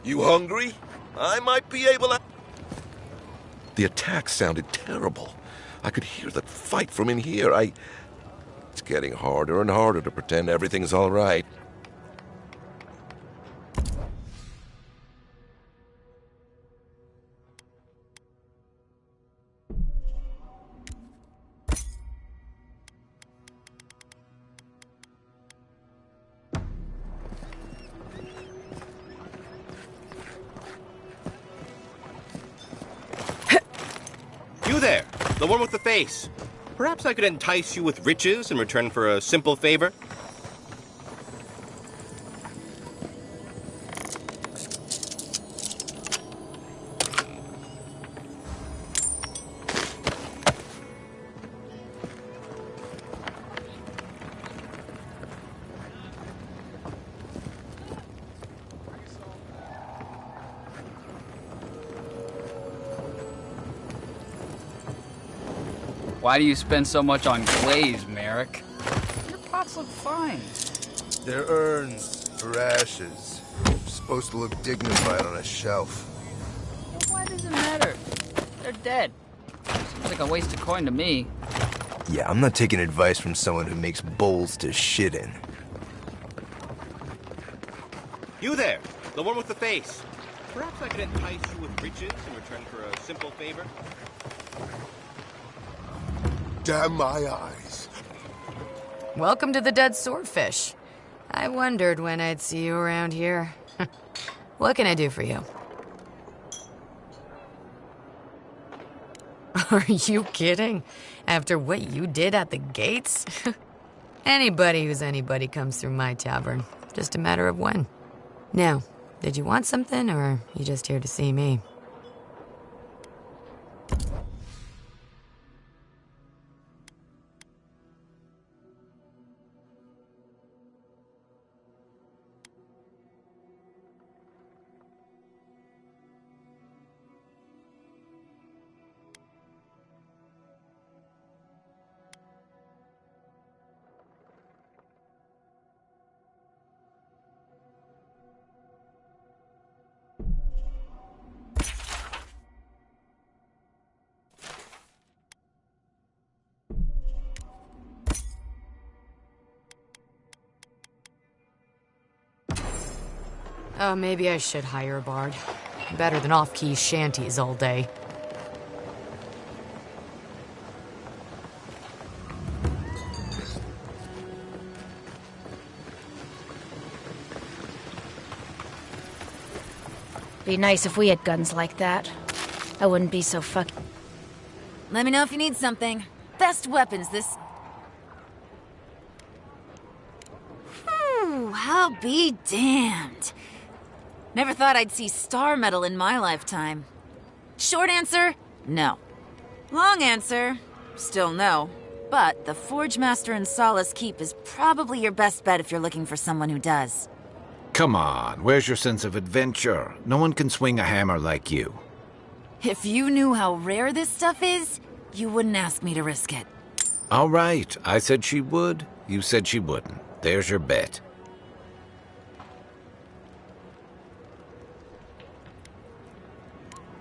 You hungry? I might be able to... The attack sounded terrible. I could hear the fight from in here. It's getting harder and harder to pretend everything's all right. You there, the one with the face. Perhaps I could entice you with riches in return for a simple favor? Why do you spend so much on glaze, Merrick? Your pots look fine. They're urns for ashes. Supposed to look dignified on a shelf. Well, why does it matter? They're dead. Seems like a wasted coin to me. Yeah, I'm not taking advice from someone who makes bowls to shit in. You there, the one with the face. Perhaps I could entice you with riches in return for a simple favor? Damn my eyes. Welcome to the Dead Swordfish. I wondered when I'd see you around here. What can I do for you? Are you kidding? After what you did at the gates? Anybody who's anybody comes through my tavern. Just a matter of when. Now, did you want something, or are you just here to see me? Oh, maybe I should hire a bard. Better than off-key shanties all day. Be nice if we had guns like that. I wouldn't be so Let me know if you need something. Best weapons this... I'll be damned. Never thought I'd see star metal in my lifetime. Short answer, no. Long answer, still no. But the Forge Master in Solace Keep is probably your best bet if you're looking for someone who does. Come on, where's your sense of adventure? No one can swing a hammer like you. If you knew how rare this stuff is, you wouldn't ask me to risk it. All right, I said she would. You said she wouldn't. There's your bet.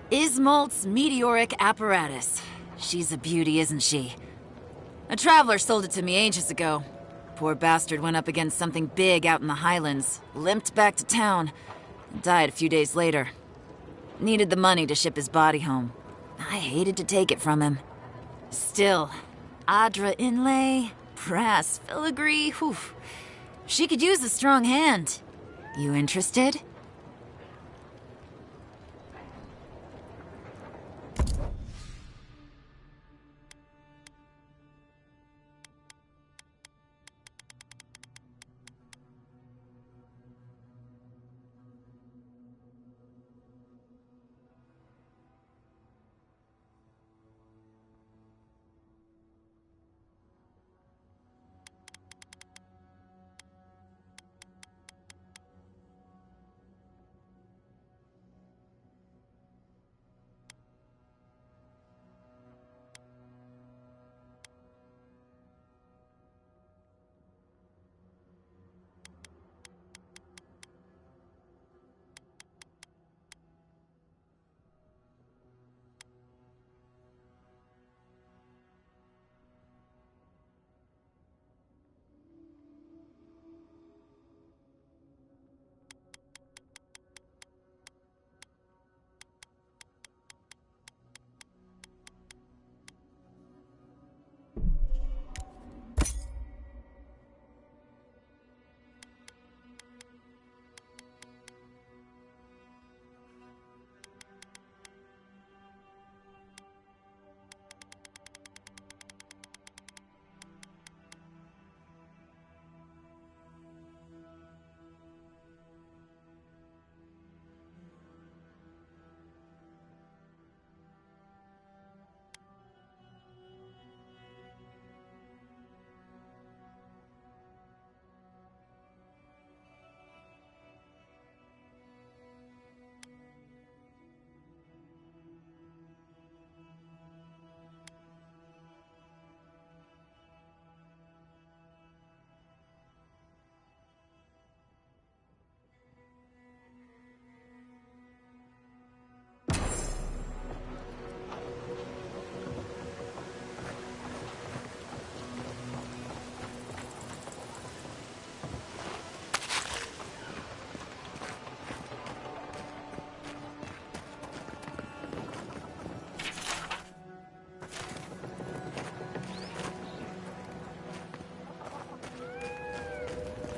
Ismalt's meteoric apparatus. She's a beauty, isn't she? A traveler sold it to me ages ago. Poor bastard went up against something big out in the highlands, limped back to town, and died a few days later. Needed the money to ship his body home. I hated to take it from him. Still, Adra inlay, brass filigree, whew. She could use a strong hand. You interested?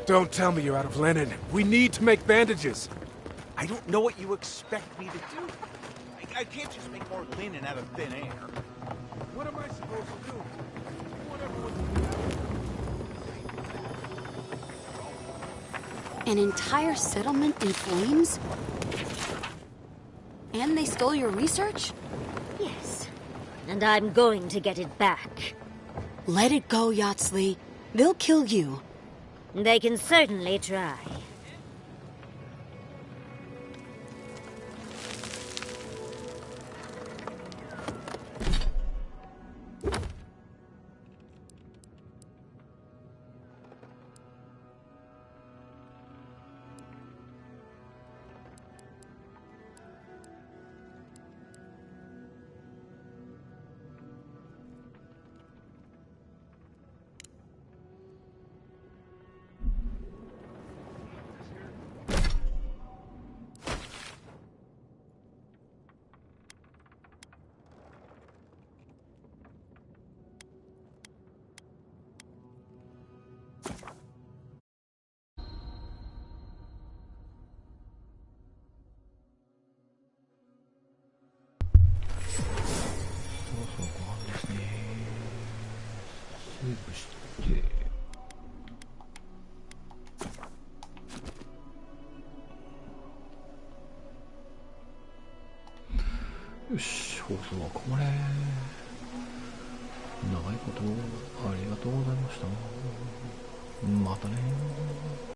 Don't tell me you're out of linen. We need to make bandages. I don't know what you expect me to do. I can't just make more linen out of thin air. What am I supposed to do? An entire settlement in flames? And they stole your research? Yes. And I'm going to get it back. Let it go, Yatsley. They'll kill you. They can certainly try.よし、放送はここまで。長いことありがとうございました。またね。